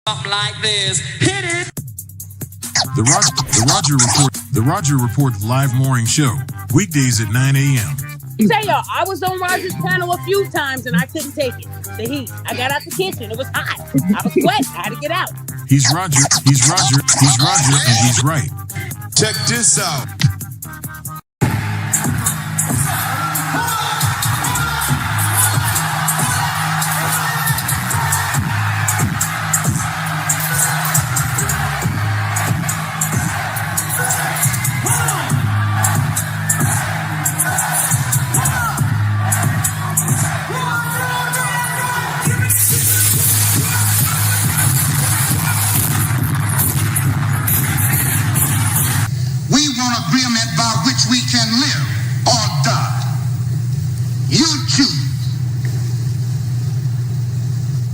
Something like this. Hit it. The Roger Report live morning show, weekdays at 9 a.m. Say y'all, I was on Roger's panel a few times and I couldn't take it. The heat. I got out the kitchen. It was hot. I was sweating. I had to get out. He's Roger, and he's right. Check this out. We can live or die. You choose.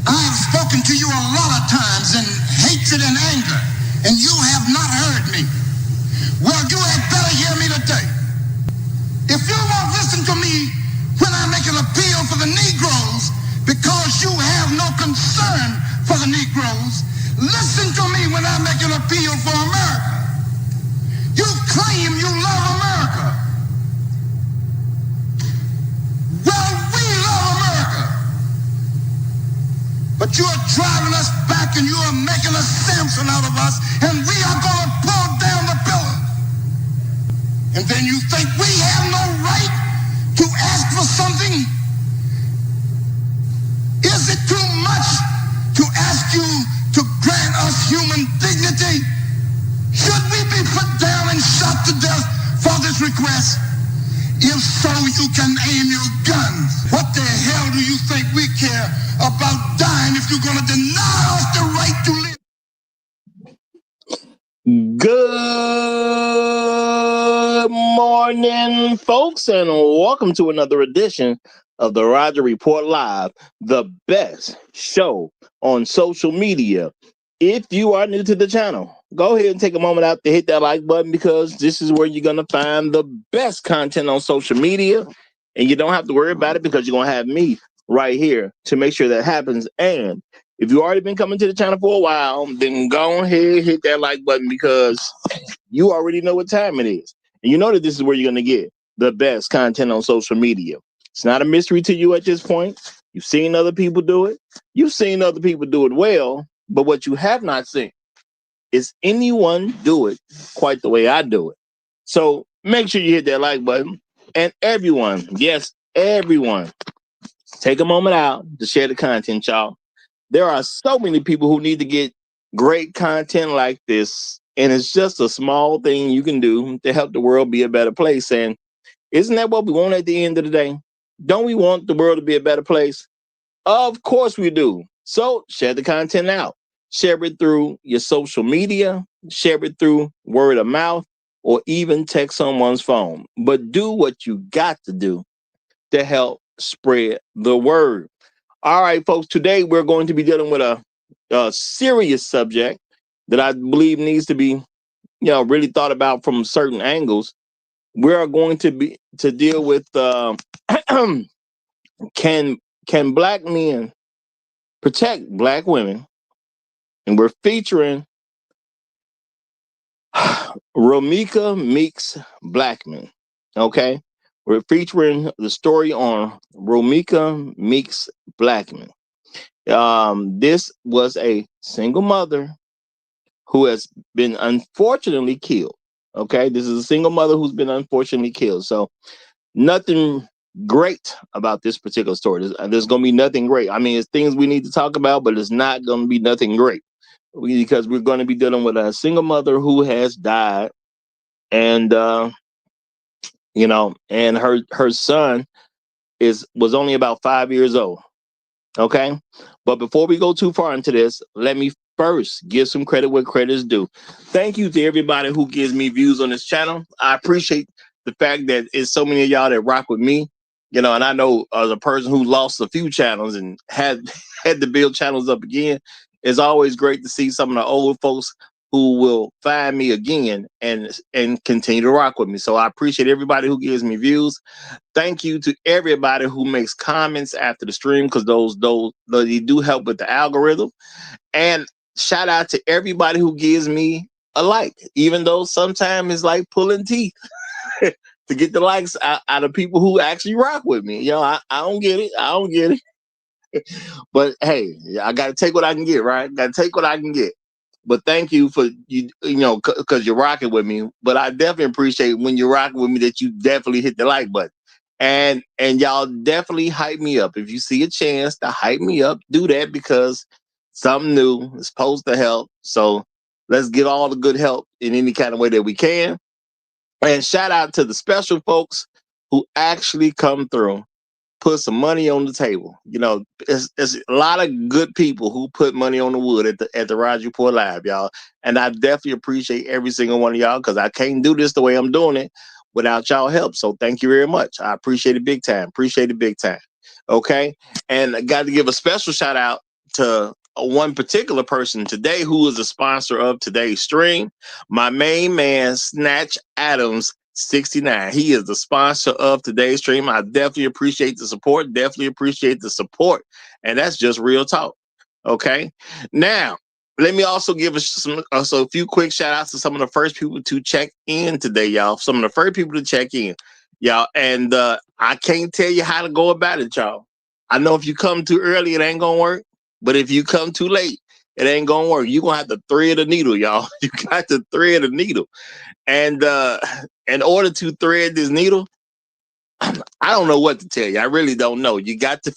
I have spoken to you a lot of times in hatred and anger, and you have not heard me. Well, you had better hear me today. If you won't listen to me when I make an appeal for the Negroes because you have no concern for the Negroes, listen to me when I make an appeal for America. You claim you love America. Well, we love America. But you are driving us back and you are making a Samson out of us, and we are going to pull down the pillar. And then you think we have no right to ask for something? Is it too much to ask you to grant us human dignity? Should we be put down and shot to death for this request? If so, you can aim your guns. What the hell do you think we care about dying if you're going to deny us the right to live? Good morning, folks, and welcome to another edition of the Roger Report Live, the best show on social media. If you are new to the channel, go ahead and take a moment out to hit that like button, because this is where you're going to find the best content on social media, and you don't have to worry about it because you're going to have me right here to make sure that happens. And if you've already been coming to the channel for a while, then go ahead, hit that like button, because you already know what time it is. And you know that this is where you're going to get the best content on social media. It's not a mystery to you at this point. You've seen other people do it. You've seen other people do it well. But what you have not seen is anyone do it quite the way I do it. So make sure you hit that like button. And everyone, yes, everyone, take a moment out to share the content, y'all. There are so many people who need to get great content like this. And it's just a small thing you can do to help the world be a better place. And isn't that what we want at the end of the day? Don't we want the world to be a better place? Of course we do. So share the content out. Share it through your social media, share it through word of mouth, or even text someone's phone. But do what you got to do to help spread the word. All right, folks, today we're going to be dealing with a serious subject that I believe needs to be, really thought about from certain angles. We are going to deal with can black men protect black women? And we're featuring Romeca Meeks-Blackmon. Okay, we're featuring the story on Romeca Meeks-Blackmon. This was a single mother who has been unfortunately killed. Okay, this is a single mother who's been unfortunately killed. So nothing great about this particular story. There's going to be nothing great. I mean, it's things we need to talk about, but it's not going to be nothing great. Because we're going to be dealing with a single mother who has died, and and her son was only about 5 years old. Okay, but before we go too far into this, let me first give some credit where credit is due. Thank you to everybody who gives me views on this channel. I appreciate the fact that it's so many of y'all that rock with me. And I know as a person who lost a few channels and had to build channels up again, it's always great to see some of the old folks who will find me again and continue to rock with me. So I appreciate everybody who gives me views. Thank you to everybody who makes comments after the stream, because those they do help with the algorithm. And shout out to everybody who gives me a like, even though sometimes it's like pulling teeth to get the likes out of people who actually rock with me. I don't get it. I don't get it. But hey, I got to take what I can get, right? Got to take what I can get. But thank you for because you're rocking with me. But I definitely appreciate when you're rocking with me that you definitely hit the like button. And y'all definitely hype me up. If you see a chance to hype me up, do that, because something new is supposed to help. So let's give all the good help in any kind of way that we can. And shout out to the special folks who actually come through, put some money on the table. It's a lot of good people who put money on the wood at the Roger Report Live, y'all. And I definitely appreciate every single one of y'all, because I can't do this the way I'm doing it without y'all help. So thank you very much. I appreciate it big time. Appreciate it big time. Okay. And I got to give a special shout out to one particular person today who is a sponsor of today's stream. My main man, Snatch Adams 69. He is the sponsor of today's stream. I definitely appreciate the support. Definitely appreciate the support. And that's just real talk. Okay. Now, let me also give a few quick shout outs to some of the first people to check in today, y'all. Some of the first people to check in, y'all. And I can't tell you how to go about it, y'all. I know if you come too early, it ain't gonna work. But if you come too late, it ain't gonna work. You're gonna have to thread the needle, y'all. You got to thread the needle. And in order to thread this needle, I don't know what to tell you. I really don't know. You got to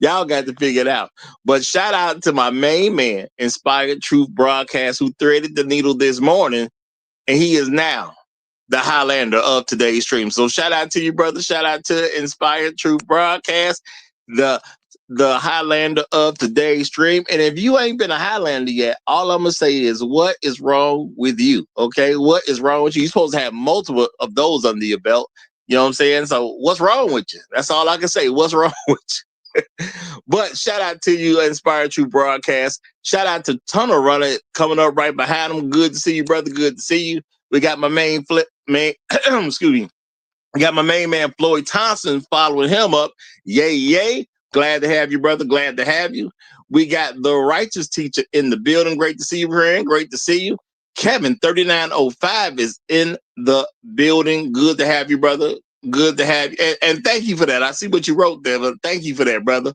y'all got to figure it out. But shout out to my main man, Inspired Truth Broadcast, who threaded the needle this morning, and he is now the Highlander of today's stream. So shout out to you, brother. Shout out to Inspired Truth Broadcast, the Highlander of today's stream. And if you ain't been a Highlander yet, all I'm gonna say is, what is wrong with you? Okay, what is wrong with you? You're supposed to have multiple of those under your belt. You know what I'm saying? So what's wrong with you? That's all I can say. What's wrong with you? But shout out to you, Inspired Truth Broadcast. Shout out to Tunnel Runner coming up right behind him. Good to see you, brother. Good to see you. We got my excuse me. We got my main man, Floyd Thompson, following him up. Yay, yay. Glad to have you, brother. Glad to have you. We got the Righteous Teacher in the building. Great to see you, friend. Great to see you. Kevin 3905 is in the building. Good to have you, brother. Good to have you. And thank you for that. I see what you wrote there, but thank you for that, brother.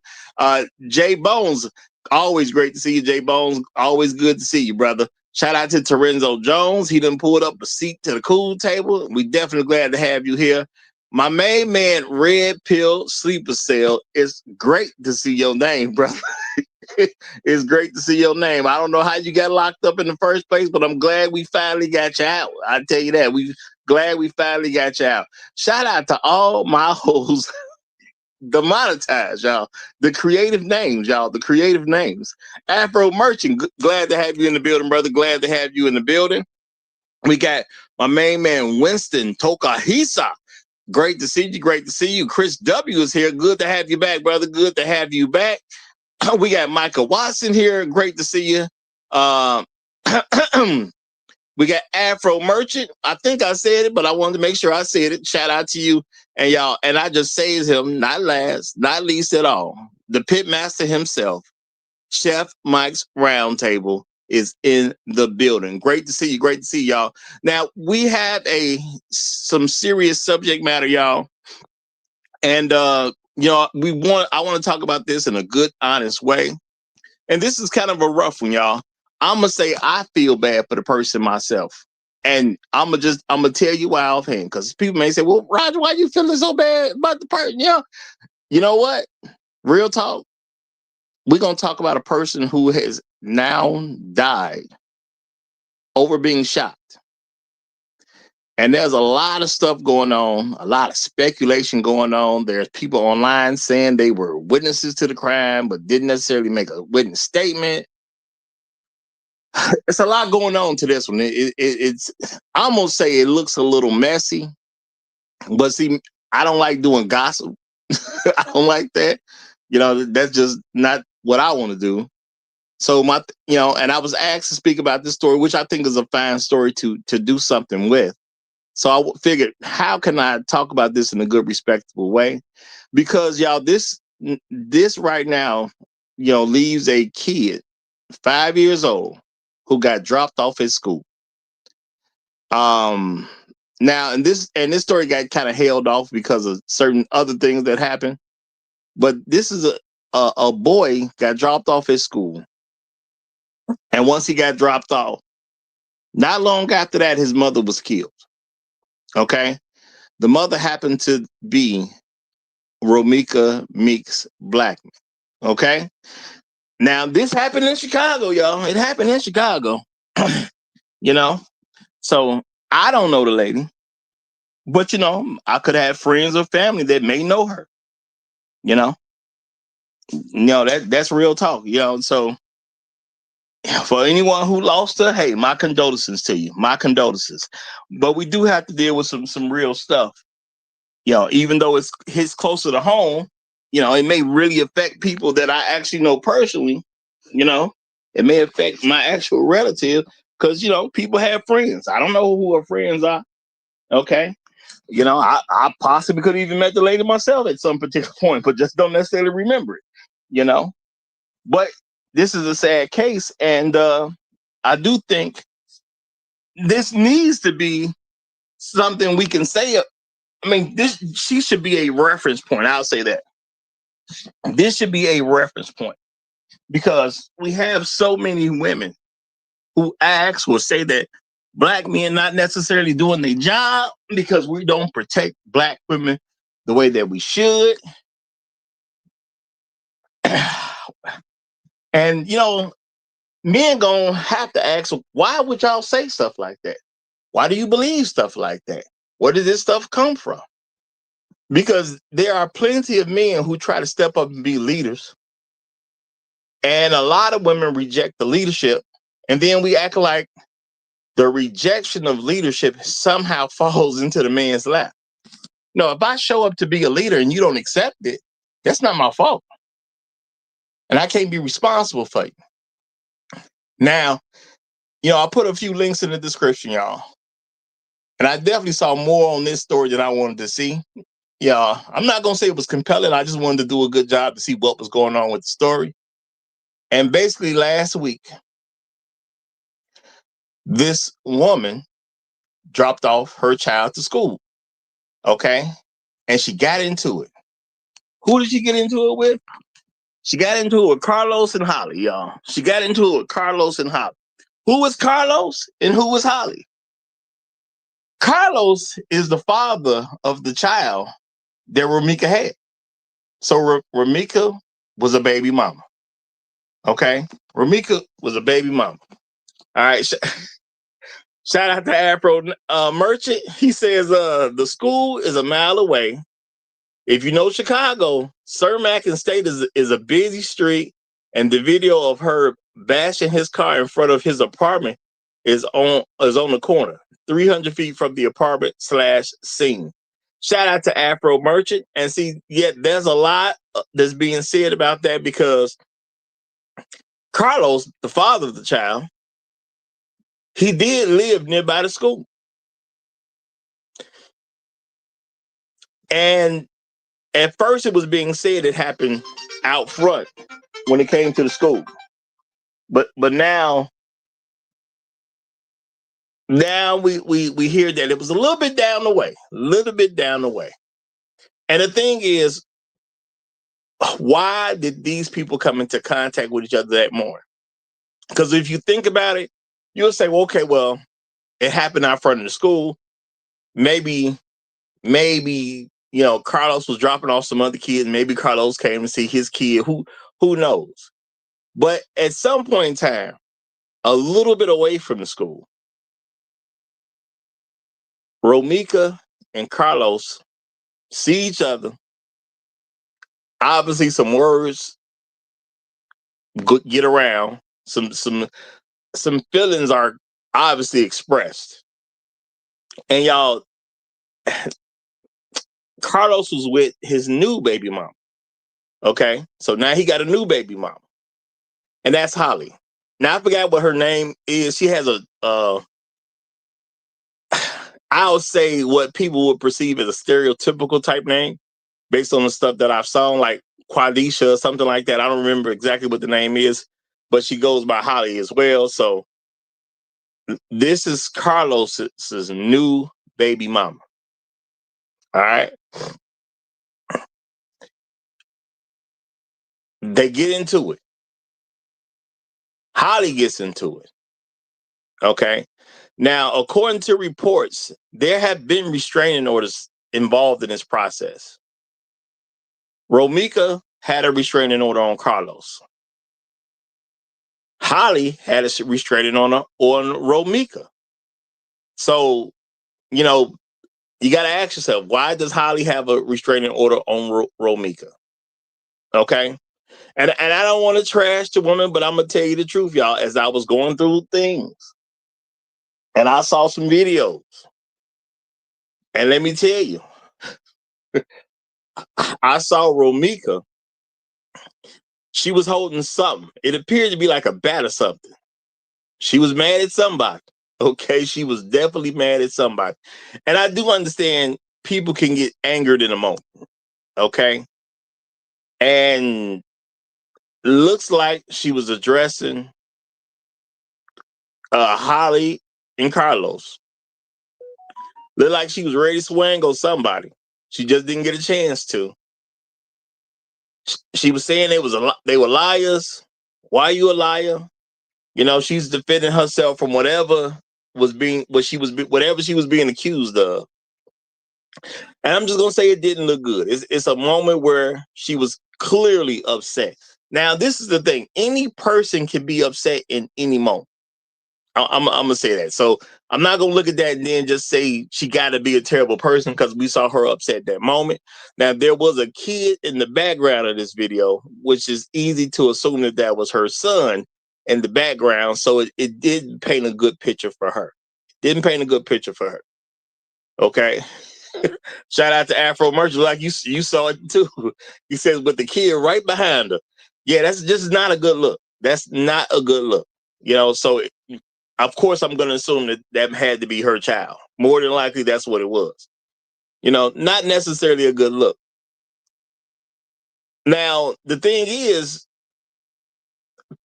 Jay Bones, always great to see you, Jay Bones. Always good to see you, brother. Shout out to Terenzo Jones. He done pulled up a seat to the cool table. We definitely glad to have you here. My main man, Red Pill Sleeper Cell. It's great to see your name, brother. It's great to see your name. I don't know how you got locked up in the first place, but I'm glad we finally got you out. I tell you that. We glad we finally got you out. Shout out to all my hoes. The monetize, y'all. The creative names, y'all. The creative names. Afro Merchant, glad to have you in the building, brother. Glad to have you in the building. We got my main man, Winston Tokahisa. Great to see you. Great to see you. Chris W is here. Good to have you back, brother. Good to have you back. We got Michael Watson here. Great to see you. We got Afro Merchant. I think I said it, but I wanted to make sure I said it. Shout out to you and y'all. And I just saved him, not last, not least at all. The pitmaster himself, Chef Mike's Roundtable, is in the building. Great to see you. Great to see y'all. Now, we have some serious subject matter, y'all. And I want to talk about this in a good, honest way. And this is kind of a rough one, y'all. I'm going to say I feel bad for the person myself. And I'm going to tell you why offhand, because people may say, well, Roger, why you feeling so bad about the person? Yeah. You know what? Real talk. We're going to talk about a person who has now died over being shot. And there's a lot of stuff going on, a lot of speculation going on. There's people online saying they were witnesses to the crime, but didn't necessarily make a witness statement. It's a lot going on to this one. It's I'm gonna say it looks a little messy, but see, I don't like doing gossip. I don't like that. That's just not what I want to do. So and I was asked to speak about this story, which I think is a fine story to do something with. So I figured, how can I talk about this in a good, respectable way? Because y'all, this right now, leaves a kid 5 years old, who got dropped off at school. Now, and this story got kind of held off because of certain other things that happened. But this is a boy got dropped off at school, and once he got dropped off, not long after that, his mother was killed. Okay, the mother happened to be Romeca Meeks-Blackmon. Okay, now this happened in Chicago, y'all. It happened in Chicago. You know, so I don't know the lady, but I could have friends or family that may know her. That's real talk. So for anyone who lost her, hey, my condolences to you. My condolences. But we do have to deal with some real stuff. Even though it's hits closer to home, it may really affect people that I actually know personally. It may affect my actual relative because people have friends. I don't know who her friends are. Okay. I possibly could have even met the lady myself at some particular point, but just don't necessarily remember it. But this is a sad case, and I do think this needs to be something we can say. I mean, she should be a reference point. I'll say that. This should be a reference point because we have so many women who ask or say that Black men not necessarily doing their job because we don't protect Black women the way that we should. And, men gonna have to ask, why would y'all say stuff like that? Why do you believe stuff like that? Where did this stuff come from? Because there are plenty of men who try to step up and be leaders. And a lot of women reject the leadership. And then we act like the rejection of leadership somehow falls into the man's lap. No, if I show up to be a leader and you don't accept it, that's not my fault. And I can't be responsible for you. Now, I put a few links in the description, y'all. And I definitely saw more on this story than I wanted to see. Yeah, I'm not going to say it was compelling. I just wanted to do a good job to see what was going on with the story. And basically last week, this woman dropped off her child to school. Okay. And she got into it. Who did she get into it with? She got into it with Carlos and Holly, y'all. She got into it with Carlos and Holly. Who was Carlos and who was Holly? Carlos is the father of the child that Romeca had. So Romeca was a baby mama. Okay? Romeca was a baby mama. All right. Shout out to Afro Merchant. He says the school is a mile away. If you know Chicago, Cermak and State is a busy street, and the video of her bashing his car in front of his apartment is on the corner, 300 feet from the apartment /scene. Shout out to Afro Merchant. And see, there's a lot that's being said about that because Carlos, the father of the child, he did live nearby the school. And at first it was being said it happened out front when it came to the school. But now we hear that it was a little bit down the way. And the thing is, why did these people come into contact with each other that morning? Because if you think about it, you'll say, well, okay, well, it happened out front of the school. Maybe, Carlos was dropping off some other kids. Maybe Carlos came to see his kid. Who knows? But at some point in time, a little bit away from the school, Romeca and Carlos see each other. Obviously, some words get around. Some feelings are obviously expressed. And y'all, Carlos was with his new baby mom. Okay, so now he got a new baby mom, and that's Holly. Now I forgot what her name is. She has I'll say what people would perceive as a stereotypical type name based on the stuff that I've saw, like Quadisha or something like that. I don't remember exactly what the name is, but she goes by Holly as well. So this is Carlos's new baby mama. All right. They get into it. Holly gets into it. Okay. Now, according to reports, there have been restraining orders involved in this process. Romeca had a restraining order on Carlos. Holly had a restraining order on Romeca. So, you know, you got to ask yourself, why does Holly have a restraining order on Romeca? Okay. And I don't want to trash the woman, but I'm going to tell you the truth, y'all. As I was going through things and I saw some videos, and let me tell you, I saw Romeca. She was holding something. It appeared to be like a bat or something. She was mad at somebody. Okay. She was definitely mad at somebody. And I do understand people can get angered in a moment. Okay. And looks like she was addressing Holly and Carlos. Looked like she was ready to swing on somebody. She just didn't get a chance to. She was saying they were liars. Why are you a liar? You know, she's defending herself from whatever she was being accused of. And I'm just gonna say it didn't look good. It's a moment where she was clearly upset. Now, this is the thing. Any person can be upset in any moment. I'm gonna say that. So I'm not gonna look at that and then just say she got to be a terrible person because we saw her upset that moment. Now, there was a kid in the background of this video, which is easy to assume that was her son in the background. So it didn't paint a good picture for her. Didn't paint a good picture for her. Okay. Shout out to Afro Merchant, like you saw it too. He says, with the kid right behind her. Yeah, that's just not a good look. That's not a good look. You know, so of course I'm going to assume that had to be her child. More than likely, that's what it was. You know, not necessarily a good look. Now, the thing is,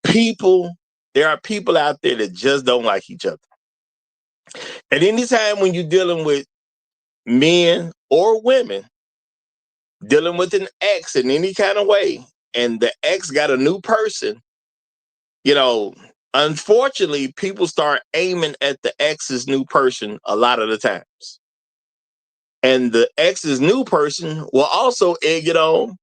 there are people out there that just don't like each other. And anytime when you're dealing with men or women, dealing with an ex in any kind of way, and the ex got a new person, you know, unfortunately, people start aiming at the ex's new person a lot of the times. And the ex's new person will also egg it on,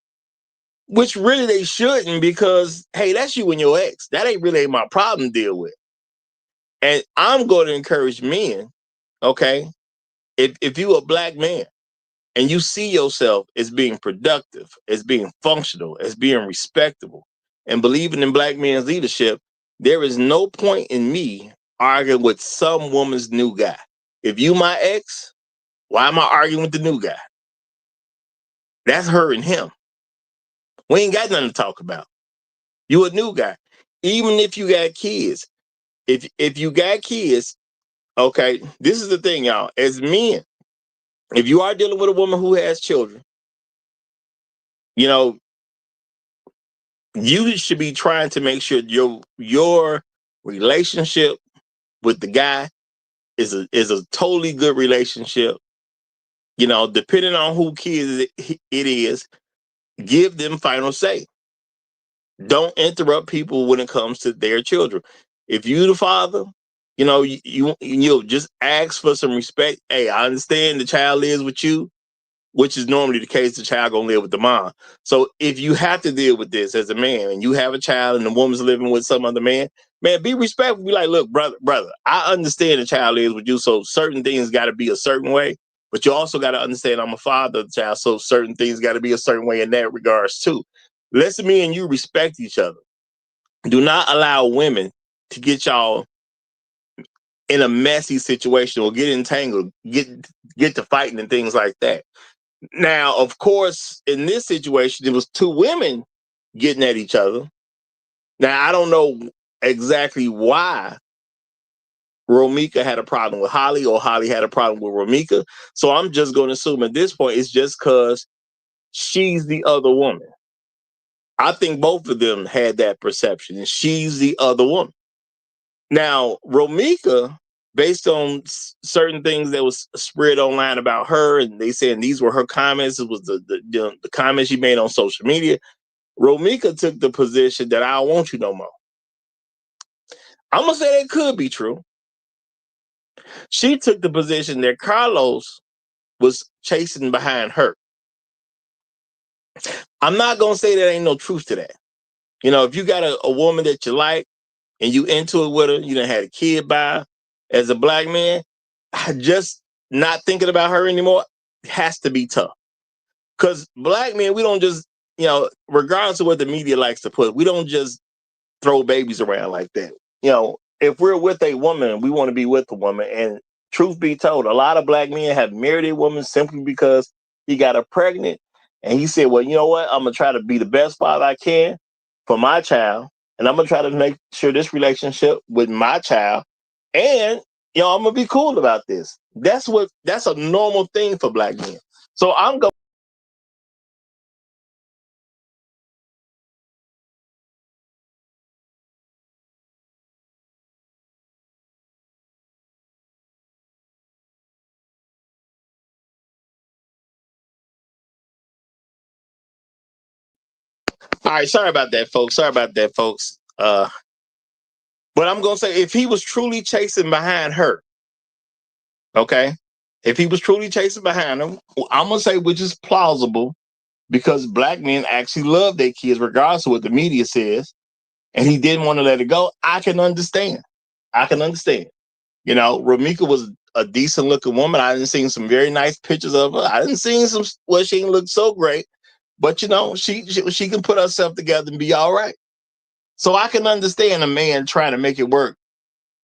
which really they shouldn't, because, hey, that's you and your ex. That ain't really my problem to deal with. And I'm going to encourage men, okay, if you a black man and you see yourself as being productive, as being functional, as being respectable, and believing in black men's leadership, there is no point in me arguing with some woman's new guy. If you my ex, why am I arguing with the new guy? That's her and him. We ain't got nothing to talk about. You a new guy. Even if you got kids. If you got kids, okay, this is the thing, y'all. As men, if you are dealing with a woman who has children, you know, you should be trying to make sure your relationship with the guy is a totally good relationship. You know, depending on who kids it is, give them final say. Don't interrupt people when it comes to their children. If you the father, you know, you just ask for some respect. Hey, I understand the child lives with you, which is normally the case. The child gonna live with the mom. So if you have to deal with this as a man and you have a child and the woman's living with some other man, be respectful. Be like, look, brother, I understand the child lives with you, so certain things got to be a certain way. But you also got to understand I'm a father of the child, so certain things got to be a certain way in that regards too. Let's me and you respect each other. Do not allow women to get y'all in a messy situation or get entangled, get to fighting and things like that. Now, of course, in this situation, it was two women getting at each other. Now, I don't know exactly why Romeca had a problem with Holly or Holly had a problem with Romeca. So I'm just going to assume at this point it's just because she's the other woman. I think both of them had that perception, and she's the other woman. Now, Romeca, based on certain things that was spread online about her, and they saying these were her comments, it was the comments she made on social media. Romeca took the position that I don't want you no more. I'm gonna say that could be true. She took the position that Carlos was chasing behind her. I'm not gonna say there ain't no truth to that. You know, if you got a woman that you like and you into it with her, you done had a kid by her, as a black man, just not thinking about her anymore has to be tough. Because black men, we don't just, you know, regardless of what the media likes to put, we don't just throw babies around like that. You know, if we're with a woman, we want to be with a woman. And truth be told, a lot of black men have married a woman simply because he got her pregnant. And he said, well, you know what? I'm going to try to be the best father I can for my child. And I'm going to try to make sure this relationship with my child. And, you know, I'm going to be cool about this. That's a normal thing for black men. So I'm going. All right, sorry about that, folks. But I'm gonna say, if he was truly chasing behind her, okay, if he was truly chasing behind him, I'm gonna say, which is plausible, because black men actually love their kids, regardless of what the media says, and he didn't want to let it go. I can understand. You know, Romeca was a decent looking woman. I didn't see some very nice pictures of her. I didn't see some, well, she didn't look so great, but you know, she can put herself together and be all right. So I can understand a man trying to make it work,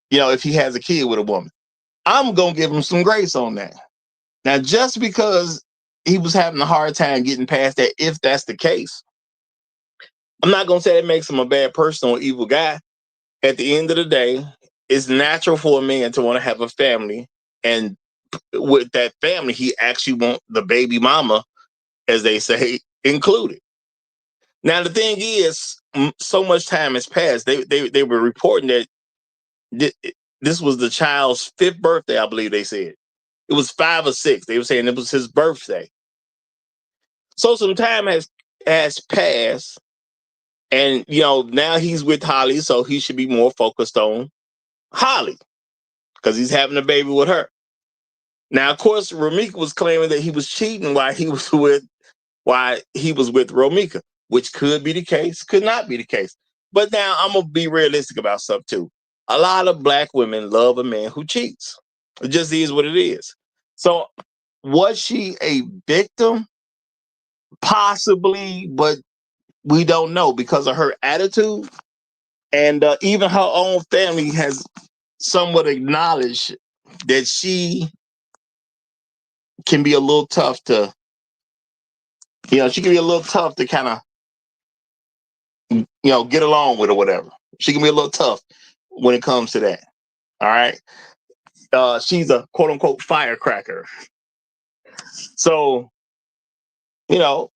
you know, if he has a kid with a woman. I'm going to give him some grace on that. Now, just because he was having a hard time getting past that, if that's the case, I'm not going to say it makes him a bad person or evil guy. At the end of the day, it's natural for a man to want to have a family. And with that family, he actually wants the baby mama, as they say, included. Now, the thing is, so much time has passed. They were reporting that this was the child's 5th birthday, I believe they said. It was 5 or 6. They were saying it was his birthday. So some time has passed, and you know, now he's with Holly, so he should be more focused on Holly because he's having a baby with her. Now, of course, Romeca was claiming that he was cheating while he was with Romeca, which could be the case, could not be the case. But now I'm gonna be realistic about stuff too. A lot of black women love a man who cheats. It just is what it is. So was she a victim? Possibly, but we don't know because of her attitude. And even her own family has somewhat acknowledged that she can be a little tough to, you know, she can be a little tough to kind of, you know, get along with or whatever. She can be a little tough when it comes to that. All right. She's a quote unquote firecracker. So, you know,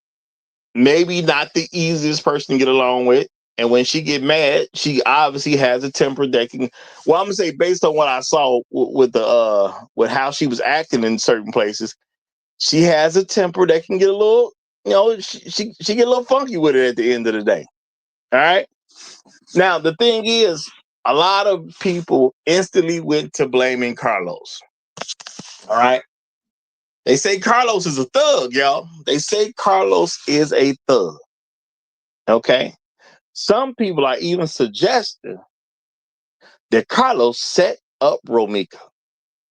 maybe not the easiest person to get along with. And when she get mad, she obviously has a temper that can. Well, I'm gonna say, based on what I saw with how she was acting in certain places, she has a temper that can get a little, you know, she get a little funky with it at the end of the day. All right. Now the thing is, a lot of people instantly went to blaming Carlos. All right. They say Carlos is a thug, y'all. They say Carlos is a thug. Okay. Some people are even suggesting that Carlos set up Romeca.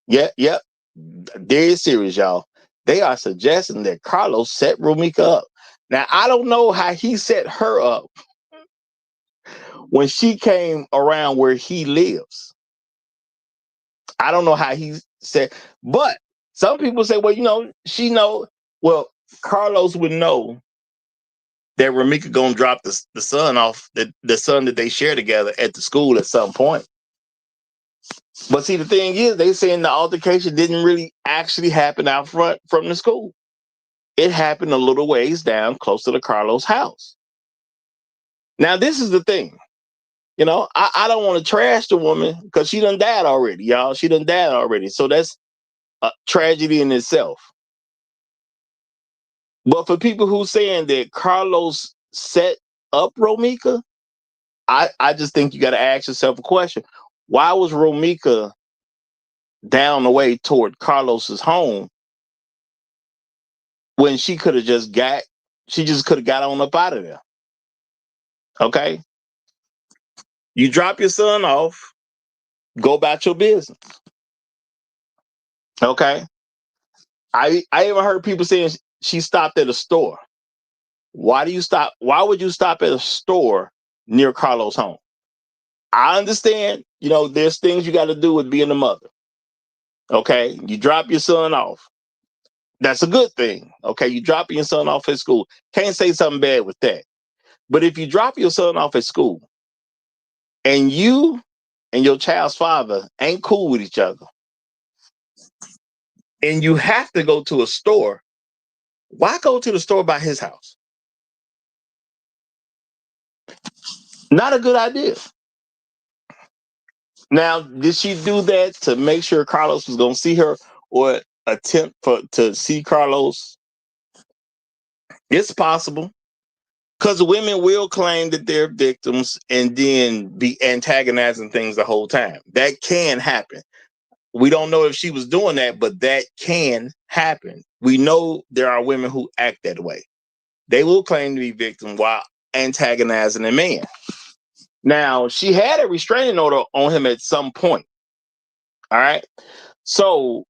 Yeah. Dead serious, y'all. They are suggesting that Carlos set Romeca up. Now, I don't know how he set her up when she came around where he lives. I don't know how he said, but some people say, well, you know, well, Carlos would know that Romeca gonna drop the son off, the son that they share together at the school at some point. But see, the thing is, they saying the altercation didn't really actually happen out front from the school. It happened a little ways down, close to the Carlos house. Now, this is the thing. You know, I don't want to trash the woman because she done died already, y'all. She done died already. So that's a tragedy in itself. But for people who saying that Carlos set up Romeca, I just think you got to ask yourself a question. Why was Romeca down the way toward Carlos's home when she could have just got on up out of there? Okay. You drop your son off, go about your business. Okay. I even heard people saying she stopped at a store. Why do you stop? Why would you stop at a store near Carlos' home? I understand, you know, there's things you got to do with being a mother. Okay. You drop your son off. That's a good thing. Okay. You drop your son off at school. Can't say something bad with that. But if you drop your son off at school and you and your child's father ain't cool with each other, and you have to go to a store, why go to the store by his house? Not a good idea. Now, did she do that to make sure Carlos was going to see her or attempt to see Carlos? It's possible because women will claim that they're victims and then be antagonizing things the whole time. That can happen. We don't know if she was doing that, but that can happen. We know there are women who act that way. They will claim to be victims while antagonizing a man. Now, she had a restraining order on him at some point. All right. So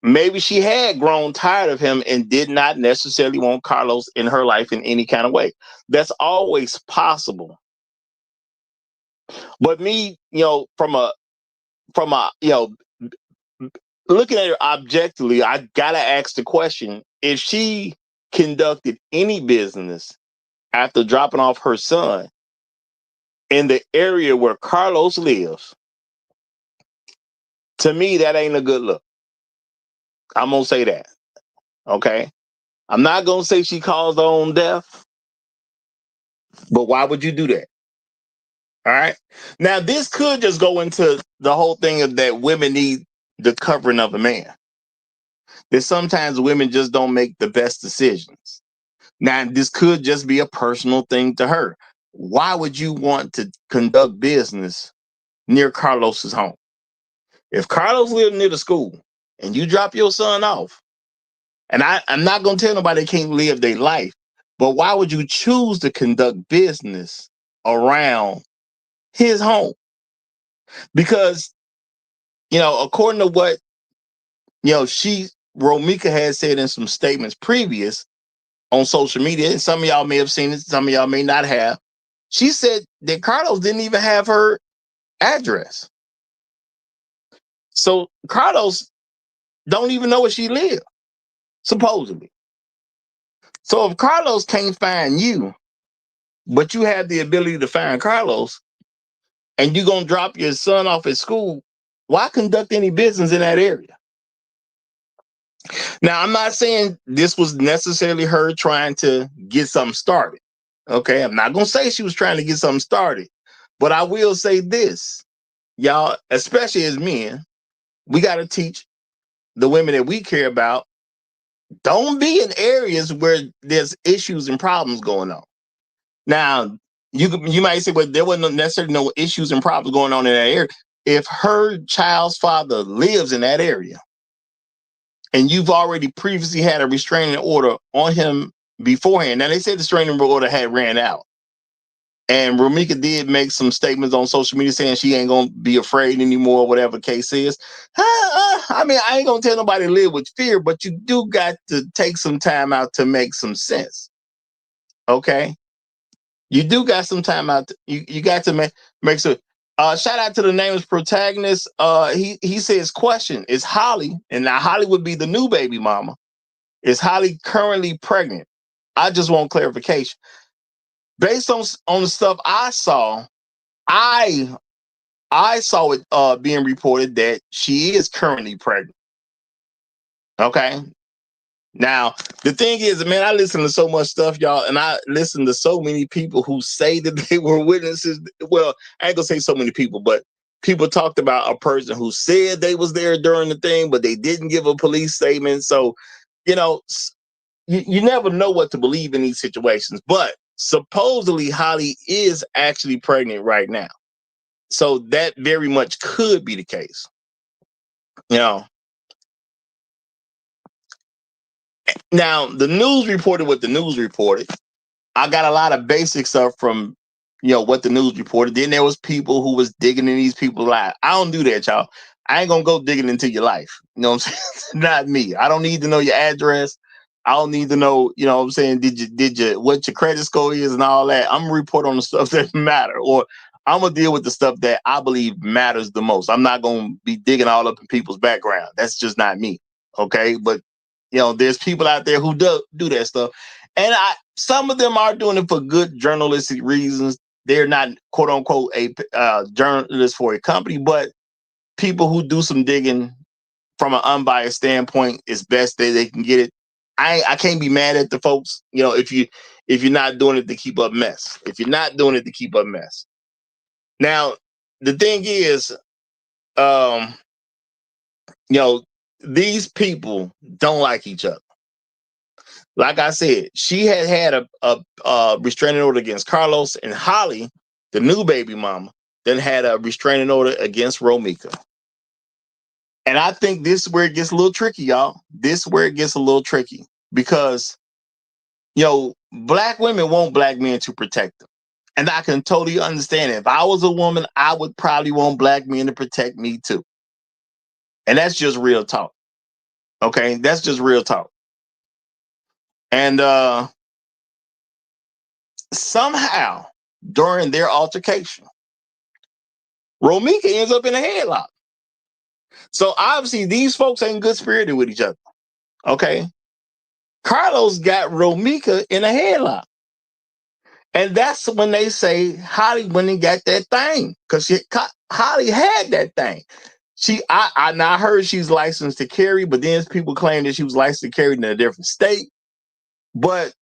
maybe she had grown tired of him and did not necessarily want Carlos in her life in any kind of way. That's always possible. But me, you know, from a, you know, looking at her objectively, I gotta ask the question: if she conducted any business after dropping off her son in the area where Carlos lives, to me, that ain't a good look. I'm gonna say that. Okay. I'm not gonna say she caused her own death, but why would you do that? All right. Now, this could just go into the whole thing of that women need the covering of a man. That sometimes women just don't make the best decisions. Now, this could just be a personal thing to her. Why would you want to conduct business near Carlos's home? If Carlos lived near the school and you drop your son off, and I'm not going to tell nobody they can't live their life, but why would you choose to conduct business around his home? Because, you know, according to what, you know, Romeca had said in some statements previous on social media, and some of y'all may have seen it, some of y'all may not have. She said that Carlos didn't even have her address. So Carlos don't even know where she lived, supposedly. So if Carlos can't find you, but you have the ability to find Carlos, and you're going to drop your son off at school, why conduct any business in that area? Now, I'm not saying this was necessarily her trying to get something started. Okay. I'm not going to say she was trying to get something started, but I will say this, y'all, especially as men, we got to teach the women that we care about, don't be in areas where there's issues and problems going on. Now, you might say, well, there wasn't necessarily no issues and problems going on in that area. If her child's father lives in that area and you've already previously had a restraining order on him beforehand, now they said the restraining order had ran out. And Romeca did make some statements on social media saying she ain't going to be afraid anymore, whatever the case is. I mean, I ain't going to tell nobody to live with fear, but you do got to take some time out to make some sense. Okay? You do got some time out. You got to make sure. Shout out to the nameless protagonist. He says, question, is Holly, and now Holly would be the new baby mama, is Holly currently pregnant? I just want clarification. Based on the stuff I saw, I saw it being reported that she is currently pregnant. Okay. Now, the thing is, man, I listen to so much stuff, y'all, and I listen to so many people who say that they were witnesses. Well, I ain't gonna say so many people, but people talked about a person who said they was there during the thing, but they didn't give a police statement. So, you know, you never know what to believe in these situations. But supposedly Holly is actually pregnant right now. So that very much could be the case. You know, now the news reported what the news reported. I got a lot of basic stuff from, what the news reported. Then there was people who was digging in these people's lives. I don't do that, y'all. I ain't gonna go digging into your life. You know what I'm saying? Not me. I don't need to know your address. I don't need to know, what I'm saying, what your credit score is and all that. I'm gonna report on the stuff that matter, or I'm gonna deal with the stuff that I believe matters the most. I'm not gonna be digging all up in people's background. That's just not me. Okay. But there's people out there who do that stuff. And some of them are doing it for good journalistic reasons. They're not, quote unquote, a journalist for a company, but people who do some digging from an unbiased standpoint is best that they can get it. I can't be mad at the folks, if you're not doing it to keep up mess. If you're not doing it to keep up mess. Now, the thing is, these people don't like each other. Like I said, she had a restraining order against Carlos, and Holly, the new baby mama, then had a restraining order against Romeca. And I think this is where it gets a little tricky, y'all. This is where it gets a little tricky because, black women want black men to protect them. And I can totally understand it. If I was a woman, I would probably want black men to protect me too. And that's just real talk. Okay, that's just real talk. And somehow during their altercation, Romeca ends up in a headlock. So obviously these folks ain't good spirited with each other. Okay. Carlos got Romeca in a headlock. And that's when they say Holly went and got that thing. Because Holly had that thing. I heard she's licensed to carry, but then people claim that she was licensed to carry in a different state. But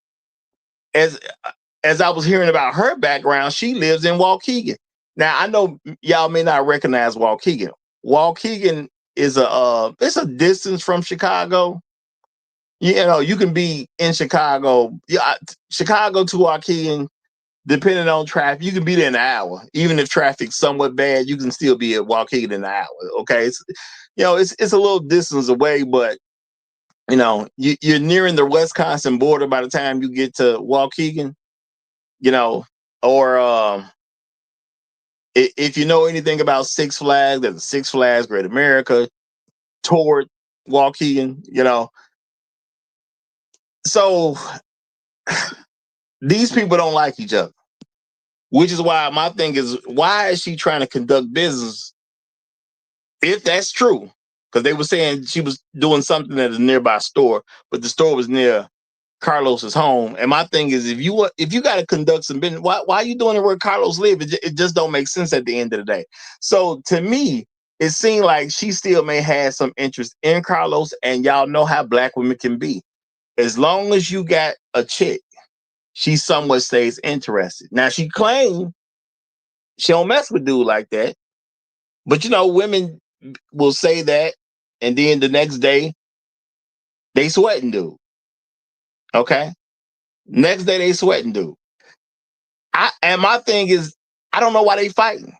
as I was hearing about her background, she lives in Waukegan. Now I know y'all may not recognize Waukegan. Waukegan is it's a distance from Chicago. You can be in Chicago, Chicago to Waukegan, depending on traffic. You can be there in an hour. Even if traffic's somewhat bad, you can still be at Waukegan in an hour. Okay, it's a little distance away, but you're nearing the Wisconsin border by the time you get to Waukegan. Or if you know anything about Six Flags, there's a Six Flags Great America toward Waukegan. So these people don't like each other, which is why my thing is, why is she trying to conduct business if that's true? Because they were saying she was doing something at a nearby store, but the store was near Carlos's home. And my thing is, if you got to conduct some business, why are you doing it where Carlos lives? It just don't make sense at the end of the day. So to me, it seemed like she still may have some interest in Carlos, and y'all know how black women can be. As long as you got a chick, she somewhat stays interested. Now she claimed she don't mess with dude like that, but women will say that, and then the next day they sweating dude. Okay, next day they sweating dude. And my thing is, I don't know why they fighting.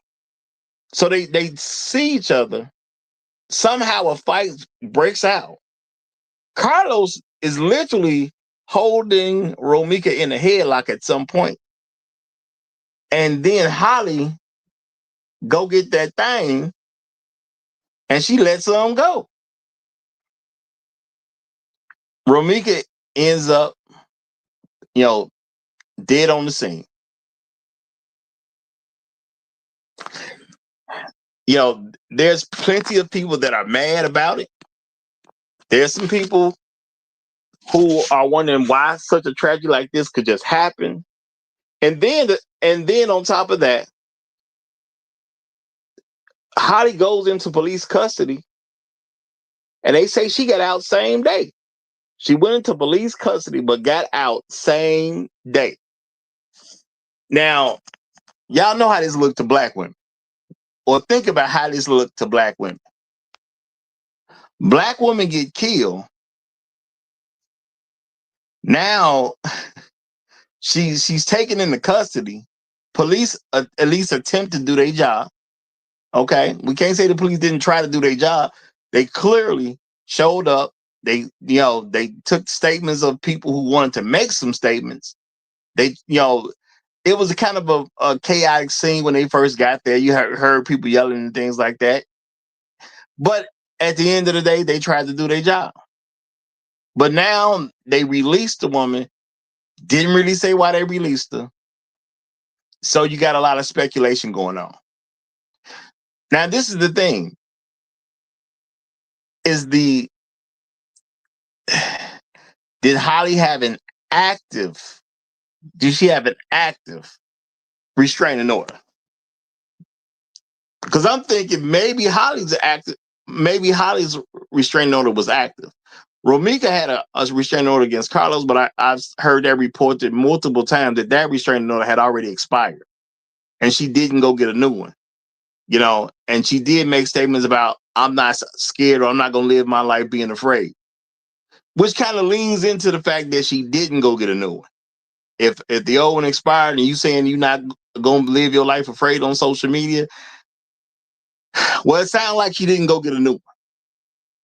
So they see each other. Somehow a fight breaks out. Carlos is literally holding Romeca in a headlock at some point. And then Holly go get that thing and she lets him go. Romeca ends up, dead on the scene. There's plenty of people that are mad about it. There's some people who are wondering why such a tragedy like this could just happen. And then on top of that, Holly goes into police custody and they say she got out same day. She went into police custody, but got out same day. Now, y'all know how this looked to black women, or think about how this looked to black women. Black women get killed. Now, she's taken into custody. Police at least attempt to do their job. Okay, we can't say the police didn't try to do their job. They clearly showed up. They took statements of people who wanted to make some statements. It was a kind of a chaotic scene when they first got there. You heard people yelling and things like that. But at the end of the day, they tried to do their job. But now they released the woman. Didn't really say why they released her. So you got a lot of speculation going on. Now, this is the thing. Did Holly have an active, did she have an active restraining order? Because I'm thinking maybe Holly's restraining order was active. Romeca had a restraining order against Carlos, but I've heard that reported multiple times that restraining order had already expired. And she didn't go get a new one. And she did make statements about, I'm not scared, or I'm not going to live my life being afraid, which kind of leans into the fact that she didn't go get a new one. If the old one expired and you saying you're not going to live your life afraid on social media, well, it sounds like she didn't go get a new one.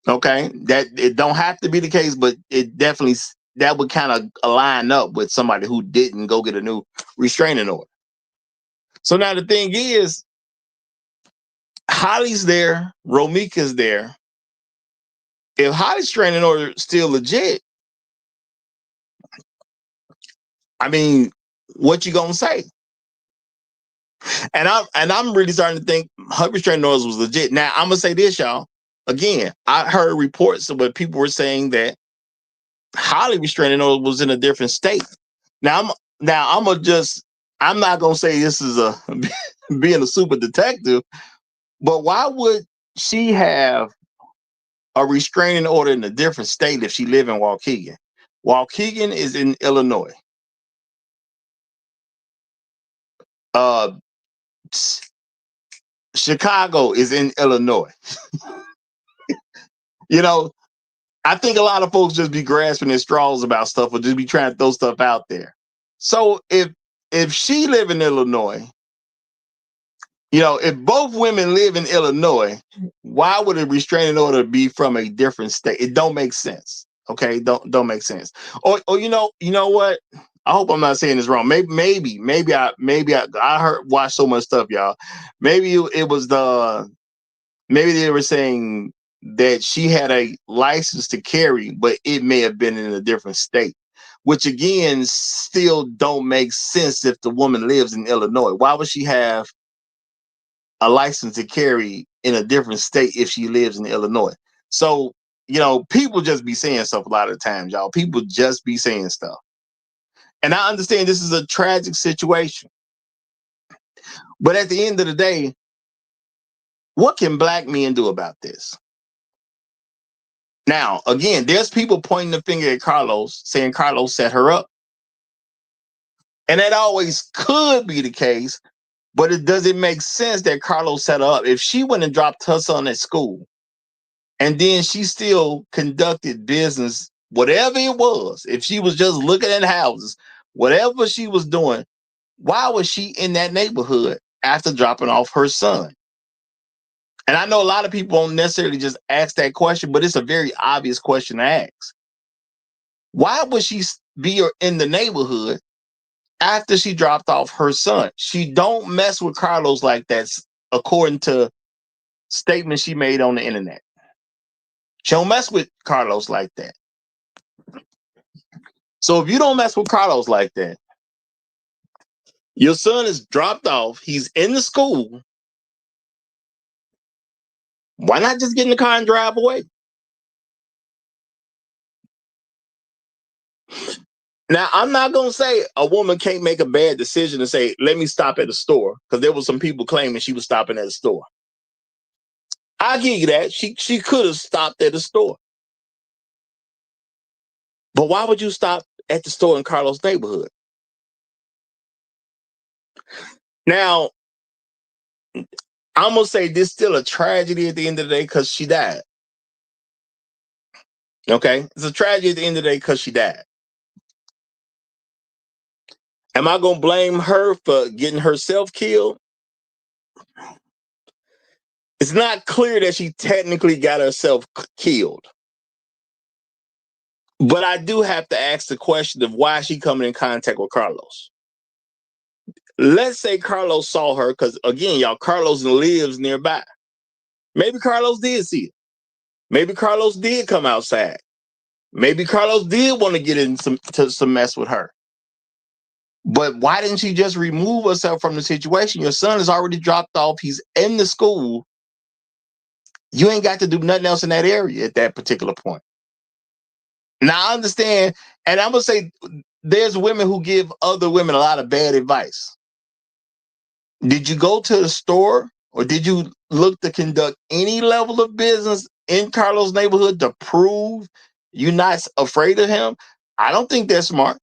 Okay, that it don't have to be the case, but it definitely, that would kind of align up with somebody who didn't go get a new restraining order. So now the thing is, Holly's there, Romeca's there. If Holly's restraining order is still legit, I mean, what you gonna say? And I'm really starting to think her restraining orders was legit. Now I'm gonna say this, y'all. Again, I heard reports of what people were saying that Holly restraining order was in a different state. I'm not gonna say this is a being a super detective, but why would she have a restraining order in a different state if she live in Waukegan? Waukegan is in Illinois. Chicago is in Illinois. I think a lot of folks just be grasping at straws about stuff, or just be trying to throw stuff out there. So if she live in Illinois, if both women live in Illinois, why would a restraining order be from a different state? It don't make sense. Okay, don't make sense. Or you know what? I hope I'm not saying this wrong. Maybe I watched so much stuff, y'all. Maybe it was maybe they were saying that she had a license to carry, but it may have been in a different state, which again still don't make sense if the woman lives in Illinois. Why would she have a license to carry in a different state if she lives in Illinois? So, people just be saying stuff a lot of times, y'all. People just be saying stuff. And I understand this is a tragic situation. But at the end of the day, what can black men do about this? Now, again, there's people pointing the finger at Carlos, saying Carlos set her up. And that always could be the case, but it doesn't make sense that Carlos set her up. If she went and dropped her son at school, and then she still conducted business, whatever it was, if she was just looking at houses, whatever she was doing, why was she in that neighborhood after dropping off her son? And I know a lot of people won't necessarily just ask that question, but it's a very obvious question to ask. Why would she be in the neighborhood after she dropped off her son? She don't mess with Carlos like that, according to statements she made on the internet. She don't mess with Carlos like that. So if you don't mess with Carlos like that, your son is dropped off, he's in the school, why not just get in the car and drive away? Now, I'm not going to say a woman can't make a bad decision and say, let me stop at the store, because there were some people claiming she was stopping at the store. I'll give you that. She could have stopped at the store. But why would you stop at the store in Carlos' neighborhood? Now, I'm going to say this is still a tragedy at the end of the day because she died. Okay? It's a tragedy at the end of the day because she died. Am I going to blame her for getting herself killed? It's not clear that she technically got herself killed. But I do have to ask the question of why she coming in contact with Carlos. Let's say Carlos saw her, because again, y'all, Carlos lives nearby. Maybe Carlos did see it. Maybe Carlos did come outside. Maybe Carlos did want to get in some mess with her. But why didn't she just remove herself from the situation? Your son is already dropped off. He's in the school. You ain't got to do nothing else in that area at that particular point. Now, I understand, and I'm going to say there's women who give other women a lot of bad advice. Did you go to the store or did you look to conduct any level of business in Carlos' neighborhood to prove you're not afraid of him? I don't think that's smart.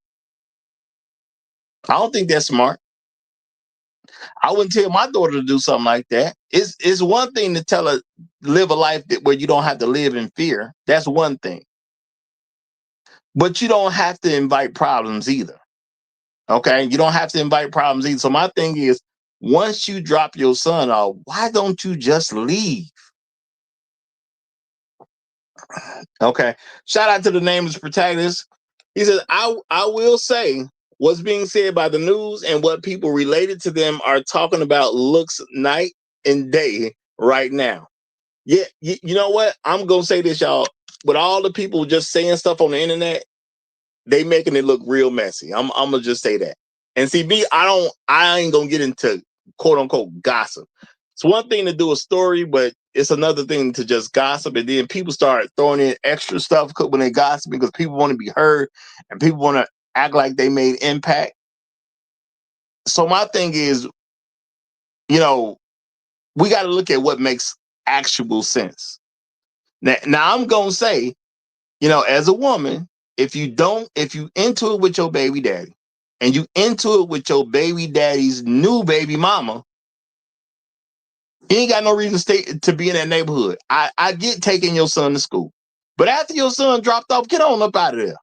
I don't think that's smart. I wouldn't tell my daughter to do something like that. It's one thing to tell her live a life where you don't have to live in fear. That's one thing. But you don't have to invite problems either. Okay? You don't have to invite problems either. So my thing is, once you drop your son off, why don't you just leave? Okay. Shout out to the nameless protagonist. He says, I will say what's being said by the news and what people related to them are talking about looks night and day right now. Yeah, you know what? I'm going to say this, y'all. With all the people just saying stuff on the internet, they making it look real messy. I'm going to just say that. And see, me, I ain't going to get into quote unquote gossip. It's one thing to do a story, but it's another thing to just gossip. And then people start throwing in extra stuff when they gossip because people want to be heard and people want to act like they made impact. So my thing is, you know, we got to look at what makes actual sense. Now I'm going to say, you know, as a woman, if you into it with your baby daddy and you into it with your baby daddy's new baby mama, you ain't got no reason to be in that neighborhood. I get taking your son to school. But after your son dropped off, get on up out of there.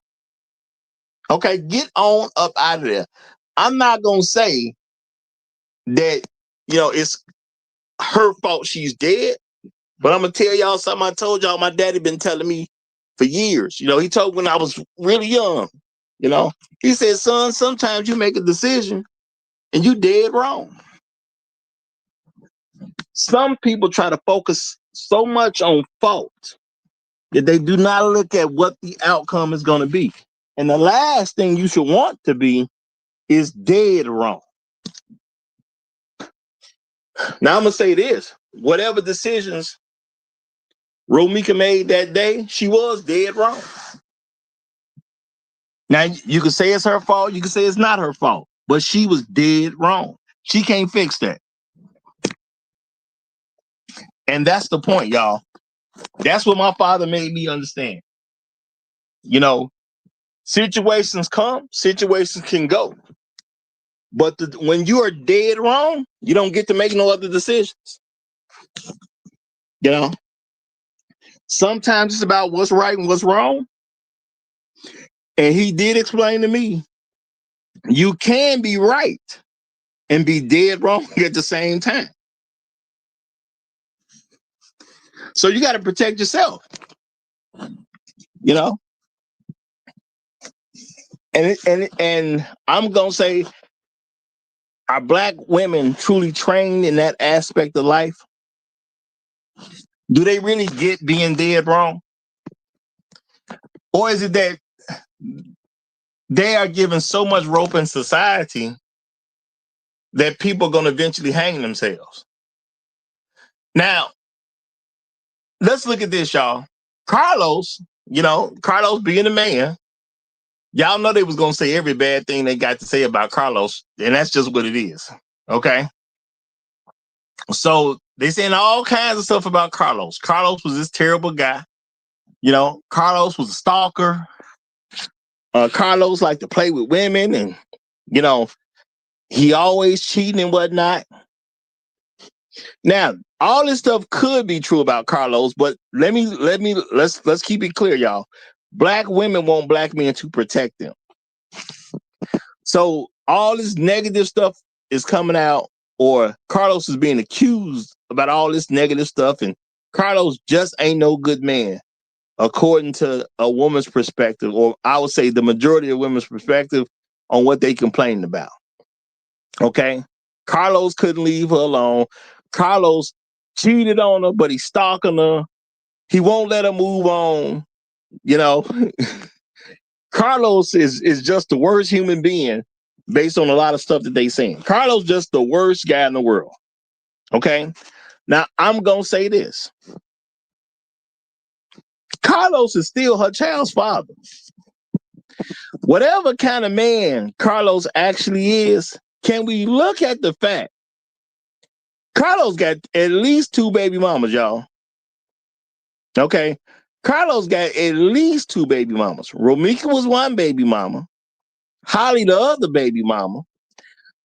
Okay, get on up out of there. I'm not going to say that, you know, it's her fault she's dead. But I'm going to tell y'all something I told y'all my daddy been telling me for years. You know, he told me when I was really young, you know. He said, son, sometimes you make a decision and you dead wrong. Some people try to focus so much on fault that they do not look at what the outcome is going to be. And the last thing you should want to be is dead wrong. Now, I'm going to say this. Whatever decisions Romeca made that day, she was dead wrong. Now, you can say it's her fault. You can say it's not her fault. But she was dead wrong. She can't fix that. And that's the point, y'all. That's what my father made me understand. You know, situations come, situations can go. But when you are dead wrong, you don't get to make no other decisions. You know, sometimes it's about what's right and what's wrong. And he did explain to me, you can be right and be dead wrong at the same time. So you got to protect yourself. You know, and I'm gonna say, are Black women truly trained in that aspect of life? Do they really get being dead wrong? Or is it that they are given so much rope in society that people are going to eventually hang themselves? Now, let's look at this, y'all. Carlos, you know, Carlos being a man, y'all know they was going to say every bad thing they got to say about Carlos, and that's just what it is, okay? So they saying all kinds of stuff about Carlos. Carlos was this terrible guy. You know, Carlos was a stalker. Carlos like to play with women, and he always cheating and whatnot. Now, all this stuff could be true about Carlos, but let's keep it clear, y'all. Black women want black men to protect them. So all this negative stuff is coming out, or Carlos is being accused about all this negative stuff, and Carlos just ain't no good man, according to a woman's perspective, or I would say the majority of women's perspective on what they complained about. Okay? Carlos couldn't leave her alone. Carlos cheated on her, but he's stalking her. He won't let her move on. Carlos is just the worst human being based on a lot of stuff that they saying. Carlos just the worst guy in the world. Okay? Now, I'm going to say this. Carlos is still her child's father. Whatever kind of man Carlos actually is, can we look at the fact Carlos got at least 2 baby mamas, y'all. Okay? Carlos got at least 2 baby mamas. Romeca was 1 baby mama. Holly the other baby mama.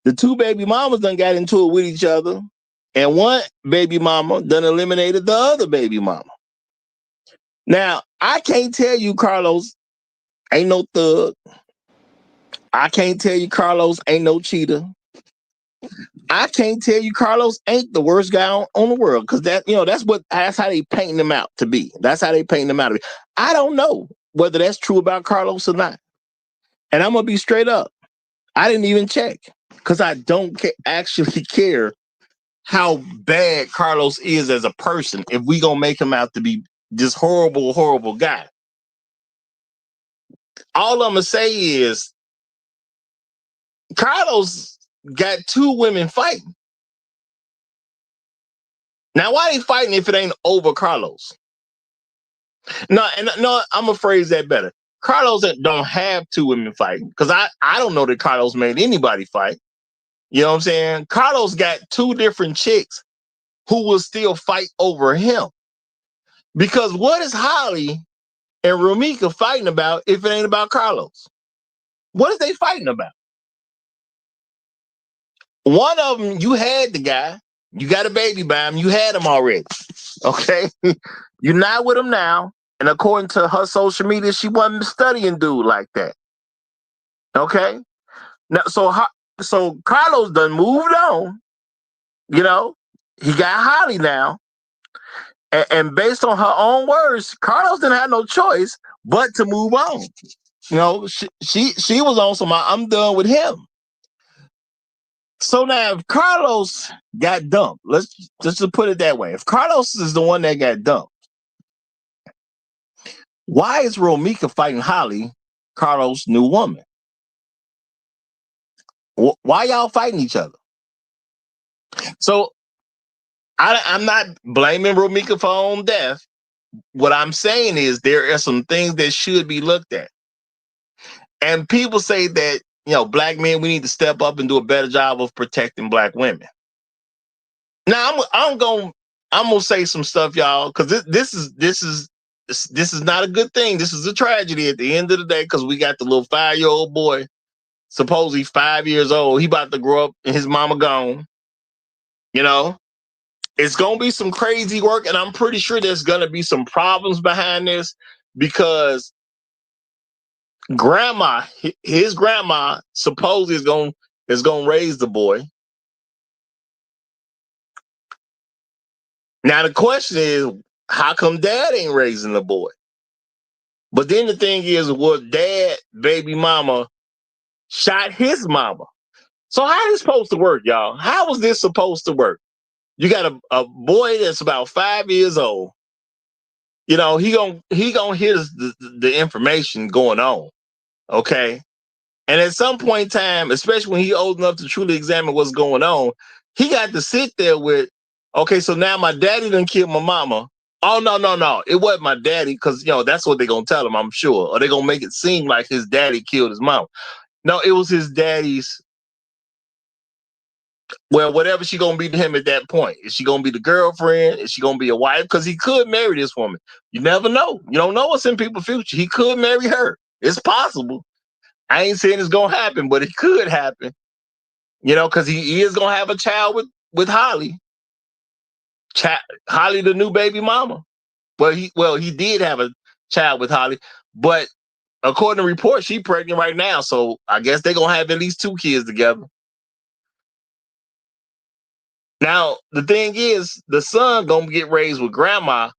The 2 baby mamas done got into it with each other. And 1 baby mama done eliminated the other baby mama. Now, I can't tell you Carlos ain't no thug. I can't tell you Carlos ain't no cheater. I can't tell you Carlos ain't the worst guy on the world, because that's how they painting him out to be. That's how they painting him out to be. I don't know whether that's true about Carlos or not. And I'm gonna be straight up. I didn't even check, because I don't actually care how bad Carlos is as a person if we gonna make him out to be this horrible, horrible guy. All I'm gonna say is Carlos got 2 women fighting. Now, why they fighting if it ain't over Carlos? No, I'm gonna phrase that better. Carlos don't have 2 women fighting, because I don't know that Carlos made anybody fight. You know what I'm saying? Carlos got 2 different chicks who will still fight over him. Because what is Holly and Romeca fighting about if it ain't about Carlos? What is they fighting about? One of them, you had the guy. You got a baby by him. You had him already. Okay? You're not with him now. And according to her social media, she wasn't studying dude like that. Okay? Now, so Carlos done moved on. He got Holly now. And based on her own words, Carlos didn't have no choice but to move on. She was on some, I'm done with him. So now if Carlos got dumped, let's just put it that way. If Carlos is the one that got dumped, why is Romeca fighting Holly, Carlos' new woman? Why y'all fighting each other? So I'm not blaming Romeca for her own death. What I'm saying is there are some things that should be looked at. And people say that, black men, we need to step up and do a better job of protecting black women. Now I'm gonna say some stuff, y'all, because this is not a good thing. This is a tragedy at the end of the day, because we got the little 5-year-old boy, supposedly 5 years old. He about to grow up and his mama gone. It's gonna be some crazy work, and I'm pretty sure there's gonna be some problems behind this, because his grandma supposedly is gonna raise the boy. Now the question is, how come dad ain't raising the boy? But then the thing is, was dad, baby mama, shot his mama. So how is this supposed to work, y'all? How was this supposed to work? You got a boy that's about 5 years old. He gonna hear the information going on. Okay. And at some point in time, especially when he old enough to truly examine what's going on, he got to sit there with, okay, so now my daddy done killed my mama. Oh, no. It wasn't my daddy, because, that's what they're going to tell him, I'm sure. Or they're going to make it seem like his daddy killed his mom. No, it was his daddy's, well, whatever she going to be to him at that point. Is she going to be the girlfriend? Is she going to be a wife? Because he could marry this woman. You never know. You don't know what's in people's future. He could marry her. It's possible. I ain't saying it's gonna happen, but it could happen. Because he is gonna have a child with Holly. Holly, the new baby mama. He did have a child with Holly, but according to reports, she's pregnant right now. So I guess they're gonna have at least 2 kids together. Now, the thing is, the son gonna get raised with grandma.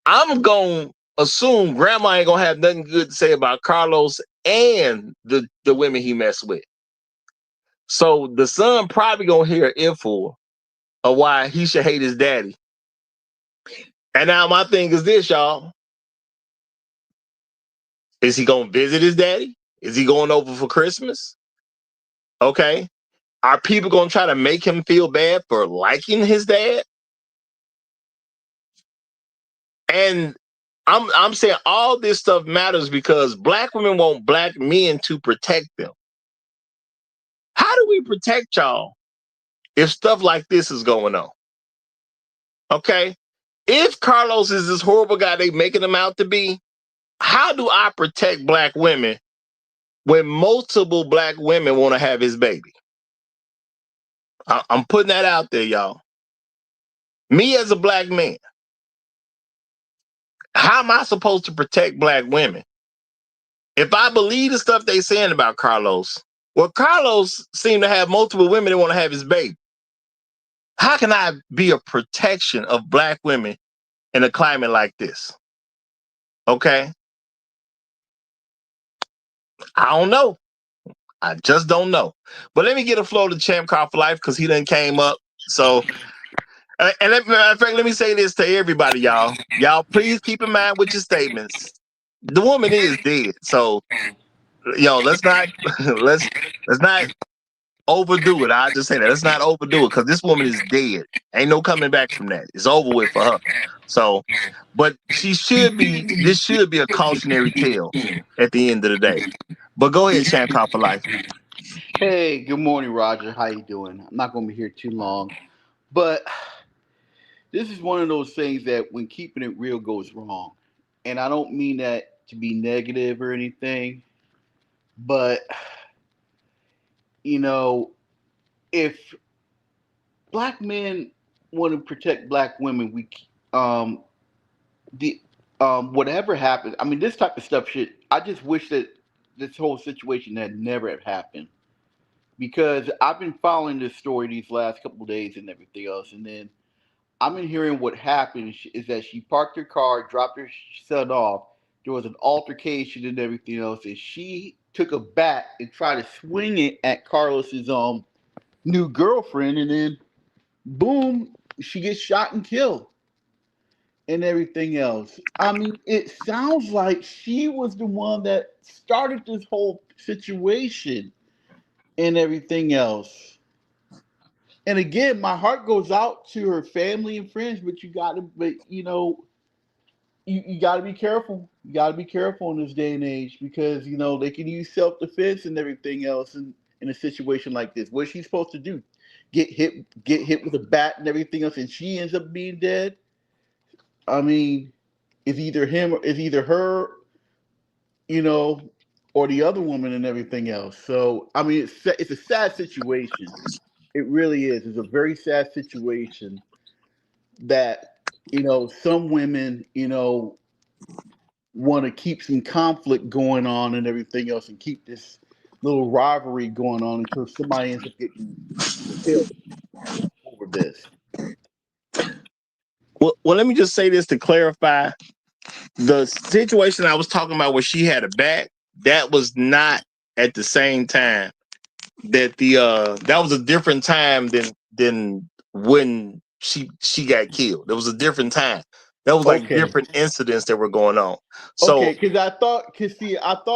I'm gonna assume grandma ain't gonna have nothing good to say about Carlos and the women he messed with. So the son probably gonna hear an earful of why he should hate his daddy. And now my thing is this, y'all. Is he gonna visit his daddy? Is he going over for Christmas? Okay. Are people gonna try to make him feel bad for liking his dad? And I'm saying all this stuff matters because black women want black men to protect them. How do we protect y'all if stuff like this is going on? Okay. If Carlos is this horrible guy they making him out to be, how do I protect black women when multiple black women want to have his baby? I'm putting that out there, y'all. Me as a black man, how am I supposed to protect black women? If I believe the stuff they saying about Carlos, well, Carlos seemed to have multiple women that want to have his baby. How can I be a protection of black women in a climate like this? Okay. I don't know. I just don't know. But let me get a flow to Champ Car for Life because he done came up. So, and let me say this to everybody, y'all. Y'all, please keep in mind with your statements. The woman is dead. So, let's not overdo it. I just say that. Let's not overdo it because this woman is dead. Ain't no coming back from that. It's over with for her. So, but this should be a cautionary tale at the end of the day. But go ahead, Champ Car for Life. Hey, good morning, Roger. How you doing? I'm not going to be here too long, but this is one of those things that when keeping it real goes wrong. And I don't mean that to be negative or anything, but if black men want to protect black women, whatever happens. I mean, this type of stuff should. I just wish that this whole situation had never have happened because I've been following this story these last couple of days and everything else, and then I've been hearing what happened is that she parked her car, dropped her son off. There was an altercation and everything else, and she took a bat and tried to swing it at Carlos's new girlfriend, and then boom, she gets shot and killed and everything else. I mean, it sounds like she was the one that started this whole situation and everything else. And again, my heart goes out to her family and friends, but you got to be careful. You got to be careful in this day and age because they can use self defense and everything else in a situation like this. What's she supposed to do? Get hit with a bat and everything else, and she ends up being dead. I mean, it's either her, or the other woman and everything else. So I mean, it's a sad situation. It really is. It's a very sad situation that some women want to keep some conflict going on and everything else, and keep this little rivalry going on until somebody ends up getting killed over this. Well, let me just say this to clarify. The situation I was talking about where she had a bat, that was not at the same time that that was a different time than when she got killed. There was a different time. That was like different incidents that were going on. So because I thought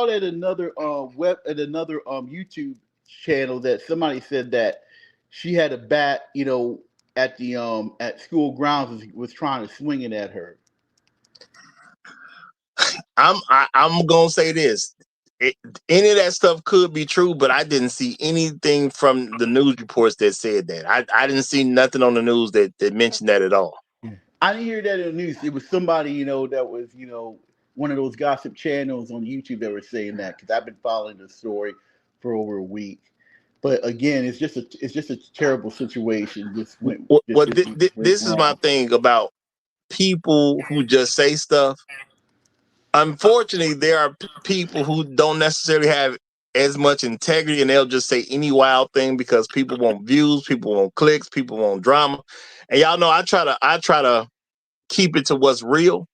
at another YouTube channel that somebody said that she had a bat, at the at school grounds was trying to swing it at her. I'm gonna say this. Any of that stuff could be true, but I didn't see anything from the news reports that said that. I didn't see nothing on the news that mentioned that at all. I didn't hear that in the news. It was somebody, that was, one of those gossip channels on YouTube that were saying that, because I've been following the story for over a week. But again, it's just a terrible situation. Just went This is my wrong. thing about people who just say stuff. Unfortunately, there are people who don't necessarily have as much integrity, and they'll just say any wild thing because people want views, people want clicks, people want drama. And y'all know I try to keep it to what's real.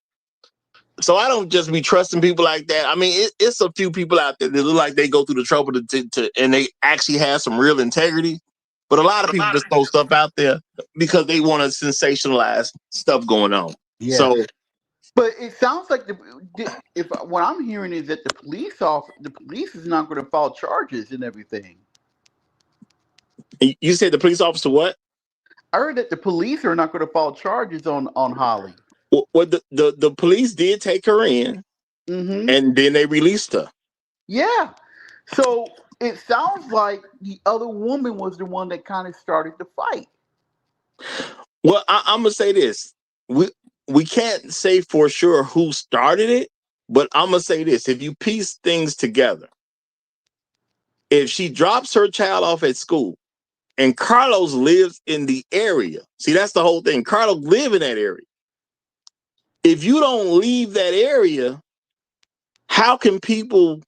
So I don't just be trusting people like that. I mean, it's a few people out there that look like they go through the trouble to and they actually have some real integrity. But a lot of people just throw stuff out there because they want to sensationalize stuff going on. Yeah. So, but it sounds like if what I'm hearing is that the police is not going to file charges and everything. you said the police officer what? I heard that the police are not going to file charges on Holly. Well, the police did take her in, and then they released her. Yeah. So it sounds like the other woman was the one that kind of started the fight. Well, I'm gonna say this: we can't say for sure who started it, but I'm gonna say this: if you piece things together, if she drops her child off at school, and Carlos lives in the area, see that's the whole thing. Carlos lives in that area. If you don't leave that area, how can people?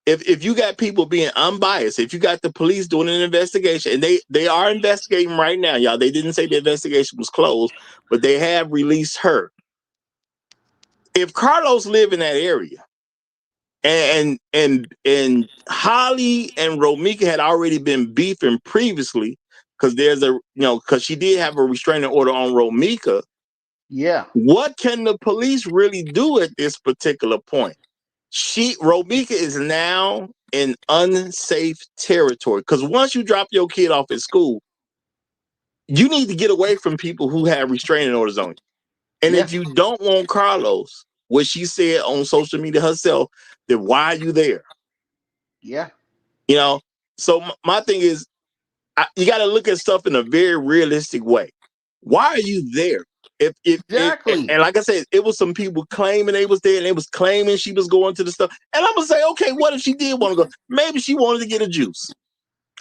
If you got people being unbiased, if you got the police doing an investigation, and they are investigating right now, y'all. They didn't say the investigation was closed, but they have released her. If Carlos lived in that area, and Holly and Romeca had already been beefing previously, because because she did have a restraining order on Romeca. Yeah. What can the police really do at this particular point? Romeca is now in unsafe territory, because once you drop your kid off at school, you need to get away from people who have restraining orders on you. And if you don't want Carlos, what she said on social media herself, then why are you there? Yeah. So my thing is, you got to look at stuff in a very realistic way. Why are you there? Exactly. And like I said, it was some people claiming they was there, and they was claiming she was going to the stuff. And I'm gonna say, okay, what if she did want to go? Maybe she wanted to get a juice.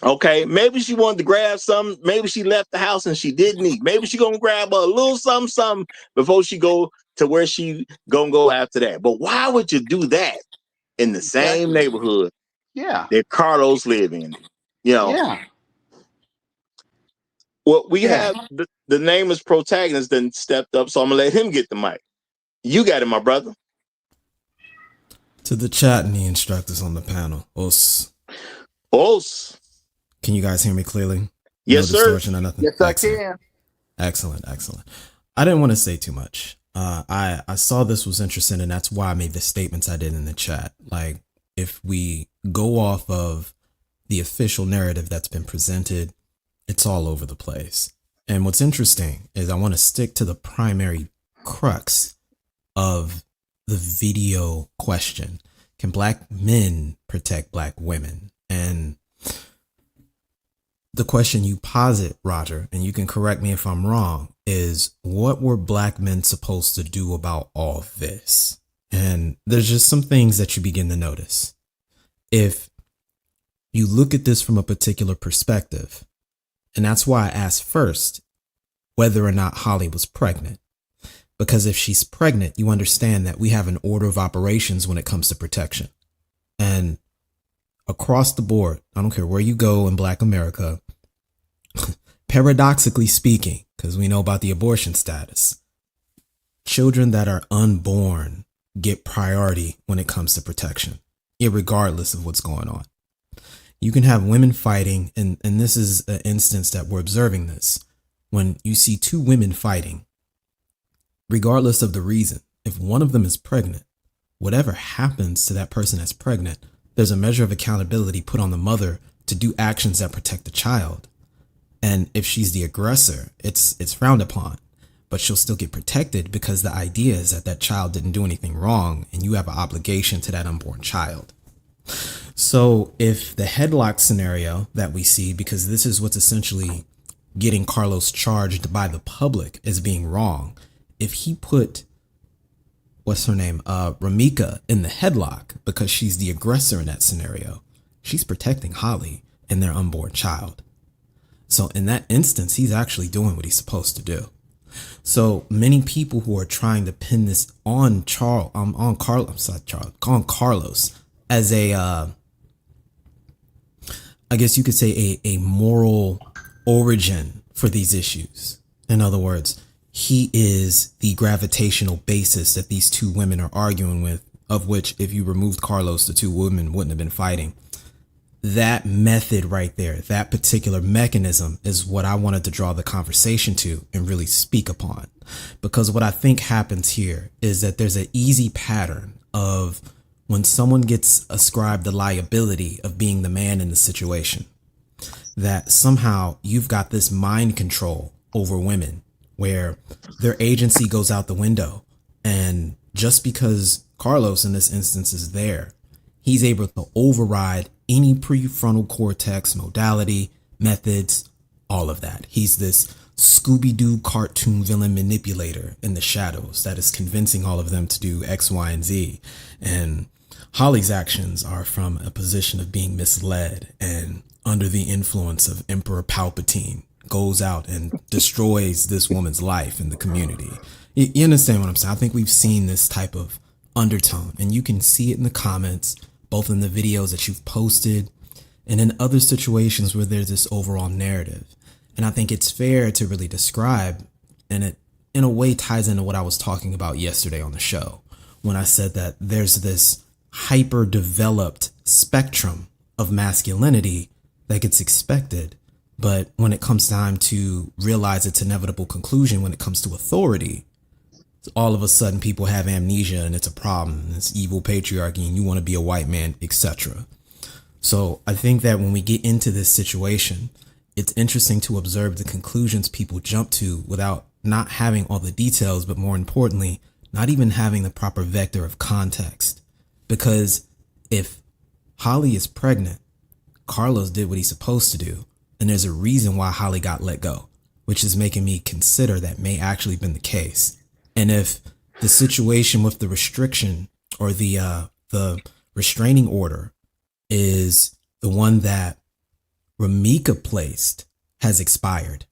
Okay, maybe she wanted to grab something. Maybe she left the house and she didn't eat. Maybe she gonna grab a little something before she go to where she gonna go after that. But why would you do that in the same neighborhood that Carlos live in? Yeah. Well, we have the nameless protagonist then stepped up, so I'm gonna let him get the mic. You got it, my brother. To the chat and the instructors on the panel. Os. Can you guys hear me clearly? Yes, no distortion or nothing? Yes, excellent. I can. Excellent. I didn't want to say too much. I saw this was interesting, and that's why I made the statements I did in the chat. Like, if we go off of the official narrative that's been presented, it's all over the place. And what's interesting is I want to stick to the primary crux of the video question. Can black men protect black women? And the question you posit, Roger, and you can correct me if I'm wrong, is what were black men supposed to do about all this? And there's just some things that you begin to notice. If you look at this from a particular perspective, and that's why I asked first whether or not Holly was pregnant. Because if she's pregnant, you understand that we have an order of operations when it comes to protection. And across the board, I don't care where you go in Black America, paradoxically speaking, because we know about the abortion status, children that are unborn get priority when it comes to protection, irregardless of what's going on. You can have women fighting, and this is an instance that we're observing this. When you see two women fighting, regardless of the reason, if one of them is pregnant, whatever happens to that person that's pregnant, there's a measure of accountability put on the mother to do actions that protect the child. And if she's the aggressor, it's frowned upon, but she'll still get protected because the idea is that that child didn't do anything wrong and you have an obligation to that unborn child. So if the headlock scenario that we see, because this is what's essentially getting Carlos charged by the public as being wrong, if he put what's her name? Romeca in the headlock because she's the aggressor in that scenario. She's protecting Holly and their unborn child. So in that instance, he's actually doing what he's supposed to do. So many people who are trying to pin this on Carlos as a, I guess you could say a moral origin for these issues. In other words, he is the gravitational basis that these two women are arguing with, of which if you removed Carlos, the two women wouldn't have been fighting. That method right there, that particular mechanism is what I wanted to draw the conversation to and really speak upon. Because what I think happens here is that there's an easy pattern of when someone gets ascribed the liability of being the man in the situation, that somehow you've got this mind control over women where their agency goes out the window. And just because Carlos in this instance is there, he's able to override any prefrontal cortex modality, methods, all of that. He's this Scooby-Doo cartoon villain manipulator in the shadows that is convincing all of them to do X, Y, and Z. And Holly's actions are from a position of being misled and under the influence of Emperor Palpatine, goes out and destroys this woman's life in the community. You understand what I'm saying? I think we've seen this type of undertone, and you can see it in the comments, both in the videos that you've posted and in other situations where there's this overall narrative. And I think it's fair to really describe, and it in a way ties into what I was talking about yesterday on the show, when I said that there's this hyper developed spectrum of masculinity that gets expected. But when it comes time to realize its inevitable conclusion, when it comes to authority, all of a sudden people have amnesia and it's a problem. It's evil patriarchy and you want to be a white man, etc. So I think that when we get into this situation, it's interesting to observe the conclusions people jump to without not having all the details, but more importantly, not even having the proper vector of context. Because if Holly is pregnant, Carlos did what he's supposed to do. And there's a reason why Holly got let go, which is making me consider that may actually been the case. And if the situation with the restriction or the restraining order is the one that Romeca placed has expired,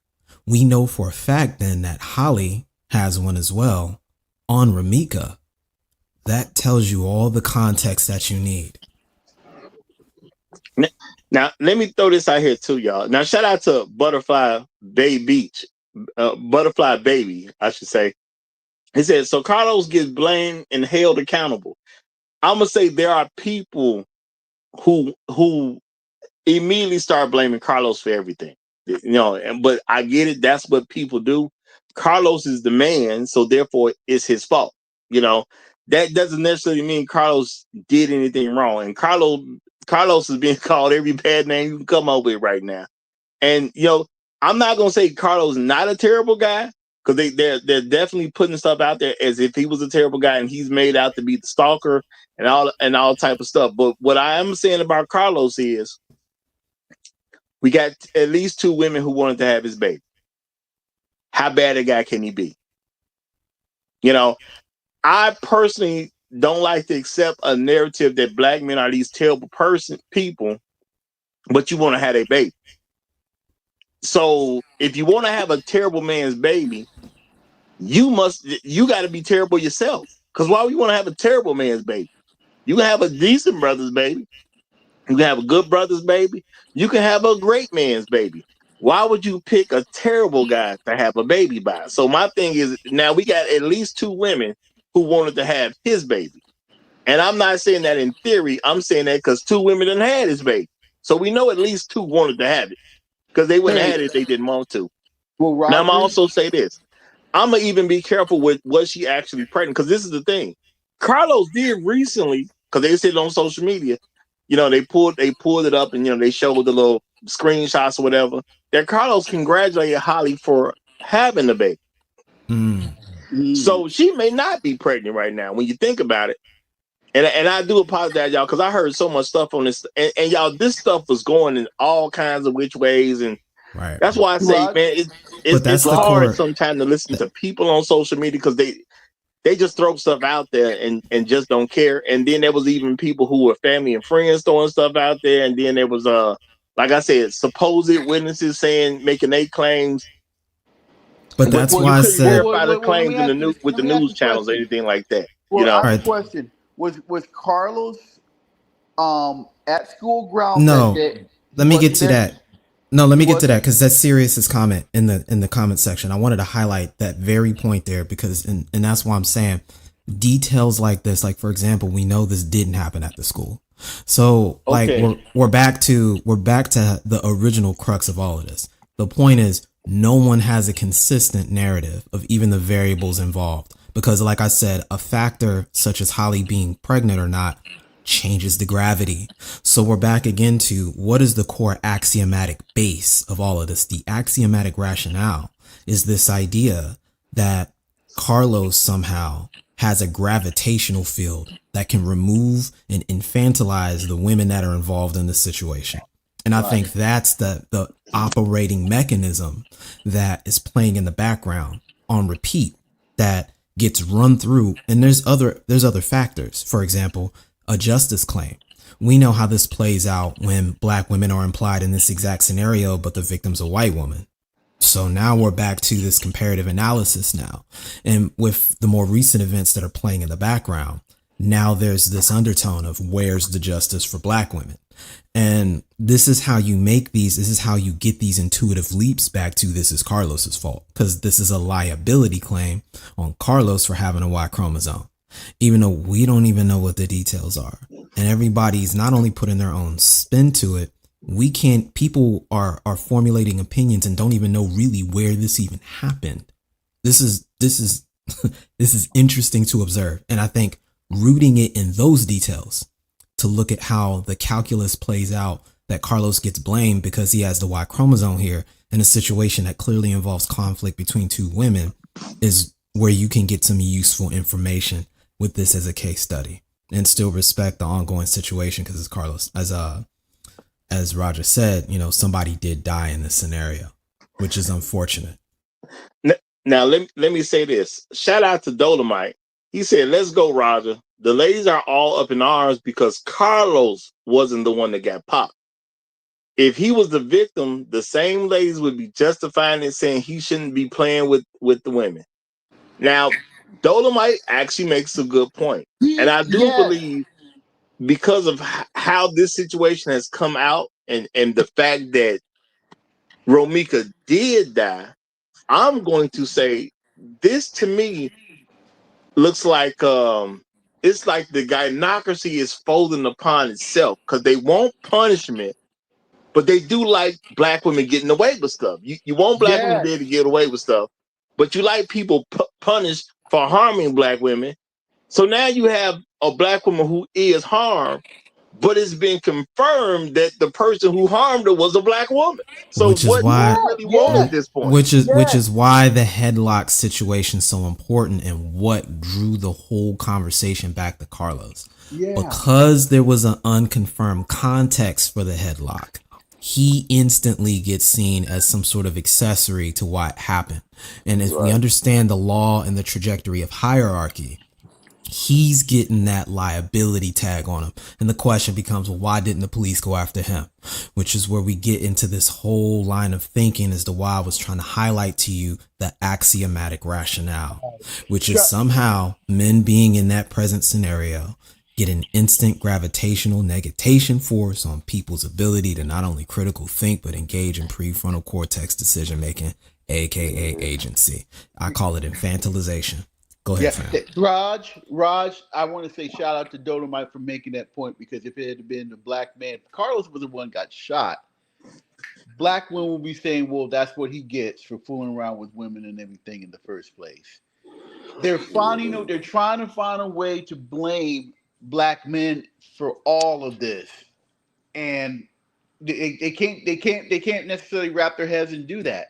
we know for a fact then that Holly has one as well on Romeca. That tells you all the context that you need. Now, let me throw this out here too, y'all. Now, shout out to Butterfly Baby, I should say. He said, so Carlos gets blamed and held accountable. I'm going to say there are people who immediately start blaming Carlos for everything. But I get it. That's what people do. Carlos is the man, so therefore it's his fault. That doesn't necessarily mean Carlos did anything wrong. And Carlos is being called every bad name you can come up with right now. And, I'm not going to say Carlos is not a terrible guy, because they're definitely putting stuff out there as if he was a terrible guy and he's made out to be the stalker and all type of stuff. But what I am saying about Carlos is we got at least two women who wanted to have his baby. How bad a guy can he be? I personally don't like to accept a narrative that black men are these terrible people, but you want to have a baby. So if you want to have a terrible man's baby, you got to be terrible yourself. Because why would you want to have a terrible man's baby? You can have a decent brother's baby. You can have a good brother's baby. You can have a great man's baby. Why would you pick a terrible guy to have a baby by? So my thing is, now we got at least two women who wanted to have his baby. And I'm not saying that in theory. I'm saying that because two women done had his baby. So we know at least two wanted to have it, because they wouldn't have had it if they didn't want to. Well, Roger, now I'm also say this. I'm going to even be careful with was she actually pregnant, because this is the thing. Carlos did recently, because they said on social media, they pulled it up and, they showed the little screenshots or whatever, that Carlos congratulated Holly for having the baby. So she may not be pregnant right now when you think about it. And I do apologize, y'all, because I heard so much stuff on this. And y'all, this stuff was going in all kinds of which ways. And right. That's why I say, man, it's hard sometimes to listen to people on social media, because they just throw stuff out there and just don't care. And then there was even people who were family and friends throwing stuff out there. And then there was like I said, supposed witnesses making their claims. But that's you why I couldn't said, verify the claims in the news with the news channels or anything like that. Well, I have Right. a question. Was Carlos at school grounds no, that day? let me get to there? that. No, let me get to wasn't? that because that's Sirius's comment in the comment section. I wanted to highlight that very point there because and that's why I'm saying details like this, like for example, we know this didn't happen at the school. So like Okay. we're back to the original crux of all of this. The point is no one has a consistent narrative of even the variables involved because like I said, a factor such as Holly being pregnant or not changes the gravity. So we're back again to what is the core axiomatic base of all of this? The axiomatic rationale is this idea that Carlos somehow has a gravitational field that can remove and infantilize the women that are involved in this situation. And I think that's the operating mechanism that is playing in the background on repeat that gets run through. And there's other factors. For example, a justice claim. We know how this plays out when black women are implied in this exact scenario, but the victim's a white woman. So now we're back to this comparative analysis now. And with the more recent events that are playing in the background, now there's this undertone of where's the justice for black women? And this is how you this is how you get these intuitive leaps back to this is Carlos's fault, because this is a liability claim on Carlos for having a Y chromosome, even though we don't even know what the details are. And everybody's not only putting their own spin to it, people are formulating opinions and don't even know really where this even happened. This is this is interesting to observe. And I think rooting it in those details to look at how the calculus plays out, that Carlos gets blamed because he has the Y chromosome here in a situation that clearly involves conflict between two women, is where you can get some useful information with this as a case study and still respect the ongoing situation. Because as Carlos, as Roger said, somebody did die in this scenario, which is unfortunate. Now let me say this. Shout out to Dolomite. He said, "Let's go, Roger. The ladies are all up in arms because Carlos wasn't the one that got popped. If he was the victim, the same ladies would be justifying it, saying he shouldn't be playing with the women." Now, Dolomite actually makes a good point. And I do believe because of how this situation has come out and the fact that Romeca did die, I'm going to say this to me looks like it's like the gynocracy is folding upon itself because they want punishment, but they do like black women getting away with stuff. You want black women to be able to get away with stuff, but you like people punished for harming black women. So now you have a black woman who is harmed, but it's been confirmed that the person who harmed her was a black woman. So Which is what why, do you really want at this point? Which is why the headlock situation is so important and what drew the whole conversation back to Carlos. Yeah. Because there was an unconfirmed context for the headlock, he instantly gets seen as some sort of accessory to what happened. And if we understand the law and the trajectory of hierarchy, he's getting that liability tag on him. And the question becomes, well, why didn't the police go after him? Which is where we get into this whole line of thinking as to why I was trying to highlight to you the axiomatic rationale, which is somehow men being in that present scenario get an instant gravitational negation force on people's ability to not only critical think, but engage in prefrontal cortex decision making, aka agency. I call it infantilization. Go ahead, fam. Raj, I want to say shout out to Dolomite for making that point, because if it had been the black man, Carlos was the one got shot. Black women will be saying, well, that's what he gets for fooling around with women and everything in the first place. They're trying to find a way to blame black men for all of this. And they can't necessarily wrap their heads and do that.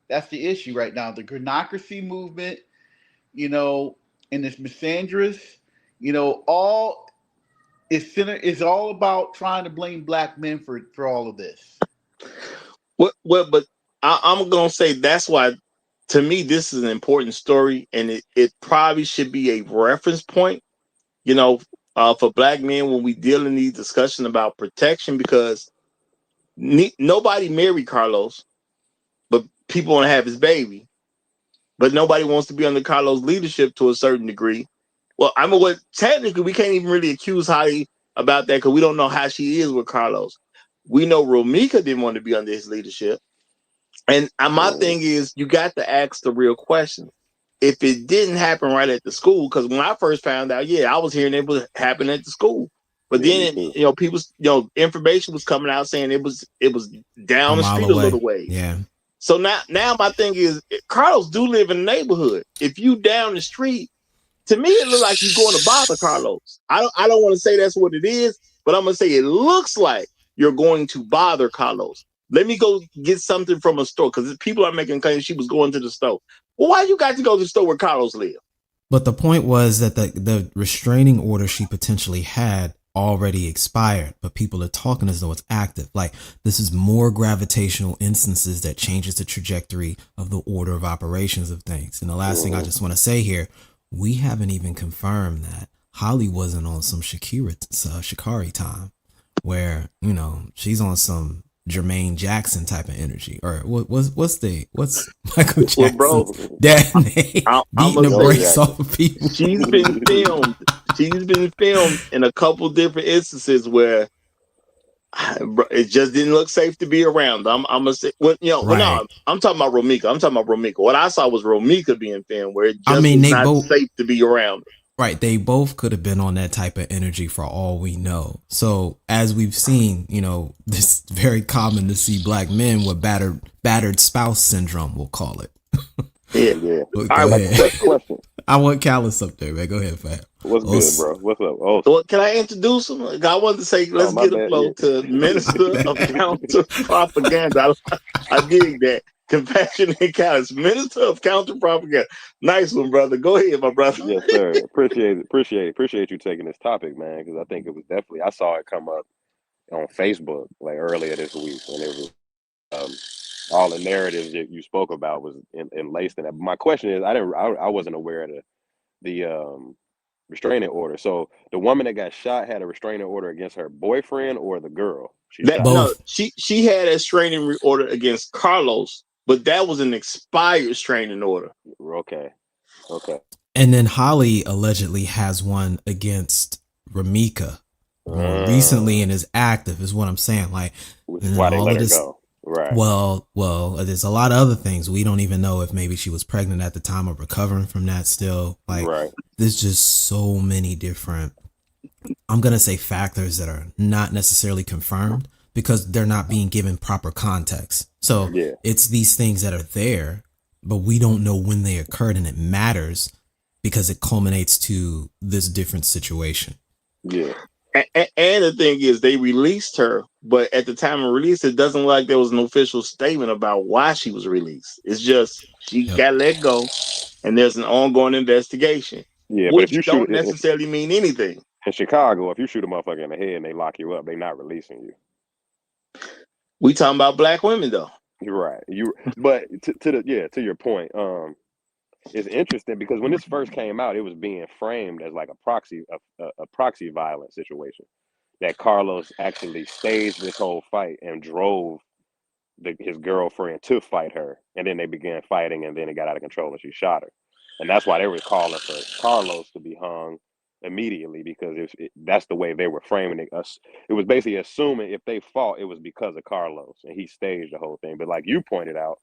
That's the issue right now. The gynocracy movement, and this misandrous, all is all about trying to blame black men for all of this. Well, but I'm gonna say that's why to me, this is an important story, and it probably should be a reference point, you know, for black men when we deal in these discussions about protection, because nobody married Carlos, but people want to have his baby, but nobody wants to be under Carlos' leadership to a certain degree. Well, I mean, what technically we can't even really accuse Holly about that because we don't know how she is with Carlos. We know Romeca didn't want to be under his leadership. And my thing is, you got to ask the real question. If it didn't happen right at the school, because when I first found out, yeah, I was hearing it was happening at the school. But then, people, information was coming out saying it was down the street a little way. Yeah. So now my thing is, Carlos do live in the neighborhood. If you down the street, to me, it looks like you're going to bother Carlos. I don't want to say that's what it is, but I'm going to say it looks like you're going to bother Carlos. Let me go get something from a store, because people are making claims she was going to the store. Well, why you got to go to the store where Carlos lived? But the point was that the restraining order she potentially had already expired, but people are talking as though it's active. Like, this is more gravitational instances that changes the trajectory of the order of operations of things. And the last thing I just want to say here, we haven't even confirmed that Holly wasn't on some Sha'Carri time where, she's on some Jermaine Jackson type of energy, or what's Michael Jackson's dad name? Beating the brakes off of people. She's been filmed. She's been filmed in a couple different instances where it just didn't look safe to be around. I'm gonna say, no, I'm talking about Romeca. What I saw was Romeca being filmed where it just was not safe to be around. Right. They both could have been on that type of energy for all we know. So as we've seen, this is very common to see black men with battered spouse syndrome, we'll call it. Yeah. All right, question. I want Callus up there, man. Go ahead, Fat. What's good, bro? What's up? Well, can I introduce him? I wanted to say, let's get a flow to Minister of Counter Propaganda. I dig that. Compassionate Callus, Minister of Counter Propaganda. Nice one, brother. Go ahead, my brother. Yes, sir. Appreciate you taking this topic, man, because I think it was definitely, I saw it come up on Facebook like earlier this week, and it was all the narratives that you spoke about was enlaced in that. But my question is, I wasn't aware of the restraining order. So the woman that got shot had a restraining order against her boyfriend or the girl? She had a restraining order against Carlos, but that was an expired restraining order. Okay. And then Holly allegedly has one against Romeca recently and is active, is what I'm saying. Like, why they let her go? Right. Well, there's a lot of other things. We don't even know if maybe she was pregnant at the time of recovering from that still. Like, there's just so many different, I'm going to say, factors that are not necessarily confirmed because they're not being given proper context. So it's these things that are there, but we don't know when they occurred, and it matters because it culminates to this different situation. Yeah. And the thing is, they released her, but at the time of release, it doesn't look like there was an official statement about why she was released. It's just she got let go, and there's an ongoing investigation. Yeah, which don't necessarily mean anything. In Chicago, if you shoot a motherfucker in the head and they lock you up, they're not releasing you. We talking about black women, though. You're right. But to your point, it's interesting because when this first came out, it was being framed as like a proxy violence situation. That Carlos actually staged this whole fight and drove his girlfriend to fight her, and then they began fighting, and then it got out of control and she shot her, and that's why they were calling for Carlos to be hung immediately, because that's the way they were framing it. It was basically assuming if they fought, it was because of Carlos and he staged the whole thing. But like you pointed out,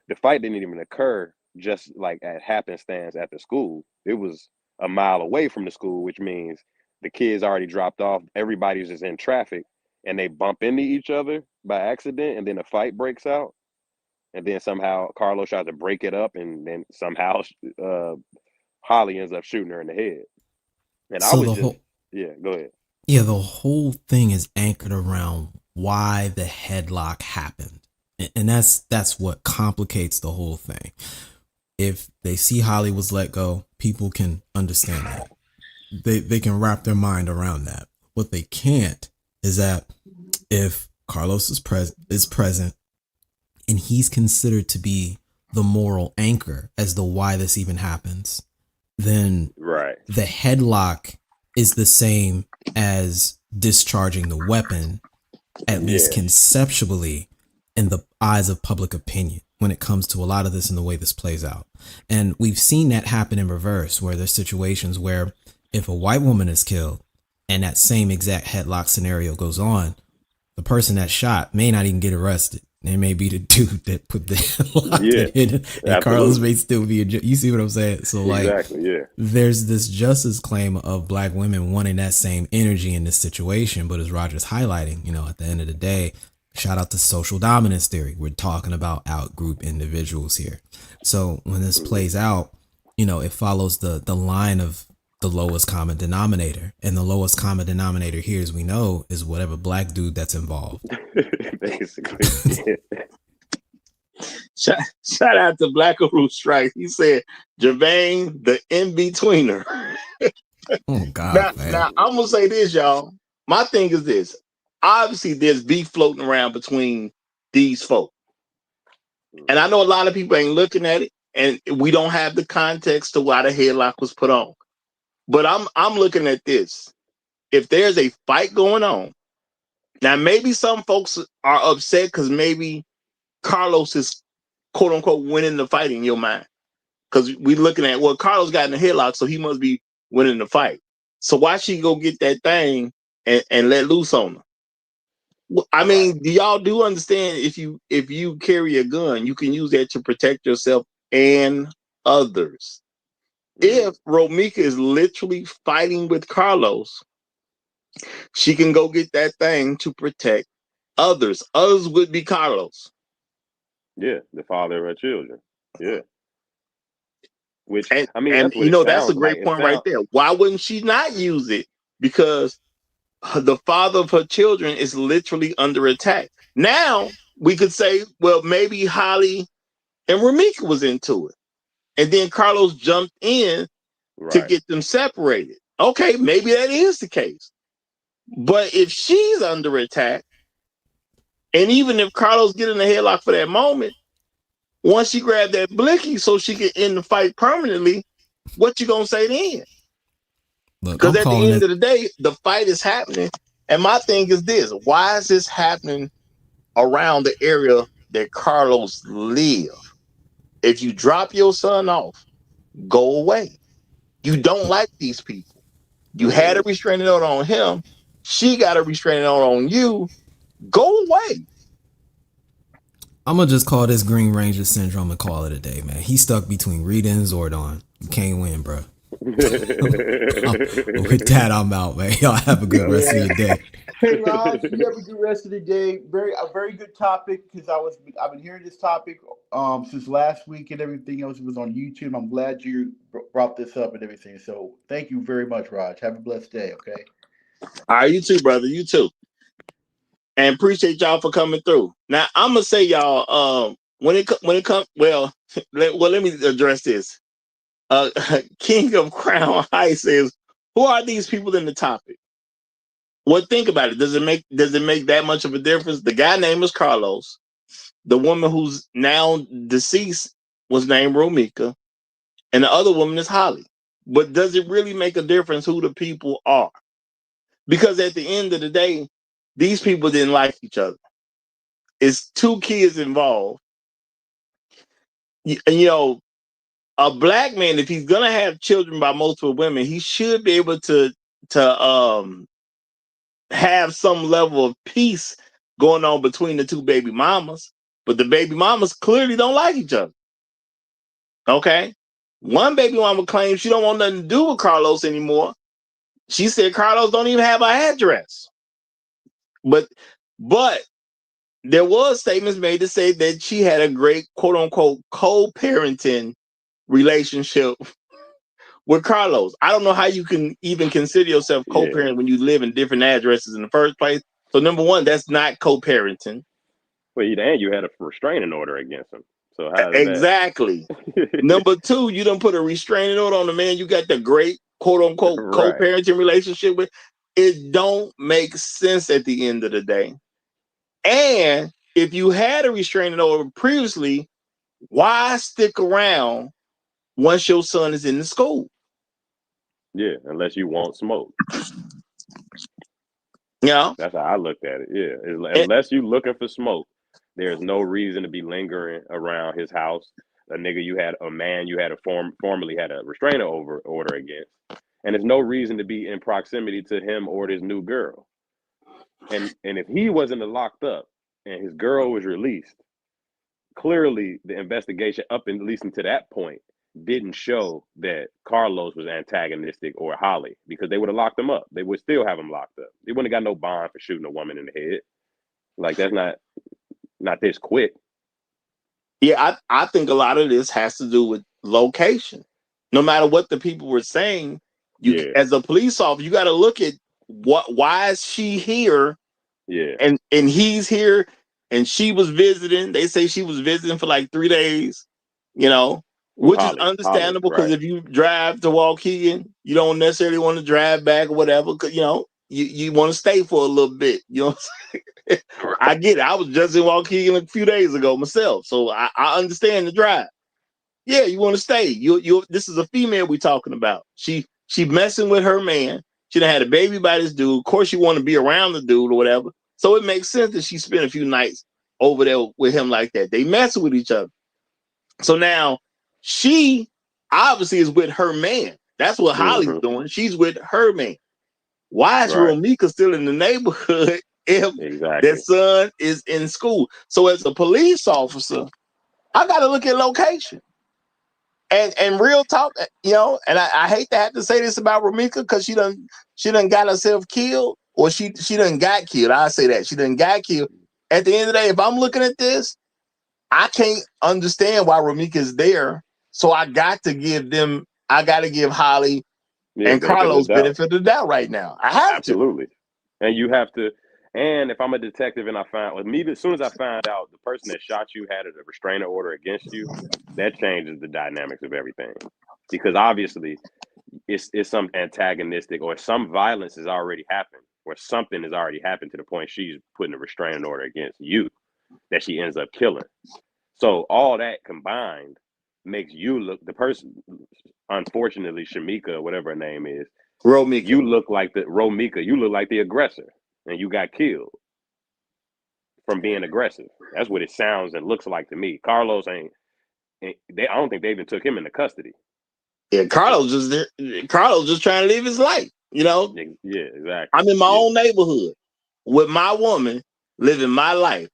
the fight didn't even occur just like at happenstance at the school. It was a mile away from the school, which means the kids already dropped off. Everybody's just in traffic, and they bump into each other by accident, and then a fight breaks out, and then somehow Carlos tries to break it up, and then somehow Holly ends up shooting her in the head. And so go ahead. Yeah, the whole thing is anchored around why the headlock happened, and that's what complicates the whole thing. If they see Holly was let go, people can understand that. They can wrap their mind around that. What they can't is that if Carlos is present and he's considered to be the moral anchor as to why this even happens, then Right. the headlock is the same as discharging the weapon, at least conceptually, in the eyes of public opinion when it comes to a lot of this and the way this plays out. And we've seen that happen in reverse, where there's situations where if a white woman is killed and that same exact headlock scenario goes on, the person that shot may not even get arrested. It may be the dude that put the headlock in, and absolutely. Carlos may still be you see what I'm saying? So like, Exactly, yeah. there's this justice claim of black women wanting that same energy in this situation. But as Roger's highlighting, you know, at the end of the day, shout out to social dominance theory. We're talking about out-group individuals here. So when this plays out, you know, it follows the line of the lowest common denominator. And the lowest common denominator here, as we know, is whatever black dude that's involved. Basically. Shout out to Black Root Strike. He said, Jermaine, the in-betweener. Oh, God, now, I'm going to say this, y'all. My thing is this. Obviously, there's beef floating around between these folk. And I know a lot of people ain't looking at it, and we don't have the context to why the headlock was put on. But I'm looking at this. If there's a fight going on, now maybe some folks are upset because maybe Carlos is quote unquote winning the fight in your mind. Because we're looking at, well, Carlos got in the headlock, so he must be winning the fight. So why she go get that thing and let loose on her? I mean, do y'all do understand if you carry a gun, you can use that to protect yourself and others. If Romeca is literally fighting with Carlos, she can go get that thing to protect others. Others would be Carlos. Yeah, the father of her children. Yeah. Which, And, I mean, and that's what you know, that's a sounds great like. point right there. Why wouldn't she not use it? Because the father of her children is literally under attack. Now, we could say, well, maybe Holly and Romeca was into it. And then Carlos jumped in to get them separated. Okay, maybe that is the case. But if she's under attack, and even if Carlos get in the headlock for that moment, once she grabbed that blicky so she can end the fight permanently, what you gonna say then? Because at the end of the day, the fight is happening. And my thing is this: why is this happening around the area that Carlos live? If you drop your son off, go away. You don't like these people. You had a restraining order on him. She got a restraining order on you. Go away. I'm going to just call this Green Ranger syndrome and call it a day, man. He's stuck between Rita and Zordon. You can't win, bro. With that, I'm out, man. Y'all have a good rest of your day. Hey, Raj, you have a good rest of the day. A very good topic, because I've been hearing this topic since last week and everything else. It was on YouTube. I'm glad you brought this up and everything. So thank you very much, Raj. Have a blessed day. Okay. All right, you too, brother. You too. And appreciate y'all for coming through. Now I'm gonna say, y'all, when it comes, well, let me address this. King of Crown High says, "Who are these people in the topic?" Well, think about it. Does it make that much of a difference? The guy name is Carlos. The woman who's now deceased was named Romeca, and the other woman is Holly. But does it really make a difference who the people are? Because at the end of the day, these people didn't like each other. It's two kids involved. You know, a black man, if he's gonna have children by multiple women, he should be able to have some level of peace going on between the two baby mamas. But the baby mamas clearly don't like each other. Okay? One baby mama claims she don't want nothing to do with Carlos anymore. She said Carlos don't even have her address. But there was statements made to say that she had a great quote unquote co-parenting relationship with Carlos. I don't know how you can even consider yourself co-parent when you live in different addresses in the first place. So number one, that's not co-parenting. Well, and you had a restraining order against him. So how is exactly. Number two, you done put a restraining order on the man you got the great quote unquote co-parenting relationship with. It don't make sense at the end of the day. And if you had a restraining order previously, Why stick around once your son is in the school? Yeah, unless you want smoke. Yeah. That's how I looked at it. Yeah, unless you looking for smoke, there's no reason to be lingering around his house. A man you had formerly had a restraining order against, and there's no reason to be in proximity to him or this new girl. And if he wasn't locked up and his girl was released, clearly the investigation up at least until that point didn't show that Carlos was antagonistic or Holly, because they would have locked him up. They would still have him locked up. They wouldn't have got no bond for shooting a woman in the head. Like, that's not this quick. Yeah, I think a lot of this has to do with location. No matter what the people were saying, as a police officer, you got to look at why is she here? Yeah. And he's here, and she was visiting. They say she was visiting for like 3 days, which is understandable, because if you drive to Waukegan, you don't necessarily want to drive back or whatever, because you want to stay for a little bit. You know what I'm saying? I get it. I was just in Waukegan a few days ago myself, so I understand the drive. Yeah, you want to stay. You this is a female we talking about. She messing with her man. She done had a baby by this dude. Of course, you want to be around the dude or whatever. So it makes sense that she spent a few nights over there with him like that. They mess with each other. So now she obviously is with her man. That's what Holly's doing. She's with her man. Why is Romeca still in the neighborhood if their son is in school? So as a police officer, I got to look at location. And real talk, and I hate to have to say this about Romeca, because she done got herself killed, or she done got killed. I say that she done got killed. At the end of the day, if I'm looking at this, I can't understand why Romeca is there. So I got to give Holly and Carlos benefit of the doubt right now. I have to. And you have to. And if I'm a detective and I as soon as I find out the person that shot you had a restraining order against you, that changes the dynamics of everything. Because obviously it's some antagonistic, or some violence has already happened, or something has already happened to the point she's putting a restraining order against you that she ends up killing. So all that combined makes you look, the person, unfortunately, Shamika, whatever her name is, Romeca. You look like the aggressor, and you got killed from being aggressive. That's what it sounds and looks like to me. Carlos I don't think they even took him into custody. Yeah, Carlos just trying to live his life, Yeah, exactly. I'm in my own neighborhood with my woman, living my life,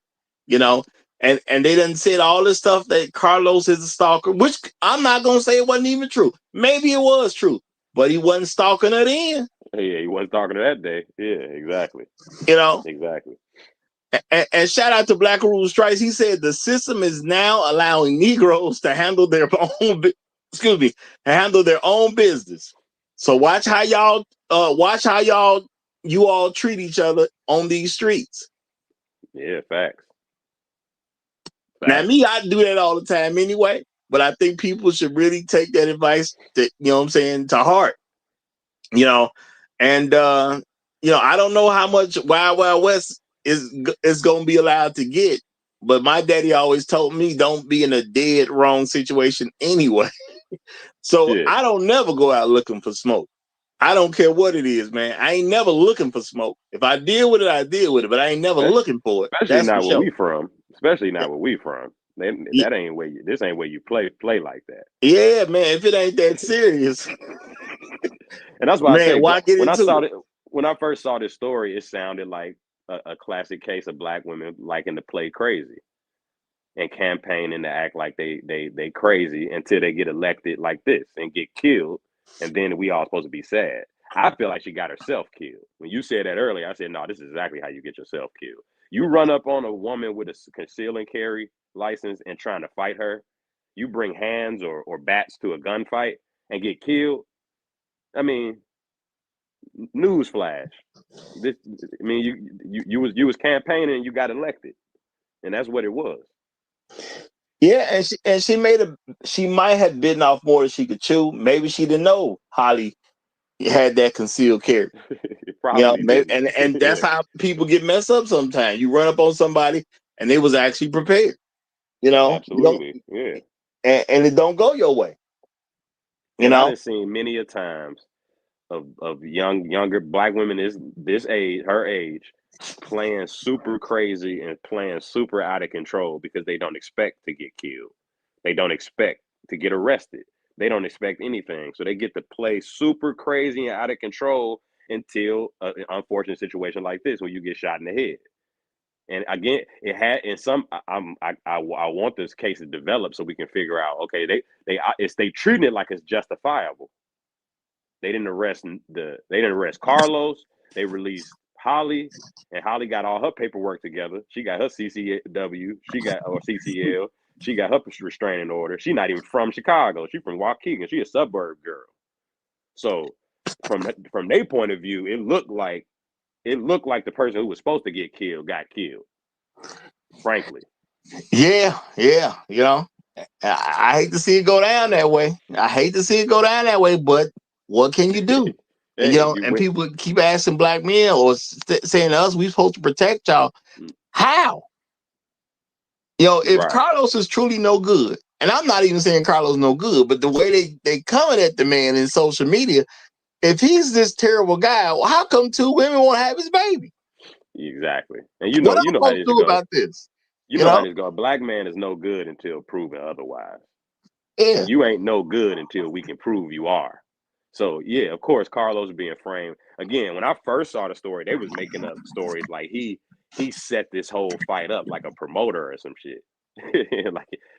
and they done said all this stuff that Carlos is a stalker, which I'm not gonna say it wasn't even true. Maybe it was true, but he wasn't stalking her then. Yeah, he wasn't stalking her that day. Yeah, exactly. Exactly. And shout out to Black Rule Strikes. He said the system is now allowing Negroes to handle their own business. So watch how you all treat each other on these streets. Yeah, facts. Now me, I do that all the time anyway, but I think people should really take that advice to heart. And I don't know how much Wild Wild West is going to be allowed to get, but my daddy always told me don't be in a dead wrong situation anyway. So I don't never go out looking for smoke. I don't care what it is, man. I ain't never looking for smoke. If I deal with it, I deal with it, but I ain't never looking for it. Especially not where we from. Especially not where we from. That ain't where this ain't where you play like that. Yeah, man. If it ain't that serious. And that's why I say, why get when I first saw this story, it sounded like a classic case of Black women liking to play crazy and campaigning to act like they crazy until they get elected like this and get killed, and then we all supposed to be sad. I feel like she got herself killed. When you said that earlier, I said, no, this is exactly how you get yourself killed. You run up on a woman with a conceal and carry license and trying to fight her. You bring hands or bats to a gunfight and get killed. I mean, newsflash. You was campaigning and you got elected, and that's what it was. Yeah, and she might have bitten off more than she could chew. Maybe she didn't know Holly had that concealed carry. Maybe, and that's how people get messed up sometimes. You run up on somebody and they was actually prepared. You know, Absolutely. Yeah. and it don't go your way. You And I know, done seen many a times of younger black women this age, her age, playing super crazy and playing super out of control because they don't expect to get killed. They don't expect to get arrested. They don't expect anything. So they get to play super crazy and out of control until an unfortunate situation like this where you get shot in the head. And again, it had in some. I want this case to develop so we can figure out. Okay, they treating it like it's justifiable. They didn't arrest Carlos. They released Holly, and Holly got all her paperwork together. She got her CCW, or CCL. She got her restraining order. She's not even from Chicago. She's from Waukegan. She a suburb girl. So from their point of view, it looked like the person who was supposed to get killed got killed. Frankly. Yeah. You know, I hate to see it go down that way. But what can you do? And, you Hey, know, you and went. people keep asking black men or saying to us, we supposed to protect y'all. How? You know, if Right. Carlos is truly no good, and I'm not even saying Carlos no good, but the way they coming at the man in social media, if he's this terrible guy, well, how come 2 women won't have his baby? Exactly. And you What know am I how supposed to this do go. about this? You You know how know? this go. A black man is no good until proven otherwise. Yeah. You ain't no good until we can prove you are. So yeah, of course, Carlos being framed again. When I first saw the story, they was making up stories like he set this whole fight up like a promoter or some shit.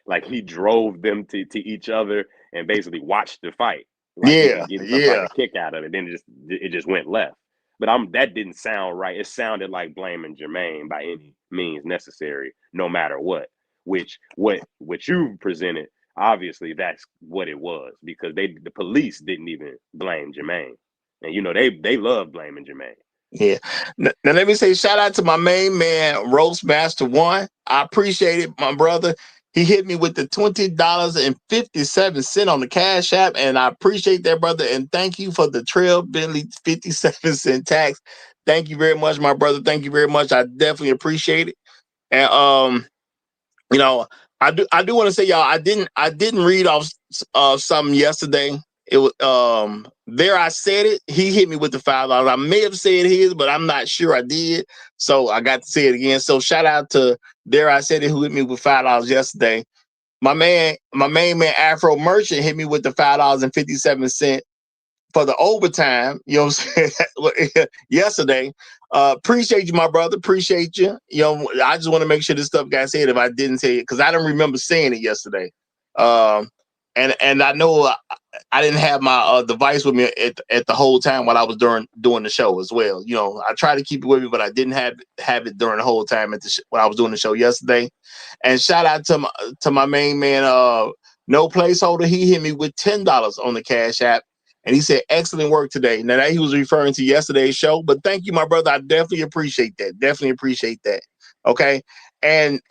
like he drove them to each other and basically watched the fight. Like he was getting some type of kick out of it. Then it just went left. But that didn't sound right. It sounded like blaming Jermaine by any means necessary, no matter what. Which what you presented, obviously that's what it was, because the police didn't even blame Jermaine. And you know, they love blaming Jermaine. Yeah. Now let me say shout out to my main man, Roast Master One. I appreciate it, my brother. He hit me with the $20.57 on the Cash App, and I appreciate that, brother. And thank you for the Trail Bentley 57-cent tax. Thank you very much, my brother. Thank you very much. I definitely appreciate it. And you know, I do want to say, y'all, I didn't read off something yesterday. It was there. I said it. He hit me with the $5. I may have said his, but I'm not sure I did. So I got to say it again. So shout out to There I Said It, who hit me with $5 yesterday. My main man Afro Merchant hit me with the $5.57 for the overtime. You know what I'm saying? Yesterday. Appreciate you, my brother. Appreciate you. You know, I just want to make sure this stuff got said if I didn't say it, because I don't remember saying it yesterday. And I know I didn't have my device with me at the whole time while I was doing the show as well. You know, I tried to keep it with me, but I didn't have it during the whole time when I was doing the show yesterday. And shout out to my main man, No Placeholder. He hit me with $10 on the Cash App. And he said, excellent work today. Now that he was referring to yesterday's show, but thank you, my brother. I definitely appreciate that. Okay. And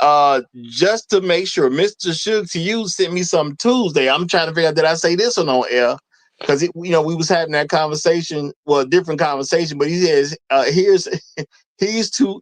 just to make sure, Mr. Suge to you sent me some Tuesday. I'm trying to figure out, did I say this one on air? Because we was having that conversation, well, a different conversation, but he says, he's too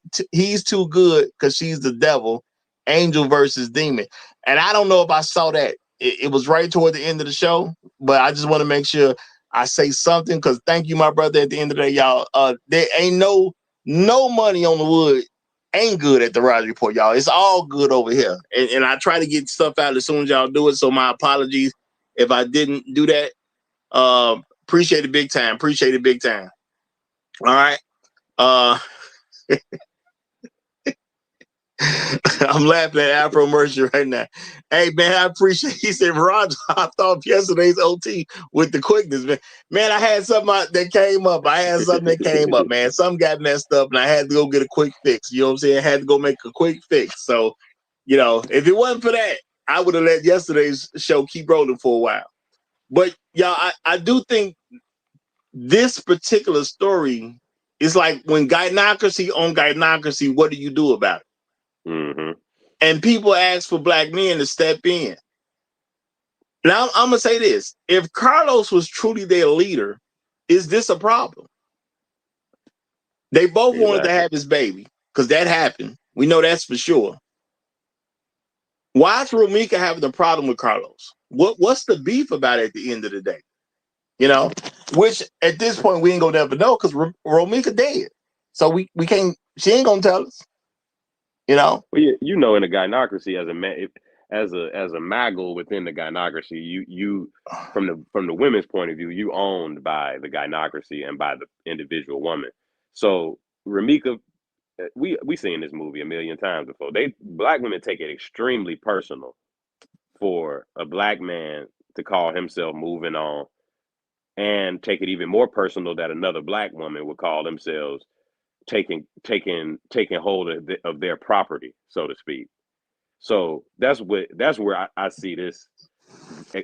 good because she's the devil, angel versus demon. And I don't know if I saw that. It was right toward the end of the show, but I just want to make sure I say something, because thank you, my brother. At the end of the day, y'all, there ain't no money on the wood. Ain't good at the Roger Report, y'all. It's all good over here. And I try to get stuff out as soon as y'all do it. So my apologies if I didn't do that. Appreciate it big time. All right. I'm laughing at Afro Mercy right now. Hey, man, I appreciate. He said, Roger, I thought yesterday's OT with the quickness, man. Man, I had something that came up. Man. Something got messed up, and I had to go get a quick fix. You know what I'm saying? I had to go make a quick fix. So, you know, if it wasn't for that, I would have let yesterday's show keep rolling for a while. But, y'all, I do think this particular story is like when gynocracy on gynocracy, what do you do about it? Mm-hmm. And people ask for black men to step in. Now, I'm going to say this. If Carlos was truly their leader, is this a problem? They both wanted to have his baby, because that happened. We know that's for sure. Why is Romeca having a problem with Carlos? What's the beef about it at the end of the day? You know, which at this point we ain't gonna never know because Romeca dead, so we can't. She ain't gonna tell us. You know. Well, you know, in a gynocracy, as a man, as a maggle within the gynocracy, you from the women's point of view, you owned by the gynocracy and by the individual woman. So Romeca, we seen this movie a million times before. Black women take it extremely personal for a black man to call himself moving on, and take it even more personal that another black woman would call themselves taking hold of their property, so to speak. So that's where I see this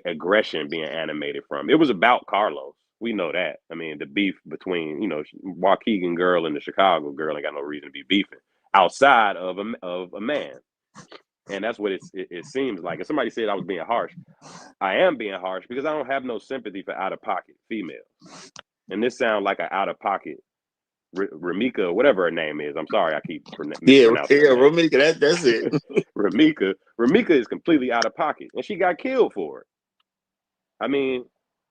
aggression being animated from. It was about Carlos. We know that. I mean, the beef between, Waukegan girl and the Chicago girl ain't got no reason to be beefing outside of a man. And that's what it seems like. If somebody said I was being harsh, I am being harsh because I don't have no sympathy for out-of-pocket females. And this sounds like an out-of-pocket Romeca, whatever her name is. I'm sorry, I keep mispronouncing her name. Romeca, that's it. Romeca is completely out of pocket, and she got killed for it. I mean,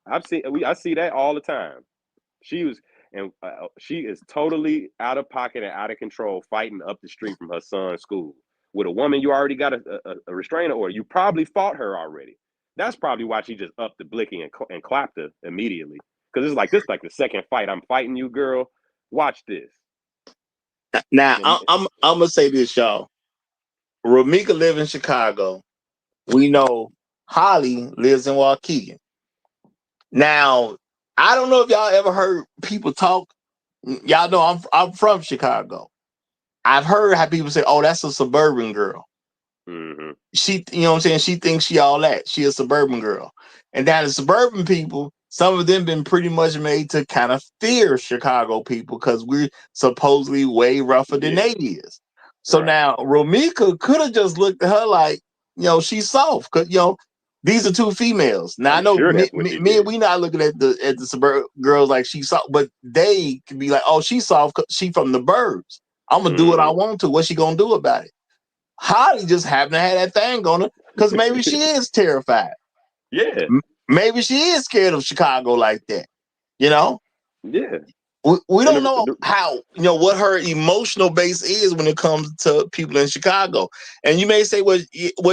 I see that all the time. She is totally out of pocket and out of control, fighting up the street from her son's school with a woman you already got a restraining order. You probably fought her already. That's probably why she just upped the blicking and clapped her immediately. Because it's like this, like the second fight. I'm fighting you, girl. Watch this. Now I'm gonna say this, y'all. Romeca lives in Chicago. We know Holly lives in Waukegan. Now, I don't know if y'all ever heard people talk. Y'all know I'm from Chicago. I've heard how people say, "Oh, that's a suburban girl." Mm-hmm. She, you know what I'm saying? She thinks she all that. She a suburban girl. And now the suburban people, some of them been pretty much made to kind of fear Chicago people because we're supposedly way rougher than they is. So now Romeca could have just looked at her like, she's soft. Cause these are two females. Now I know me and we not looking at the suburban girls like she's soft, but they could be like, oh, she's soft cause she from the burbs. I'm gonna do what I want to. What's she gonna do about it? Holly just happened to have that thing on her because maybe she is terrified. Yeah. Maybe she is scared of Chicago like that. Yeah. We don't know how, what her emotional base is when it comes to people in Chicago. And you may say, was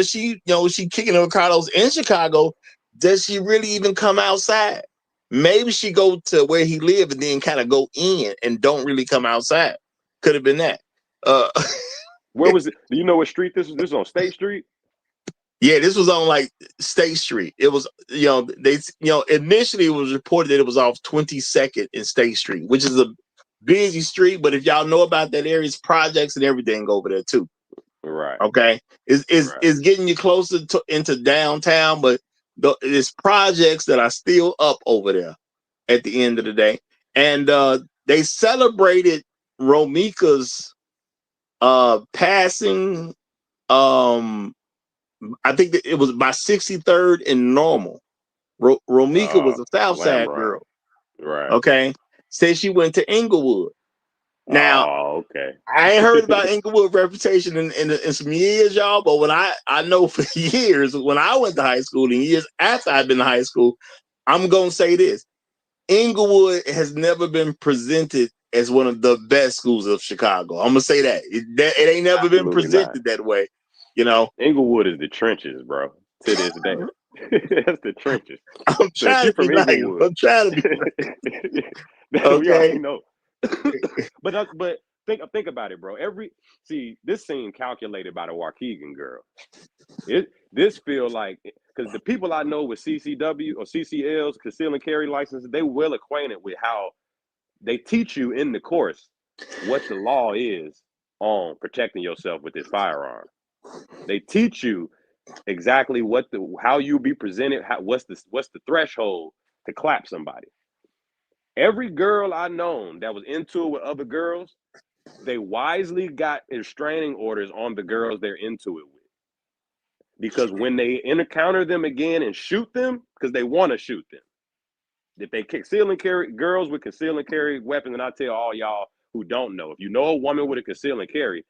she, she kicking her Carlos in Chicago? Does she really even come outside? Maybe she go to where he live and then kind of go in and don't really come outside. Could have been that. Where was it? Do you know what street this was? This was on State Street? Yeah, this was on like State Street. It was, initially it was reported that it was off 22nd and State Street, which is a busy street. But if y'all know about that area, it's projects and everything over there too. Right. Okay. It's getting you closer into downtown, but it's projects that are still up over there at the end of the day. And they celebrated Romeca's passing. I think that it was by 63rd and Normal. Romeca was a South Side girl. Right. Okay. Said she went to Inglewood. Now, okay. I ain't heard about Inglewood reputation in some years, y'all. But when I know for years, when I went to high school and years after I've been to high school, I'm going to say this. Inglewood has never been presented as one of the best schools of Chicago. I'm going to say that. It ain't never been presented that way. Inglewood is the trenches, bro. To this day, that's the trenches. I'm trying to be nice. I'm trying to be nice. Okay. We already know. but think about it, bro. This seemed calculated by the Waukegan girl. This feel like, because the people I know with CCW or CCLs, conceal and carry licenses, they well acquainted with how they teach you in the course what the law is on protecting yourself with this firearm. They teach you exactly how you be presented, what's the threshold to clap somebody. Every girl I known that was into it with other girls, they wisely got restraining orders on the girls they're into it with. Because when they encounter them again and shoot them, because they want to shoot them. If they conceal and carry girls with conceal and carry weapons, and I tell all y'all who don't know, if you know a woman with a conceal and carry,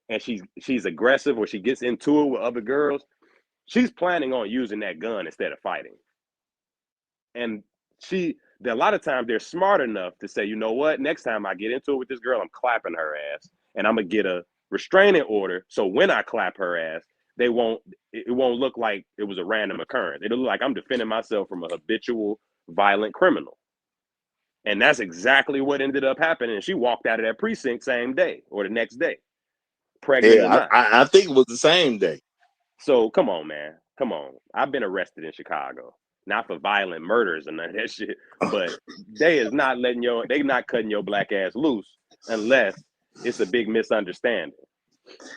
and she's aggressive or she gets into it with other girls, she's planning on using that gun instead of fighting. And a lot of times they're smart enough to say, you know what, next time I get into it with this girl, I'm clapping her ass and I'm gonna get a restraining order. So when I clap her ass, it won't look like it was a random occurrence. It'll look like I'm defending myself from a habitual violent criminal. And that's exactly what ended up happening. And she walked out of that precinct same day or the next day, pregnant or not. I think it was the same day. So come on, man. Come on. I've been arrested in Chicago. Not for violent murders and none of that shit, but they not cutting your black ass loose unless it's a big misunderstanding.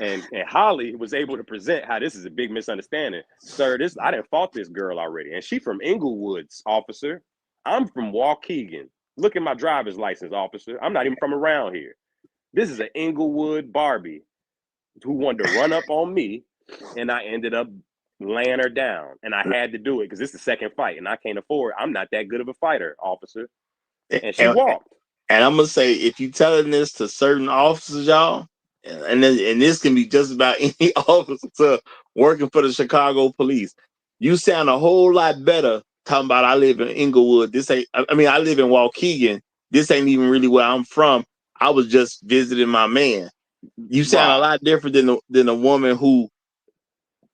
And Holly was able to present how this is a big misunderstanding. Sir, I done fought this girl already. And she from Inglewood's, officer. I'm from Waukegan. Look at my driver's license, officer. I'm not even from around here. This is an Inglewood Barbie who wanted to run up on me, and I ended up laying her down. And I had to do it because it's the second fight, and I can't afford. I'm not that good of a fighter, officer. And she walked. And I'm gonna say, if you telling this to certain officers, y'all, and this can be just about any officer working for the Chicago police, you sound a whole lot better talking about I live in Inglewood. I live in Waukegan. This ain't even really where I'm from. I was just visiting my man. You sound a lot different than a woman who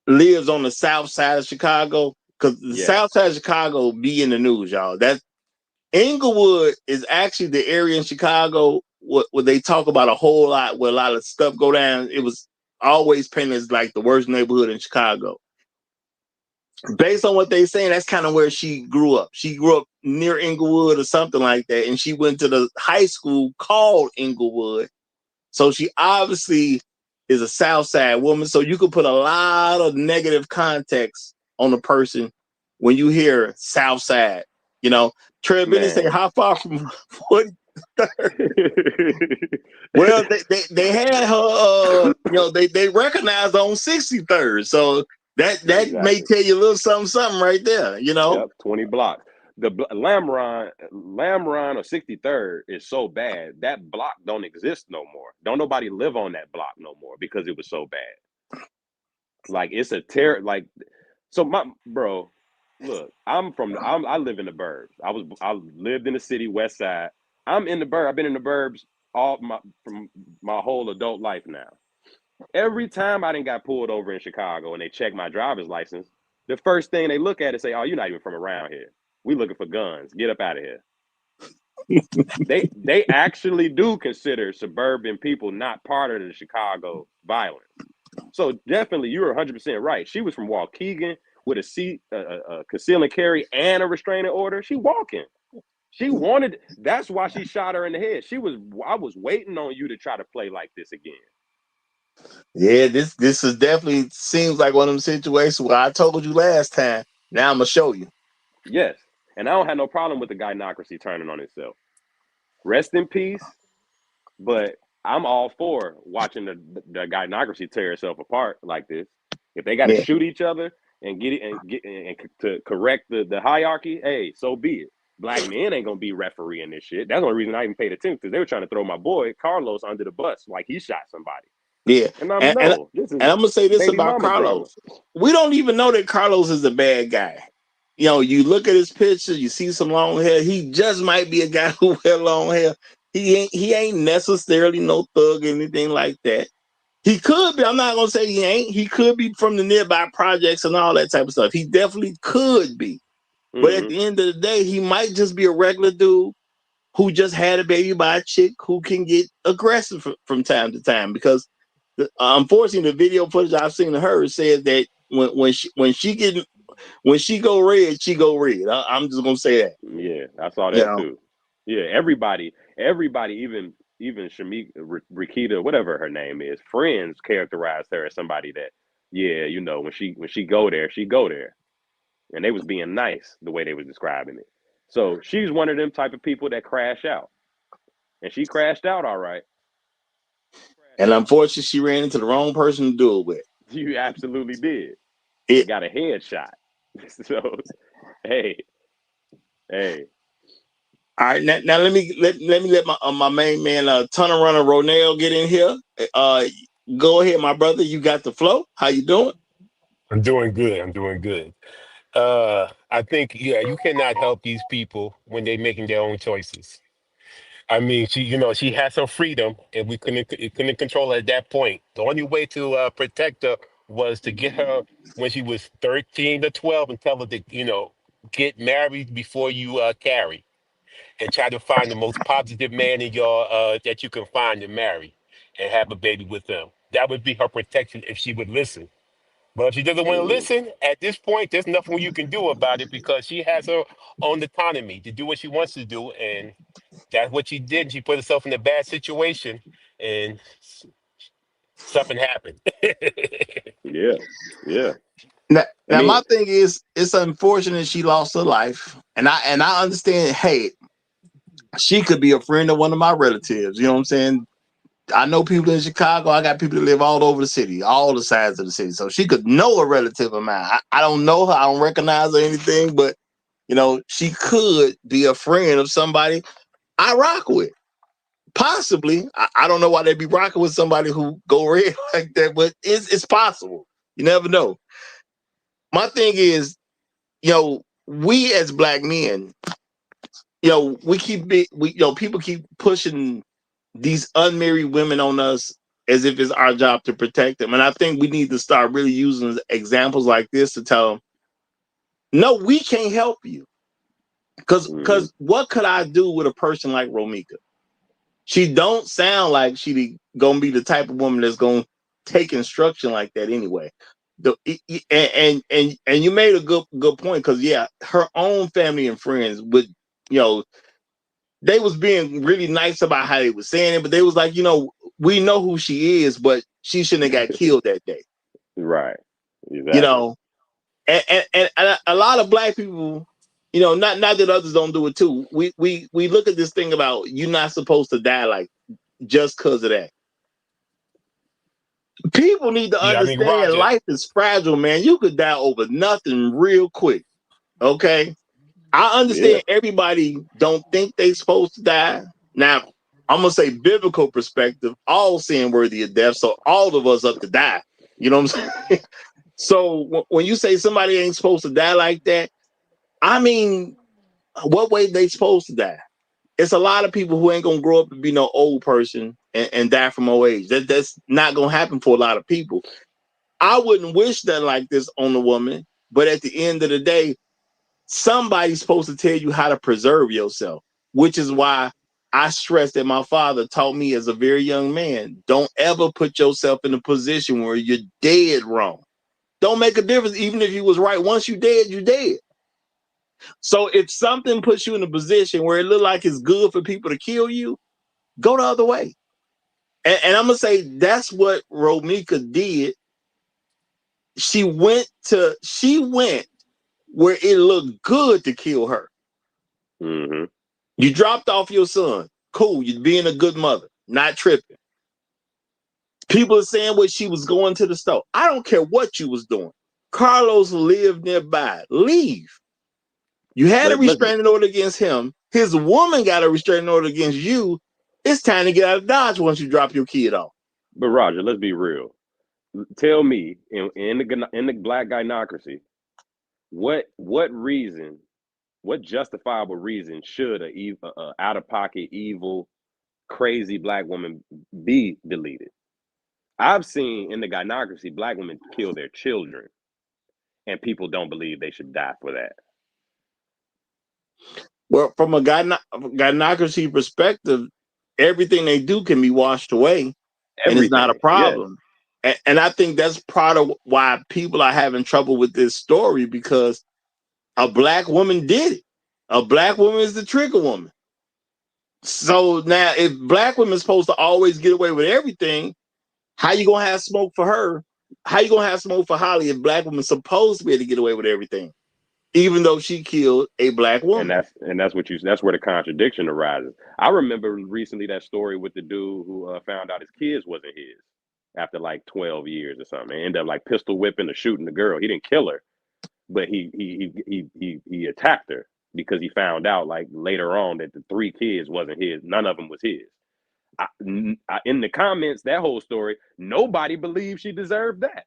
lives on the south side of Chicago, because the south side of Chicago be in the news, y'all. That Inglewood is actually the area in Chicago where they talk about a whole lot, where a lot of stuff go down. It was always painted as like the worst neighborhood in Chicago. Based on what they saying, that's kind of where she grew up. She grew up near Inglewood or something like that, and she went to the high school called Inglewood. So she obviously is a South Side woman. So you could put a lot of negative context on a person when you hear South Side. You know, Trey Bennett say, how far from 43rd? Well, they had her, they recognized on 63rd. So that exactly may tell you a little something right there, Yep, 20 blocks. The Lamron or 63rd is so bad that block don't exist no more. Don't nobody live on that block no more because it was so bad. Like it's a terror. Like, so my bro, look, I live in the burbs. I lived in the city, West Side. I'm in the burbs. I've been in the burbs from my whole adult life now. Every time I done got pulled over in Chicago and they check my driver's license, the first thing they look at is say, "Oh, you're not even from around here. We looking for guns. Get up out of here." They actually do consider suburban people not part of the Chicago violence. So definitely, you're 100% right. She was from Waukegan with a conceal and carry and a restraining order. She walking. She wanted. That's why she shot her in the head. I was waiting on you to try to play like this again. Yeah, this is definitely seems like one of them situations where I told you last time. Now I'm gonna show you. Yes, and I don't have no problem with the gynocracy turning on itself. Rest in peace. But I'm all for watching the gynocracy tear itself apart like this. If they got to shoot each other and get to correct the hierarchy, hey, so be it. Black men ain't gonna be refereeing this shit. That's the only reason I even paid attention, because they were trying to throw my boy Carlos under the bus like he shot somebody. Yeah, and I'm gonna say this about Carlos. Drama. We don't even know that Carlos is a bad guy. You look at his picture, you see some long hair. He just might be a guy who wear long hair. He ain't necessarily no thug or anything like that. He could be. I'm not gonna say he ain't. He could be from the nearby projects and all that type of stuff. He definitely could be. Mm-hmm. But at the end of the day, he might just be a regular dude who just had a baby by a chick who can get aggressive from time to time. Because unfortunately, the video footage I've seen of her said that when she go red, she go red. I'm just gonna say that. Yeah, I saw that too. Yeah, everybody, even Shamik, Rikita, whatever her name is, friends characterized her as somebody that, when she go there, she go there. And they was being nice the way they was describing it. So she's one of them type of people that crash out. And she crashed out all right. And unfortunately, she ran into the wrong person to do it with. You absolutely did. It got a headshot. So, hey. All right, now let me let my main man, tunnel runner Ronell get in here. Go ahead, my brother. You got the flow. How you doing? I'm doing good. I'm doing good. I think, yeah, you cannot help these people when they're making their own choices. I mean, she has her freedom, and we couldn't control her at that point. The only way to protect her was to get her when she was 13 to 12 and tell her to, get married before you carry, and try to find the most positive man in your that you can find and marry, and have a baby with them. That would be her protection if she would listen. But if she doesn't want to listen, at this point, there's nothing you can do about it because she has her own autonomy to do what she wants to do, and that's what she did. She put herself in a bad situation, and something happened. Yeah, yeah. I Now mean, my thing is, it's unfortunate she lost her life, and I understand. Hey, she could be a friend of one of my relatives. You know what I'm saying? I know people in Chicago. I got people that live all over the city, all the sides of the city. So she could know a relative of mine. I don't know her. I don't recognize her or anything, but she could be a friend of somebody I rock with. Possibly. I don't know why they'd be rocking with somebody who go red like that, but it's possible. You never know. My thing is, we as black men, people keep pushing these unmarried women on us as if it's our job to protect them. And I think we need to start really using examples like this to tell them, no, we can't help you. Because what could I do with a person like Romeca? She don't sound like she gonna be the type of woman that's gonna take instruction like that anyway. And you made a good point, because yeah, her own family and friends would, you know, they was being really nice about how they was saying it, but they was like, we know who she is, but she shouldn't have got killed that day. right. You Exactly. know, and a lot of black people, not that others don't do it too. We look at this thing about you're not supposed to die like just because of that. People need to Yeah, I mean, understand Roger. life is fragile, man. You could die over nothing real quick. Okay. I Yeah. understand everybody don't think they supposed to die. Now, I'm gonna say biblical perspective, all sin worthy of death, so all of us up to die. You know what I'm saying? So when you say somebody ain't supposed to die like that, I mean, what way they supposed to die? It's a lot of people who ain't gonna grow up and be no old person and die from old age. That's not gonna happen for a lot of people. I wouldn't wish that like this on a woman, but at the end of the day, somebody's supposed to tell you how to preserve yourself, which is why I stress that my father taught me as a very young man, don't ever put yourself in a position where you're dead wrong. Don't make a difference. Even if you was right, once you dead, you dead. So if something puts you in a position where it look like it's good for people to kill you, go the other way. And I'm gonna say that's what Romeca did. She went where it looked good to kill her. Mm-hmm. You dropped off your son. Cool, you're being a good mother, not tripping. People are saying what she was going to the store. I don't care what you was doing. Carlos lived nearby. Leave. You had a Let's restraining order against him. His woman got a restraining order against you. It's time to get out of Dodge once you drop your kid off. But Roger, let's be real. Tell me in the black gynocracy, what reason, what justifiable reason should a out of pocket evil crazy black woman be deleted? I've seen in the gynocracy black women kill their children, and people don't believe they should die for that. Well, from a gynocracy perspective, everything they do can be washed away, and it's not a Everything, yeah. problem. And I think that's part of why people are having trouble with this story, because a black woman did it. A black woman is the trigger woman. So now, if black women are supposed to always get away with everything, how you gonna have smoke for her? How you gonna have smoke for Holly if black women supposed to be able to get away with everything, even though she killed a black And woman? that's where the contradiction arises. I remember recently that story with the dude who found out his kids wasn't his after like 12 years or something, and ended up like pistol whipping or shooting the girl. He didn't kill her, but he attacked her because he found out like later on that the three kids wasn't his. None of them was his. In the comments, that whole story, nobody believed she deserved that.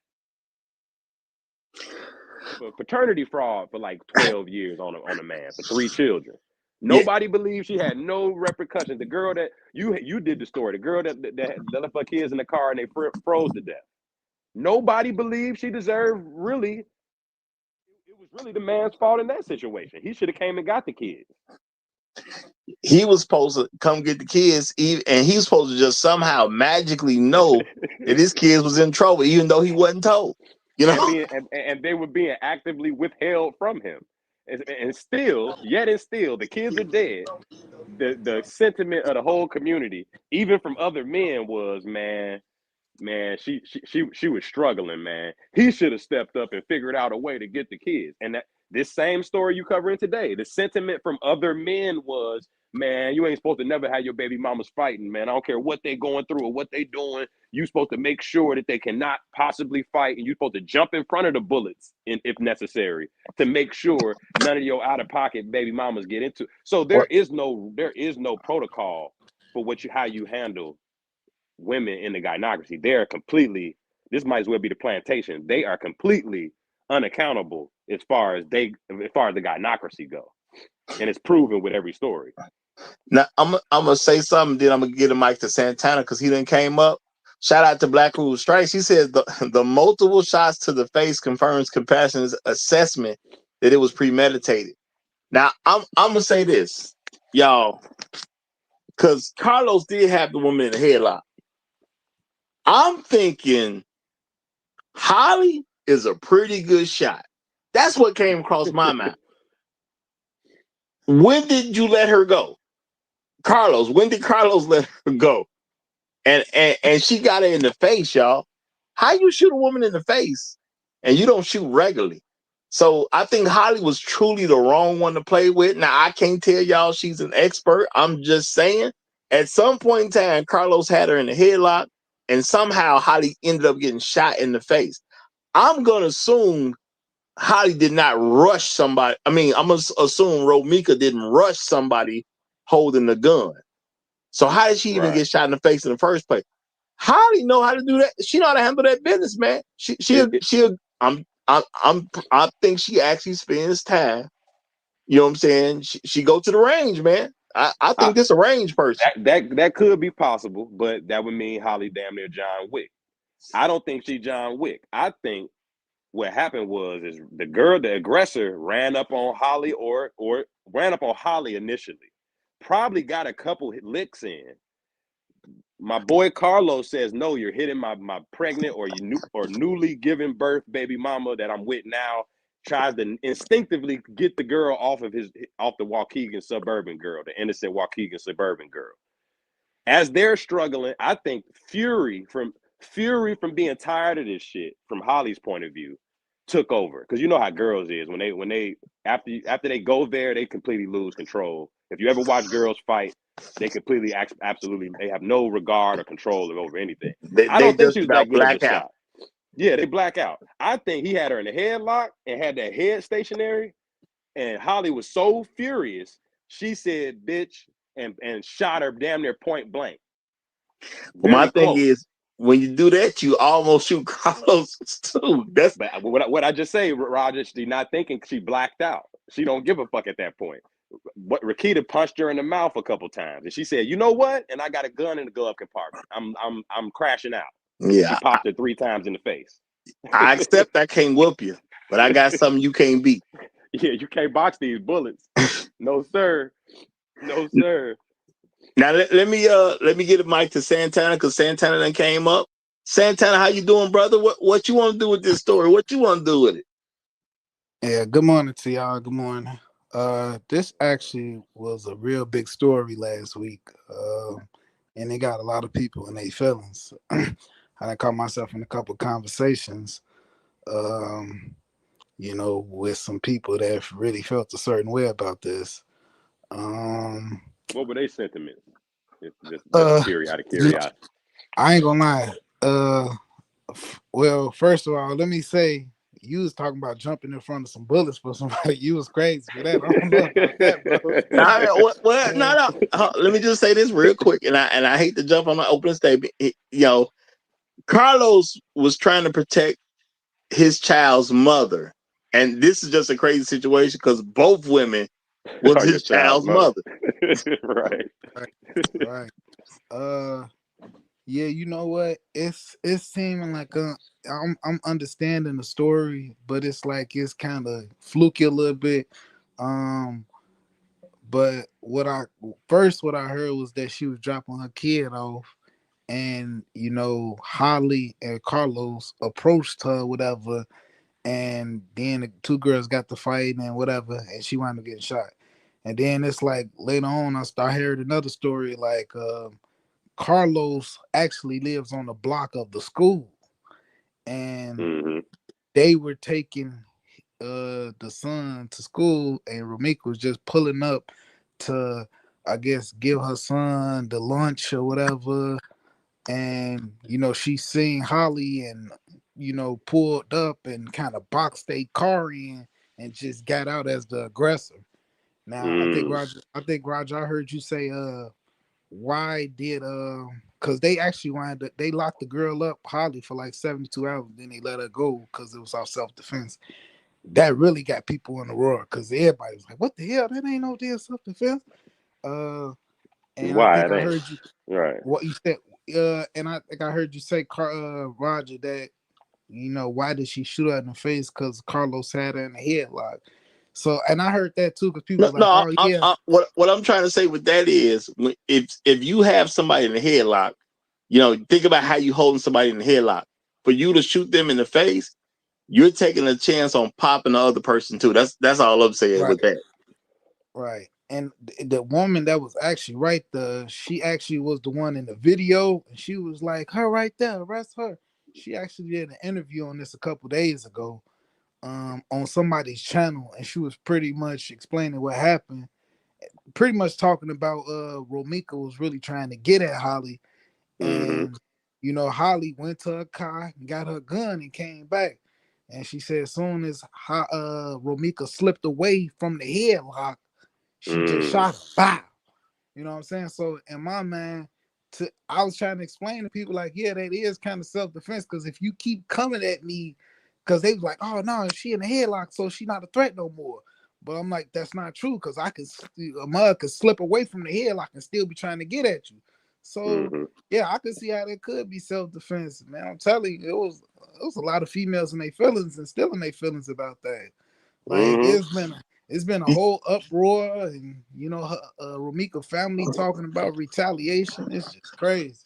paternity fraud for like 12 years on a man for 3 children. Yeah. Nobody believed she had no repercussions. The girl that you did the story, the girl that left her kids in the car and they froze to death. Nobody believed she deserved really. It was really the man's fault in that situation. He should have came and got the kids. He was supposed to come get the kids, and he was supposed to just somehow magically know that his kids was in trouble, even though he wasn't told. You know, and they were being actively withheld from him, and still, the kids are dead. The sentiment of the whole community, even from other men, was man, she was struggling, man. He should have stepped up and figured out a way to get the kids. And that this same story you covering today, the sentiment from other men was, man, you ain't supposed to never have your baby mamas fighting, man. I don't care what they going through or what they doing. You supposed to make sure that they cannot possibly fight, and you're supposed to jump in front of the bullets if necessary to make sure none of your out-of-pocket baby mamas get into. So there is no protocol for how you handle women in the gynocracy. They are completely, this might as well be the plantation. They are completely unaccountable as far as the gynocracy go. And it's proven with every story. Now I'm gonna say something, then I'm gonna get a mic to Santana because he done came up. Shout out to Black Rule Strikes. He says the multiple shots to the face confirms Compassion's assessment that it was premeditated. Now I'm gonna say this, y'all, because Carlos did have the woman in the headlock. I'm thinking Holly is a pretty good shot. That's what came across my mind. When did you let her go? Carlos, when did Carlos let her go? And she got her in the face, y'all. How you shoot a woman in the face and you don't shoot regularly? So I think Holly was truly the wrong one to play with. Now, I can't tell y'all she's an expert. I'm just saying at some point in time, Carlos had her in the headlock and somehow Holly ended up getting shot in the face. I'm going to assume Holly did not rush somebody. I mean, I'm going to assume Romeca didn't rush somebody holding the gun. So how did she even get shot in the face in the first place? Holly know how to do that. She know how to handle that business, man. I think she actually spends time. You know what I'm saying? She go to the range, man. I think this a range person. That could be possible, but that would mean Holly damn near John Wick. I don't think she John Wick. I think what happened is the aggressor ran up on Holly or ran up on Holly initially. Probably got a couple licks in. My boy Carlos says, no, you're hitting my pregnant or newly given birth baby mama that I'm with now. Tries to instinctively get the girl off the Waukegan suburban girl, the innocent Waukegan suburban girl. As they're struggling, I think fury from being tired of this shit, from Holly's point of view, took over. Because you know how girls is when they after they go there, they completely lose control. If you ever watch girls fight, they completely absolutely they have no regard or control over anything. I don't think she was that good of a shot. Yeah, they black out. I think he had her in the headlock and had that head stationary, and Holly was so furious, she said bitch and shot her damn near point blank. Well, my thing is, when you do that, you almost shoot Carlos too. That's what I just say, Roger. She's not thinking, she blacked out. She don't give a fuck at that point. What Rakita punched her in the mouth a couple times, and she said, "You know what?" And I got a gun in the glove compartment. I'm crashing out. Yeah, she popped her 3 times in the face. I accept I can't whoop you, but I got something you can't beat. Yeah, you can't box these bullets. No sir, no sir. Now let me get a mic to Santana because Santana then came up. Santana, how you doing, brother? What you want to do with this story? What you want to do with it? Yeah, good morning to y'all. Good morning. This actually was a real big story last week, and it got a lot of people in their feelings. I caught myself in a couple of conversations, with some people that really felt a certain way about this. What were their sentiments? Just out of curiosity. I ain't gonna lie. Well, first of all, let me say, you was talking about jumping in front of some bullets for somebody. You was crazy for that. I don't know about that, bro. No. Let me just say this real quick, and I hate to jump on my opening statement. Carlos was trying to protect his child's mother. And this is just a crazy situation because both women was Or your his child's child's mother. mother. Right. Right. Yeah, you know what? It's seeming like I'm understanding the story, but it's like it's kind of fluky a little bit. Um, but what I heard was that she was dropping her kid off, and Holly and Carlos approached her, whatever, and then the two girls got to fight and whatever, and she wound up getting shot. And then it's like later on, I heard another story like. Carlos actually lives on the block of the school, and Mm-hmm. they were taking the son to school, and Romeca was just pulling up to, I guess, give her son the lunch or whatever. And she seen Holly and pulled up and kind of boxed a car in and just got out as the aggressor. Now Mm. I think Roger, I heard you say why did because they actually they locked the girl up, Holly, for like 72 hours, then they let her go because it was all self-defense. That really got people in the roar because everybody was like, what the hell, that ain't no damn self-defense. And I Why think it I ain't? heard you Right. what you said, and I think I heard you say Roger, that why did she shoot her in the face? Because Carlos had her in the headlock. So, and I heard that too because people No, was like, no. oh yeah. What I'm trying to say with that is, if you have somebody in the headlock, think about how you holding somebody in the headlock. For you to shoot them in the face, you're taking a chance on popping the other person too. That's all I'm saying Right. with that. Right. And the woman that was actually she actually was the one in the video, and she was like, her right there, arrest her. She actually did an interview on this a couple days ago, on somebody's channel, and she was pretty much explaining what happened, pretty much talking about Romeca was really trying to get at Holly, Mm-hmm. and Holly went to her car and got her gun and came back. And she said as soon as Romeca slipped away from the headlock, she just Mm. shot her. Bow. You know what I'm saying? So in my mind, I was trying to explain to people like, yeah, that is kind of self-defense, because if you keep coming at me, because they was like, oh no, she in the headlock, so she not a threat no more. But I'm like, that's not true, because a mug could slip away from the headlock and still be trying to get at you. So Mm-hmm. yeah, I could see how that could be self-defense, man. I'm telling you, it was a lot of females in their feelings and still in their feelings about that. Like Mm-hmm. it's been a whole uproar, and Romeca family talking about retaliation. It's just crazy.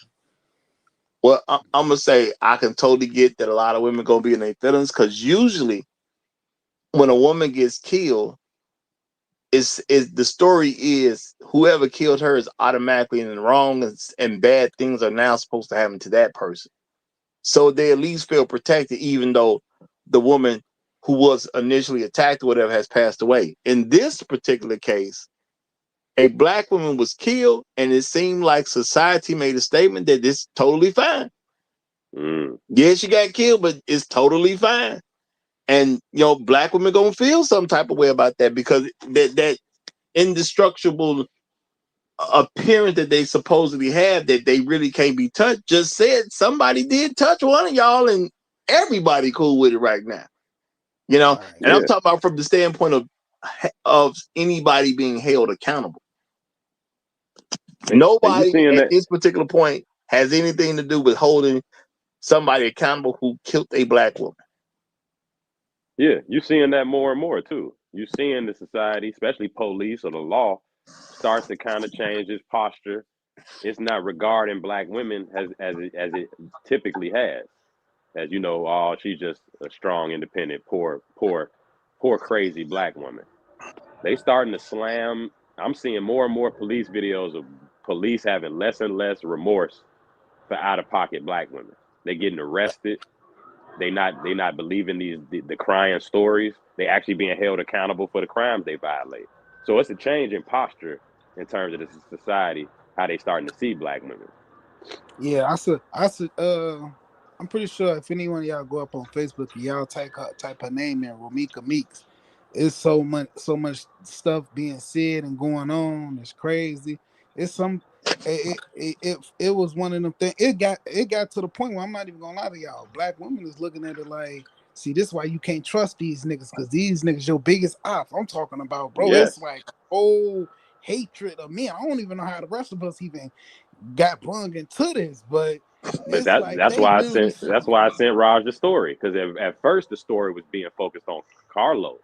Well, I'm gonna say I can totally get that a lot of women gonna be in their feelings because usually when a woman gets killed, is the story is whoever killed her is automatically in the wrong, and bad things are now supposed to happen to that person. So they at least feel protected, even though the woman who was initially attacked or whatever has passed away. In this particular case, a black woman was killed, and it seemed like society made a statement that it's totally fine. Mm. Yeah, she got killed, but it's totally fine. And black women gonna feel some type of way about that because that indestructible appearance that they supposedly have, that they really can't be touched, just said somebody did touch one of y'all, and everybody cool with it right now. Right. And I'm Yeah. talking about from the standpoint of anybody being held accountable. And you Nobody seeing at that? this particular point has anything to do with holding somebody accountable who killed a black woman. Yeah, you seeing that more and more too. You seeing the society, especially police or the law, starts to kind of change its posture. It's not regarding black women as it typically has. As you know, oh, she's just a strong, independent, poor, crazy black woman. They starting to slam. I'm seeing more and more police videos of police having less and less remorse for out of pocket black women. They getting arrested. They not believing the crying stories. They actually being held accountable for the crimes they violate. So it's a change in posture in terms of the society, how they starting to see black women. Yeah, I'm pretty sure if any one of y'all go up on Facebook and y'all type her name in, Romeca Meeks, it's so much stuff being said and going on. It's crazy. It's some it was one of them things. It got to the point where I'm not even gonna lie to y'all. Black women is looking at it like See, this is why you can't trust these niggas, because these niggas your biggest ops. I'm talking about, bro. Yes. It's like whole hatred of me. I don't even know how the rest of us even got brung into this, but But it's like that's they why literally. I sent Raj the story, because at first the story was being focused on Carlos.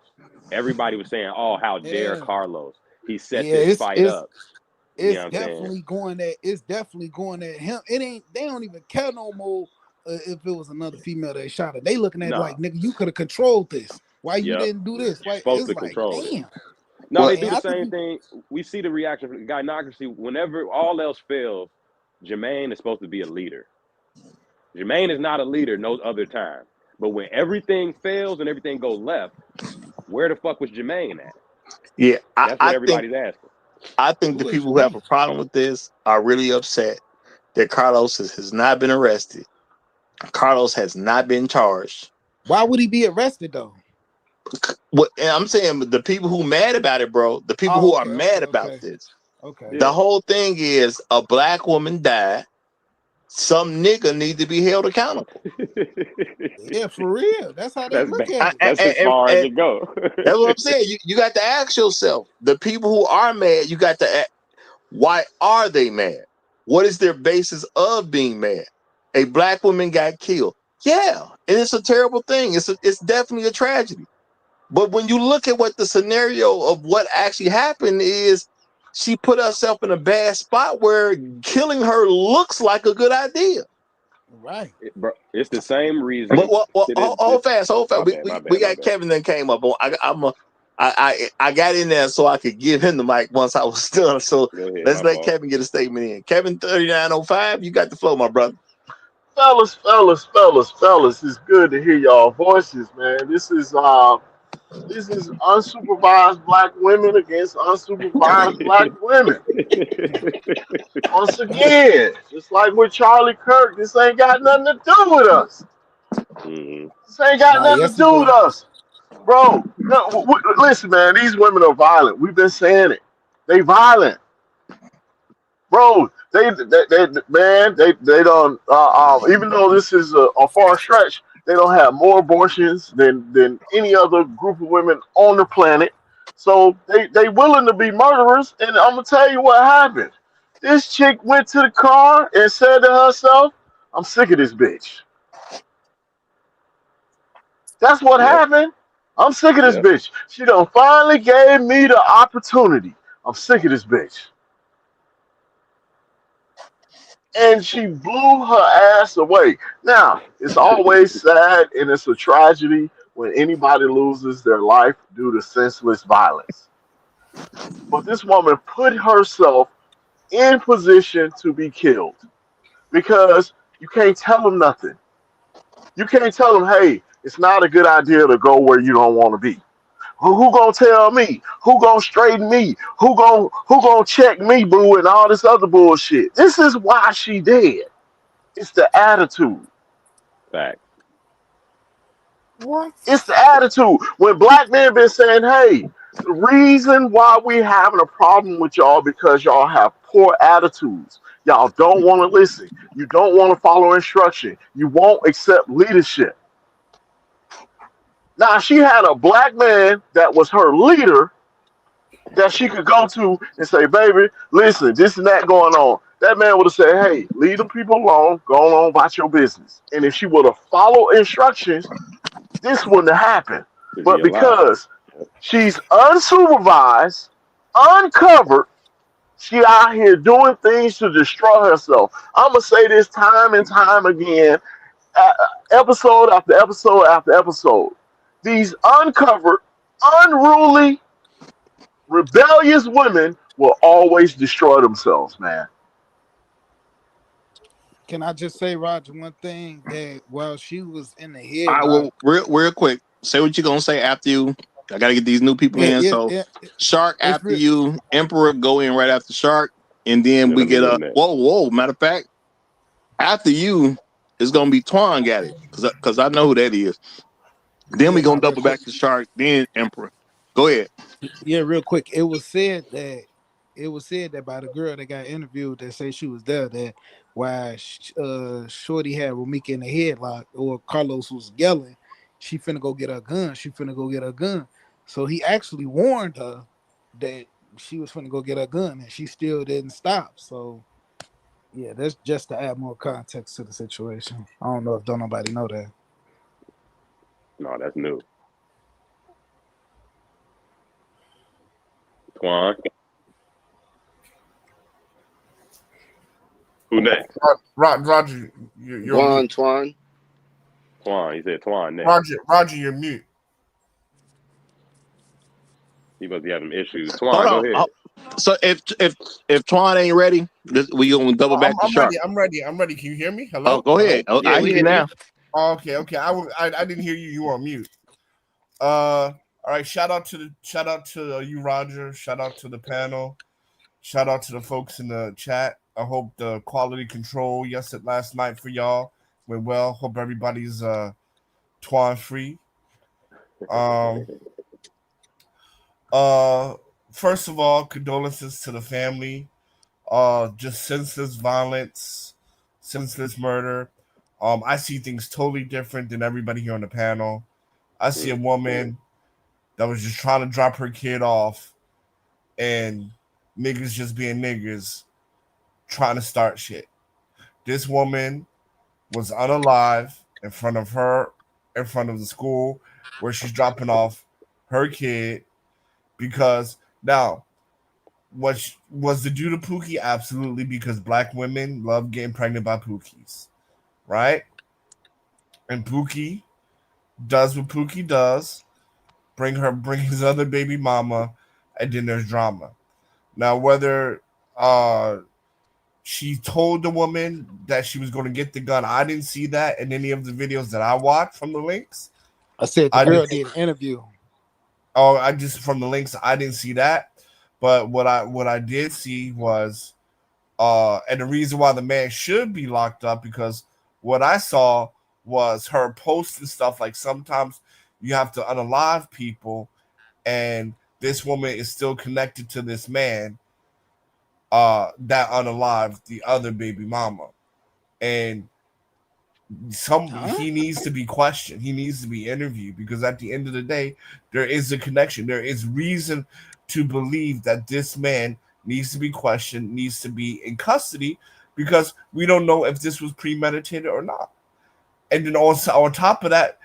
Everybody was saying, "Oh, how dare Yeah, Carlos? He set yeah. this fight up." You know It's what I'm saying? definitely going at. It's definitely going at him. It ain't. They don't even care no more. If it was another female that shot it, they looking at it like, No. nigga, you could have controlled this. Why you Yep. didn't do this? Why? Supposed It's to like, control it. damn. No, Well, they And do the I think same you, thing. We see the reaction from gynocracy. Whenever all else fails, Jermaine is supposed to be a leader. Jermaine is not a leader no other time. But when everything fails and everything goes left, where the fuck was Jermaine at? Yeah, That's what everybody's asking. I think the who is people who have Jermaine? a problem with this are really upset that Carlos has not been arrested. Carlos has not been charged. Why would he be arrested though? What and I'm saying, the people who mad about it, bro, the people Oh, who are okay, mad about this, okay. the Yeah. whole thing is a black woman died. Some nigga need to be held accountable. Yeah, for real. That's how they look at it. That's as far as it goes. That's what I'm saying. You got to ask yourself, the people who are mad, you got to ask, why are they mad? What is their basis of being mad? A black woman got killed. Yeah, and it's a terrible thing. It's definitely a tragedy. But when you look at what the scenario of what actually happened is, she put herself in a bad spot where killing her looks like a good idea. Right. Bro, it's the same reason. Hold fast. My We, bad, we, my we bad, my got bad. Kevin that came up. I got in there so I could give him the mic once I was done. So Go ahead, let's my let fault. Kevin get a statement in. Kevin 3905, you got the flow, my brother. Fellas, it's good to hear y'all voices, man. This is unsupervised black women against unsupervised black women. Once again, just like with Charlie Kirk, this ain't got nothing to do with us. Mhm. This ain't got Nah, nothing yes to he do with do. us, bro. No, listen, man. These women are violent. We've been saying it. They violent, bro. They don't. Even though this is a far stretch, they don't have more abortions than any other group of women on the planet. So they willing to be murderers. And I'm gonna tell you what happened. This chick went to the car and said to herself, "I'm sick of this bitch." That's what Yep, happened. I'm sick of this yep. bitch. She done finally gave me the opportunity. I'm sick of this bitch. And she blew her ass away. Now, it's always sad and it's a tragedy when anybody loses their life due to senseless violence. But this woman put herself in position to be killed because you can't tell them nothing. You can't tell them, hey, it's not a good idea to go where you don't want to be. Who gonna tell me? Who gonna straighten me? Who gonna check me, boo, and all this other bullshit? This is why she dead. It's the attitude. Fact. What? It's the attitude. When black men been saying, hey, the reason why we having a problem with y'all because y'all have poor attitudes. Y'all don't want to listen. You don't want to follow instruction. You won't accept leadership. Now she had a black man that was her leader that she could go to and say, baby, listen, this and that going on. That man would have said, hey, leave them people alone, go on about your business. And if she would have followed instructions, this wouldn't have happened. To be But alive. because she's unsupervised, uncovered, she out here doing things to destroy herself. I'm going to say this time and time again, episode after episode after episode. These uncovered, unruly, rebellious women will always destroy themselves, man. Can I just say, Roger, one thing that while she was in the All right, headlock, well, real quick, say what you're gonna say after you. I gotta get these new people yeah, in. So Shark it's after real. you, Emperor go in right after Shark, and then Then we I'm in get the a next. whoa. Matter of fact, after you it's gonna be Twan got it, cause I know who that is. Then we Yeah, gonna not real double quick. back to Shark, then Emperor. Go ahead. Yeah, real quick. It was said that by the girl that got interviewed that say she was there that why Shorty had Romeca in the headlock or Carlos was yelling she finna go get her gun. She finna go get her gun. So he actually warned her that she was finna go get her gun, and she still didn't stop. So yeah, that's just to add more context to the situation. I don't know if don't nobody know that. No, that's new. Twan. Who next? Roger, you're on mute. Twan. Twan. He said Twan next. Roger, you're mute. He must be having issues. Hold Twan, go on. ahead. So if Twan ain't ready, we gonna double back to I'm Sharp. ready. I'm ready. Can you hear me? Oh, Hello. go ahead. Hello? I hear you now. Oh, okay. I didn't hear you. You were on mute. All right. Shout out to you, Roger. Shout out to the panel. Shout out to the folks in the chat. I hope the quality control last night for y'all went well. Hope everybody's Twan free. First of all, condolences to the family. Just senseless violence, senseless murder. I see things totally different than everybody here on the panel. I see a woman that was just trying to drop her kid off, and niggas just being niggas, trying to start shit. This woman was unalive in front of the school where she's dropping off her kid, because now, was the due to Pookie? Absolutely, because black women love getting pregnant by Pookies, right? And Pookie does what Pookie does, bring his other baby mama, and then there's drama. Now, whether she told the woman that she was going to get the gun, I didn't see that in any of the videos that I watched from the links. I said the girl did an interview. Oh, I just from the links, I didn't see that. But what I did see was, and the reason why the man should be locked up, because what I saw was her posting stuff like sometimes you have to unalive people, and this woman is still connected to this man that unalived the other baby mama, and he needs to be questioned. He needs to be interviewed, because at the end of the day, there is a connection. There is reason to believe that this man needs to be questioned, needs to be in custody, because we don't know if this was premeditated or not. And then also on top of that,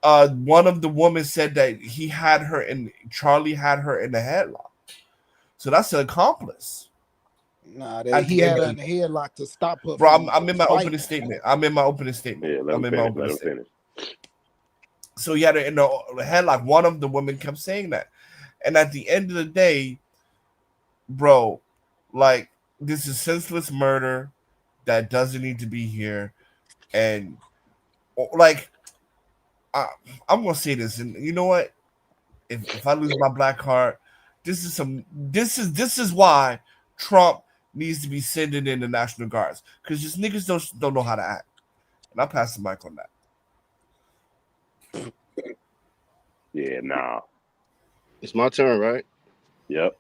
one of the women said that Charlie had her in the headlock. So that's an accomplice. Nah, he had her in the headlock to stop her. Bro, I'm in my opening statement. Yeah, let him finish. So he had her in the headlock. One of the women kept saying that. And at the end of the day, bro, like, this is senseless murder that doesn't need to be here. And like, I'm gonna say this, and you know what? If I lose my black heart, this is why Trump needs to be sending in the National Guards, because just niggas don't know how to act. And I'll pass the mic on that. Yeah, nah. It's my turn, right? Yep.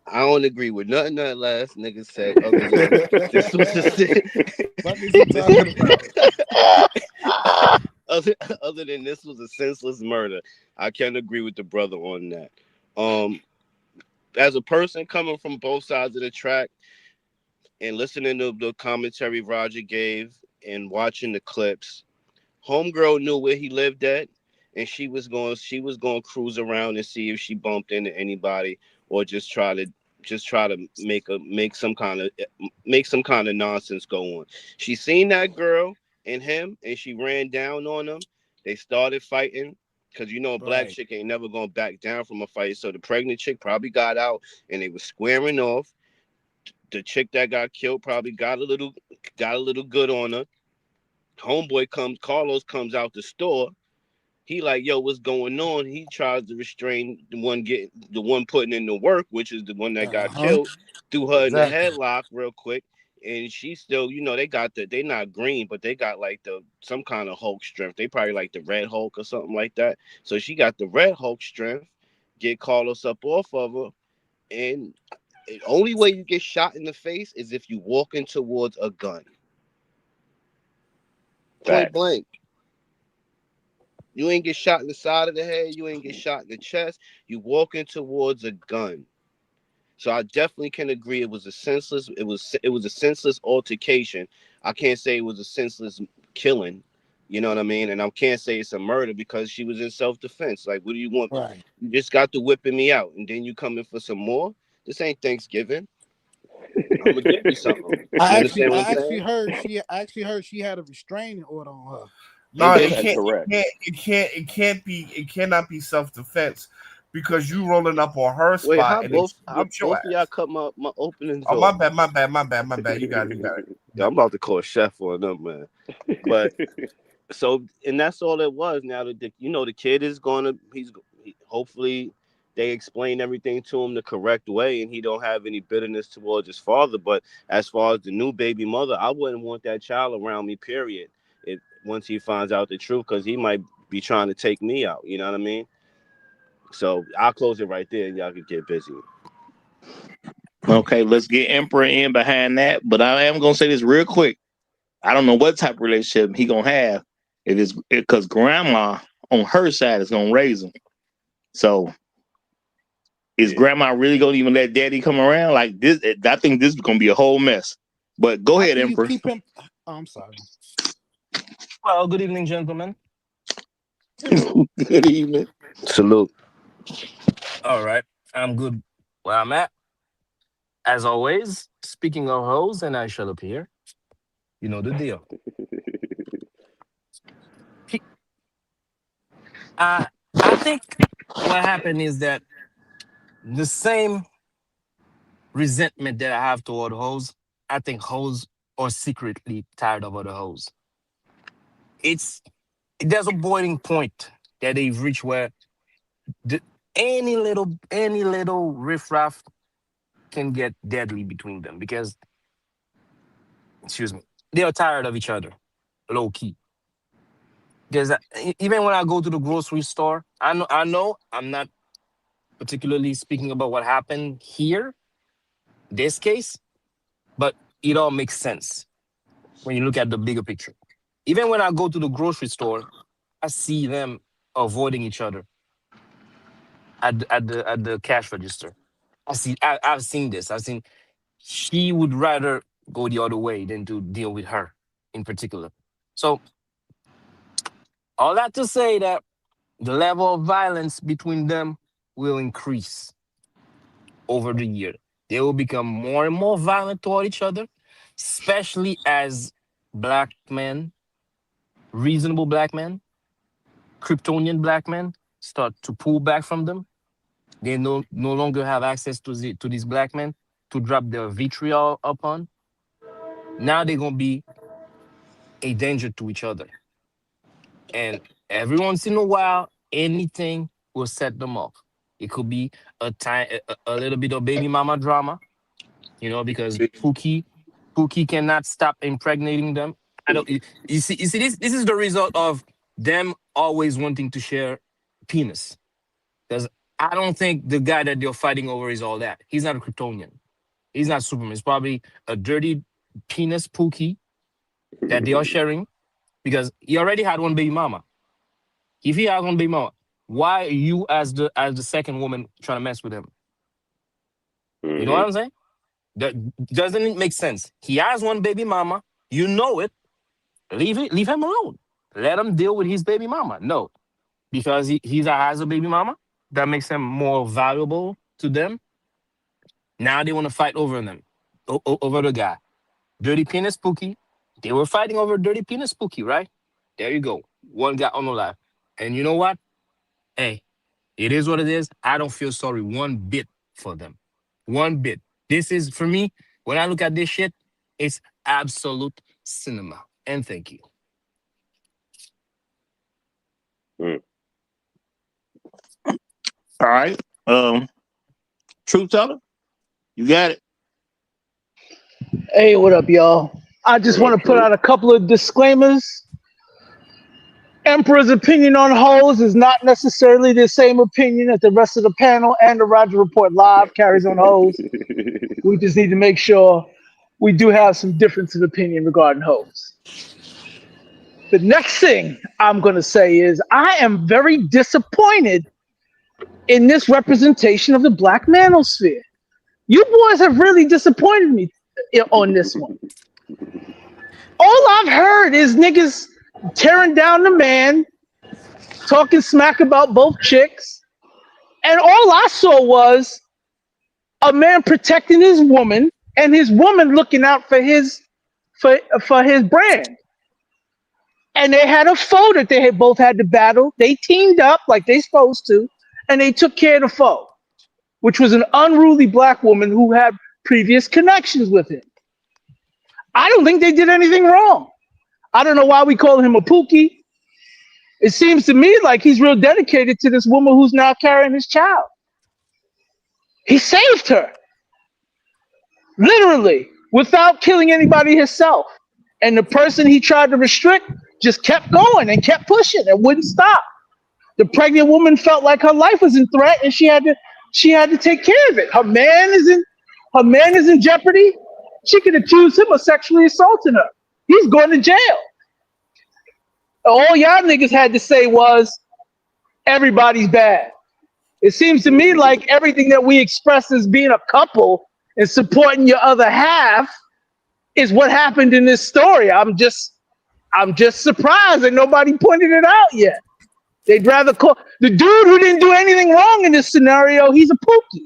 I don't agree with nothing that last nigga said. Other than this was What is he talking about? other than this was a senseless murder. I can't agree with the brother on that. As a person coming from both sides of the track and listening to the commentary Roger gave and watching the clips, homegirl knew where he lived at, and she was going to cruise around and see if she bumped into anybody, or just try to make some kind of nonsense go on. She seen that girl and him, and she ran down on him. They started fighting, because a black chick ain't never gonna back down from a fight. So the pregnant chick probably got out, and they was squaring off. The chick that got killed probably got a little good on her. Carlos comes out the store. He like, yo, what's going on? He tries to restrain the one putting in the work, which is the one that got killed, threw her in the headlock real quick. And she still, they not green, but they got like some kind of Hulk strength. They probably like the Red Hulk or something like that. So she got the Red Hulk strength, get Carlos up off of her. And the only way you get shot in the face is if you walking towards a gun. Point blank. You ain't get shot in the side of the head. You ain't get shot in the chest. You walking towards a gun. So I definitely can agree. It was a senseless. It was a senseless altercation. I can't say it was a senseless killing. You know what I mean? And I can't say it's a murder because she was in self defense. Like, what do you want? Right. You just got to whipping me out, and then you coming for some more. This ain't Thanksgiving. I'm gonna give you something. You understand what I'm saying? I actually heard she had a restraining order on her. No, And it then can't. Correct. It cannot be self defense because you rolling up on her wait, spot and how whipped your both of y'all ass. cut my openings Oh, my off? bad, my bad, my bad, my bad. You got it, you got it. Yeah, I'm about to call chef on them, man. But so, and that's all it was. Now the kid is gonna. Hopefully they explain everything to him the correct way, and he don't have any bitterness towards his father. But as far as the new baby mother, I wouldn't want that child around me. Period. It once he finds out the truth, because he might be trying to take me out. You know what I mean? So I'll close it right there, and y'all can get busy. Okay, let's get Emperor in behind that. But I am gonna say this real quick. I don't know what type of relationship he gonna have. It is because grandma on her side is gonna raise him. So is grandma really gonna even let daddy come around? Like this, I think this is gonna be a whole mess. But go How ahead, can you Emperor. keep him? Oh, I'm sorry. Well, good evening, gentlemen. Good evening. Salute. All right, I'm good where I'm at. As always, speaking of hoes, and I shall appear. You know the deal. He- I I think what happened is that the same resentment that I have toward hoes, I think hoes are secretly tired of other hoes. It's there's a boiling point that they've reached where the, any little riffraff can get deadly between them because, excuse me, they are tired of each other, low key. Because even when I go to the grocery store, I know I'm not particularly speaking about what happened here, this case, but it all makes sense when you look at the bigger picture. Even when I go to the grocery store, I see them avoiding each other at the cash register. I've seen this. I've seen she would rather go the other way than to deal with her in particular. So all that to say that the level of violence between them will increase over the year. They will become more and more violent toward each other, especially as black men, reasonable black men, Kryptonian black men start to pull back from them. They no longer have access to these black men to drop their vitriol upon. Now they're gonna be a danger to each other. And every once in a while, anything will set them off. It could be a little bit of baby mama drama, because Pookie cannot stop impregnating them. I don't. You see, this is the result of them always wanting to share penis. Because I don't think the guy that they're fighting over is all that. He's not a Kryptonian. He's not Superman. It's probably a dirty penis Pookie that they are sharing because he already had one baby mama. If he has one baby mama, why are you as the second woman trying to mess with him? You know what I'm saying? That doesn't it make sense? He has one baby mama. You know it. Leave him alone. Let him deal with his baby mama. No, because he has a baby mama. That makes him more valuable to them. Now they want to fight over them, over the guy. Dirty penis Pookie. They were fighting over dirty penis Pookie, right? There you go. One guy on the left. And you know what? Hey, it is what it is. I don't feel sorry one bit for them. One bit. This is, for me, when I look at this shit, it's absolute cinema. And thank you. All right. Truth teller, you got it. Hey, what up, y'all? I just What up, want to put Truth? out a couple of disclaimers. Emperor's opinion on hoes is not necessarily the same opinion that the rest of the panel and the Roger Report Live carries on hoes. We just need to make sure we do have some difference of opinion regarding hoes. The next thing I'm going to say is I am very disappointed in this representation of the black manosphere. You boys have really disappointed me on this one. All I've heard is niggas tearing down the man, talking smack about both chicks, and all I saw was a man protecting his woman and his woman looking out for his brand. And they had a foe that they had both had to battle. They teamed up like they supposed to, and they took care of the foe, which was an unruly black woman who had previous connections with him. I don't think they did anything wrong. I don't know why we call him a pookie. It seems to me like he's real dedicated to this woman who's now carrying his child. He saved her, literally, without killing anybody himself. And the person he tried to restrict just kept going and kept pushing and wouldn't stop. The pregnant woman felt like her life was in threat, and she had to take care of it. Her man is in jeopardy. She could accuse him of sexually assaulting her. He's going to jail. All y'all niggas had to say was, everybody's bad. It seems to me like everything that we express as being a couple and supporting your other half is what happened in this story. I'm just surprised that nobody pointed it out yet. They'd rather call the dude who didn't do anything wrong in this scenario, he's a pookie.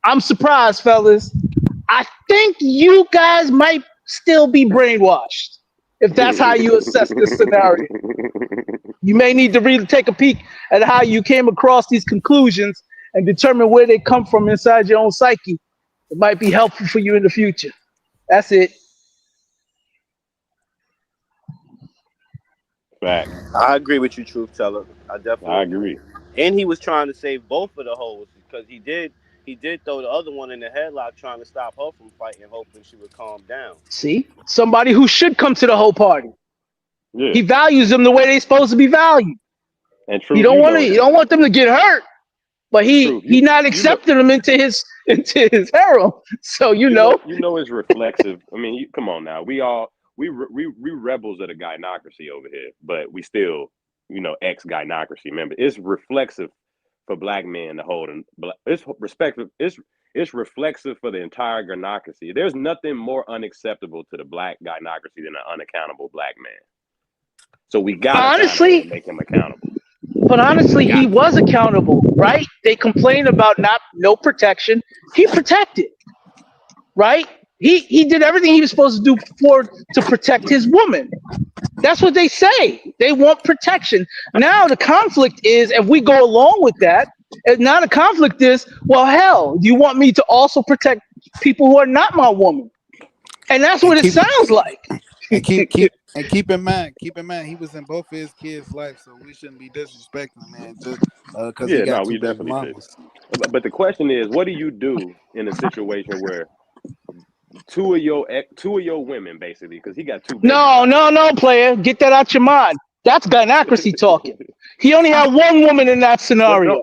I'm surprised, fellas. I think you guys might still be brainwashed if that's how you assess this scenario. You may need to take a peek at how you came across these conclusions and determine where they come from inside your own psyche. It might be helpful for you in the future. That's it. Fact. I agree with you, truth teller. I definitely agree. And he was trying to save both of the hoes because he did throw the other one in the headlock trying to stop her from fighting, hoping she would calm down. See? Somebody who should come to the whole party. Yeah. He values them the way they're supposed to be valued. And true, you don't want them to get hurt, but he not accepting them into his harem. So you know it's reflexive. I mean, come on now. We rebels of the gynocracy over here, but we still, ex gynocracy. Remember, it's reflexive for black men to hold, and it's respectful. It's reflexive for the entire gynocracy. There's nothing more unacceptable to the black gynocracy than an unaccountable black man. So we gotta make him accountable. But honestly, he was accountable, right? They complained about no protection. He protected, right? He did everything he was supposed to do to protect his woman. That's what they say. They want protection. Now the conflict is, if we go along with that, and now the conflict is, well, hell, do you want me to also protect people who are not my woman? And that's what it sounds like. And keep in mind, he was in both of his kids' life, so we shouldn't be disrespecting, man, just because he got two baby mamas. But the question is, what do you do in a situation where two of your women, basically, because he got two? No, player, get that out your mind. That's gynocracy talking. He only had one woman in that scenario.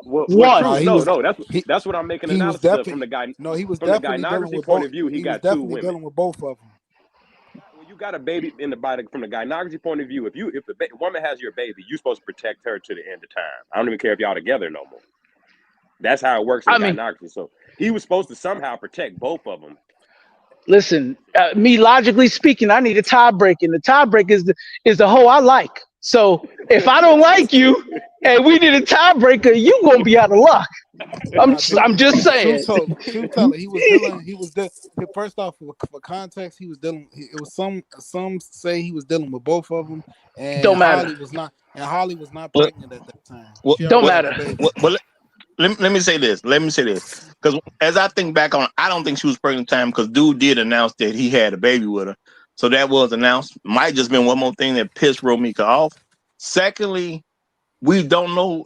That's what I'm making analysis of from the guy. No, he was from the gynocracy point of view. He got two women. Dealing with both of them. When you got a baby in the body, from the gynocracy point of view, if the woman has your baby, you're supposed to protect her to the end of time. I don't even care if y'all together no more. That's how it works in gynocracy. So he was supposed to somehow protect both of them. Listen, me logically speaking, I need a tiebreaker. And the tiebreaker is the hoe I like. So if I don't like you and we did a tiebreaker, you gonna be out of luck. I'm just saying. True teller, he was first off, for context, he was dealing. It was some say he was dealing with both of them, and don't matter. Holly was not pregnant at that time. Don't matter. Let me say this. Because as I think back on, I don't think she was pregnant at the time, because dude did announce that he had a baby with her. So that was announced. Might just been one more thing that pissed Romeca off. Secondly, we don't know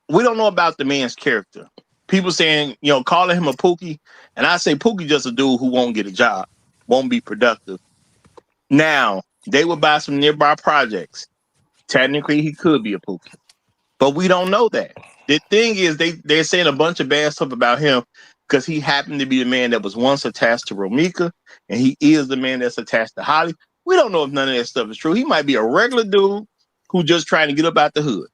about the man's character. People saying, calling him a pookie, and I say pookie just a dude who won't get a job, won't be productive. Now, they would buy some nearby projects. Technically, he could be a pookie, but we don't know that. The thing is, they're saying a bunch of bad stuff about him because he happened to be the man that was once attached to Romeca, and he is the man that's attached to Holly. We don't know if none of that stuff is true. He might be a regular dude who just trying to get up out the hood.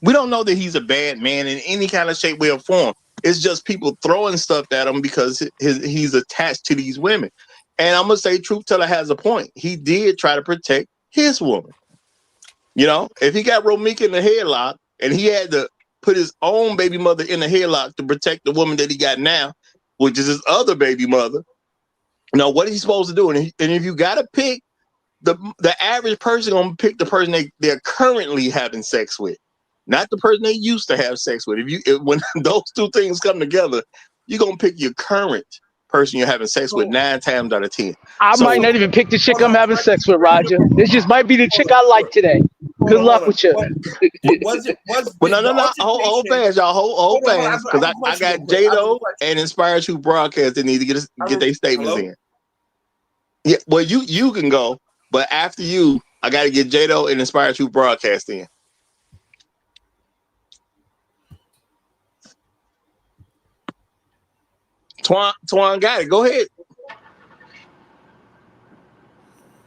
We don't know that he's a bad man in any kind of shape, way, or form. It's just people throwing stuff at him because he's attached to these women. And I'm gonna say, Truth Teller has a point. He did try to protect his woman. You know, if he got Romeca in the headlock and he had to put his own baby mother in the headlock to protect the woman that he got now, which is his other baby mother, you know, what is he supposed to do? And if you got to pick, the average person gonna pick the person they're currently having sex with, not the person they used to have sex with. When those two things come together, you're gonna pick your current person you're having sex with 9 times out of 10. I might not even pick the chick I'm having sex with, Roger. This just might be the chick I like today. Good luck with you. But no. Hold fast, y'all. Hold fast, because I got Jado and Inspired Truth Broadcast that need to get their statements in. Yeah, well, you can go, but after you, I got to get Jado and Inspired Truth Broadcast in. Twan got it. Go ahead.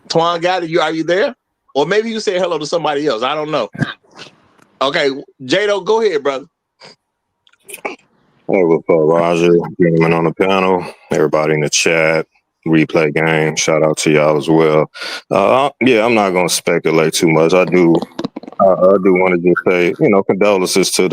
Twan got it. Are you there? Or maybe you say hello to somebody else. I don't know. Okay, Jado, go ahead, brother. Hey, what's up, Roger? Gentlemen on the panel, everybody in the chat, replay game. Shout out to y'all as well. Yeah, I'm not gonna speculate too much. I do want to just say, condolences to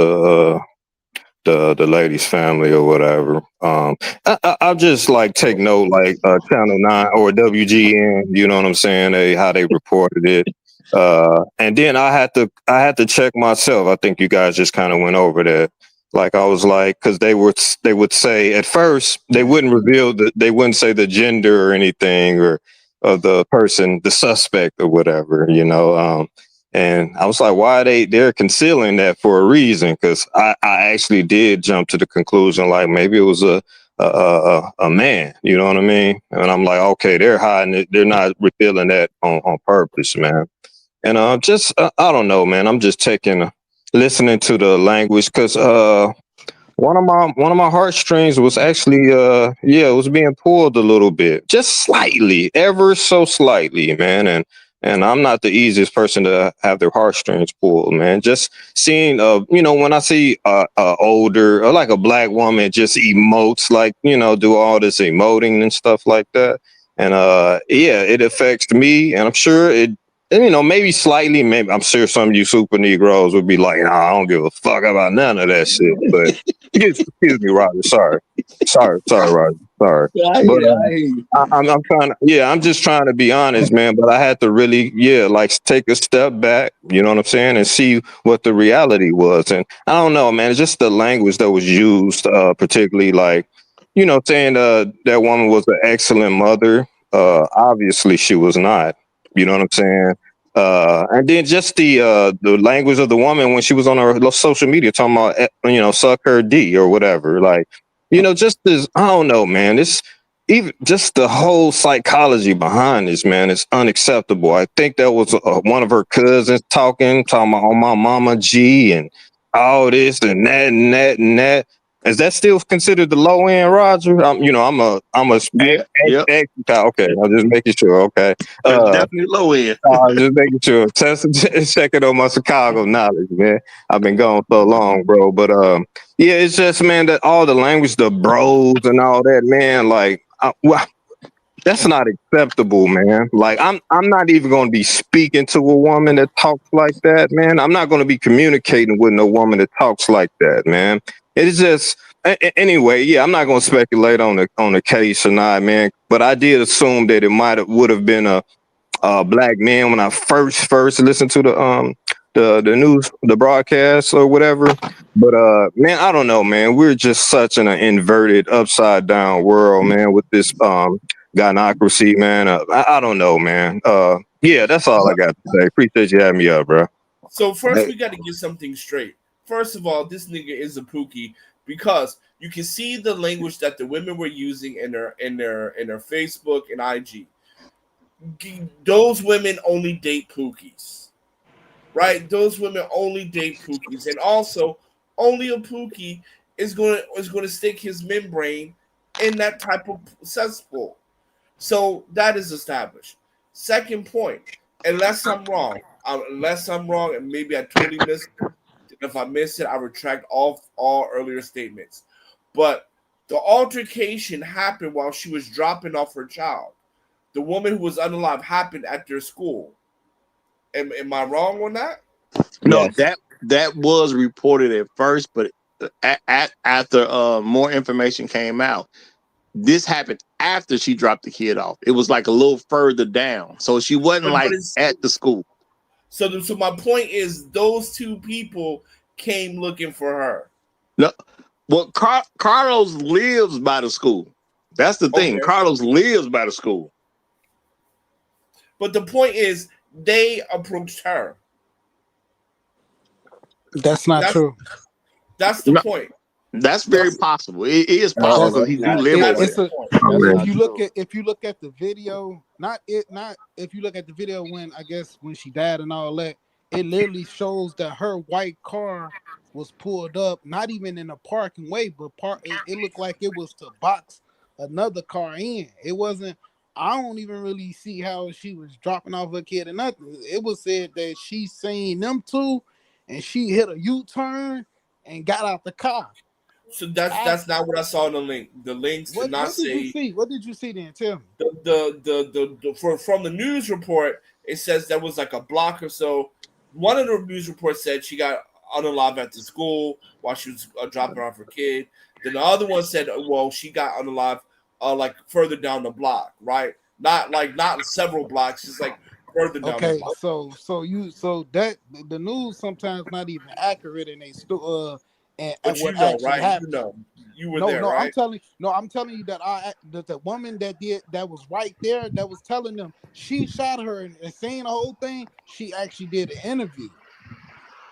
the lady's family or whatever. I'll just take note, Channel 9 or WGN, you know what I'm saying? How they reported it. And then I had to check myself. I think you guys just kind of went over that. I was because they would say at first they wouldn't reveal they wouldn't say the gender or anything or the person, the suspect or whatever, and I was like, why they're concealing that for a reason? Because I actually did jump to the conclusion maybe it was a man, you know what I mean? And I'm like, okay, they're hiding it, they're not revealing that on purpose, man. And I don't know, man. I'm just listening to the language because one of my heartstrings was actually it was being pulled a little bit, just slightly, ever so slightly, man. And I'm not the easiest person to have their heartstrings pulled, man. Just seeing when I see older or a black woman just emotes, do all this emoting and stuff like that, and it affects me, and I'm sure it. And, maybe slightly, maybe I'm sure some of you super Negroes would be like, nah, I don't give a fuck about none of that shit. But excuse me, Roger. Sorry, Roger. Sorry. But I'm trying to, I'm just trying to be honest, man. But I had to really, take a step back, you know what I'm saying, and see what the reality was. And I don't know, man, it's just the language that was used, particularly saying that woman was an excellent mother. Obviously she was not. You know what I'm saying? And then just the language of the woman when she was on her social media talking about, suck her D or whatever. Just this, I don't know, man. It's even just the whole psychology behind this, man. It's unacceptable. I think that was one of her cousins talking about on my mama G and all this and that and that and that. Is that still considered the low end, Roger? I'm a Yep. Okay, I'm just making sure. Okay, definitely low end. I'm just making sure. Test checking on my Chicago knowledge, man. I've been gone so long, bro. But it's just, man, that all the language, the bros and all that, man. That's not acceptable, man. I'm not even going to be speaking to a woman that talks like that, man. I'm not going to be communicating with no woman that talks like that, man. It's just anyway. I'm not going to speculate on the case or not, man. But I did assume that it would have been a black man when I first listened to the news, the broadcast or whatever. But man, I don't know, man. We're just such an inverted, upside down world, man, with this gynocracy, man. I don't know, man. That's all I got to say. Appreciate you having me up, bro. So first, we got to get something straight. First of all, this nigga is a pookie because you can see the language that the women were using in their Facebook and IG. Those women only date pookies, right? Those women only date pookies, and also only a pookie is going to stick his membrane in that type of cesspool. So that is established. Second point, unless I'm wrong, unless I'm wrong, and maybe I totally missed it. If I missed it, I retract all earlier statements. But the altercation happened while she was dropping off her child. The woman who was unalive happened at their school. Am I wrong on that? No, Yes. that was reported at first, but after more information came out, this happened after she dropped the kid off. It was like a little further down, so she wasn't But like it's, at the school. so my point is, those two people came looking for her. No, well, Carlos lives by the school. That's the thing. Okay. Carlos lives by the school. But the point is, they approached her. That's not true. That's the point. That's very possible. It is No, possible. no, He not- live over It's there. a, if you look at the video, not if you look at the video when she died and all that, it literally shows that her white car was pulled up, not even in a parking way, but it looked like it was to box another car in. It wasn't. I don't even really see how she was dropping off her kid or nothing. It was said that she seen them two, and she hit a U-turn and got out the car. So that's not what I saw in the link. The links did not say. What did you see? What did you see then? Tell me. From the news report, it says there was like a block or so. One of the news reports said she got unalive at the school while she was dropping off her kid. Then the other one said, well, she got unalive like further down the block, right? Not several blocks, just like further down the block. So that the news sometimes not even accurate in a and But what you know, actually right? happened. You were there, right? I'm telling you that the woman that was right there that was telling them she shot her and saying the whole thing. She actually did an interview.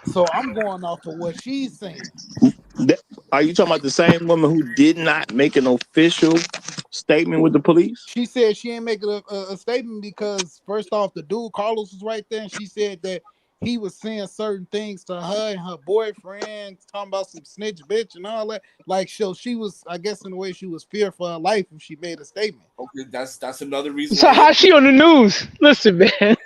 So I'm going off of what she's saying. Are you talking about the same woman who did not make an official statement with the police? She said she ain't making a statement because first off, the dude Carlos was right there, and she said that he was saying certain things to her and her boyfriend, talking about some snitch bitch and all that. Like, so she was, I guess, in a way, she was fearful for her life if she made a statement. Okay, that's another reason. So how's she on the news? Listen, man.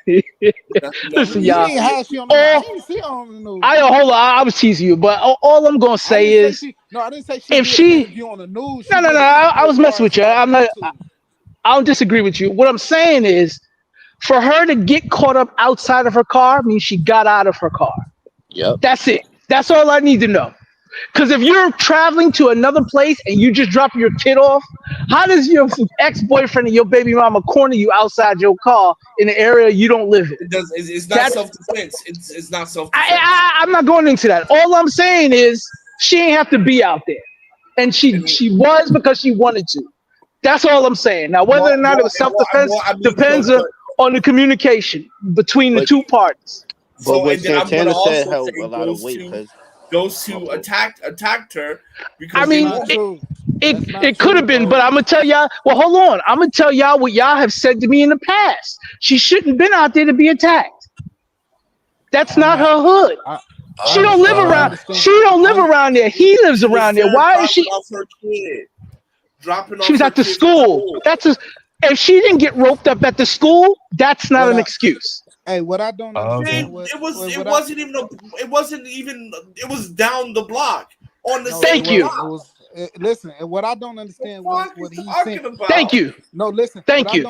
Listen, y'all. You ain't how she on the news. I didn't see her on the news. Hold on. I was teasing you, but all I'm gonna say is, I didn't say she if did she, an interview on the news. no, I was messing with you. I don't disagree with you. What I'm saying is, for her to get caught up outside of her car means she got out of her car. Yep. That's it. That's all I need to know. Because if you're traveling to another place and you just drop your kid off, how does your ex-boyfriend and your baby mama corner you outside your car in an area you don't live in? It's not self-defense. It's not self-defense. I'm not going into that. All I'm saying is she ain't have to be out there. And she was because she wanted to. That's all I'm saying. Now, whether or not it was self-defense depends on the communication between the two parties. But what Santana said held a lot of weight because those two attacked her because I mean, it could have been, but I'm gonna tell y'all. Well, hold on. I'm gonna tell y'all what y'all have said to me in the past. She shouldn't have been out there to be attacked. That's not her hood. She don't live around. She don't live around there. He lives around there. Why is she? She was at the school. If she didn't get roped up at the school, that's not an excuse. Hey, what I don't understand it was down the block on the Thank you. Listen, and what I don't understand what he's saying. Thank you. No, listen. Thank you.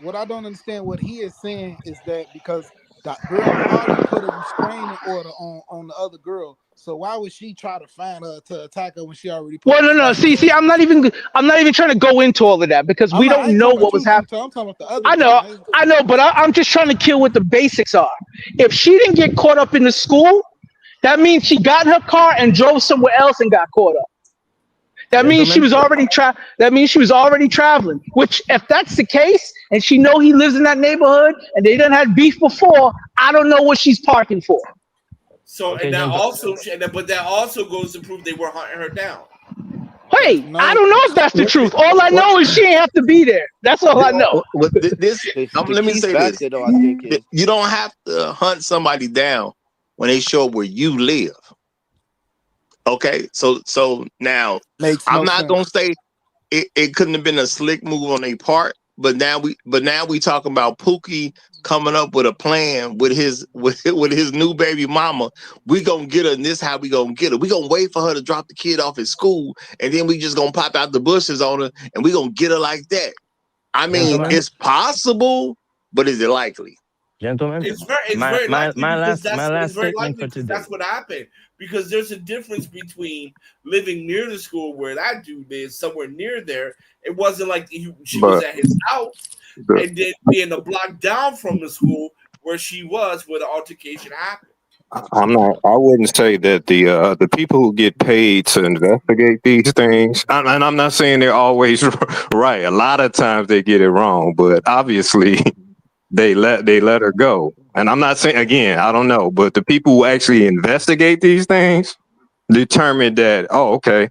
What I don't understand what he is saying is that because that girl already put a restraining order on the other girl. So why would she try to find her to attack her when she already put no. See, I'm not even trying to go into all of that because we don't know what was happening. I'm talking about the other. I know, but I'm just trying to kill what the basics are. If she didn't get caught up in the school, that means she got in her car and drove somewhere else and got caught up. That means she was already traveling. Which, if that's the case, and she know he lives in that neighborhood, and they done had beef before, I don't know what she's parking for. So, and that also, but that also goes to prove they were hunting her down. Hey, I don't know if that's the truth. All I know is she ain't have to be there. That's all I know. Let me say this: though, I think you don't have to hunt somebody down when they show where you live. Okay, so now I'm not gonna say it couldn't have been a slick move on their part, now we talking about Pookie coming up with a plan with his new baby mama. We gonna get her, and this how we gonna get her. We gonna wait for her to drop the kid off at school, and then we just gonna pop out the bushes on her, and we gonna get her like that. I mean, Gentlemen, it's possible, but is it likely? gentlemen, It's very my likely because my it's last very statement likely for because today. that's what happened. Because there's a difference between living near the school where that dude is, somewhere near there. It wasn't like she was But at his house, the, and then being a block down from the school where she was, where the altercation happened. I'm not. I wouldn't say that the people who get paid to investigate these things, and I'm not saying they're always right. A lot of times they get it wrong, but obviously they let her go. And I'm not saying, again, I don't know, but the people who actually investigate these things determine that, oh, okay,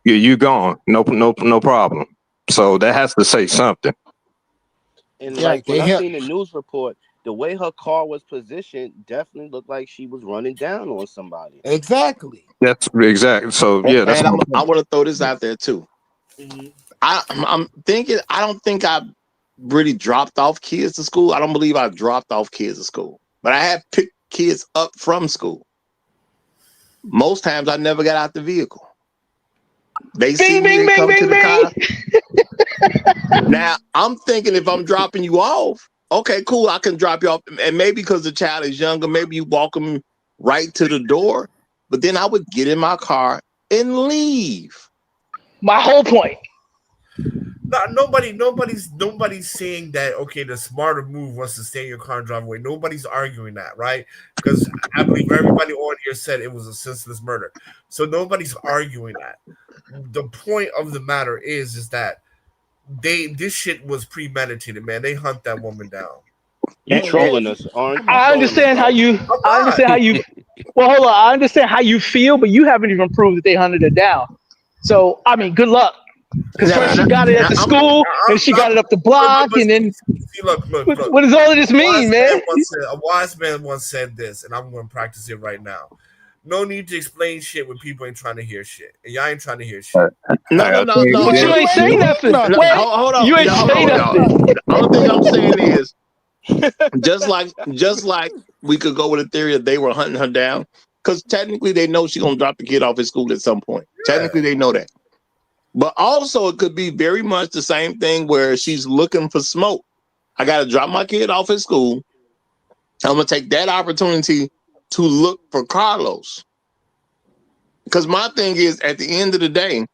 you gone, no problem. So that has to say something. And Yeah, like when they I help. seen the news report, the way her car was positioned definitely looked like she was running down on somebody. Exactly. That's exactly. So yeah, that's And my I point. want to throw this out there too. Mhm. I'm thinking. I don't think I really dropped off kids to school. I don't believe I dropped off kids to school, but I have picked kids up from school. Most times I never got out the vehicle. They see Bing, me, bing, they bing, come to bing, the car. bing. Now I'm thinking if I'm dropping you off, okay, cool, I can drop you off. And maybe because the child is younger, maybe you walk them right to the door. But then I would get in my car and leave. My whole point. Nobody's saying that. Okay, the smarter move was to stay in your car and drive away. Nobody's arguing that, right? Because I believe everybody on here said it was a senseless murder, so nobody's arguing that. The point of the matter is that this shit was premeditated, man. They hunt that woman down. You trolling us, aren't you? I Trolling us, understand how right? you. I'm I not. understand how you. Well, hold on. I understand how you feel, but you haven't even proved that they hunted her down. So, I mean, good luck. Because Now, first now, she got it at now the I'm school, and she got it up the block, But and then see, look. what does all of this mean, man? A wise man once said this, and I'm going to practice it right now. No need to explain shit when people ain't trying to hear shit, and y'all ain't trying to hear shit. no, no, I no, think no, But no. you You ain't ain't say prove nothing. No, nothing. Wait, hold on, you ain't You hold ain't say on, prove y'all. nothing. nothing. The only thing I'm saying is, just like we could go with a theory that they were hunting her down, because technically they know she's gonna drop the kid off at school at some point. Technically they know that. But also it could be very much the same thing where she's looking for smoke. I gotta drop my kid off at school. I'm gonna take that opportunity to look for Carlos. Because my thing is, at the end of the day,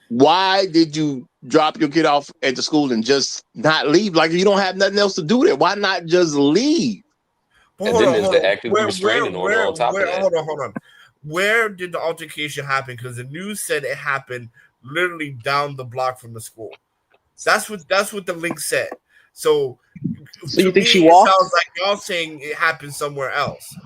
why did you drop your kid off at the school and just not leave? Like you don't have nothing else to do there. Why not just leave? But And hold then on, there's hold the on. active restraining order on top of that. Hold on. Where did the altercation happen? Because the news said it happened literally down the block from the school. That's what the link said. So So to you think me, she it walked? sounds like y'all saying it happened somewhere else.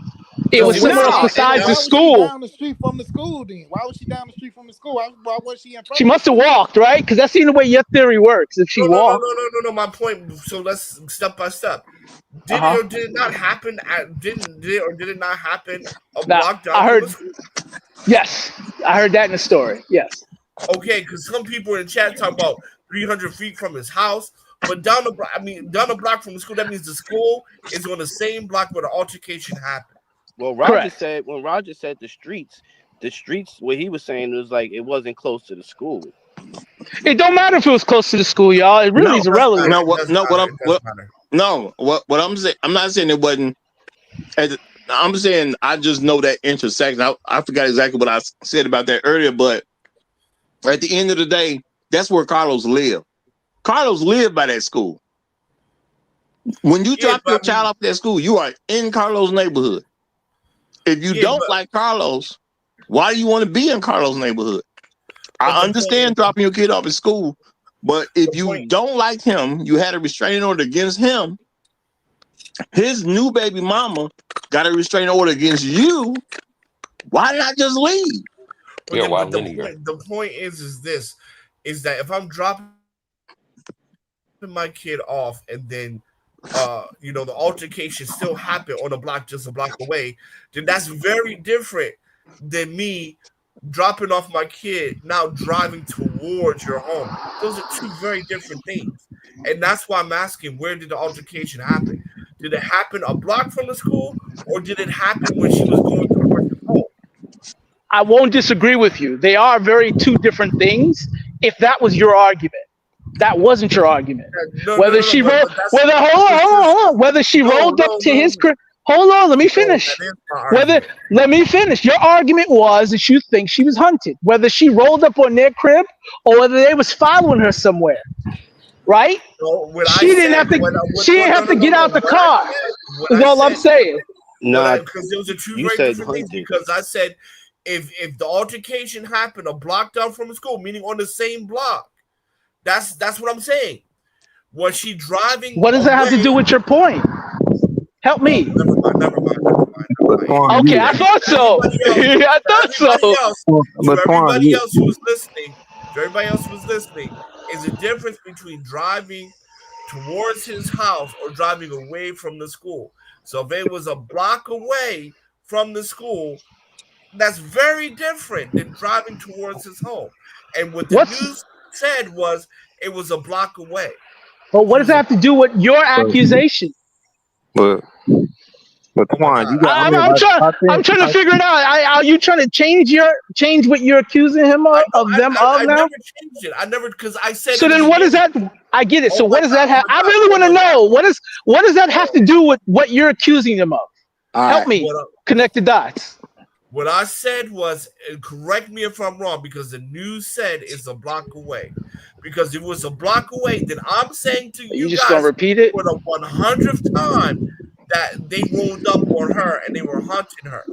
It Because was it was somewhere else No, besides the Why was she school. down the street from the school then? Why was she down the street from the school? Why was she in She front of the must have school? walked, right? Because that's the way your theory works. If she walked, no. My point. So let's step by step. uh Did it huh. or did it not happen? Did it not happen a Now block down I from the heard. school? Yes, I heard that in the story. Yes. Okay, because some people in chat talk about 300 feet from his house, but down the block from the school. That means the school is on the same block where the altercation happened. Well, Correct. Roger said the streets, what he was saying was like it wasn't close to the school. It don't matter if it was close to the school, y'all. It really no, is irrelevant. no. It What? does No. What? matter. I'm. It does What? matter. No. What I'm saying. I'm not saying it wasn't. I'm saying I just know that intersection. I forgot exactly what I said about that earlier, but at the end of the day, that's where Carlos lived. Carlos lived by that school. When you Yeah, drop but your child off at that school, you are in Carlos' neighborhood. If you yeah, don't but like Carlos, why do you want to be in Carlos' neighborhood? but I the point understand dropping your kid off at school, but if the you point don't like him, you had a restraining order against him. His new baby mama got a restraining order against you. Why not just leave? Yeah, why but linear? the point is this is that if I'm dropping my kid off and then the altercation still happened on a block just a block away, then that's very different than me dropping off my kid now driving towards your home. Those are two very different things. And that's why I'm asking, where did the altercation happen? Did it happen a block from the school, or did it happen when she was going towards his home? I won't disagree with you. They are very two different things. If that was your argument, that wasn't your argument. No, no, Whether no, no. she rolled, But that's whether hold on, whether she no, rolled up no, to no, his crib. Hold on, let me no. finish. That is my Whether argument. let me finish. Your argument was that you think she was hunted. Whether she rolled up on their crib or whether they was following her somewhere, right? No, what I She didn't said, have to. what, She didn't no, have no, to no, get no. out the car. What Is I all I'm said, saying. Nah, because there was a two you very said different things. hunted. Because I said, if the altercation happened a block down from the school, meaning on the same block, that's what I'm saying. Was she driving What does that have to do away? with your point? Help me. Never mind. But Twan, Okay, I you, thought so. I thought so. but To Twan, everybody you, else who was listening, is a difference between driving towards his house or driving away from the school. So if it was a block away from the school, that's very different than driving towards his home. And what the What's news said was it was a block away. But what She does was that a have to do with your accusation? but but oh my Twan, god. you got. I mean, I'm trying. I I'm think trying to figure it out. Are you trying to change what you're accusing him I know of them of I now? never changed it. I never because I said So in the then, what is beginning. that? I get it. Oh So my what does god, that oh have? my I god, really oh want to my god. know what does that have to do with what you're accusing him of? All Help right. me connect the dots. What I said was, and correct me if I'm wrong, because the news said it's a block away. Because if it was a block away, then I'm saying to Are you you just gonna guys repeat it? for the 100th time that they rolled up on her and they were hunting her.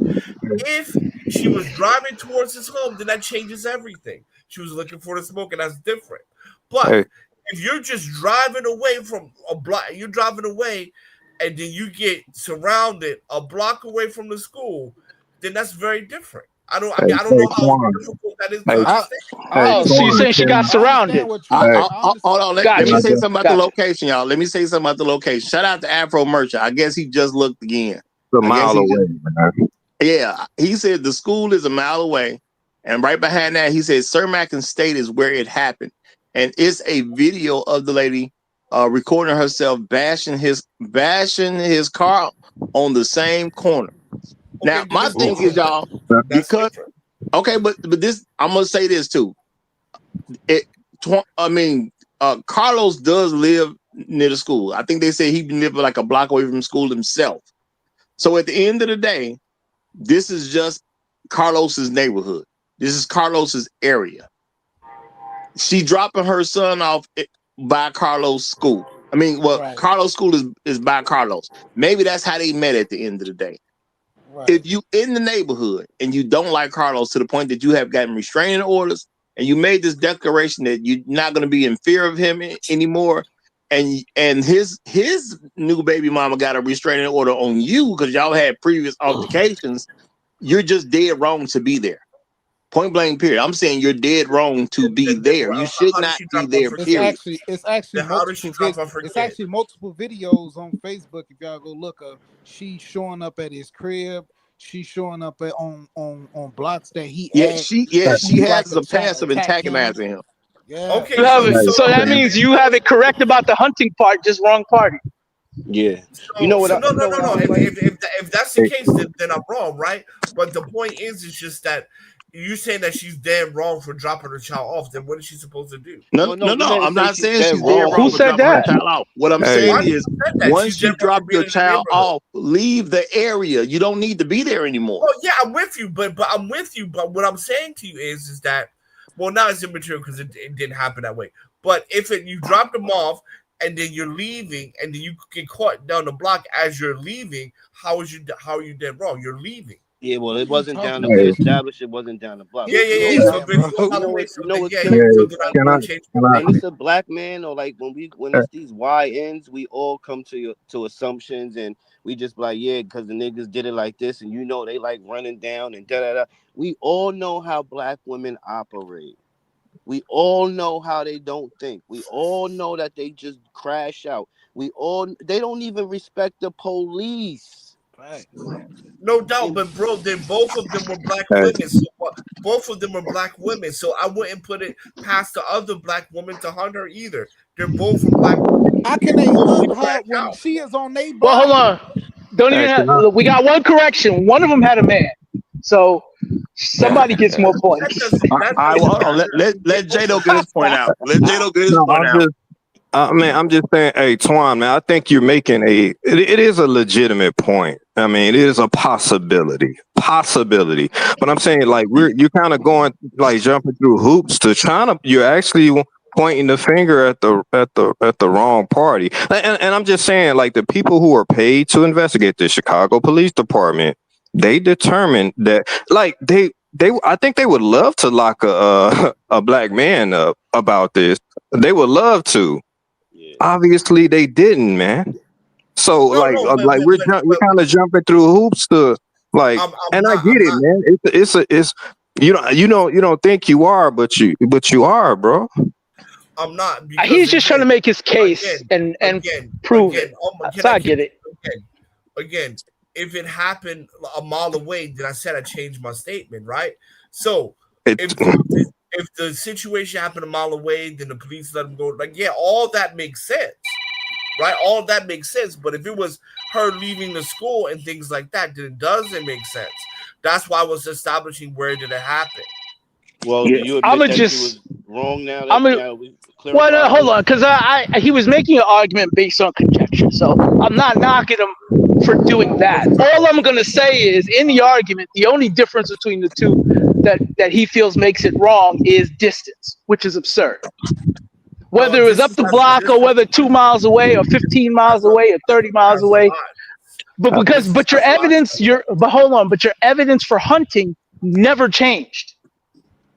If she was driving towards his home, then that changes everything. She was looking for the smoke, and that's different. But Hey, if you're just driving away from a block, you're driving away, and then you get surrounded a block away from the school, then that's very different. I don't hey, know how Twan. difficult that is to Hey, I understand. I hey, Oh, so you're understand Twan. saying what she you got Can, I understand surrounded? what you hey, Hold on. Let can me Gotcha. I say just? something about the Gotcha. location, y'all. Let me say something about the location. Shout out to Afro Merchant. I guess he just looked again. A I guess mile he just away, man. yeah. He said the school is a mile away, and right behind that, he said Cermak State is where it happened, and it's a video of the lady recording herself bashing his car on the same corner. Okay, Now, then my it's thing is, different. y'all, That's because different. okay, but this I'm gonna say this too. It, I mean, Carlos does live near the school. I think they say he lived like a block away from school himself. So at the end of the day, this is just Carlos's neighborhood. This is Carlos's area. She dropping her son off by Carlos' school. I mean, well, right, Carlos' school is by Carlos. Maybe that's how they met at the end of the day. right. If you in the neighborhood and you don't like Carlos to the point that you have gotten restraining orders and you made this declaration that you're not going to be in fear of him anymore, and his new baby mama got a restraining order on you because y'all had previous altercations, you're just dead wrong to be there. Point blank, period. I'm saying you're dead wrong to be there. You should How did not she be drop off there, her period. kids? It's actually Then how did she multiple drop off her it's kid? actually multiple videos on Facebook. If y'all go look up, she showing up at his crib. She's showing up on blocks that he Yeah, at. she She's like has a trying to past of attack him. antagonizing him. Yeah. Okay, Love it. Hey, So that can, means you have it correct about the hunting part, just wrong party. Yeah. You know what? No, You know what I no. was like. If that's the hey, case, then I'm wrong, right? But the point is, it's just that you saying that she's damn wrong for dropping her child off. Then what is she supposed to do? No, No, no, no, we no. didn't I'm say not she's saying dead she's dead wrong. Who wrong for said dropping her that? child off. What I'm hey, saying Why did is, you say that? once She's you dead wrong for drop being your in the child neighborhood. off, leave the area. You don't need to be there anymore. Well, yeah, I'm with you, but I'm with you. But what I'm saying to you is that, well, now it's immaterial because it didn't happen that way. But if you drop them off and then you're leaving, and then you get caught down the block as you're leaving, how are you dead wrong? You're leaving. Yeah, well, What it are you wasn't down. talking The, we hey, about? established it wasn't down the block. Yeah, He But yeah, you know yeah. been what? So there, if it's bro. one You block know away, what? so You know then what's yeah, crazy? so hey, then I can I, would change can my I, When mind. it's a black man, or like when it's these YNs, we assumptions, and we just be like, yeah, because the niggas did it like this, and they like running down and da da da. We all know how black women operate. We all know how they don't think. We all know that they just crash out. They don't even respect the police. No doubt, but bro, then both of them were black Hey, women. So both of them were black women. So I wouldn't put it past the other black woman to hunt her either. They're both black women. How can they Totally hunt her crack when out. she is on their Well, hold body? on. Don't even hey, can have. I? We got one correction. One of them had a man. So somebody gets more That points. doesn't All that right, well, doesn't hold on. matter. Let They both Jado get his point out. Let Jado get his No, point out. I'm just saying, hey, Twan, man, I think you're making it is a legitimate point. I mean, it is a possibility, but I'm saying like you're kind of going like jumping through hoops to you're actually pointing the finger at the wrong party. And I'm just saying like the people who are paid to investigate the Chicago Police Department, they determined that like they I think they would love to lock a black man up about this. They would love to. Obviously, they didn't, man. So no, we're kind of jumping through hoops to like, and I get I'm it, not man. It's you don't think you are, but you are, bro. I'm not because He's just trying to make his case and prove it. So I get it. Again, if it happened a mile away, then I said I changed my statement, right? So if the situation happened a mile away, then the police let him go. Like, yeah, all that makes sense, right? All that makes sense. But if it was her leaving the school and things like that, then it doesn't make sense. That's why I was establishing where did it happen. Well, do you admit that she was wrong now? Now we Well, no, clarified hold this? on, because he was making an argument based on conjecture, so I'm not knocking him for doing that. All I'm gonna say is, in the argument, the only difference between the two that he feels makes it wrong is distance, which is absurd. Whether it was up the block or whether 2 miles away or 15 miles away or 30 miles away, but your evidence, but your evidence for hunting never changed.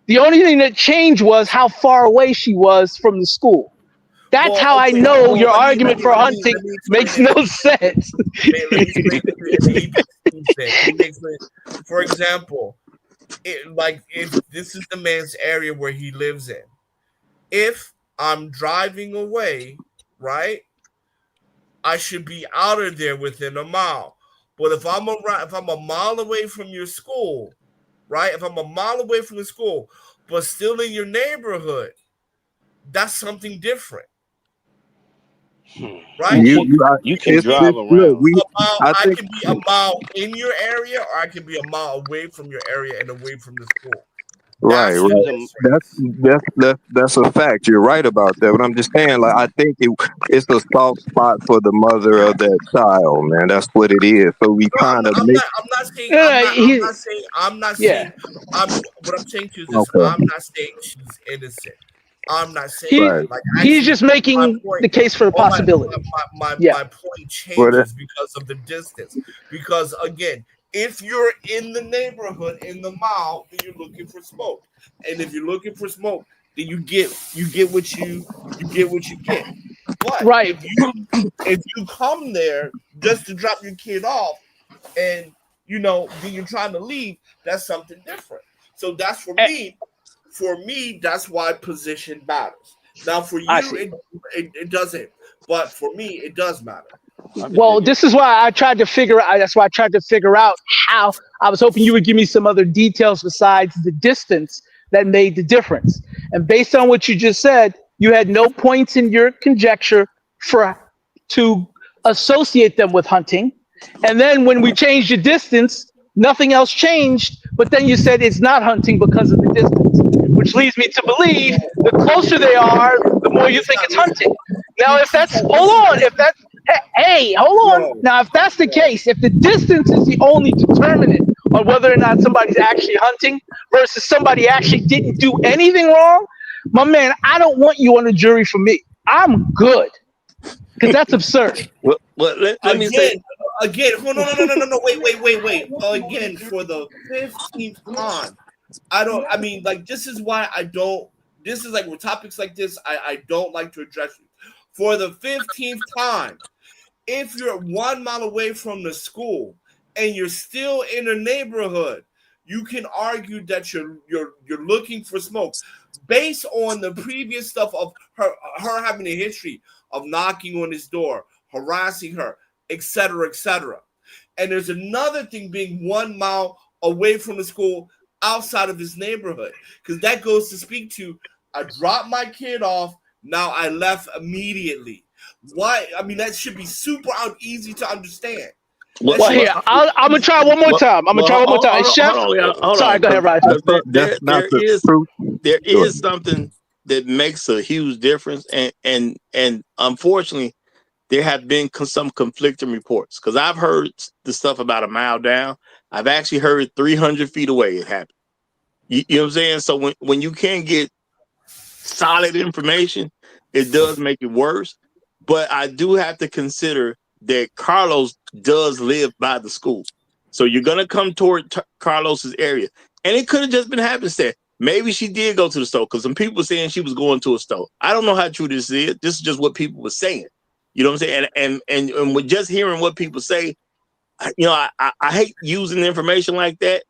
The only thing that changed was how far away she was from the school. That's how I know your argument for hunting makes no sense. Let me explain it to you. For example, if this is the man's area where he lives in, if I'm driving away, right, I should be out of there within a mile. But if I'm a mile away from your school, right? If I'm a mile away from the school, but still in your neighborhood, that's something different. Right? You can drive around. I can be a mile in your area, or I can be a mile away from your area and away from the school. Right. That's a fact. You're right about that. But I'm just saying, like, I think it's a soft spot for the mother of that child, man. That's what it is. So we kind of make. I'm not saying. What I'm saying to you is this: Okay. I'm not saying she's innocent. I'm not saying that. Like, he's just making the case for the possibility. My point changes because of the distance. Because again, if you're in the neighborhood in the mall, then you're looking for smoke. And if you're looking for smoke, then you get what you get. But if you come there just to drop your kid off, and then you're trying to leave, that's something different. So that's for me. For me, that's why position matters. Now, for you, it doesn't. But for me, it does matter. Well, this is why I tried to figure out. That's why I tried to figure out how. I was hoping you would give me some other details besides the distance that made the difference. And based on what you just said, you had no points in your conjecture to associate them with hunting. And then when we changed the distance, nothing else changed. But then you said it's not hunting because of the distance, which leads me to believe the closer they are, the more you think it's hunting. Now, if that's hold on, Now, if that's the case, if the distance is the only determinant on whether or not somebody's actually hunting versus somebody actually didn't do anything wrong, my man, I don't want you on the jury for me. I'm good, because that's absurd. Well, let me say again. No. Wait. Again, for the 15th time, I mean, like, this is why I don't. This is like with topics like this, I don't like to address you. For the 15th time, if you're 1 mile away from the school and you're still in a neighborhood, you can argue that you're looking for smoke based on the previous stuff of her having a history of knocking on his door, harassing her, etc., etc. And there's another thing being 1 mile away from the school outside of his neighborhood. Because that goes to speak to, I dropped my kid off, now I left immediately. Why? I mean, that should be super easy to understand. Well, here, I'm gonna try one more time. Chef, sorry, go ahead, Roger. There is something that makes a huge difference, and unfortunately, there have been some conflicting reports. Because I've heard the stuff about a mile down. I've actually heard 300 feet away it happened. You know what I'm saying? So when you can't get solid information, it does make it worse. But I do have to consider that Carlos does live by the school. So you're going to come toward Carlos's area. And it could have just been happenstance. Maybe she did go to the store because some people were saying she was going to a store. I don't know how true this is. This is just what people were saying. You know what I'm saying? And with just hearing what people say, you know, I hate using information like that.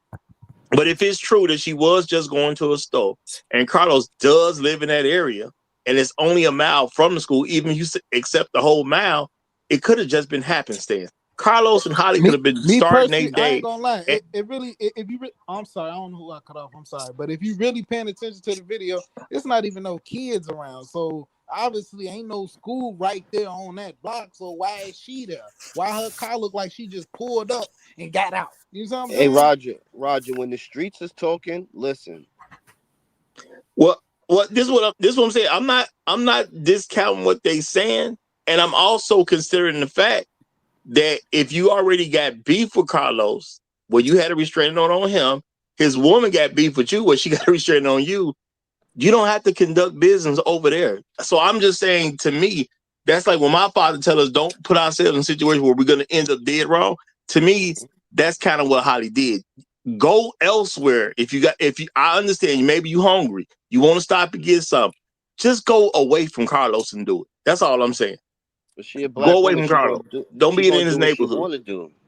But if it's true that she was just going to a store and Carlos does live in that area and it's only a mile from the school, even if you accept the whole mile, it could have just been happenstance. Carlos and Holly could have been starting their day. I ain't gonna lie. It really, if you, I'm sorry, I don't know who I cut off. I'm sorry, but if you really paying attention to the video, it's not even no kids around. So obviously, ain't no school right there on that block. So why is she there? Why her car look like she just pulled up and got out? You know what I'm saying? Hey, Roger, when the streets is talking, listen. Well, this is what I'm saying. I'm not discounting what they saying, and I'm also considering the fact that if you already got beef with Carlos, well, you had a restraining order on him. His woman got beef with you, where she got a restraining on you. You don't have to conduct business over there. So I'm just saying, to me, that's like when my father tell us don't put ourselves in a situation where we're going to end up dead wrong. To me, that's kind of what Holly did. Go elsewhere. I understand maybe you hungry. You want to stop and get something. Just go away from Carlos and do it. That's all I'm saying. But she a black go away woman. from Carlos. Don't be in his neighborhood.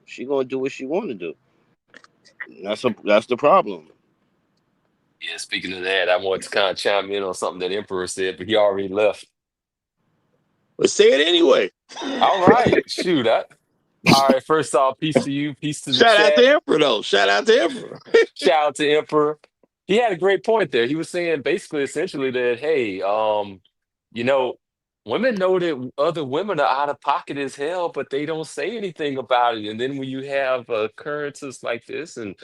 She gonna do what she want to do. That's the problem. Yeah, speaking of that, I wanted to kind of chime in on something that Emperor said, but he already left. But say it anyway. All right, shoot. All right, first off, peace to you, peace to the chat. Shout out to Emperor, though. Shout out to Emperor. Shout out to Emperor. He had a great point there. He was saying basically, essentially that, hey, you know, women know that other women are out of pocket as hell, but they don't say anything about it. And then when you have occurrences like this, and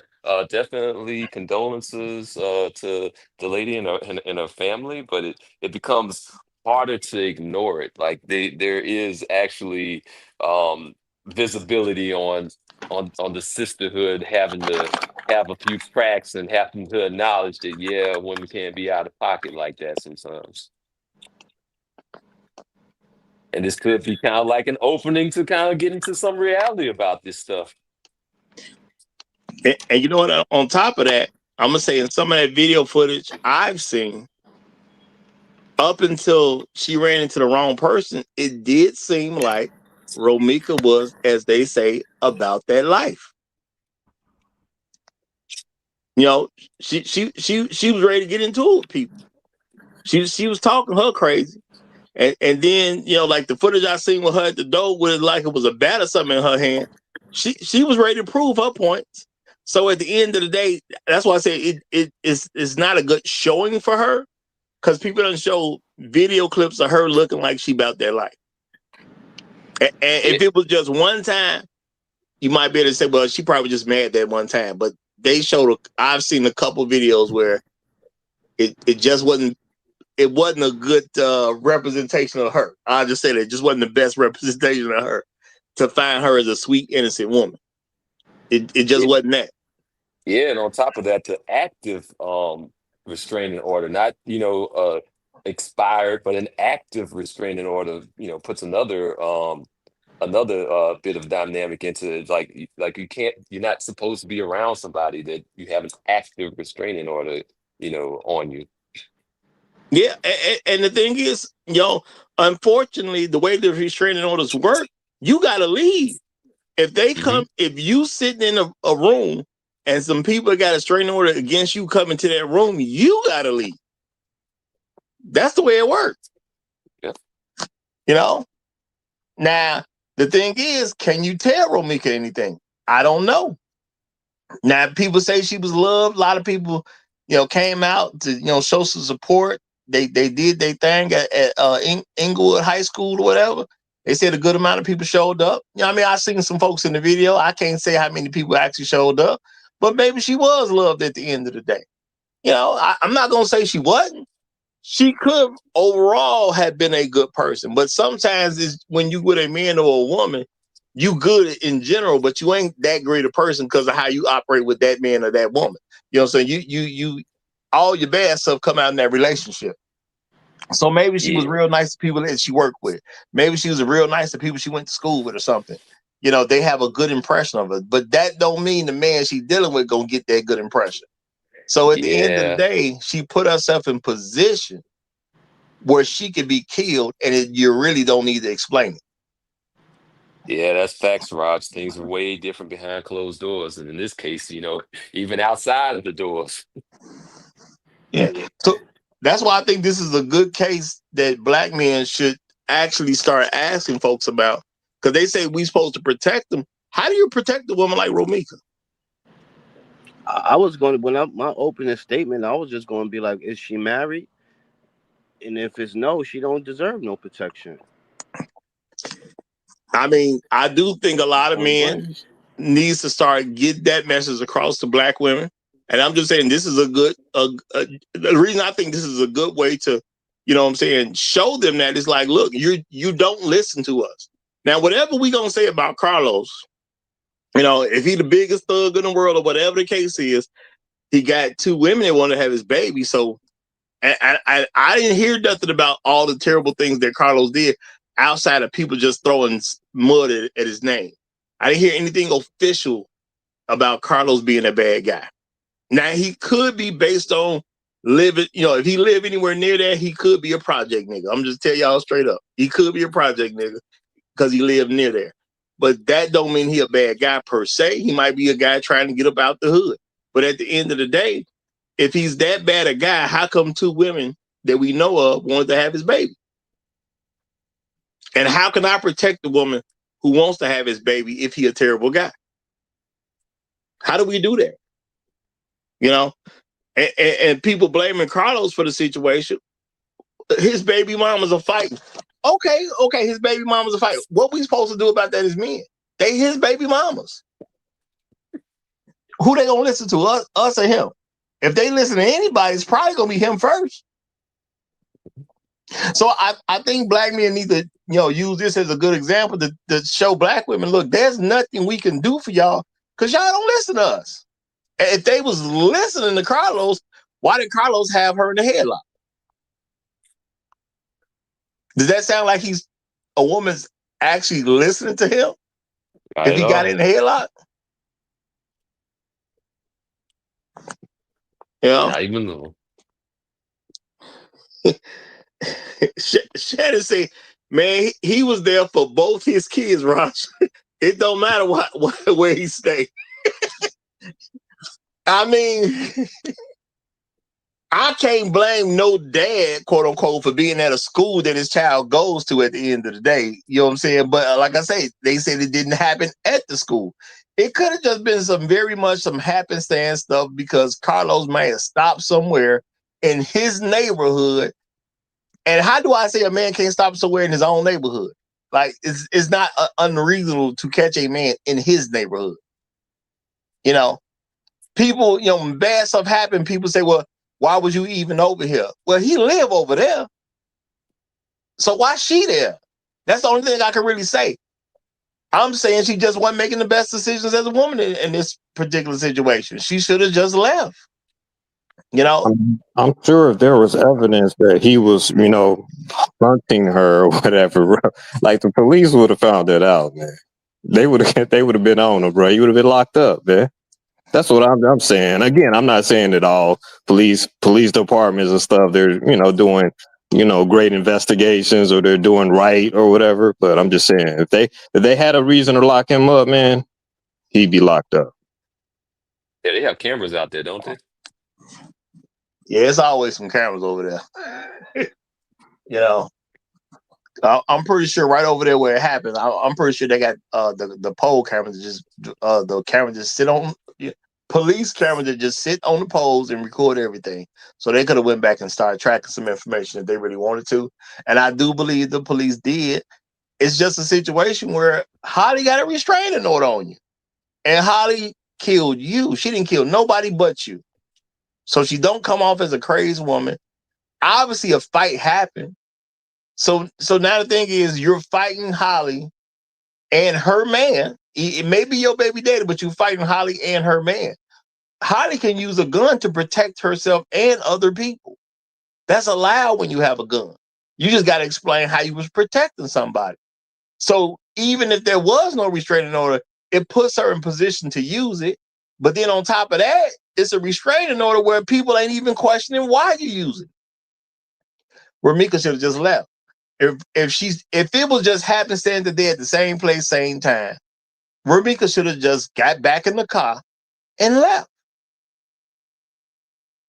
definitely condolences to the lady and her family, but it becomes harder to ignore it. Like there is actually visibility on the sisterhood having to have a few cracks and having to acknowledge that, yeah, women can't be out of pocket like that sometimes. And this could be kind of like an opening to kind of get into some reality about this stuff. And you know what? On top of that, I'm going to say in some of that video footage I've seen, up until she ran into the wrong person, it did seem like Romeca was, as they say, about that life. You know, she was ready to get into it with people. She was talking her crazy. And then, you know, like the footage I seen with her at the door with like it was a bat or something in her hand. She was ready to prove her points. So at the end of the day, that's why I say it's not a good showing for her, because people don't show video clips of her looking like she about that life. And if it was just one time, you might be able to say, well, she probably just mad that one time. But they showed, I've seen a couple videos where it just wasn't. It wasn't a good representation of her. I'll just say that it just wasn't the best representation of her to find her as a sweet, innocent woman. It just wasn't that. Yeah, and on top of that, the active restraining order, not, expired, but an active restraining order, puts another bit of dynamic into it. Like you're not supposed to be around somebody that you have an active restraining order, on you. Yeah, and the thing is, unfortunately, the way the restraining orders work, you got to leave. If they come, if you sitting in a room and some people got a restraining order against you coming to that room, you got to leave. That's the way it works. Yeah. Now, the thing is, can you tell Romeca anything? I don't know. Now, people say she was loved. A lot of people, came out to, show some support. They did their thing at Inglewood High School or whatever. They said a good amount of people showed up. I mean, I seen some folks in the video. I can't say how many people actually showed up, but maybe she was loved at the end of the day. I'm not gonna say she wasn't. She could overall have been a good person, but sometimes it's when you with a man or a woman, you good in general, but you ain't that great a person because of how you operate with that man or that woman. You know what I'm saying? You all your bad stuff come out in that relationship. So maybe she was Yeah. real nice to people that she worked with. Maybe she was real nice to people she went to school with or something. They have a good impression of her, but that don't mean the man she dealing with gonna get that good impression. So at the end of the Yeah. day, she put herself in position where she could be killed, and you really don't need to explain it. Yeah, that's facts, Raj. Things are way different behind closed doors. And in this case, even outside of the doors. Yeah. So that's why I think this is a good case that black men should actually start asking folks about, because they say we supposed to protect them. How do you protect a woman like Romeca? I was going to, my opening statement, I was just going to be like, is she married? And if it's no, she don't deserve no protection. I mean, I do think a lot of Point men blank. needs to start get that message across to black women. And I'm just saying this is the reason I think this is a good way to, what I'm saying, show them that it's like, look, you don't listen to us. Now, whatever we gonna say about Carlos, if he the biggest thug in the world or whatever the case is, he got two women that want to have his baby. So I didn't hear nothing about all the terrible things that Carlos did outside of people just throwing mud at his name. I didn't hear anything official about Carlos being a bad guy. Now, he could be based on living, if he live anywhere near there, he could be a project nigga. I'm just tell y'all straight up. He could be a project nigga because he lived near there. But that don't mean he a bad guy per se. He might be a guy trying to get up out the hood. But at the end of the day, if he's that bad a guy, how come two women that we know of wanted to have his baby? And how can I protect the woman who wants to have his baby if he a terrible guy? How do we do that? And people blaming Carlos for the situation. His baby mamas are fighting. Okay, his baby mamas are fighting. What we supposed to do about that as men? They his baby mamas. Who they gonna listen to? Us or him? If they listen to anybody, it's probably gonna be him first. So I think black men need to, use this as a good example to show black women, look, there's nothing we can do for y'all because y'all don't listen to us. And if they was listening to Carlos, why did Carlos have her in the headlock? Does that sound like he's a woman's actually listening to him? Not If at he got all. in the headlock? Not even little. Shannon say, man, he was there for both his kids, Ross. It don't matter where he stay. I mean, I can't blame no dad, quote unquote, for being at a school that his child goes to at the end of the day. You know what I'm saying? But like I say, they said it didn't happen at the school. It could have just been some happenstance stuff because Carlos may have stopped somewhere in his neighborhood. And how do I say a man can't stop somewhere in his own neighborhood? Like, it's not unreasonable to catch a man in his neighborhood. People, when bad stuff happen, people say, well, why was you even over here? Well, he live over there. So why she there? That's the only thing I can really say. I'm saying she just wasn't making the best decisions as a woman in this particular situation. She should have just left. I'm sure if there was evidence that he was, hunting her or whatever, like the police would have found that out, man. They would have been on him, bro. He would have been locked up, man. That's what I'm saying. Again, I'm not saying that all police departments and stuff they're doing great investigations or they're doing right or whatever. But I'm just saying if they had a reason to lock him up, man, he'd be locked up. Yeah, they have cameras out there, don't they? Yeah, it's always some cameras over there. I'm pretty sure right over there where it happened. I'm pretty sure they got the pole cameras just the camera just sit on police cameras that just sit on the poles and record everything. So they could have went back and started tracking some information if they really wanted to. And I do believe the police did. It's just a situation where Holly got a restraining order on you, and Holly killed you. She didn't kill nobody but you. So she don't come off as a crazy woman. Obviously, a fight happened. So now the thing is, you're fighting Holly and her man. It may be your baby daddy, but you're fighting Holly and her man. Holly can use a gun to protect herself and other people. That's allowed when you have a gun. You just got to explain how you was protecting somebody. So even if there was no restraining order, it puts her in position to use it. But then on top of that, it's a restraining order where people ain't even questioning why you use it. Romeca should have just left. If it was just happenstance that they at the same place, same time, Romeca should have just got back in the car and left.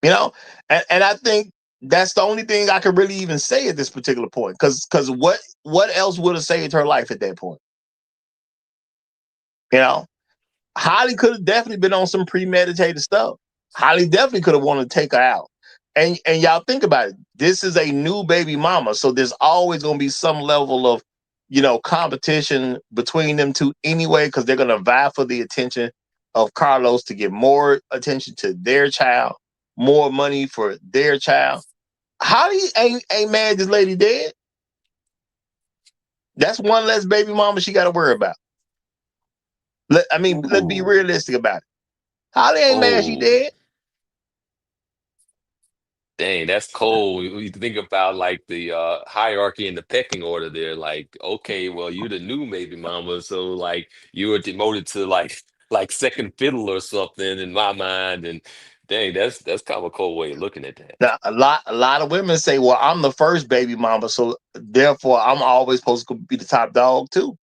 You know, and I think that's the only thing I could really even say at this particular point. Because what else would have saved her life at that point? You know, Holly could have definitely been on some premeditated stuff. Holly definitely could have wanted to take her out. And y'all think about it. This is a new baby mama, so there's always going to be some level of, competition between them two anyway, because they're going to vie for the attention of Carlos to get more attention to their child, more money for their child. Holly ain't mad this lady dead. That's one less baby mama she got to worry about. Let's be realistic about it. Holly ain't mad she Oh, dead. dang, that's cold. You think about like the hierarchy and the pecking order there. Like, okay, well, you're the new baby mama, so like you were demoted to like second fiddle or something in my mind. And dang, that's kind of a cold way of looking at that. Now, a lot of women say, "Well, I'm the first baby mama, so therefore I'm always supposed to be the top dog too."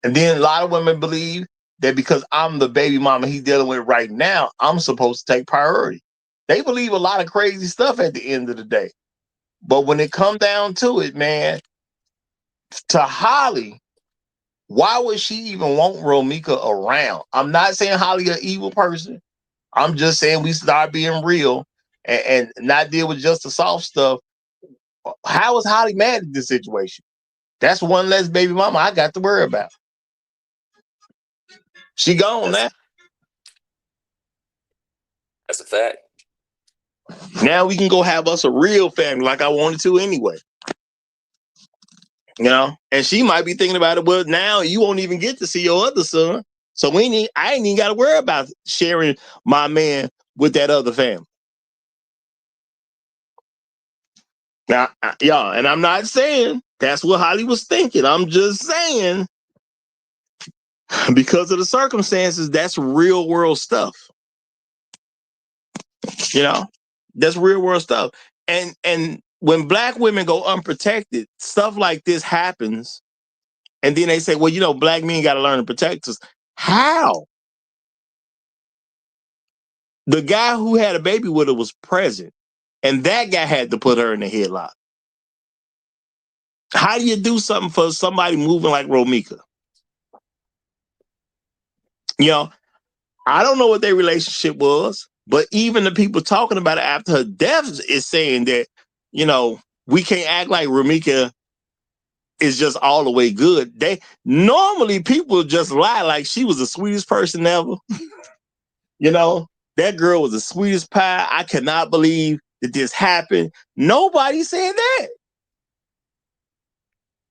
And then a lot of women believe that because I'm the baby mama he's dealing with right now, I'm supposed to take priority. They believe a lot of crazy stuff at the end of the day. But when it comes down to it, man, to Holly, why would she even want Romeca around? I'm not saying Holly an evil person. I'm just saying we start being real and not deal with just the soft stuff. How is Holly mad at this situation? That's one less baby mama I got to worry about. She gone now. That's a fact. Now we can go have us a real family like I wanted to anyway. And she might be thinking about it. Well, now you won't even get to see your other son. So I ain't even got to worry about sharing my man with that other family. Now, y'all, and I'm not saying that's what Holly was thinking. I'm just saying because of the circumstances, that's real world stuff. That's real world stuff. And when black women go unprotected, stuff like this happens. And then they say, well, black men got to learn to protect us. How? The guy who had a baby with her was present. And that guy had to put her in the headlock. How do you do something for somebody moving like Romeca? I don't know what their relationship was, but even the people talking about it after her death is saying that, we can't act like Romeca is just all the way good. Normally people just lie like she was the sweetest person ever. That girl was the sweetest pie. I cannot believe that this happened. Nobody said that.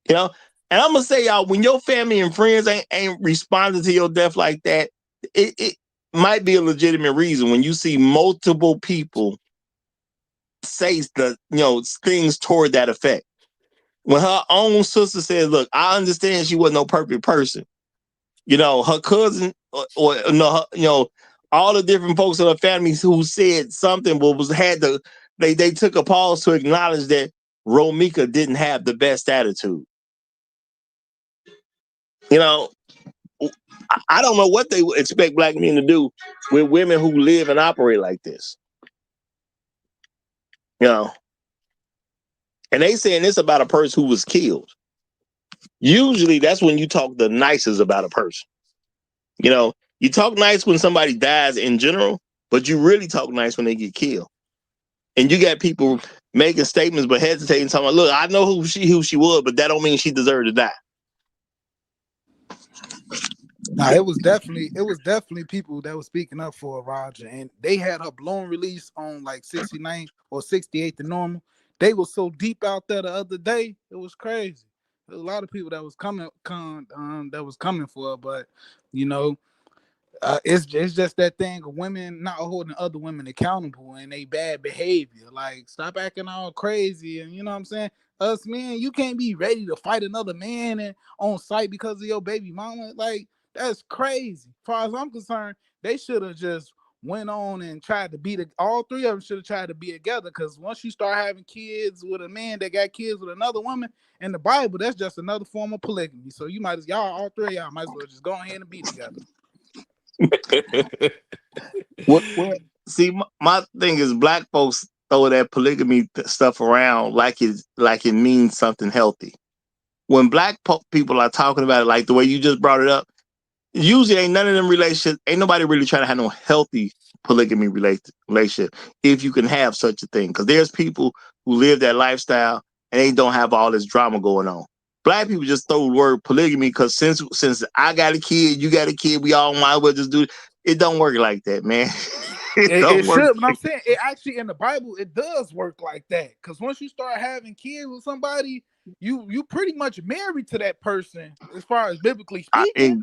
And I'm gonna say, y'all, when your family and friends ain't responding to your death like that, it might be a legitimate reason. When you see multiple people say things toward that effect. When her own sister said, "Look, I understand she wasn't no perfect person." Her cousin or all the different folks in her family who said something, but they took a pause to acknowledge that Romeca didn't have the best attitude. I don't know what they expect black men to do with women who live and operate like this. and they saying this about a person who was killed. Usually that's when you talk the nicest about a person. You know, you talk nice when somebody dies in general, but you really talk nice when they get killed. And you got people making statements but hesitating, talking about, look, I know who she was, but that don't mean she deserved to die. Nah, it was definitely people that was speaking up for Roger, and they had her blown release on like 69 or 68 the normal. They were so deep out there the other day, it was crazy. There was a lot of people that was coming for her, but you know, it's just that thing of women not holding other women accountable and they bad behavior. Like, stop acting all crazy, and you know what I'm saying. Us men, you can't be ready to fight another man and on sight because of your baby mama. Like, that's crazy. As far as I'm concerned, they should have just went on and tried to be all three of them should have tried to be together. Because once you start having kids with a man that got kids with another woman in the Bible, that's just another form of polygamy. So you might as all three of y'all might as well just go ahead and be together. What? See, my thing is, black folks throw that polygamy stuff around like it means something healthy. When black people are talking about it, like the way you just brought it up, usually ain't none of them relationships. Ain't nobody really trying to have no healthy polygamy relationship if you can have such a thing. Because there's people who live that lifestyle and they don't have all this drama going on. Black people just throw the word polygamy because since I got a kid, you got a kid, we all might as well just do it. It don't work like that, man. It should, but I'm saying it actually in the Bible it does work like that. Because once you start having kids with somebody, you pretty much married to that person as far as biblically speaking.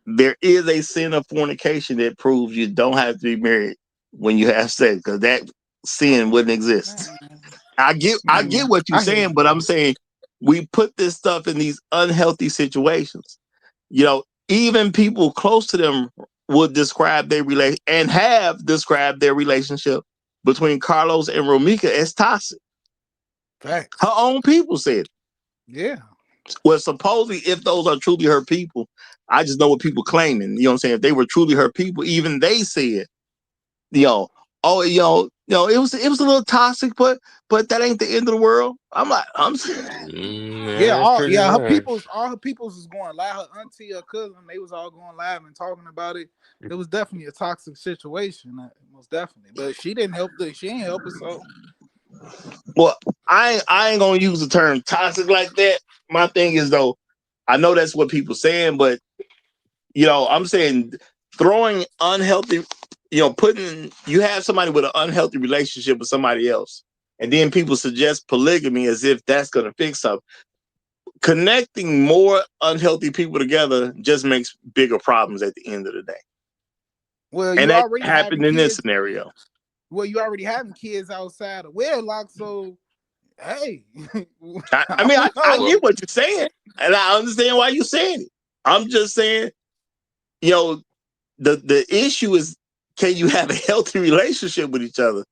There is a sin of fornication that proves you don't have to be married when you have sex, because that sin wouldn't exist. I get what you're saying, but I'm saying we put this stuff in these unhealthy situations. You know, even people close to them would describe their relation and have described their relationship between Carlos and Romeca as toxic. Facts. Her own people said it. Yeah. Well, supposedly, if those are truly her people, I just know what people claiming. You know what I'm saying? If they were truly her people, even they said, it was a little toxic, but that ain't the end of the world. Yeah, all her hard. peoples was going live. Her auntie, her cousin, they was all going live and talking about it. It was definitely a toxic situation, most definitely. But she didn't help. She ain't help us. So, well, I ain't gonna use the term toxic like that. My thing is though, I know that's what people saying, but I'm saying throwing unhealthy, you have somebody with an unhealthy relationship with somebody else, and then people suggest polygamy as if that's gonna fix something. Connecting more unhealthy people together just makes bigger problems at the end of the day. Well, and you that already happened in this scenario. Well, you already having kids outside of wedlock, so hey. I get what you're saying, and I understand why you're saying it. I'm just saying, the issue is, can you have a healthy relationship with each other?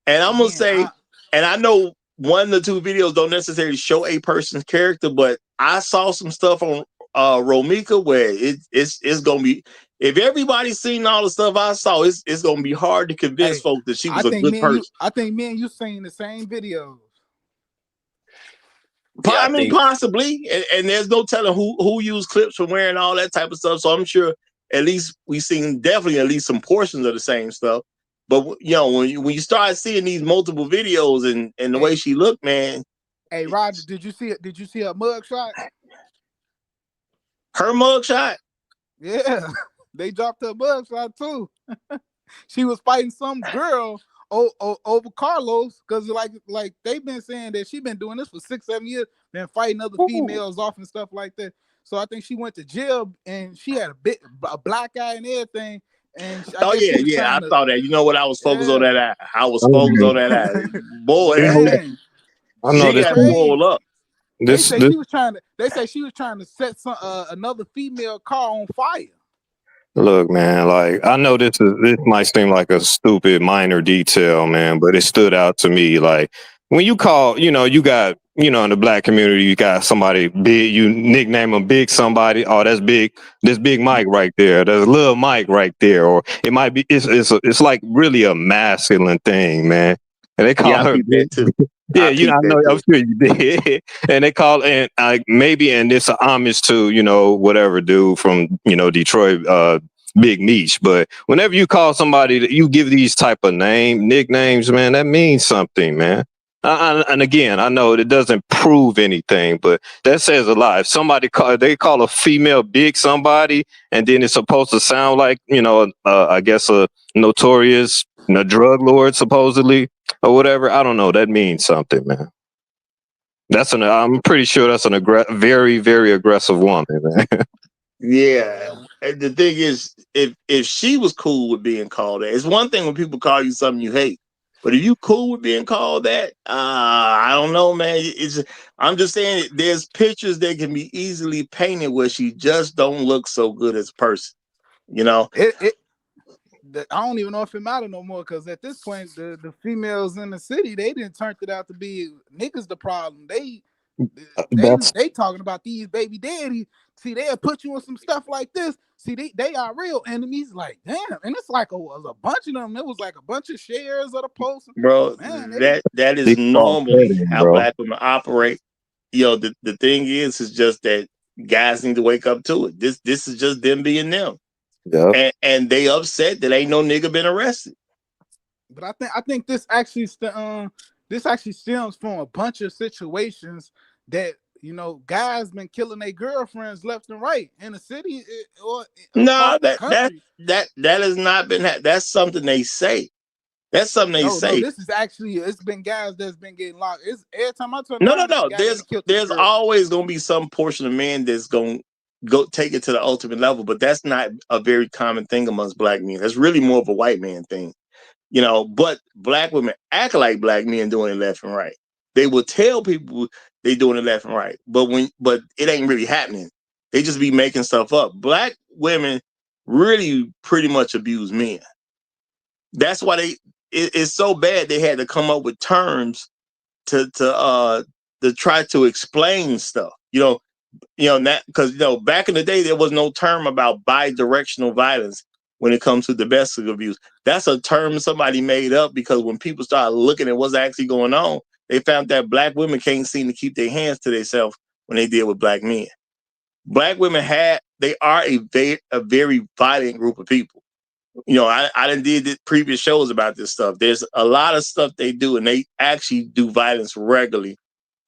And I'm gonna say, and I know one or two videos don't necessarily show a person's character, but I saw some stuff on Romeca where it's gonna be, if everybody's seen all the stuff I saw, it's gonna be hard to convince folks that she was a good person. I think me and you seen the same videos. Yeah, possibly, and there's no telling who used clips for wearing all that type of stuff. So I'm sure at least we've seen definitely at least some portions of the same stuff. But when you start seeing these multiple videos and the way she looked, man. Hey Roger, did you see it? Did you see her mugshot? Her mugshot? Yeah, they dropped her mugshot too. She was fighting some girl over Carlos because like they've been saying that she's been doing this for 6-7 years, been fighting other females off and stuff like that. So I think she went to jail and she had a black eye and everything. And I saw that. You know what? I was focused on that eye. I was focused on that eye. Boy, she got swole up. They say she was trying to set another female car on fire. Look, man, like, I know this might seem like a stupid minor detail, man, but it stood out to me. Like, when you call, you got, in the black community, you got somebody big, you nickname them big somebody. Oh, that's big. This Big Mike right there. There's little Mike right there. Or it might be, it's like really a masculine thing, man. and they Yeah, call I her peeped that Big. too. Yeah, I I peeped know. that I'm too. sure you did. And they call and maybe, and it's a homage to whatever dude from Detroit, Big Meech. But whenever you call somebody, that you give these type of nicknames, man, that means something, man. And again, I know it doesn't prove anything, but that says a lot. If they call a female big somebody, and then it's supposed to sound like I guess a notorious drug lord supposedly or whatever. I don't know. That means something, man. I'm pretty sure that's very, very aggressive woman, man. Yeah. And the thing is, if she was cool with being called that, it's one thing when people call you something you hate. But if you cool with being called that, I don't know, man. I'm just saying there's pictures that can be easily painted where she just don't look so good as a person. I don't even know if it matter no more, because at this point the females in the city, they didn't turn it out to be niggas the problem. They talking about these baby daddy. See, they'll put you in some stuff like this. See, they are real enemies. Like, damn. And it's like was a bunch of them. It was like a bunch of shares of the post. Bro, Man, that is Big false normally setting, how bro. black women operate. The thing is just that guys need to wake up to it. This is just them being them. Yep. And they upset that ain't no nigga been arrested. But I think this actually stems from a bunch of situations that guys been killing their girlfriends left and right in the city or across No, the that country. has not been. That's something they say. That's something they No, say. this is actually, it's been guys that's been getting locked. It's every time I turn No, around, it's a guy that killed his There's girl. always gonna be some portion of men that's gonna go take it to the ultimate level, but that's not a very common thing amongst black men. That's really more of a white man thing. But black women act like black men doing it left and right. They will tell people they doing it left and right, but it ain't really happening. They just be making stuff up. Black women really pretty much abuse men. That's why it's so bad they had to come up with terms to try to explain stuff. That because back in the day there was no term about bi-directional violence when it comes to domestic abuse. That's a term somebody made up because when people started looking at what's actually going on, they found that black women can't seem to keep their hands to themselves when they deal with black men. Black women they are a very violent group of people. I done did previous shows about this stuff. There's a lot of stuff they do, and they actually do violence regularly.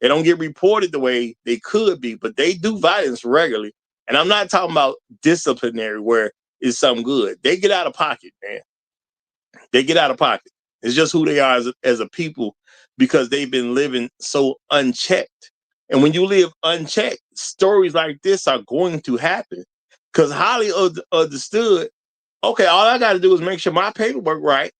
They don't get reported the way they could be, but they do violence regularly. And I'm not talking about disciplinary where it's something good. They get out of pocket, man. They get out of pocket. It's just who they are as a people because they've been living so unchecked. And when you live unchecked, stories like this are going to happen. Because Holly understood, okay, all I got to do is make sure my paperwork right.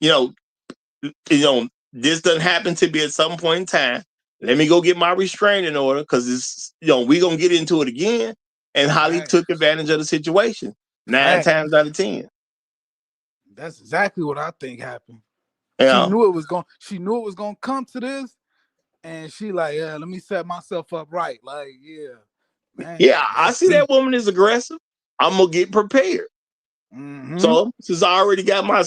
This doesn't happen to me at some point in time. Let me go get my restraining order because it's we gonna get into it again. And Holly took advantage of the situation 9 times out of 10. That's exactly what I think happened. Yeah. She knew it was gonna come to this, and she like, yeah, let me set myself up right. Like, yeah, man. Yeah, I see that woman is aggressive. I'm gonna get prepared. Mm-hmm. So since I already got my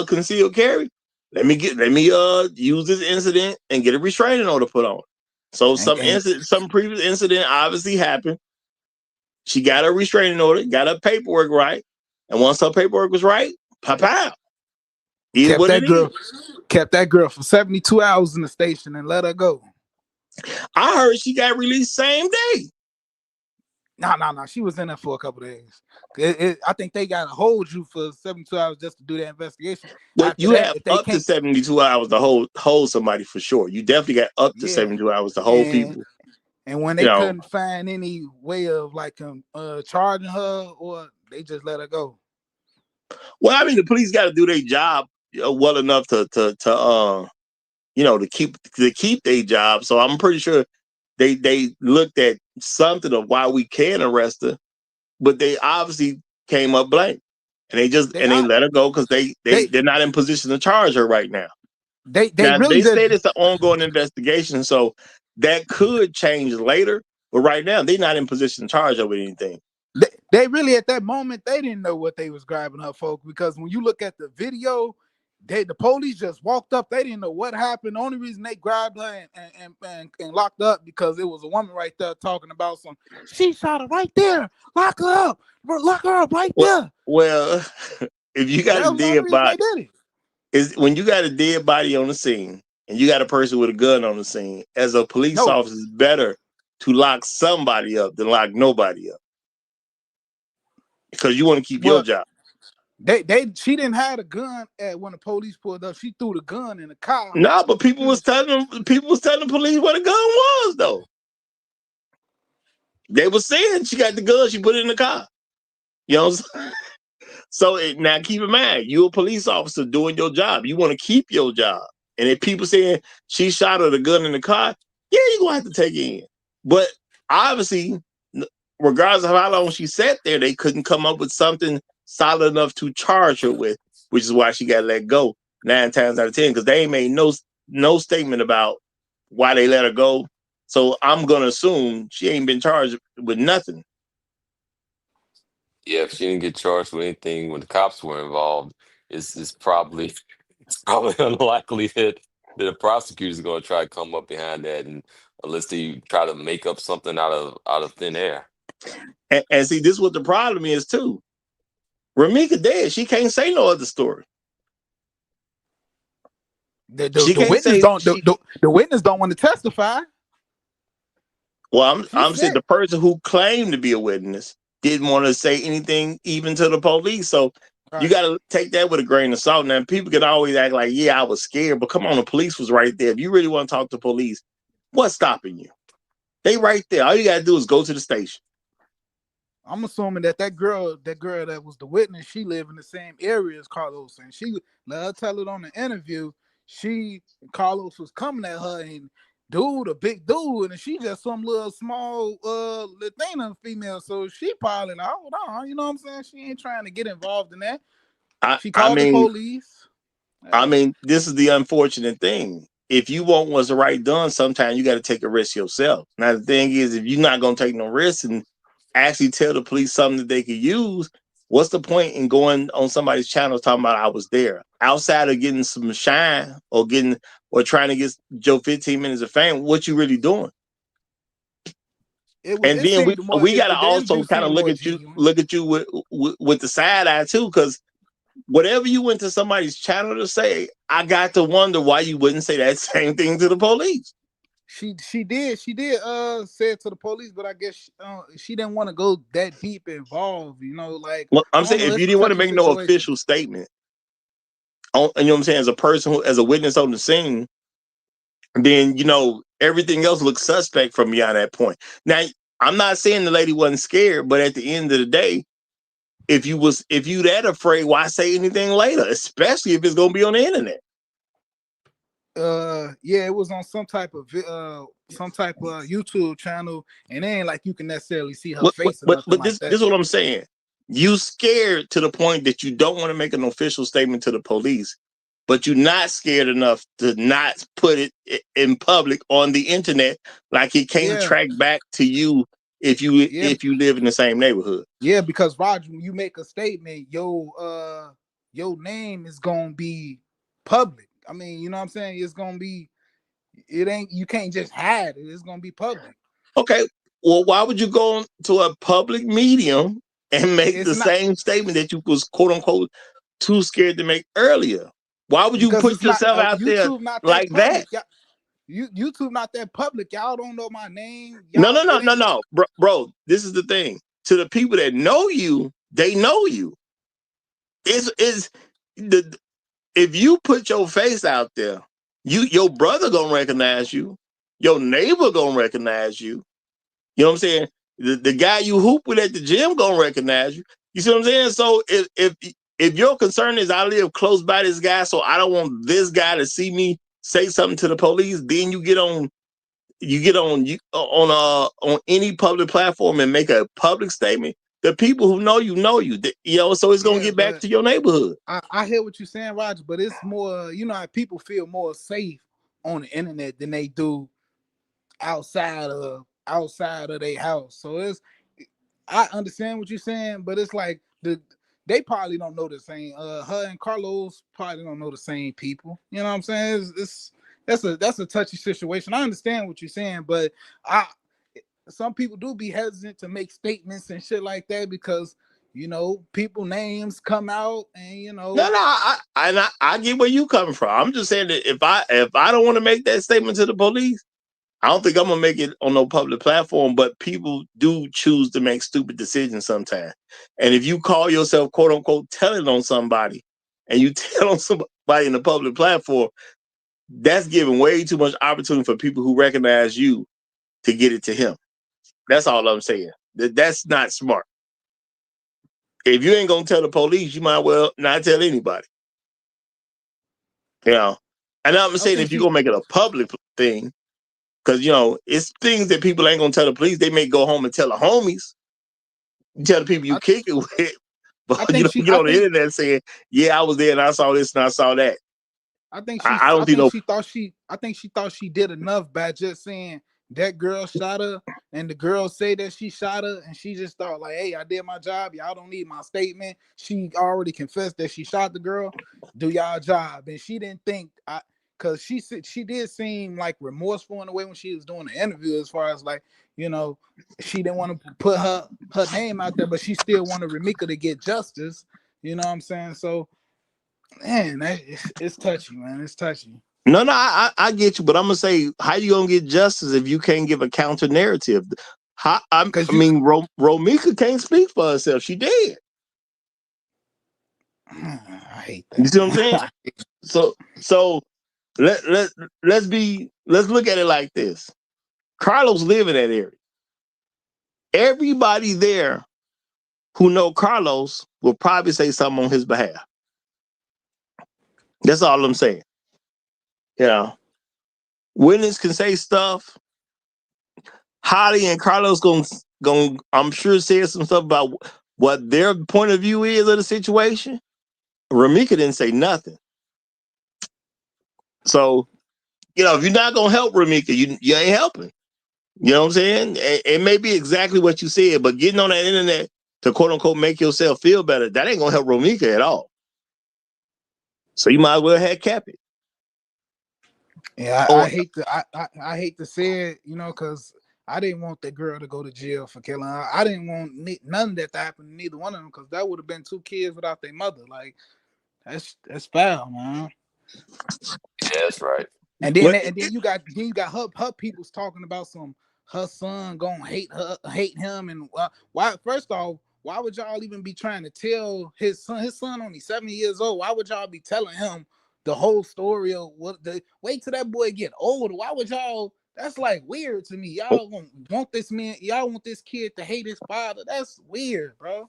concealed carry, let me use this incident and get a restraining order put on. So some previous incident obviously happened. She got her restraining order, got her paperwork right, and once her paperwork was right, pow. Kept that girl for 72 hours in the station and let her go. I heard she got released same day. No. She was in there for a couple of days. I think they got to hold you for 72 hours just to do that investigation. Well, you have up to 72 hours to hold somebody for sure. You definitely got up to 72 hours to hold people. And when they couldn't find any way of charging her, or they just let her go. Well, I mean, the police got to do their job well enough to keep their job. So I'm pretty sure they looked at something of why we can arrest her, but they obviously came up blank, and they let her go because they're not in position to charge her right now. They said it's an ongoing investigation, so that could change later. But right now, they're not in position to charge her with anything. They really, at that moment, they didn't know what they was grabbing her for, because when you look at the video, the police just walked up. They didn't know what happened. The only reason they grabbed her and locked up because it was a woman right there talking about some. She shot her right there. Lock her up. Lock her up right there. Well, if you got That a was the only dead reason they body, did it. is when you got a dead body on the scene and you got a person with a gun on the scene. As a police No, officer, it's better to lock somebody up than lock nobody up because you want to keep your well, job. she didn't have a gun when the police pulled up. She threw the gun in the car. No, but people was telling the police what a gun was though. They were saying she got the gun, she put it in the car. You know what I'm saying? So now keep in mind, you're a police officer doing your job. You want to keep your job. And if people saying she shot her the gun in the car, yeah, you're gonna have to take it in. But obviously, regardless of how long she sat there, they couldn't come up with something solid enough to charge her with, which is why she got let go 9 times out of 10, because they ain't made no statement about why they let her go. So I'm gonna assume she ain't been charged with nothing. Yeah, if she didn't get charged with anything when the cops were involved, it's probably it's probably unlikely that a prosecutor is going to try to come up behind that, and unless they try to make up something out of thin air. And see, this is what the problem is too. Romeca dead. She can't say no other story. The witness don't want to testify. Well, I'm saying the person who claimed to be a witness didn't want to say anything even to the police. So you got to take that with a grain of salt. Now, people can always act like, yeah, I was scared, but come on, the police was right there. If you really want to talk to police, what's stopping you? They right there. All you got to do is go to the station. I'm assuming that girl that was the witness, she lived in the same area as Carlos, and she let her tell it on the interview. Carlos was coming at her, and a big dude, and she just some little small Latina female, so she probably like, hold on, you know what I'm saying? She ain't trying to get involved in that. She called the police. I mean, this is the unfortunate thing. If you want what's right done, sometimes you got to take a risk yourself. Now, the thing is, if you're not going to take no risk and actually tell the police something that they could use, what's the point in going on somebody's channel talking about I was there? Outside of getting some shine or trying to get Joe 15 minutes of fame, what you really doing? And then we got to also kind of look at you with the side eye too, because whatever you went to somebody's channel to say, I got to wonder why you wouldn't say that same thing to the police. She did say it to the police, but I guess she didn't want to go that deep involved, like. Well, I'm saying if you didn't want to make no official statement, you know what I'm saying, as a person as a witness on the scene, then everything else looks suspect from beyond that point. Now, I'm not saying the lady wasn't scared, but at the end of the day, if you that afraid, why say anything later? Especially if it's gonna be on the internet. Yeah, it was on some type of YouTube channel, and it ain't like you can necessarily see her face. But this is what I'm saying. You scared to the point that you don't want to make an official statement to the police, but you're not scared enough to not put it in public on the internet, like it can't track back to you if you live in the same neighborhood. Yeah, because Roger, when you make a statement, your name is gonna be public. I mean, you know what I'm saying? It's gonna be. You can't just hide it. It's gonna be public. Okay. Well, why would you go to a public medium and make the same statement that you was quote unquote too scared to make earlier? Why would you put yourself out there like that? YouTube not that public. Y'all don't know my name. No. Bro, this is the thing. To the people that know you, they know you. If you put your face out there, your brother gonna recognize you, your neighbor gonna recognize you. You know what I'm saying? The guy you hoop with at the gym gonna recognize you. You see what I'm saying? So if your concern is I live close by this guy, so I don't want this guy to see me say something to the police, then you get on any public platform and make a public statement. The people who know you, so it's gonna get back to your neighborhood. I hear what you're saying, Roger, but it's more, how people feel more safe on the internet than they do outside of their house. So I understand what you're saying, but it's like they probably don't know the same. Her and Carlos probably don't know the same people. You know what I'm saying? That's a touchy situation. I understand what you're saying, but some people do be hesitant to make statements and shit like that because people names come out and No, I get where you coming from. I'm just saying that if I don't want to make that statement to the police, I don't think I'm gonna make it on no public platform. But people do choose to make stupid decisions sometimes. And if you call yourself quote unquote telling on somebody, and you tell on somebody in the public platform, that's giving way too much opportunity for people who recognize you to get it to him. That's all I'm saying. That's not smart. If you ain't gonna tell the police, you might well not tell anybody. And I'm saying if you're gonna make it a public thing, because it's things that people ain't gonna tell the police. They may go home and tell the homies, tell the people you kick it with, but you don't get on the internet saying, "Yeah, I was there and I saw this and I saw that." I think she thought she did enough by just saying that girl shot her, and the girl say that she shot her, and she just thought like, "Hey, I did my job. Y'all don't need my statement." She already confessed that she shot the girl. Do y'all job, and she didn't think because she said she did seem like remorseful in a way when she was doing the interview, as far as like she didn't want to put her name out there, but she still wanted Romeca to get justice. You know what I'm saying? So. Man, it's touchy, man. It's touchy. No, I get you, but I'm gonna say, how you gonna get justice if you can't give a counter narrative? Romeca can't speak for herself. She dead. I hate that. You see what I'm saying? So let's look at it like this. Carlos live in that area. Everybody there who know Carlos will probably say something on his behalf. That's all I'm saying. Witness can say stuff. Holly and Carlos going I'm sure say some stuff about what their point of view is of the situation. Romeca didn't say nothing. So, if you're not gonna help Romeca, you ain't helping. You know what I'm saying? It may be exactly what you said, but getting on that internet to quote unquote make yourself feel better, that ain't gonna help Romeca at all. So you might as well have kept it. Yeah, I hate to say it, because I didn't want that girl to go to jail for killing her. I didn't want none of that to happen to neither one of them, because that would have been 2 kids without their mother. Like that's foul, man. Yeah, that's right. And then you got her people's talking about her son gonna hate him, and why? First off, why would y'all even be trying to tell his son? His son only 7 years old. Why would y'all be telling him the whole story of wait till that boy get older? Why would y'all? That's like weird to me. Y'all want this man? Y'all want this kid to hate his father? That's weird, bro.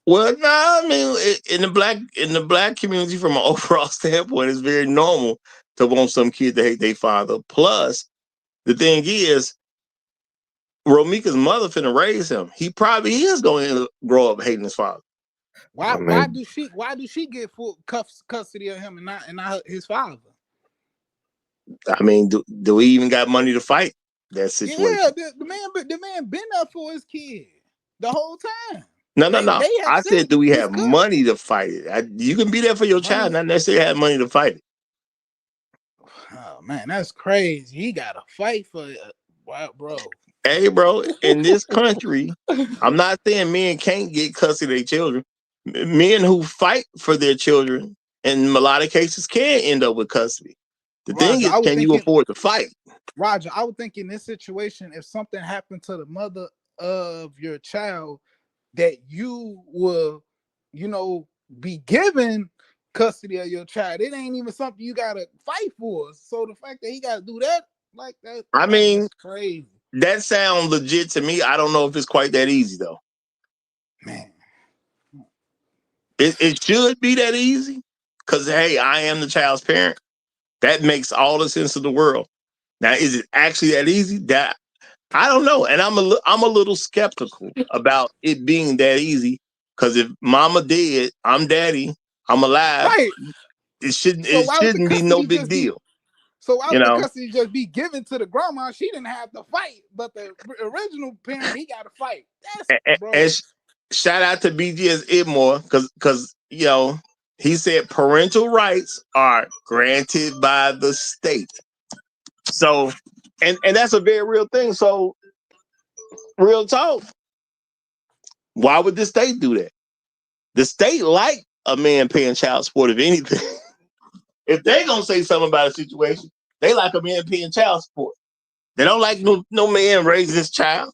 Well, no, I mean, in the black community, from an overall standpoint, it's very normal to want some kid to hate their father. Plus, the thing is, Romeca's mother finna raise him. He probably is going to grow up hating his father. Why do she get full custody of him and not his father? I mean, do we even got money to fight that situation? Yeah, the man been up for his kid the whole time. No. I said, do we have money to fight it? You can be there for your child, not necessarily have money to fight it. Oh man, that's crazy. He got to fight for it. Wow, bro. Hey, bro, in this country, I'm not saying men can't get custody of their children. Men who fight for their children, in a lot of cases, can end up with custody. The thing is, can you afford to fight? Roger, I would think in this situation, if something happened to the mother of your child, that you will, be given custody of your child. It ain't even something you gotta fight for. So the fact that he gotta do that, like that, I mean, that's crazy. That sounds legit to me. I don't know if it's quite that easy though. Man, it should be that easy because hey, I am the child's parent. That makes all the sense of the world. Now, is it actually that easy? That I don't know, and I'm a little skeptical about it being that easy. Because if Mama dead, I'm Daddy, I'm alive. Right. It shouldn't be no big deal. So why would the custody just be given to the grandma? She didn't have to fight, but the original parent, he got to fight. That's bro. shout out to BGS Idmore because he said parental rights are granted by the state. So, and that's a very real thing. So, real talk. Why would the state do that? The state like a man paying child support, if anything. If they gonna say something about a situation, they like a man paying child support. They don't like no man raising his child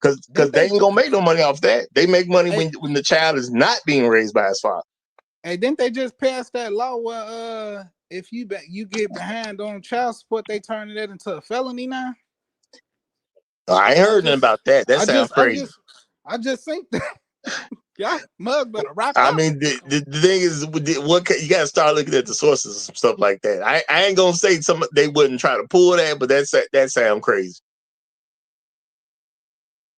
because they ain't gonna make no money off that. They make money when the child is not being raised by his father. Hey, didn't they just pass that law where if you get behind on child support, they turn that into a felony now? I ain't heard nothing about that. That sounds crazy. I just think that y'all mug better wrap I up. mean, the thing is, you got to start looking at the sources and some stuff like that. I ain't gonna say they wouldn't try to pull that, but that sounds crazy.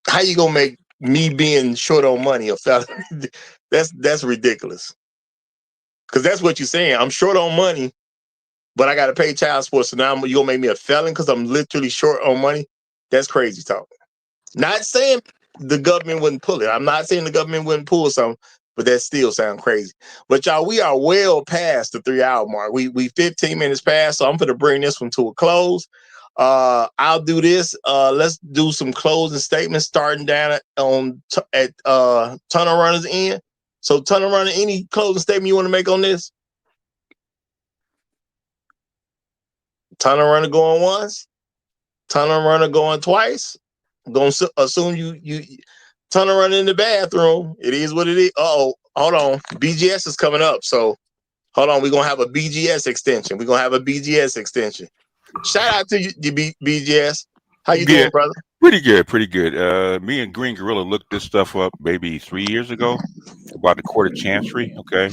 How you gonna make me being short on money a felony? That's ridiculous. Because that's what you're saying. I'm short on money, but I got to pay child support. So now you gonna make me a felon because I'm literally short on money? That's crazy talk. Not saying the government wouldn't pull it. I'm not saying the government wouldn't pull something, but that still sounds crazy. But y'all, we are well past the 3-hour mark. We 15 minutes past, so I'm going to bring this one to a close. I'll do this. Let's do some closing statements starting down at Tunnel Runner's end. So Tunnel Runner, any closing statement you want to make on this? Tunnel Runner going once. Tunnel Runner going twice. Gonna assume you Tunnel Runner in the bathroom. It is what it is. Hold on. BGS is coming up. So hold on. We're gonna have a BGS extension. Shout out to you, BGS. How you doing, brother? Pretty good. Me and Green Gorilla looked this stuff up maybe 3 years ago about the Court of Chancery. Okay.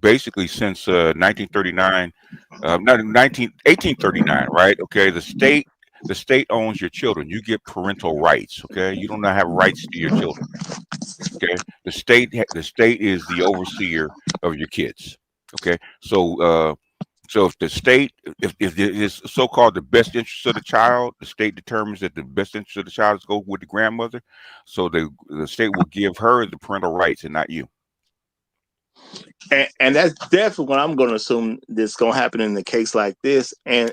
Basically since 1939, 1839, right? Okay. The state owns your children. You get parental rights. Okay. You don't have rights to your children. Okay. The state is the overseer of your kids. Okay. So if the state, if it is so-called the best interest of the child, the state determines that the best interest of the child is go with the grandmother. So the state will give her the parental rights and not you. And that's definitely what I'm going to assume that's going to happen in a case like this. And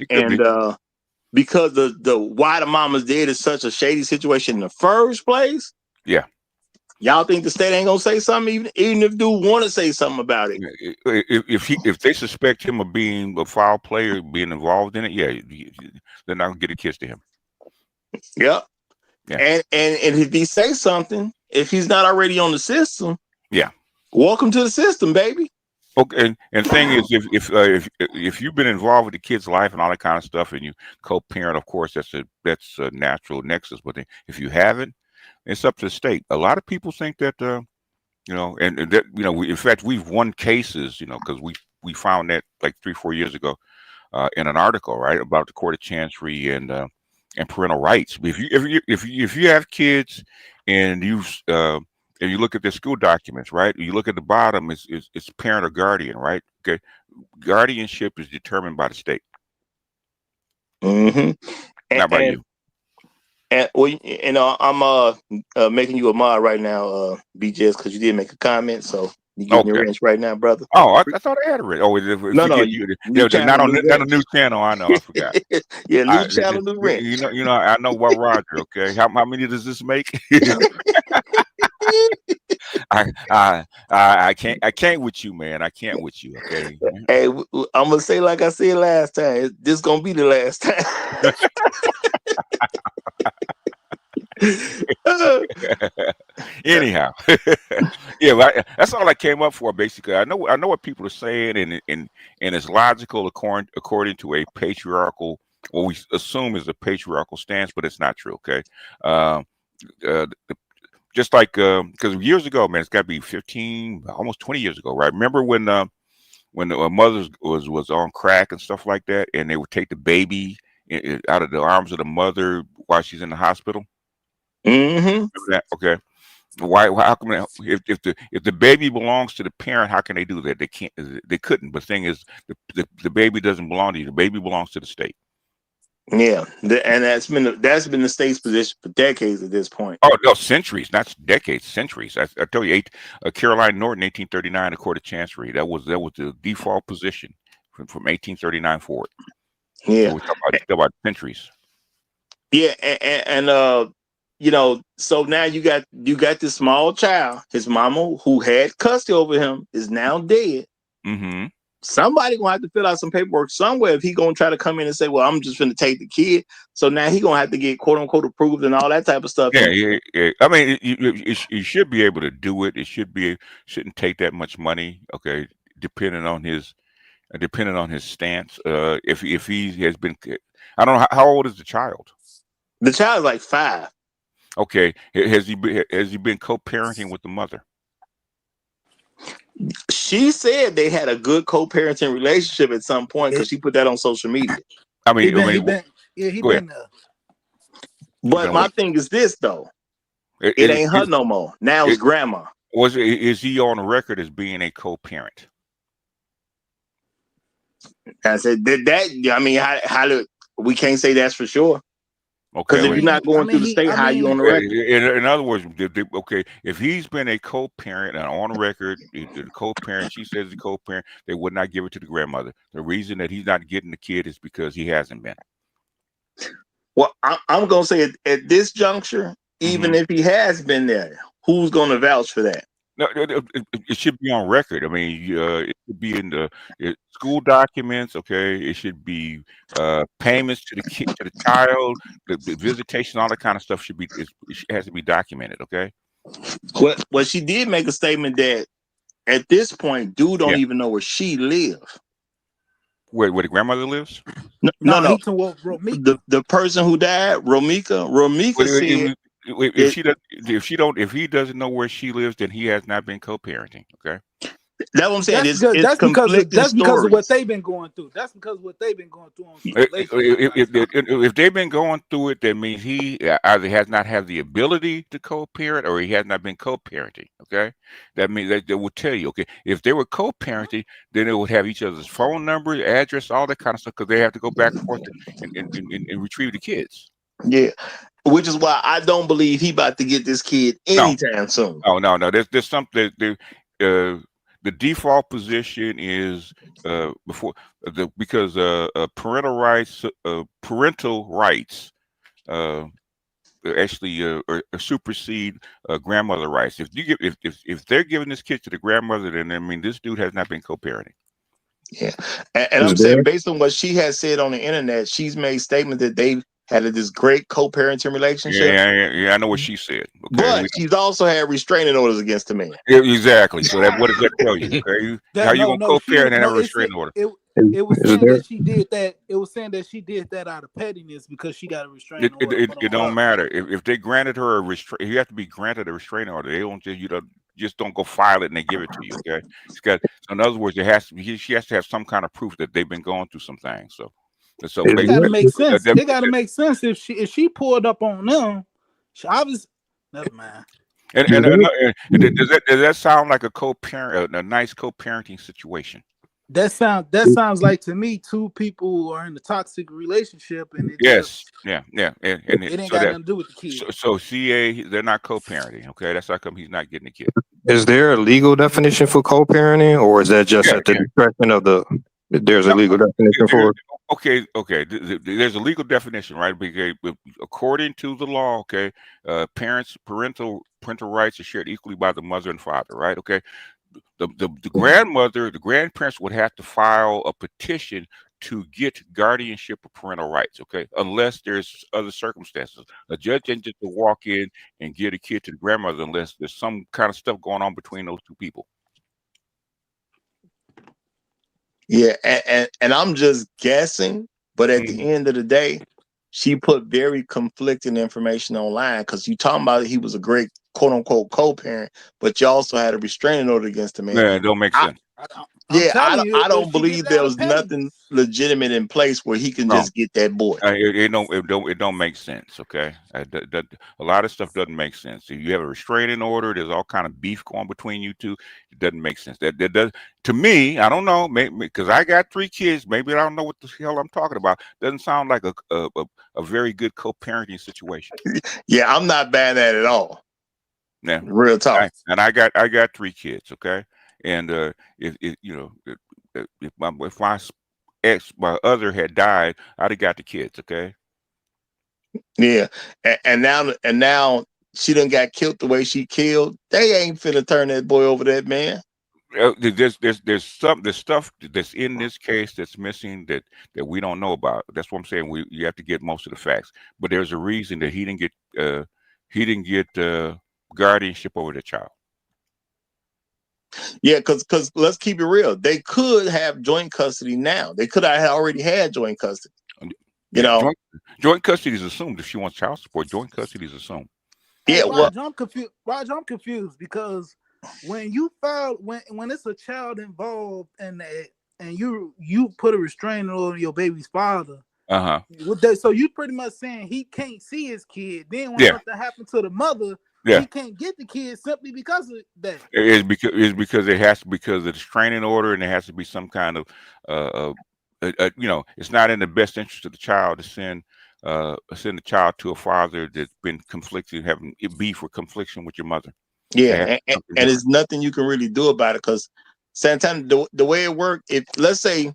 because the why the mama's dead is such a shady situation in the first place. Yeah. Y'all think the state ain't gonna say something, even if dude want to say something about it? If they suspect him of being a foul player, being involved in it, yeah, they're not gonna get a kiss to him. Yep. Yeah. And if he say something, if he's not already on the system, yeah, welcome to the system, baby. Okay, and thing is, if you've been involved with the kid's life and all that kind of stuff, and you co-parent, of course, that's a natural nexus. But if you haven't, it's up to the state. A lot of people think that, and that, in fact, we've won cases, because we found that like 3-4 years ago in an article, right, about the Court of Chancery and parental rights. If you have kids and you look at their school documents, right? You look at the bottom, it's parent or guardian, right? Okay, guardianship is determined by the state, not by you. And I'm making you a mod right now, BJS, because you did make a comment, so you getting your wrench right now, brother. Oh, I thought I had a wrench. Oh, no, not a new channel. I know, I forgot. Yeah, new channel, new wrench. I know about Roger. Okay, how many does this make? I can't with you, man. I can't with you. Okay. Hey, I'm gonna say like I said last time. This gonna be the last time. Anyhow, yeah, that's all I came up for. Basically, I know what people are saying, and it's logical according to a patriarchal, what we assume is a patriarchal stance, but it's not true. Okay, just like because years ago, man, it's got to be 15, almost 20 years ago, right? Remember when the mother was on crack and stuff like that, and they would take the baby out of the arms of the mother while she's in the hospital. Mm-hmm. Remember that? Okay. Why? How come? If the baby belongs to the parent, how can they do that? They can't. They couldn't. But the thing is, the baby doesn't belong to you. The baby belongs to the state. Yeah, and that's been the state's position for decades at this point. Oh no, centuries, not decades, centuries. I tell you, Caroline Norton, 1839, the Court of Chancery. That was the default position from 1839 forward. Yeah, So we talk about centuries. yeah, and so now you got this small child. His mama, who had custody over him, is now dead. Mm-hmm. Somebody gonna have to fill out some paperwork somewhere if he gonna try to come in and say, "Well, I'm just gonna take the kid." So now he gonna have to get quote unquote approved and all that type of stuff. Yeah. I mean, you should be able to do it. It shouldn't take that much money. Okay, depending on his stance. If he has been, I don't know how old is the child. The child is like 5. Okay, has he been co-parenting with the mother? She said they had a good co-parenting relationship at some point because she put that on social media. I mean, he go ahead. been there. But my thing is this though, it ain't her no more. Now it's grandma. Is he on record as being a co-parent? I said that. I mean, how do we can't say that's for sure? Okay, because if you're not going through the state, how you on the record? In other words, okay, if he's been a co-parent and on record, the co-parent, she says the co-parent, they would not give it to the grandmother. The reason that he's not getting the kid is because he hasn't been. Well, I'm gonna say at this juncture, even if he has been there, who's gonna vouch for that? No, it should be on record. I mean, it should be in the school documents. Okay, it should be payments to the kid, to the child, the visitation, all that kind of stuff should be. It has to be documented. Okay. Well, she did make a statement that at this point, dude don't even know where she lives. Where the grandmother lives? No. Romeca. The person who died, Romeca said. If he doesn't know where she lives, then he has not been co-parenting. Okay, that's what I'm saying. That's because of what they've been going through. That's because of what they've been going through. If they've been going through it, that means he either has not had the ability to co-parent or he has not been co-parenting. Okay, that means that they will tell you. Okay, if they were co-parenting, then they would have each other's phone number, address, all that kind of stuff, because they have to go back and forth and retrieve the kids. Yeah. Which is why I don't believe he about to get this kid anytime soon. No. There's something. The default position is because parental rights actually supersede grandmother rights. If they're giving this kid to the grandmother, then I mean this dude has not been co-parenting. Yeah, and I'm saying based on what she has said on the internet, she's made statement that they've had this great co-parenting relationship. Yeah, I know what she said. Okay? But she's also had restraining orders against the man. Yeah, exactly. So what does that tell you? Okay, how you gonna co-parent and have a restraining order? It was saying that she did that. It was saying that she did that out of pettiness because she got a restraining order. It don't matter if they granted her a restraint. You have to be granted a restraining order. They don't just don't go file it and they give it to you. Okay, so in other words, she has to have some kind of proof that they've been going through some things. So it gotta make sense. It gotta make sense if she pulled up on them. She obviously never mind. And does that sound like a co-parent, a nice co-parenting situation? That sounds like to me two people who are in a toxic relationship and it ain't got nothing to do with the kid. So CA, they're not co-parenting. Okay, that's how come he's not getting the kid. Is there a legal definition for co-parenting, or is that just at the discretion of the? There's a legal definition for it. Okay. There's a legal definition, right? Because according to the law, okay, parental rights are shared equally by the mother and father, right? Okay. The grandparents would have to file a petition to get guardianship of parental rights, okay, unless there's other circumstances. A judge ain't just to walk in and give a kid to the grandmother unless there's some kind of stuff going on between those two people. Yeah, and I'm just guessing, but at the end of the day, she put very conflicting information online because you talking about he was a great quote unquote co-parent, but you also had a restraining order against the man. Yeah, it don't make sense. I'm Yeah, telling you, I if don't she get believe it there out of was petty, nothing legitimate in place where he can No, just get that boy. it don't make sense. Okay, a lot of stuff doesn't make sense. If you have a restraining order, there's all kind of beef going between you two. It doesn't make sense. That does to me. I don't know, maybe because I got 3 kids. Maybe I don't know what the hell I'm talking about. Doesn't sound like a very good co-parenting situation. Yeah, I'm not bad at it at all. Yeah, Real talk. I got 3 kids. Okay, and if you know if my other had died, I'd have got the kids. Okay. Yeah, and now she done got killed the way she killed. They ain't finna turn that boy over to that man. There's stuff that's in this case that's missing that we don't know about. That's what I'm saying. You have to get most of the facts. But there's a reason that he didn't get guardianship over the child. Yeah, because let's keep it real. They could have joint custody now. They could have already had joint custody. You Yeah, know. joint custody is assumed if she wants child support. Joint custody is assumed. hey, Yeah, well, Raj, I'm confused because when you file when it's a child involved and you put a restraining order on your baby's father. Uh-huh. So you pretty much saying he can't see his kid. Then when Yeah. something happened to the mother, Yeah. he can't get the kid simply because of that. It's because it has to because of the restraining order, and there has to be some kind of it's not in the best interest of the child to send the child to a father that's been conflicted, having beef or confliction with your mother. yeah, and there's nothing you can really do about it because sometimes the way it worked, if let's say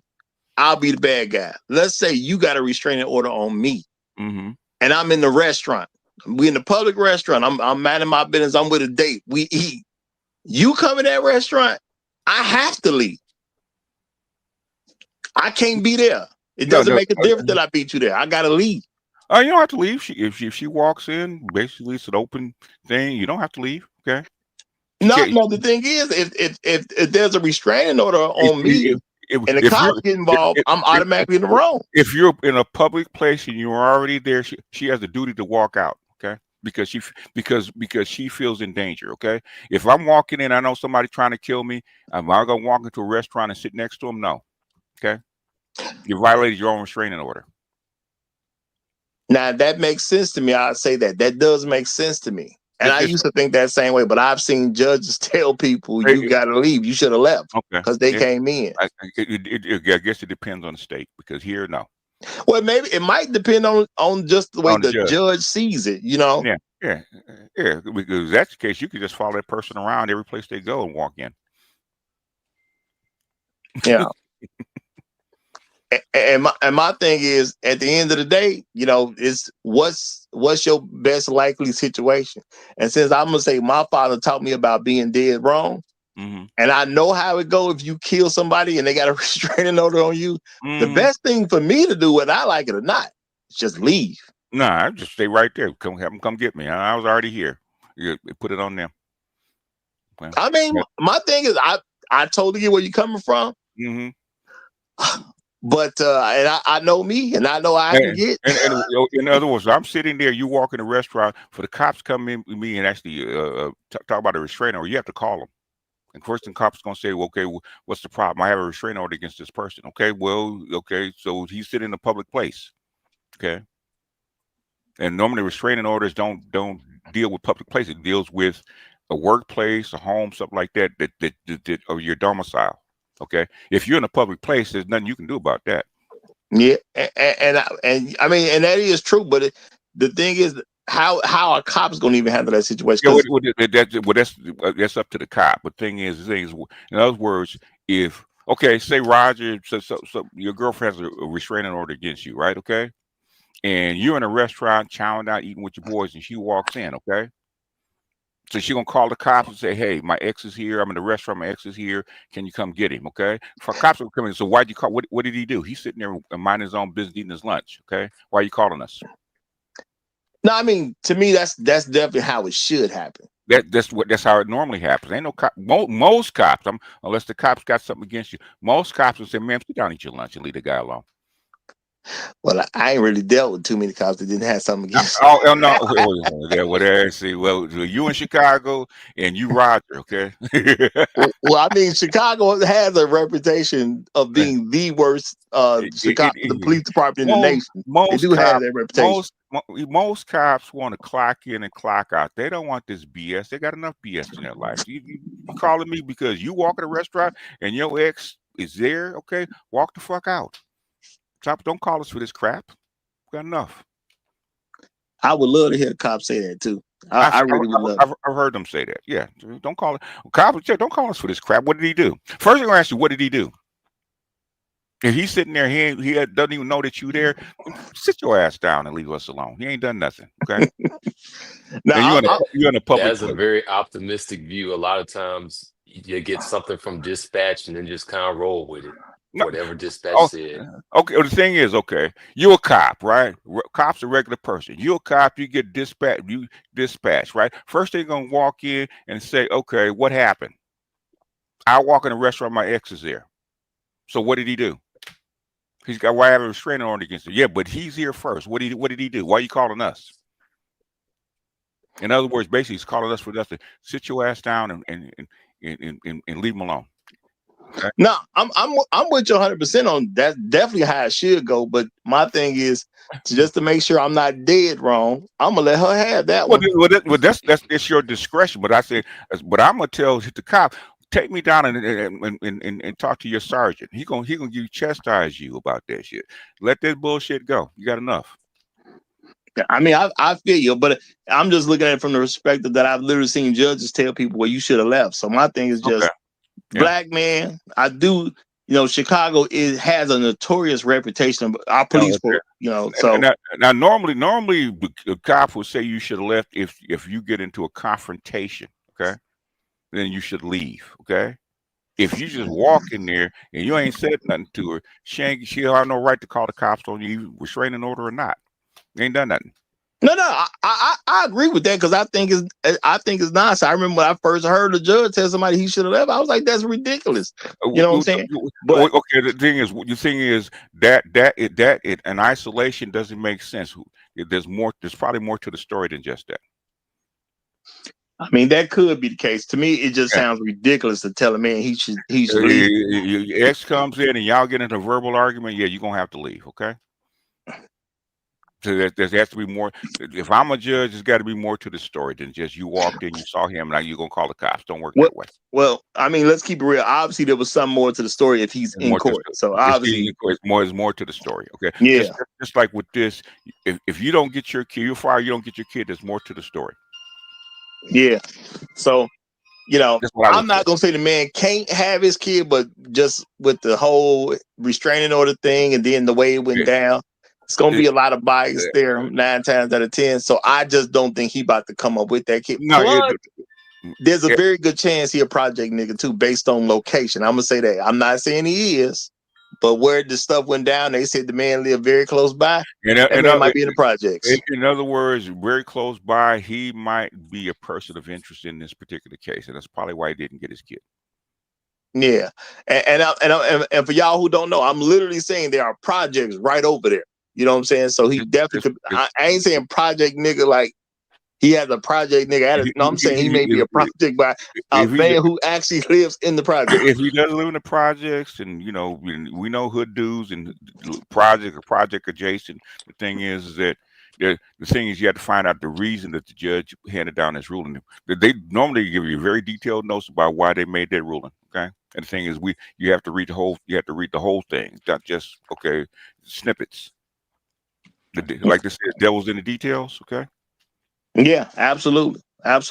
I'll be the bad guy. Let's say you got a restraining order on me, Mm-hmm. and I'm in the restaurant. We in the public restaurant. I'm minding my business. I'm with a date. We eat. You come in that restaurant, I have to leave. I can't be there. It doesn't make a difference that I beat you there. I gotta leave. You don't have to leave. If she walks in, basically it's an open thing. You don't have to leave. Okay. No. The thing is, if there's a restraining order on me and the cops get involved, I'm automatically in the wrong. If you're in a public place and you're already there, she has the duty to walk out. Okay. Because she feels in danger. Okay. If I'm walking in, I know somebody trying to kill me. Am I gonna walk into a restaurant and sit next to him? No. Okay. You violated your own restraining order. Now that makes sense to me. I'd say that does make sense to me. And I used to think that same way, but I've seen judges tell people you got to leave. You should have left because they came in. I guess it depends on the state because here, no. Well, maybe it might depend on just the way the judge sees it. You know. Yeah. Because if that's the case, you could just follow that person around every place they go and walk in. Yeah. And my thing is, at the end of the day, it's what's your best likely situation. And since I'm gonna say my father taught me about being dead wrong, mm-hmm. and I know how it go if you kill somebody and they got a restraining order on you. The best thing for me to do, whether I like it or not, is just leave. Nah, I just stay right there. Have them come get me. I was already here. You put it on them. Well, I mean, my thing is, I totally get where you're coming from. Mm-hmm. But and I know me, and I know I can get. And in other words, I'm sitting there. You walk in a restaurant for the cops come in with me and actually talk about a restraining order. You have to call them. And first, the cop's gonna say, well, "Okay, what's the problem? I have a restraining order against this person." Okay, so he's sitting in a public place. Okay, and normally restraining orders don't deal with public places. It deals with a workplace, a home, something like that or your domicile. Okay, if you're in a public place, there's nothing you can do about that. Yeah, and I mean, and that is true. But the thing is, how are cops going to even handle that situation? That's up to the cop. But thing is, in other words, say Roger, so your girlfriend has a restraining order against you, right? Okay, and you're in a restaurant, chowing out, eating with your boys, and she walks in. Okay. So she's gonna call the cops and say, "Hey, my ex is here. I'm in the restaurant. My ex is here. Can you come get him?" Okay. For cops will come in. So why'd you call? What did he do? He's sitting there and minding his own business, eating his lunch. Okay. Why are you calling us? No, I mean, to me, that's definitely how it should happen. That's how it normally happens. Ain't no cop. Most cops, unless the cops got something against you, most cops will say, "Man, sit down and eat your lunch and leave the guy alone." Well, I ain't really dealt with too many cops that didn't have something against. Oh no, well, you in Chicago and you Roger, okay? Well, I mean, Chicago has a reputation of being the worst the police department in the most nation. They most do have cops that reputation. most cops want to clock in and clock out. They don't want this BS. They got enough BS in their life. You calling me because you walk in a restaurant and your ex is there? Okay, walk the fuck out. Don't call us for this crap. We got enough. I would love to hear cops say that too. I really would love. I've heard them say that. Yeah, don't call it. Cops, don't call us for this crap. What did he do? First, I'm gonna ask you, what did he do? If he's sitting there, doesn't even know that you there. Sit your ass down and leave us alone. He ain't done nothing. Okay. Now you're in a public. That's a very optimistic view. A lot of times you get something from dispatch and then just kind of roll with it. Whatever dispatch said. Okay. Well, the thing is, okay, you're a cop, right? Cop's a regular person. You're a cop. You get dispatch, right? First, they're gonna walk in and say, "Okay, what happened?" I walk in a restaurant. My ex is there. So what did he do? Why have a restraining order against him? Yeah, but he's here first. What did he do? Why are you calling us? In other words, basically, he's calling us for us to sit your ass down and leave him alone. Okay. No, I'm with you 100% on that. Definitely how it should go. But my thing is just to make sure I'm not dead wrong. I'm gonna let her have that one. Well, that's your discretion. But but I'm gonna tell the cop, take me down and talk to your sergeant. He gonna chastise you about that shit. Let that bullshit go. You got enough. I mean, I feel you, but I'm just looking at it from the perspective that I've literally seen judges tell people, well, you should have left. So my thing is just black man. I do, Chicago has a notorious reputation of our police force, So now normally the cop would say you should have left if you get into a confrontation, okay, then you should leave, okay. If you just walk in there and you ain't said nothing to her, she have no right to call the cops on you, restraining order or not. They ain't done nothing. No, I agree with that because I think it's nonsense. I remember when I first heard the judge tell somebody he should have left. I was like, that's ridiculous. You know what I'm saying? But okay, the thing is that in isolation doesn't make sense. There's probably more to the story than just that. I mean, that could be the case. To me, it just sounds ridiculous to tell a man he should leave. Your ex comes in and y'all get into a verbal argument. Yeah, you're gonna have to leave. Okay. So there has to be more. If I'm a judge, there's got to be more to the story than just you walked in, you saw him, now you're gonna call the cops. Don't work that way. Well, I mean, let's keep it real. Obviously, there was some more to the story if he's in court. So obviously, there's more to the story. Okay. Yeah. Just like with this, if you don't get your kid, you're fired. You don't get your kid. There's more to the story. Yeah. So, I'm not gonna say the man can't have his kid, but just with the whole restraining order thing, and then the way it went down. It's gonna be a lot of bias there 9 times out of 10. So I just don't think he about to come up with that kid. Plus, there's a very good chance he a project nigga too, based on location. I'm gonna say that. I'm not saying he is, but where the stuff went down, they said the man lived very close by. That man might be in the projects. In other words, very close by, he might be a person of interest in this particular case, and that's probably why he didn't get his kid. Yeah, and for y'all who don't know, I'm literally saying there are projects right over there. You know what I'm saying? So he definitely could. I ain't saying project nigga like he has a project nigga. No, I'm saying he may be a project by a man who actually lives in the project. If he does live in the projects, and we know hood dudes and project adjacent. The thing is that you have to find out the reason that the judge handed down his ruling. They normally give you very detailed notes about why they made that ruling. Okay, and the thing is, you have to read the whole. You have to read the whole thing, not just snippets. Like they said, devil's in the details. Okay. Yeah, absolutely. But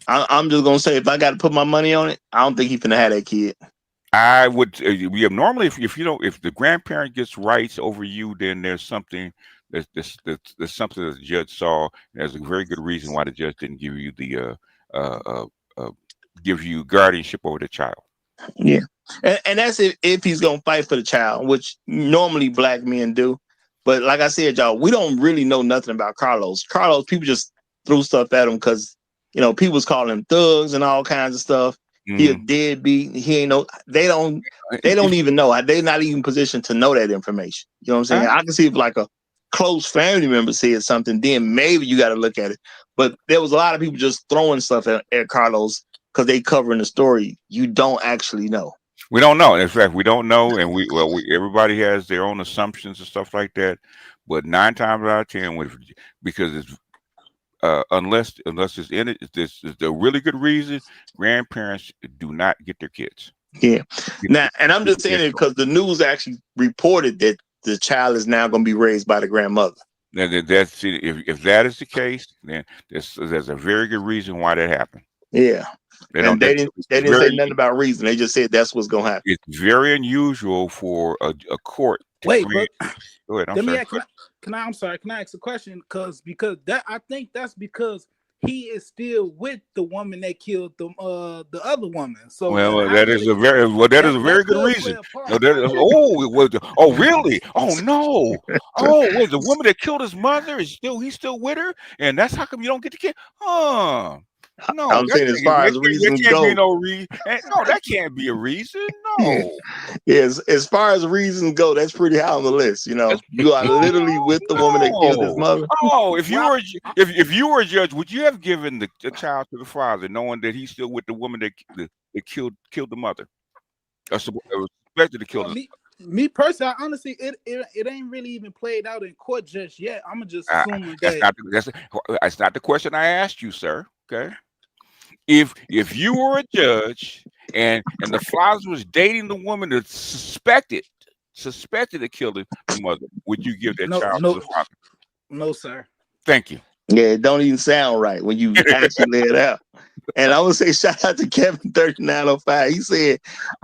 I'm just gonna say, if I got to put my money on it, I don't think he's gonna have that kid. I would. Normally, if the grandparent gets rights over you, then there's something. There's something that the judge saw. There's a very good reason why the judge didn't give you give you guardianship over the child. Yeah. And that's if he's gonna fight for the child, which normally black men do. But like I said, y'all, we don't really know nothing about Carlos. People just threw stuff at him because people was calling him thugs and all kinds of stuff. He a deadbeat. He ain't no. They don't even know. They're not even positioned to know that information. You know what I'm saying? I can see if like a close family member said something, then maybe you got to look at it. But there was a lot of people just throwing stuff at Carlos because they covering the story. You don't actually know. We don't know. In fact, we don't know, and everybody has their own assumptions and stuff like that. But 9 times out of 10, because it's unless it's in it, this is the really good reason. Grandparents do not get their kids. Yeah. Now, and I'm just saying it because the news actually reported that the child is now going to be raised by the grandmother. That's if that is the case, then there's a very good reason why that happened. Yeah. They didn't say nothing about reason. They just said that's what's going to happen. It's very unusual for a court to Wait, grant. but Go ahead. I'm sorry. Can I ask a question? Because that I think that's because he is still with the woman that killed the other woman. So that is a very good reason. No, really? Oh no! Was the woman that killed his mother he's still with her, and that's how come you don't get the kid? No, I'm saying as far as reasons go, no, that can't be a reason. No. Yes, as far as reasons go, that's pretty high on the list. You know, you are literally with the woman that killed his mother. Oh, if you were a judge, would you have given the child to the father, knowing that he's still with the woman that killed the mother, or suspected to kill me personally, honestly, it ain't really even played out in court just yet. I'm just assuming that's not the question I asked you, sir. Okay. If you were a judge and the father was dating the woman that suspected to kill the mother, would you give that child to the father? No, sir. Thank you. Yeah, it don't even sound right when you actually lay it out. And I would say shout out to Kevin 3905. He said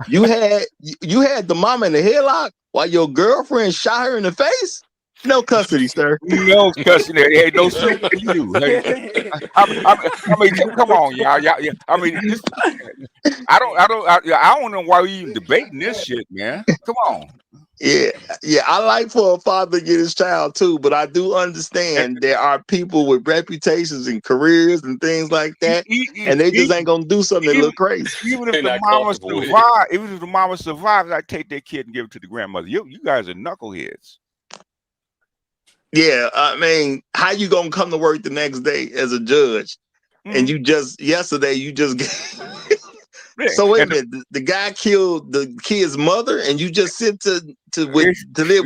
you had the mama in the headlock while your girlfriend shot her in the face. No custody, sir. No custody. Hey, no suit for you. Hey, I mean, come on, y'all. I mean, I don't know why we even debating this shit, man. Come on. Yeah. I like for a father to get his child too, but I do understand there are people with reputations and careers and things like that, and they just ain't gonna do something that look crazy. Even if the mama survives, I take that kid and give it to the grandmother. You guys are knuckleheads. Yeah, I mean, how you gonna come to work the next day as a judge, and yesterday you just so wait a minute, the guy killed the kid's mother, and you just sent to live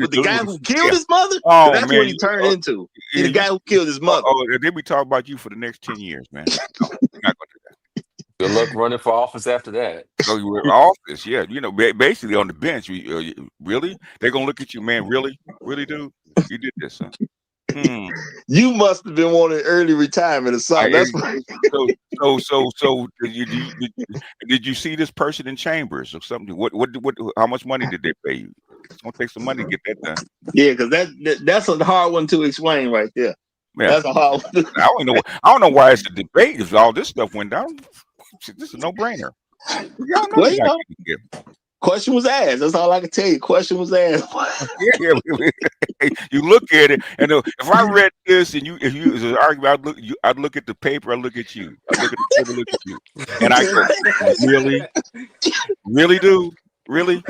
with the guy who killed his mother? Oh, that's man, what he turned into. The guy who killed his mother. They'll be talking about you for the next 10 years, man. No, you're not gonna do that. Good luck running for office after that. So you were in office, yeah. You know, basically on the bench. Really? They're gonna look at you, man. Really, dude? You did this, huh? You must have been wanting early retirement or something. That's so did you see this person in chambers or something? What how much money did they pay you? It's gonna take some money to get that done. Yeah, because that's a hard one to explain right there. Yeah. That's a hard one. I don't know why it's a debate if all this stuff went down. This is a no-brainer. Well, you know, question was asked. That's all I can tell you. Question was asked. You look at it, and if I read this, and if you was an argument, I'd look at the paper. I look at you. I look at the paper. Look at you, and I go, really, dude, really.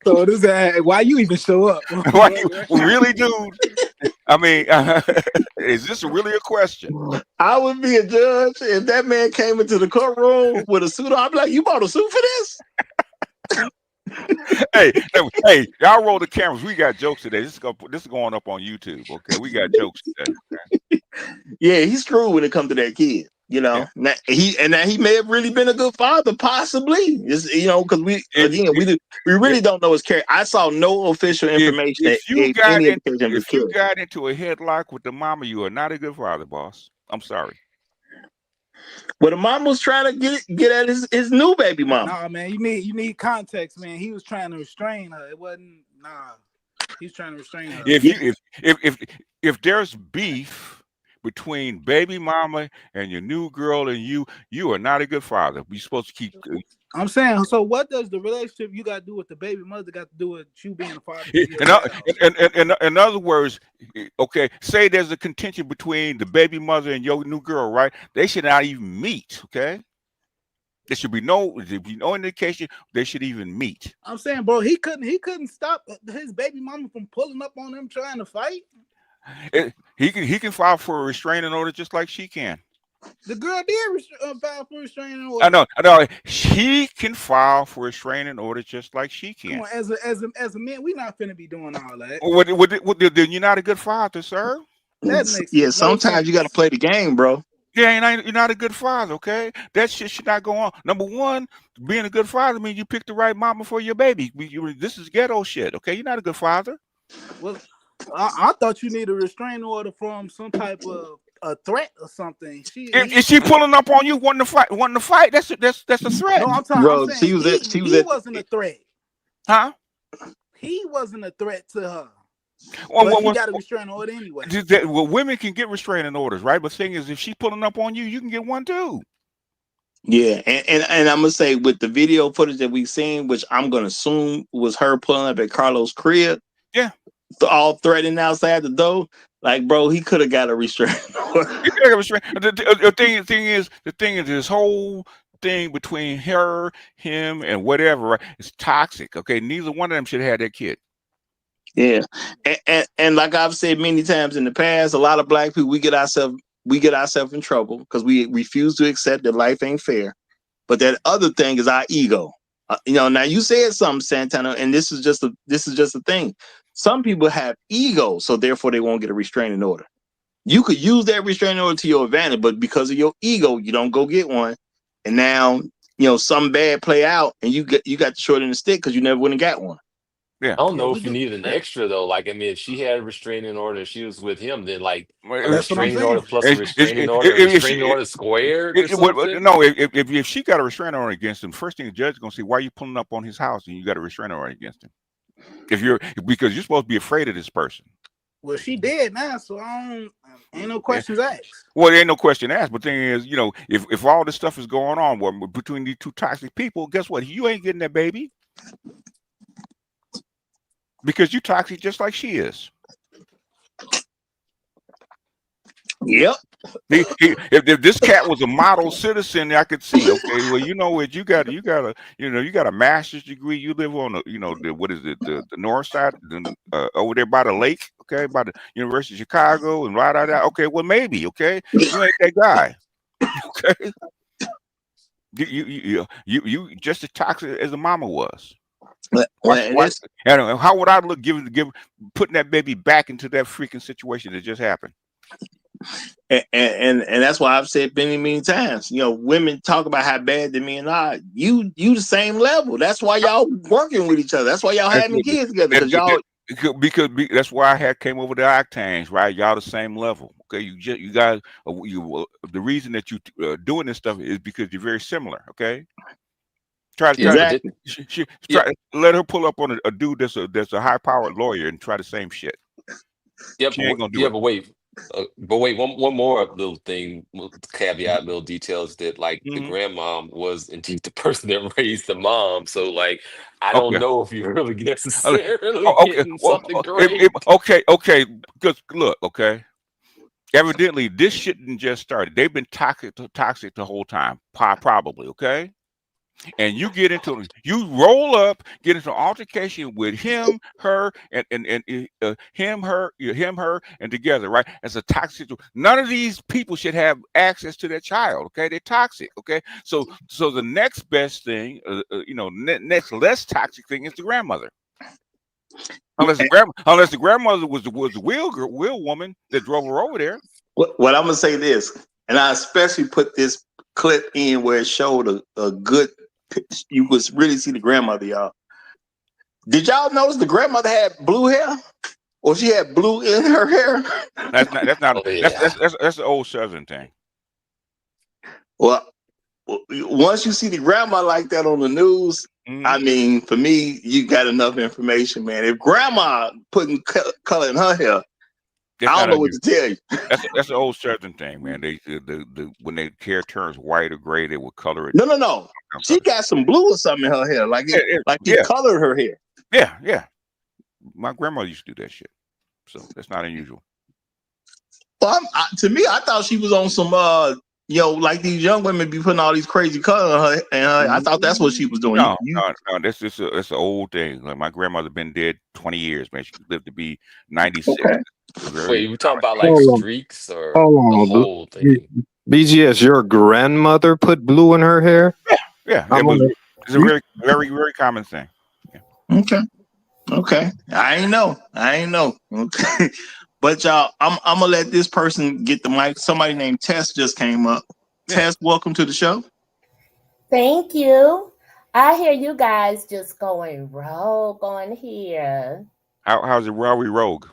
So this why you even show up? Why you really, dude? I mean, is this really a question? I would be a judge if that man came into the courtroom with a suit on. I'd be like, "You bought a suit for this?" hey, y'all roll the cameras. We got jokes today. This is going up on YouTube. Okay, we got jokes today. Okay? Yeah, he's screwed when it comes to that kid. You know, now he may have really been a good father, possibly. Because we really don't know his character. I saw no official information if you got into a headlock with the mama, you are not a good father, boss. I'm sorry. But the mom was trying to get at his new baby mama. Nah, man, you need context, man. He was trying to restrain her. It wasn't he's trying to restrain her. If there's beef between baby mama and your new girl and you are not a good father. You're supposed to keep. I'm saying, so what does the relationship you got to do with the baby mother got to do with you being a father? In other words, okay, say there's a contention between the baby mother and your new girl, right? They should not even meet, okay? There should be no indication they should even meet. I'm saying, bro, he couldn't stop his baby mama from pulling up on him trying to fight. He can file for a restraining order just like she can. The girl did file for a restraining order. I know. He can file for a restraining order just like she can. Come on, as a man, we not finna be doing all that. Then you're not a good father, sir. That makes yeah. Sometimes you got to play the game, bro. Yeah, you're not a good father, okay? That shit should not go on. Number one, being a good father means you picked the right mama for your baby. This is ghetto shit, okay? You're not a good father. Well, I thought you need a restraining order from some type of a threat or something. Is she pulling up on you wanting to fight? That's a threat. No, I'm talking. Bro, I'm saying he wasn't a threat. Huh? He wasn't a threat to her. Well, he got a restraining order anyway. Well, women can get restraining orders, right? But the thing is, if she's pulling up on you, you can get one too. Yeah, and I'm gonna say with the video footage that we've seen, which I'm gonna assume was her pulling up at Carlos' crib. Yeah, all threatening outside the door. Like, bro, he could have got a restraining order. He could have got a restraining. The thing is, this whole thing between her, him, and whatever, right, is toxic. Okay, neither one of them should have had that kid. Yeah, and like I've said many times in the past, a lot of black people we get ourselves in trouble because we refuse to accept that life ain't fair. But that other thing is our ego. Now you said something, Santana, and this is just a thing. Some people have ego, so therefore they won't get a restraining order. You could use that restraining order to your advantage, but because of your ego, you don't go get one, and now some bad play out, and you got the short end of the stick because you never wouldn't got one. Yeah. I don't know if you need an extra though. Like, I mean, if she had a restraining order, she was with him, then like a restraining order plus a restraining order squared or something. No, if she got a restraining order against him, first thing the judge is gonna see, why are you pulling up on his house and you got a restraining order against him? Because you're supposed to be afraid of this person. Well, she dead now, so ain't no questions asked. Well, there ain't no question asked. But the thing is, if all this stuff is going on between these two toxic people, guess what? You ain't getting that baby. Because you toxic just like she is. Yep. If this cat was a model citizen, I could see. Okay, well, you know what? You got a master's degree. You live on the north side, over there by the lake. Okay, by the University of Chicago and right out there. Okay, well maybe. Okay, you ain't that guy. Okay, you just as toxic as the mama was. How would I look putting that baby back into that freaking situation that just happened? And that's why I've said many times, women talk about how bad the men are. You the same level. That's why y'all working with each other. That's why y'all having kids together. Because that's why I came over the octanes, right? Y'all the same level. Okay, you guys, the reason that you doing this stuff is because you're very similar. Okay. Let her pull up on a dude that's a high-powered lawyer and try the same shit. Yep. She ain't gonna do it. But wait, one more little thing, caveat, little details that like the grandmom was indeed the person that raised the mom. So like, I don't know if you're really necessarily getting something great. Okay. Because look, okay. Evidently, this shit didn't just start. They've been toxic the whole time, probably. Okay. And you roll up, get into an altercation with him, her, and him, her, and together, right? As a toxic situation. None of these people should have access to their child. Okay, they're toxic. Okay, so the next best thing, next less toxic thing is the grandmother. Unless the grandmother was the wheel woman that drove her over there. What I'm gonna say this, and I especially put this clip in where it showed a good. You could really see the grandmother, y'all. Did y'all notice the grandmother had blue hair, or she had blue in her hair? That's the old Southern thing. Well, once you see the grandma like that on the news, I mean, for me, you got enough information, man. If grandma putting color in her hair, I don't know what to tell you. That's the old Southern thing, man. They when their hair turns white or gray, they will color it. No. She got some blue or something in her hair, like it colored her hair. Yeah. My grandmother used to do that shit, so that's not unusual. Well, to me, I thought she was on some, like these young women be putting all these crazy color on her, and I thought that's what she was doing. No. This is it's an old thing. Like my grandmother been dead 20 years, man. She lived to be 96. Okay. Wait, Very you talking about like Hold on. streaks or Hold the on. whole thing? BGS, your grandmother put blue in her hair? Yeah. It's a you, very, very, very common thing. Yeah. Okay. I ain't know. Okay. But y'all, I'm gonna let this person get the mic. Somebody named Tess just came up. Yeah. Tess, welcome to the show. Thank you. I hear you guys just going rogue on here. How's it? Are we rogue?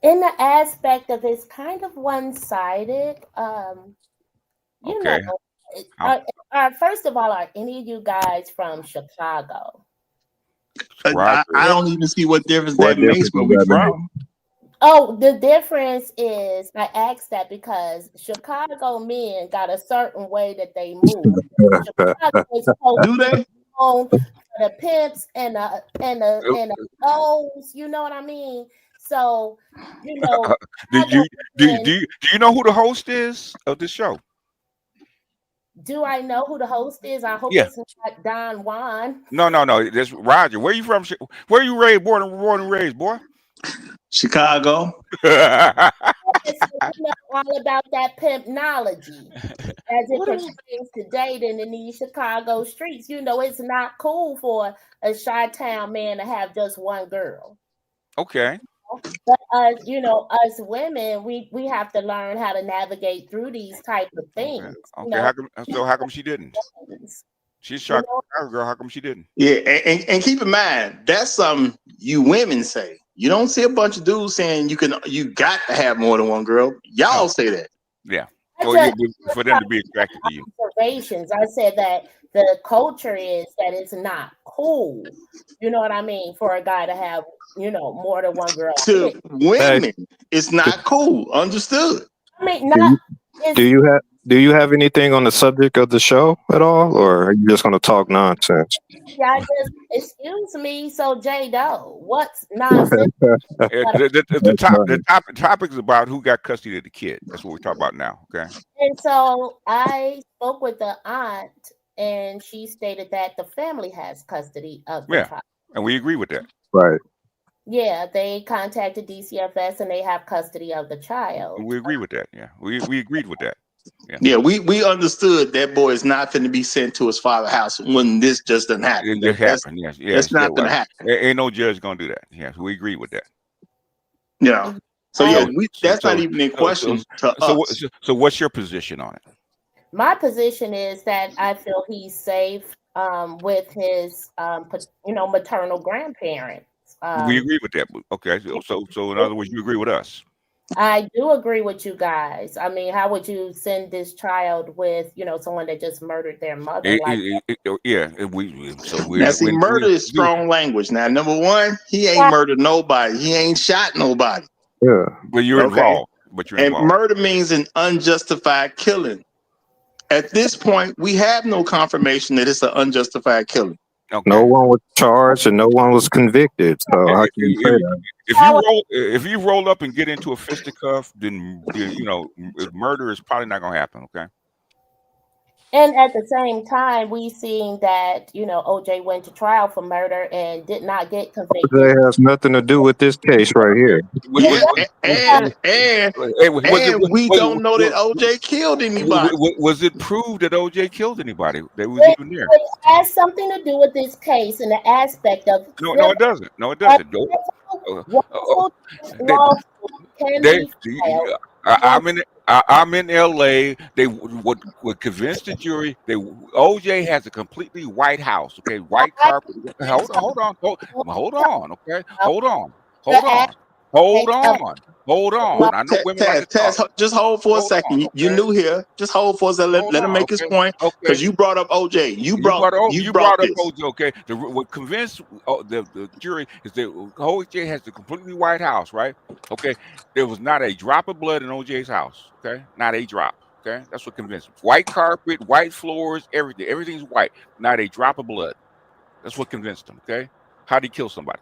In the aspect of it's kind of one-sided. You Okay. know, first of all, are any of you guys from Chicago? I don't even see what difference that makes where we from. Oh, the difference is I asked that because Chicago men got a certain way that they move. Chicago is Do they? known for the pimps and the O's, you know what I mean? So, do you know who the host is of this show? Do I know who the host is? I hope it's not Don Juan. No. That's Roger. Where you from? Where you raised? Born and raised, boy? Chicago. All about that pimpnology as it pertains to dating in these Chicago streets. It's not cool for a Chi-Town man to have just one girl. Okay. But us women, we have to learn how to navigate through these type of things. Okay. How come she didn't? She's Chicago girl. How come she didn't? Yeah, and keep in mind that's something you women say. You don't see a bunch of dudes saying you got to have more than one girl. Y'all say that. Yeah. For them to be attracted to you. Observations. I said that the culture is that it's not cool. You know what I mean? For a guy to have, more than one girl. To women, it's not cool. Understood. I mean, not. Do you have anything on the subject of the show at all, or are you just going to talk nonsense? Yeah, excuse me. So J Doe, what's nonsense? The topic is about who got custody of the kid. That's what we're talking about now. Okay. And so I spoke with the aunt, and she stated that the family has custody of the child. And we agree with that. Right. Yeah, they contacted DCFS, and they have custody of the child. We agree with that. Yeah, we agreed with that. Yeah, we understood that boy is not going to be sent to his father's house when this just doesn't happen. It just happened. Yes. That's not going to happen. Ain't no judge going to do that. Yes, we agree with that. Yeah. So that's not even in question to us. So what's your position on it? My position is that I feel he's safe with his, maternal grandparents. We agree with that. Okay. So in other words, you agree with us. I do agree with you guys. I mean, how would you send this child with, someone that just murdered their mother? Murder is strong language. Now, number one, he ain't murdered nobody. He ain't shot nobody. Yeah, but you're involved. And murder means an unjustified killing. At this point, we have no confirmation that it's an unjustified killing. Okay. No one was charged and no one was convicted. So I can say that. If you roll up and get into a fisticuff, then murder is probably not going to happen. Okay. And at the same time, we seen that OJ went to trial for murder and did not get convicted. That has nothing to do with this case right here. And we don't know that OJ killed anybody. Was it proved that OJ killed anybody that was even there? It has something to do with this case and the aspect of No, it doesn't. No, it doesn't. I'm in LA. They would convince the jury OJ has a completely white house. Okay, white carpet. Hold on. Okay, hold on. I know women like to talk. Just hold for a second. Okay. You new here. Just hold for a second. Let him make his point. Because you brought up OJ. You brought up OJ. Okay. What convinced the jury is that OJ has a completely white house, right? Okay. There was not a drop of blood in OJ's house. Okay. Not a drop. Okay. That's what convinced him. White carpet, white floors, everything. Everything's white. Not a drop of blood. That's what convinced him. Okay. How did he kill somebody?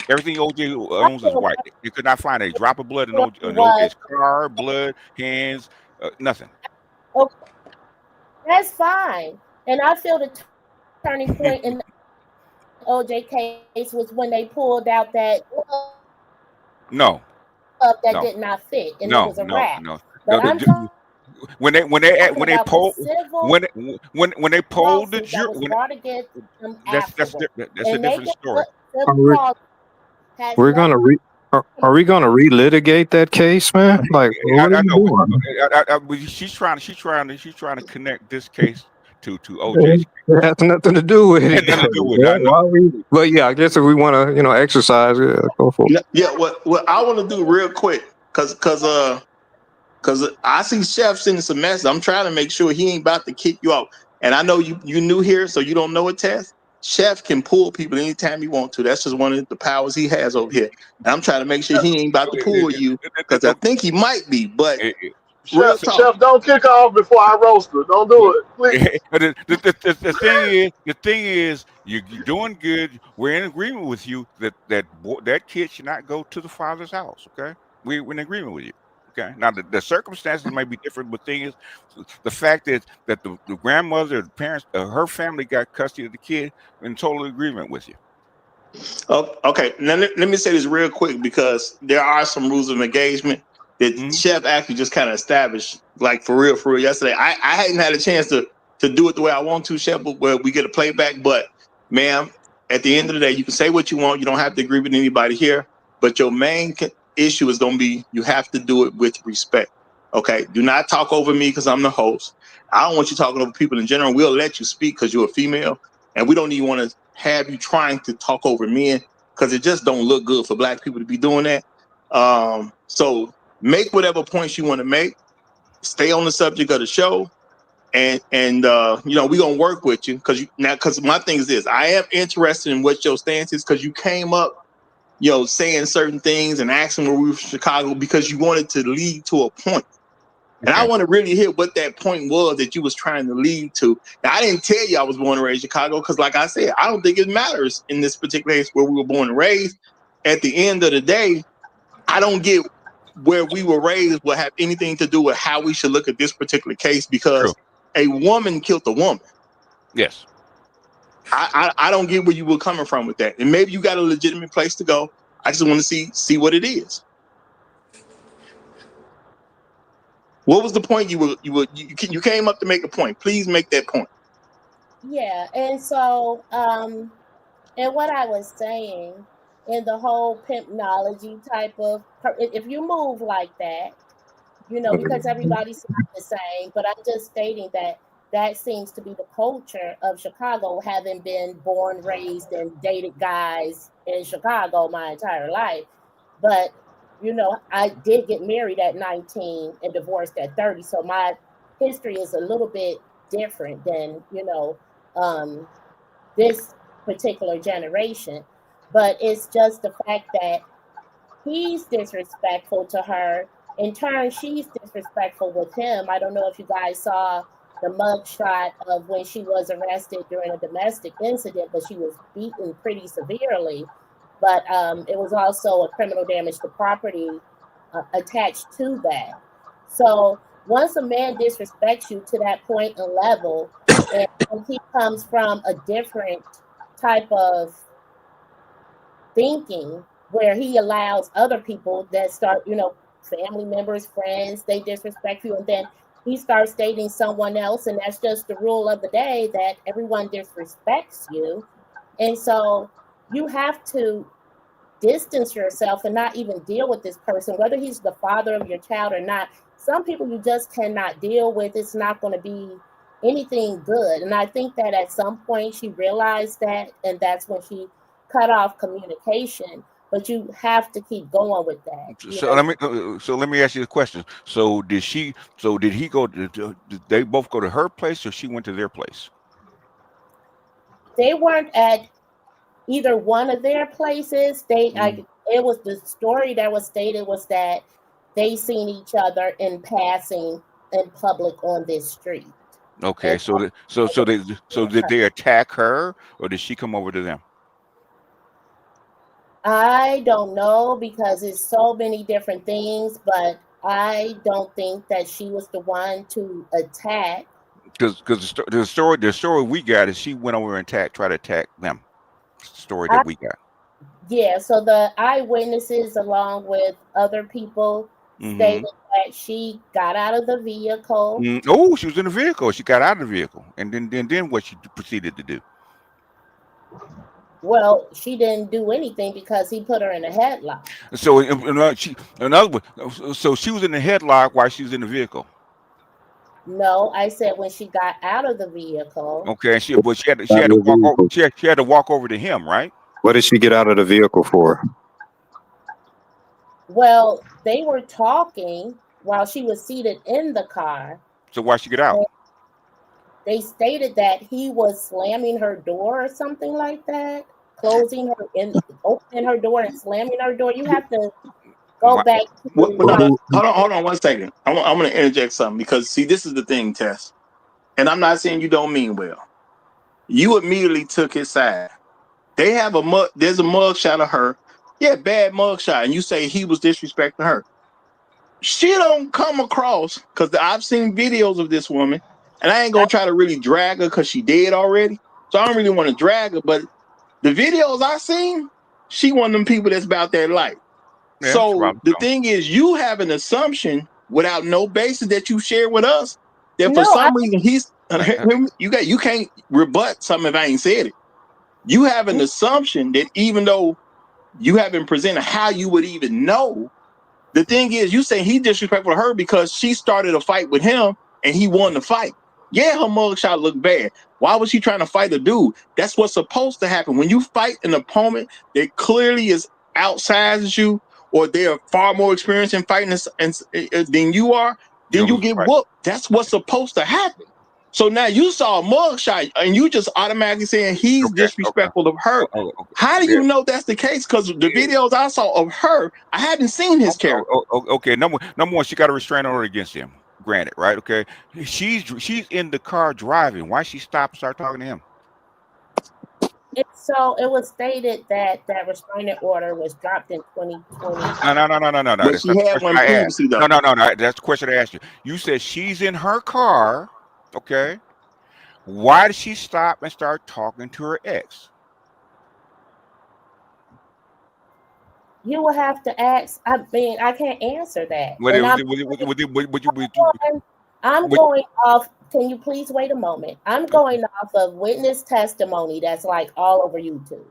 Everything OJ I owns is feel white. You could not find a drop of blood in was OJ's car, blood, hands, nothing. okay, that's fine. And I feel the turning point in the OJ case was when they pulled out that glove No, that did no, not fit, and it was a no, wrap. no, no. But No, I'm talking when they about the poll civil when they polled the lawsuit that jury, was brought against them that's afterward. that's a And they different got story. Are civil we, lawsuit has we're nothing gonna are we gonna relitigate that case, man? Like, what are I we know, but doing? but she's trying to connect this case to OJ's. It has nothing to do with Had it. nothing to do with it. Yeah, I know. why are we? But yeah, I guess if we want to, exercise, go for it. Yeah. What I want to do real quick, cause I see Chef sending some message. I'm trying to make sure he ain't about to kick you out. And I know you new here, so you don't know a Test. Chef can pull people anytime he want to. That's just one of the powers he has over here. And I'm trying to make sure he ain't about to pull you, because I think he might be. But real Chef, talk. Chef, don't kick off before I roast her. Don't do it, please. But the thing is, you're doing good. We're in agreement with you that kid should not go to the father's house. Okay, we're in agreement with you. Okay, now the circumstances may be different, but thing is, the fact is that the grandmother, the parents, her family got custody of the kid. In total agreement with you. Oh, okay, now let me say this real quick, because there are some rules of engagement that Chef actually just kind of established, like for real yesterday. I hadn't had a chance to do it the way I want to, Chef, but where we get a playback. But ma'am, at the end of the day, you can say what you want. You don't have to agree with anybody here. But your main issue is going to be, you have to do it with respect. Okay, do not talk over me because I'm the host. I don't want you talking over people in general. We'll let you speak because you're a female, and we don't even want to have you trying to talk over men, because it just don't look good for black people to be doing that. So make whatever points you want to make. Stay on the subject of the show, and we're gonna work with you, because my thing is this: I am interested in what your stance is, because you came up, saying certain things and asking where we were from Chicago because you wanted to lead to a point. And I want to really hear what that point was that you was trying to lead to. Now, I didn't tell you I was born and raised in Chicago, because like I said, I don't think it matters in this particular case where we were born and raised. At the end of the day, I don't get where we were raised will have anything to do with how we should look at this particular case, because a woman killed a woman. Yes. I don't get where you were coming from with that. And maybe you got a legitimate place to go. I just want to see what it is. What was the point you came up to make a point? Please make that point. Yeah, and so and what I was saying in the whole pimpnology type of, if you move like that, because everybody's not the same, but I'm just stating that seems to be the culture of Chicago, having been born, raised, and dated guys in Chicago my entire life. But I did get married at 19 and divorced at 30, so my history is a little bit different than this particular generation. But it's just the fact that he's disrespectful to her. In turn, she's disrespectful with him. I don't know if you guys saw the mugshot of when she was arrested during a domestic incident, but she was beaten pretty severely. But it was also a criminal damage to property attached to that. So once a man disrespects you to that point and level, and he comes from a different type of thinking, where he allows other people that start, family members, friends, they disrespect you, and then he starts dating someone else, and that's just the rule of the day, that everyone disrespects you. And so you have to distance yourself and not even deal with this person, whether he's the father of your child or not. Some people you just cannot deal with. It's not going to be anything good. And I think that at some point she realized that, and that's when she cut off communication. But you have to keep going with that. So let me ask you a question. So did he go? Did they both go to her place, or she went to their place? They weren't at either one of their places. It was the story that was stated was that they seen each other in passing in public on this street. Okay, so did they attack her, or did she come over to them? I don't know because it's so many different things, but I don't think that she was the one to attack. Because the story we got is she went over and tried to attack them. It's the story that I, we got. yeah, so the eyewitnesses, along with other people, Mm-hmm. stated that she got out of the vehicle. Oh, she was in the vehicle. She got out of the vehicle, and then what she proceeded to do. Well, she didn't do anything because he put her in a headlock. So in other words, so she was in the headlock while she was in the vehicle. No, I said when she got out of the vehicle. Okay, and she Out had of to the walk over. vehicle. She had to walk over to him, right? What did she get out of the vehicle for? Well, they were talking while she was seated in the car. So why she get out? And they stated that he was slamming her door or something like that, closing her in, opening her door and slamming her door. You have to go Why? back Well, to no, watch. hold on 1 second. I'm going to interject something because see, this is the thing, Tess, and I'm not saying you don't mean well. You immediately took his side. They have there's a mug shot of her. Yeah, bad mug shot, and you say he was disrespecting her. She don't come across because I've seen videos of this woman, and I ain't gonna try to really drag her because she dead already. So I don't really want to drag her, but the videos I seen, she one of them people that's about that life. Yeah, that's So right. the thing is, you have an assumption without no basis that you share with us that for No, some reason you can't rebut something if I ain't said it. You have an assumption that even though you haven't presented how you would even know, the thing is, you say he disrespectful to her because she started a fight with him and he won the fight. Yeah, her mugshot looked bad. Why was she trying to fight a dude? That's what's supposed to happen. When you fight an opponent that clearly is outsizes you or they're far more experienced in fighting than you are, You then don't you lose the get fight. whooped. That's what's supposed to happen. So now you saw a mugshot and you just automatically saying he's Okay. disrespectful of her. Okay. How do Yeah. you know that's the case? Because the Yeah. videos I saw of her, I haven't seen his character. Okay. Number one, she got a restraining order against him. Granted, right? Okay. She's in the car driving. Why she stop and start talking to him? So it was stated that that restraining order was dropped in 2020. No. But That's she not the had question one I asked. previously, though. No. That's the question I asked you. You said she's in her car. Okay. Why did she stop and start talking to her ex? You will have to ask. I mean, I can't answer that, Would and I'm going off. Can you please wait a moment? I'm going off of witness testimony that's like all over YouTube.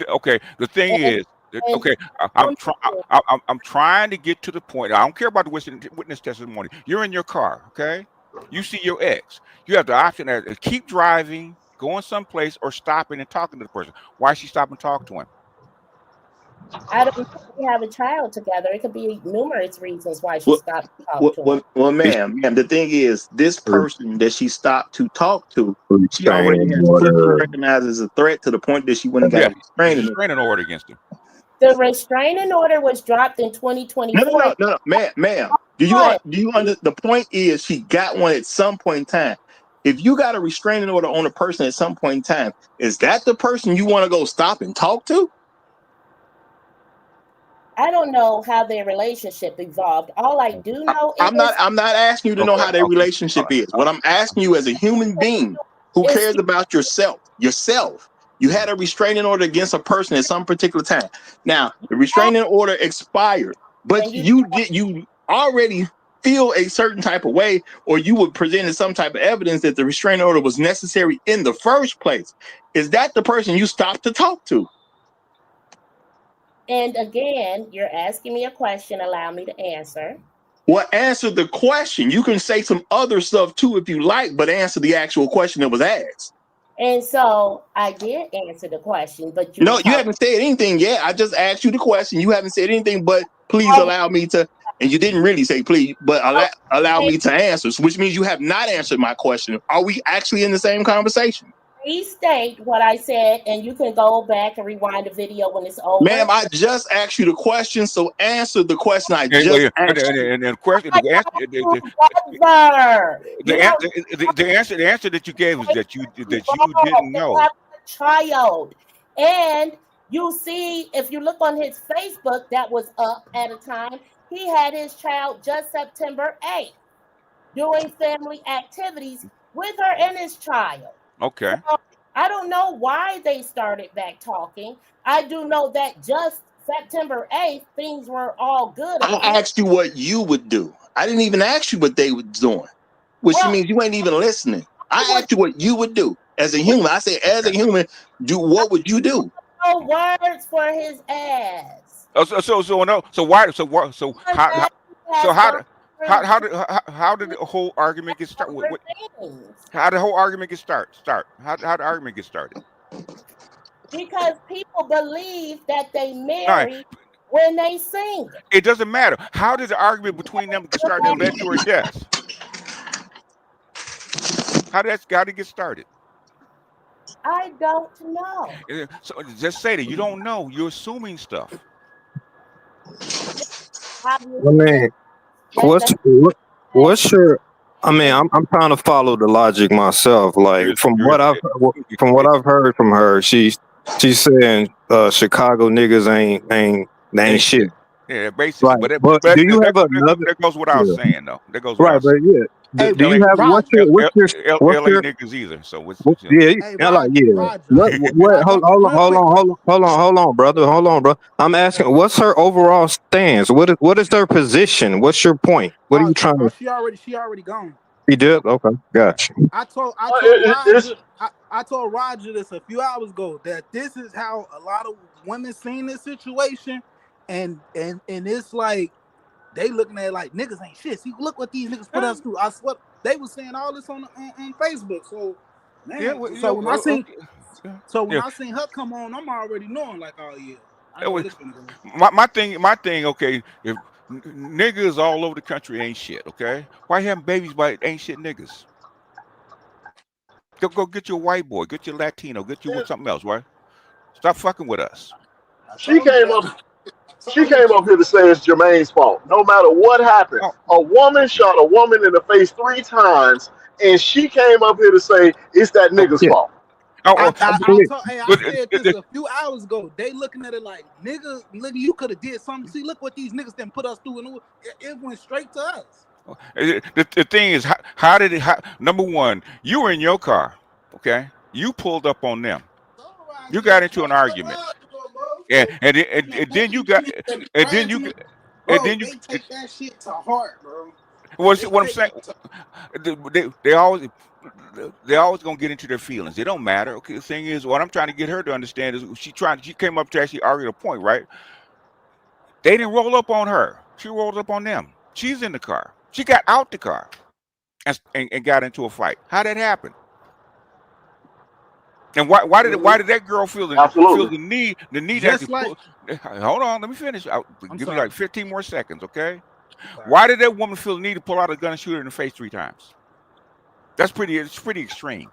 Okay. The thing And, is, and okay, I'm trying to get to the point. I don't care about the witness testimony. You're in your car, okay? You see your ex. You have the option to keep driving, going someplace, or stopping and talking to the person. Why she stop and talk to him? I don't know if we have a child together. It could be numerous reasons why she stopped to talk to him. Well, ma'am, the thing is, this person that she stopped to talk to, she already Restraining has clearly order. recognized as a threat to the point that she went and got Yeah, a restraining order. restraining order against him. The restraining order was dropped in 2024. No, ma'am. Do you under the point is she got one at some point in time. If you got a restraining order on a person at some point in time, is that the person you want to go stop and talk to? I don't know how their relationship evolved. All I do know is I'm not asking you to know how their relationship is. What I'm asking you as a human being who cares about yourself. You had a restraining order against a person at some particular time. Now, the restraining order expired, but you already feel a certain type of way, or you would present some type of evidence that the restraining order was necessary in the first place. Is that the person you stopped to talk to? And again, you're asking me a question. Allow me to answer. Well, answer the question. You can say some other stuff too if you like, but answer the actual question that was asked. And so I did answer the question, but You haven't said anything yet. I just asked you the question. You haven't said anything, but please allow me to, and you didn't really say please, but allow me to answer, which means you have not answered my question. Are we actually in the same conversation? Restate what I said, and you can go back and rewind the video when it's over. Ma'am, I just asked you the question, so answer the question I just asked you. And the question, the answer that you gave was that you didn't know. Child, and You see, if you look on his Facebook that was up at a time, he had his child just September 8th doing family activities with her and his child. Okay. So I don't know why they started back talking. I do know that just September 8th, things were all good I again. asked you what you would do. I didn't even ask you what they were doing, which Well, means you ain't even listening. I asked you what you would do as a human. I said, as a human, what would you do? no words for his ass. Oh, so no. So why? So what? So Because how? that he So has gone how did the whole argument get started? over things. How the whole argument get start? How the argument get started? Because people believe that they All right. marry when they single. It doesn't matter. How did the argument between them get started and led to her death? How did it get started? I don't know. So just say that you don't know. You're assuming stuff. I mean, what's your? I mean, I'm trying to follow the logic myself. Like from what I've heard from her, she's saying Chicago niggas ain't shit. Yeah, basically. Right. But But do you have another? that goes without saying, though. That goes Right, without but saying. yeah. Do you have what's your LA niggas either. So what's yeah, like yeah. What hold on, brother. I'm asking what's her overall stance? What is their position? What's your point? What are you trying to She already gone. He did? Okay, gotcha. I told it's Roger I told Roger this a few hours ago that this is how a lot of women seen this situation, and it's like they looking at it like niggas ain't shit. See, look what these niggas put us through. I swear they was saying all this on Facebook. So man, Yeah, well, so when I seen yeah. I seen her come on, I'm already knowing like, oh yeah, I know It was- this gonna go. my thing. Okay, if niggas all over the country ain't shit. Okay, why you having babies by ain't shit niggas? Go get your white boy, get your Latino, get you with something else, right? Stop fucking with us. she came up. She came up here to say it's Jermaine's fault. No matter what happened, Oh, a woman okay. shot a woman in the face 3 times, and she came up here to say it's that Oh, nigga's yeah. fault. oh, I said this but, a few hours ago. They looking at it like, nigga, you could have did something. See, look what these niggas then put us through, and it went straight to us. the thing is, how did it? Number one, you were in your car, okay? You pulled up on them. You got into an argument, and then you got, and then you, and Bro, then you. they take that shit to heart, bro. What I'm saying, they always gonna get into their feelings. It don't matter. Okay, the thing is, what I'm trying to get her to understand is she came up to actually argue a point, right? They didn't roll up on her. She rolled up on them. She's in the car. She got out the car and got into a fight. How did that happen? And why did that girl feel Absolutely. the need to Just actually like, hold on, let me finish. I'm Give me sorry. like 15 more seconds, okay? Sorry. Why did that woman feel the need to pull out a gun and shoot her in the face 3 times? It's pretty extreme.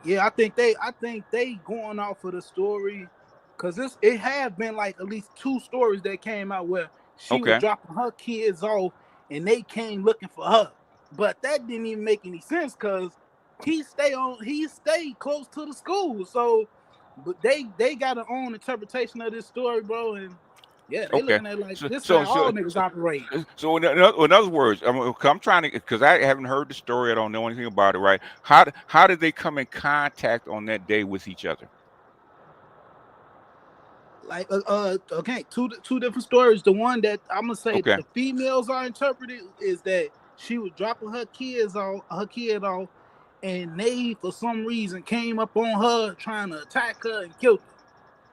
Yeah, I think they going off of the story, cause it have been like at least 2 stories that came out where she was Okay. dropping her kids off and they came looking for her, but that didn't even make any sense cause he stayed close to the school, so but they got their own interpretation of this story, bro, and yeah, they Okay. looking at it like this is how all niggas operate. So in other words, I'm trying to, because I haven't heard the story. I don't know anything about it. Right? How did they come in contact on that day with each other? Like okay, two different stories. The one that I'm gonna say Okay. the females are interpreted is that she was dropping her kid off, and they for some reason came up on her trying to attack her and kill her.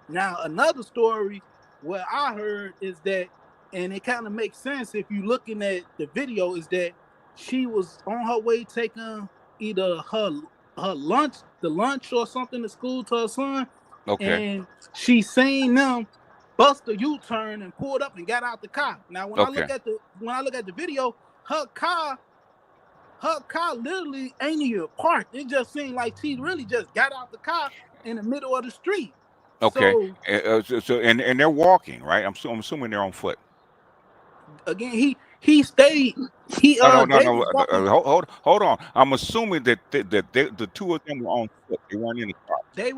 Now another story what I heard is that, and it kind of makes sense if you looking at the video, is that she was on her way taking either her lunch, the lunch or something to school to her son, Okay. and she seen them bust a U-turn and pulled up and got out the car. Now when I look at the video, her car literally ain't even parked. It just seemed like she really just got out the car in the middle of the street. Okay. So So and they're walking, right? I'm assuming they're on foot. again, he stayed. No. They was walking. Hold on. I'm assuming that the two of them were on foot. They weren't in the car. They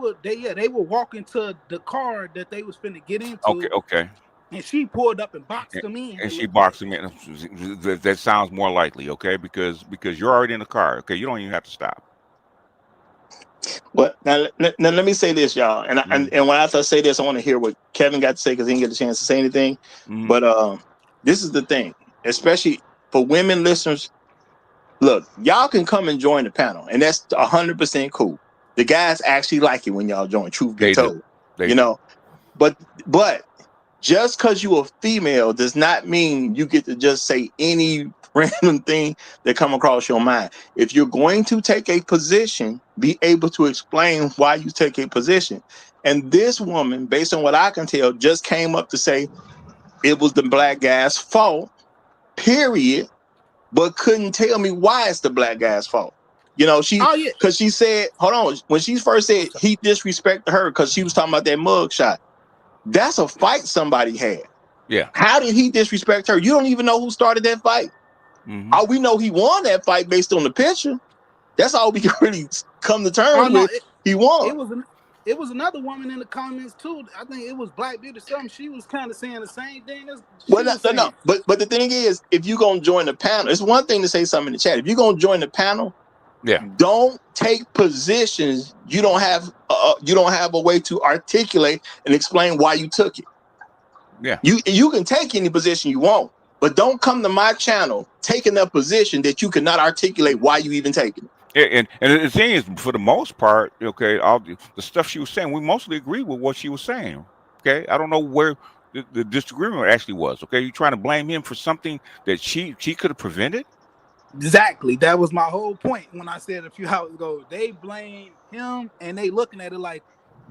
were walking to the car that they was finna get into, Okay. and she pulled up and boxed And, them in. and It she looked like. boxed him in. That sounds more likely, okay? Because you're already in the car. Okay, you don't even have to stop. Well, now let me say this, y'all, and when after I say this, I want to hear what Kevin got to say because he didn't get a chance to say anything. Mm-hmm. But this is the thing, especially for women listeners. Look, y'all can come and join the panel, and that's 100% cool. The guys actually like it when y'all join. Truth be They do. told, They you do. know. But just because you a female does not mean you get to just say any random thing that come across your mind. If you're going to take a position, be able to explain why you take a position. And this woman, based on what I can tell, just came up to say it was the black guy's fault, period, but couldn't tell me why it's the black guy's fault. You know, Oh yeah. because she said, hold on, when she first said he disrespected her because she was talking about that mug shot. That's a fight somebody had. Yeah. How did he disrespect her? You don't even know who started that fight. Mm-hmm. All we know, he won that fight based on the picture. That's all we can really come to terms Oh no. with. He won. It was another woman in the comments too. I think it was Black Beauty something. She was kind of saying the same thing as she was saying. No. But the thing is, if you're gonna join the panel, it's one thing to say something in the chat. If you're gonna join the panel, yeah, don't take positions you don't have a way to articulate and explain why you took it. Yeah. You can take any position you want, but don't come to my channel taking a position that you cannot articulate why you even taking it. And the thing is, for the most part, okay, all the stuff she was saying, we mostly agree with what she was saying. Okay, I don't know where the disagreement actually was. Okay, you trying to blame him for something that she could have prevented? Exactly. That was my whole point when I said a few hours ago. They blame him, and they looking at it like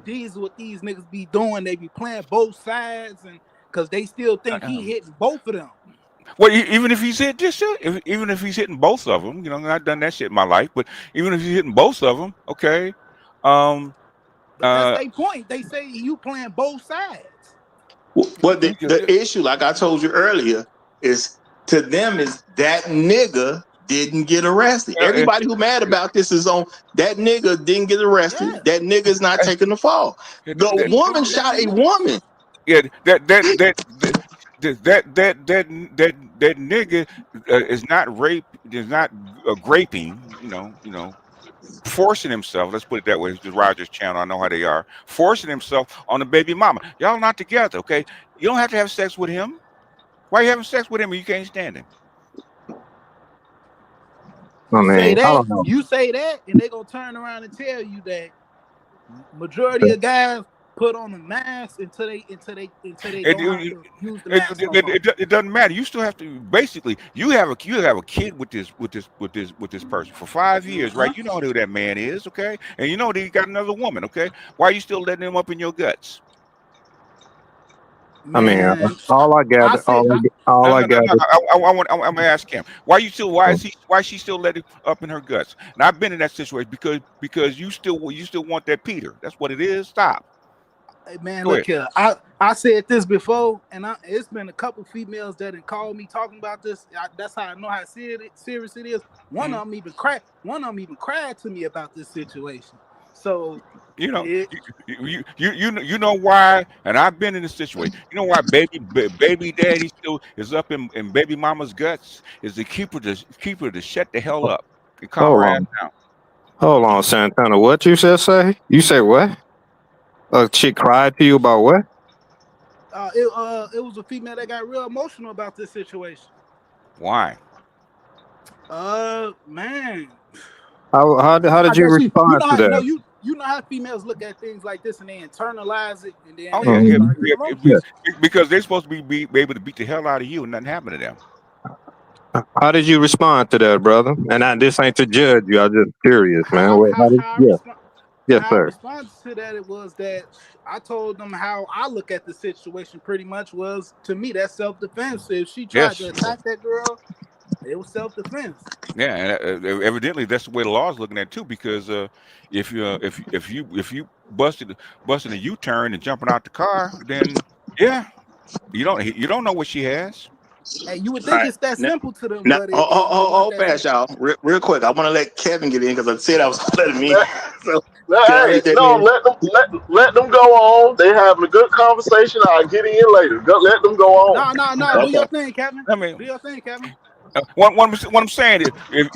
these what these niggas be doing. They be playing both sides, and because they still think he hitting both of them. Well, even if he's hit this shit, even if he's hitting both of them, I've done that shit in my life. But even if he's hitting both of them, okay. But that's their point. They say you playing both sides. Well, the issue, like I told you earlier, is to them is that nigga didn't get arrested. Everybody who mad about this is on that nigga didn't get arrested. Yeah. That nigga's not taking the fall. The woman shot a woman. Yeah, that nigga is not rape, is not graping, forcing himself. Let's put it that way. It's just Roger's channel. I know how they are. Forcing himself on the baby mama. Y'all not together, okay? You don't have to have sex with him. Why are you having sex with him when you can't stand him? You say that, and they gonna turn around and tell you that majority of guys put on a mask until they don't have to use the mask. It doesn't matter. You still have to basically. You have a kid with this person for 5 years, right? You know who that man is, okay? And you know that he got another woman, okay? Why are you still letting him up in your guts? Man, I mean, all I gather. I'm gonna ask him. Why is she still letting up in her guts? And I've been in that situation because you still want that Peter. That's what it is. Stop. Hey man, look here. I said this before, and it's been a couple females that have called me talking about this. That's how I know how serious it is. One of them even cried to me about this situation. So you know why, and I've been in this situation. You know why baby daddy still is up in baby mama's guts is to keep her to shut the hell up and calm her ass down. Hold on, Santana. What you just say? You say what? She cried to you about what? It was a female that got real emotional about this situation. Why? Man. How did you respond to that? No, you know how females look at things like this and they internalize it, and then because they're supposed to be able to beat the hell out of you and nothing happened to them. How did you respond to that, brother? And this ain't to judge you. I'm just curious, man. Yes, sir. My response to that it was that I told them how I look at the situation. Pretty much was, to me, that's self-defense. If she tried to attack that girl, it was self-defense. Yeah, and evidently that's the way the law is looking at it too. Because if you busted a U-turn and jumping out the car, then yeah, you don't know what she has. Hey, you would All think right. it's that Now, simple to them, now but it wasn't that fast, simple. y'all. Real quick. I want to let Kevin get in because I said I was letting me. Let, So can I hey, let that no, in? let them go on. They having a good conversation. I'll get in later. Let them go on. No. Do your Okay. thing, Kevin. I mean, Do your thing, Kevin. what I'm saying is, if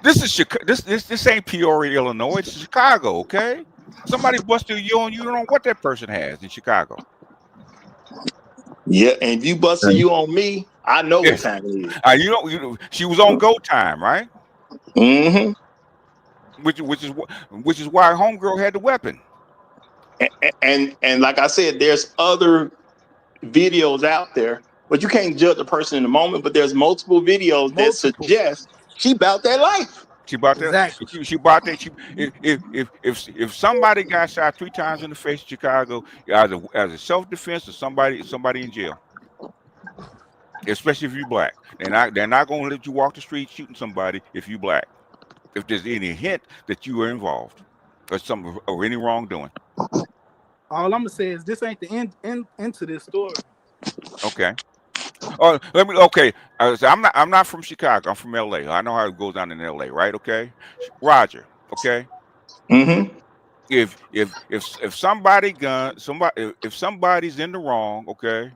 this is this ain't Peoria, Illinois. This is Chicago, okay? Somebody busted you on, you don't know what that person has in Chicago. Yeah, and if you busting you on me, I know Yeah. what time it is. She was on go time, right? Mm-hmm. Which is why homegirl had the weapon. And like I said, there's other videos out there, but you can't judge the person in the moment. But there's multiple videos that Multiple. suggest she about that life. She bought that. Exactly. She bought that. If somebody got shot 3 times in the face in Chicago, either as a self defense or somebody in jail, especially if you black, they're not gonna let you walk the street shooting somebody if you black. If there's any hint that you were involved or some or any wrongdoing. All I'm gonna say is this ain't the end to this story. Okay. Oh, Okay. So I'm not from Chicago. I'm from L.A. I know how it goes down in L.A. Right? Okay. Roger. Okay. Mm-hmm. If somebody if somebody's in the wrong, okay,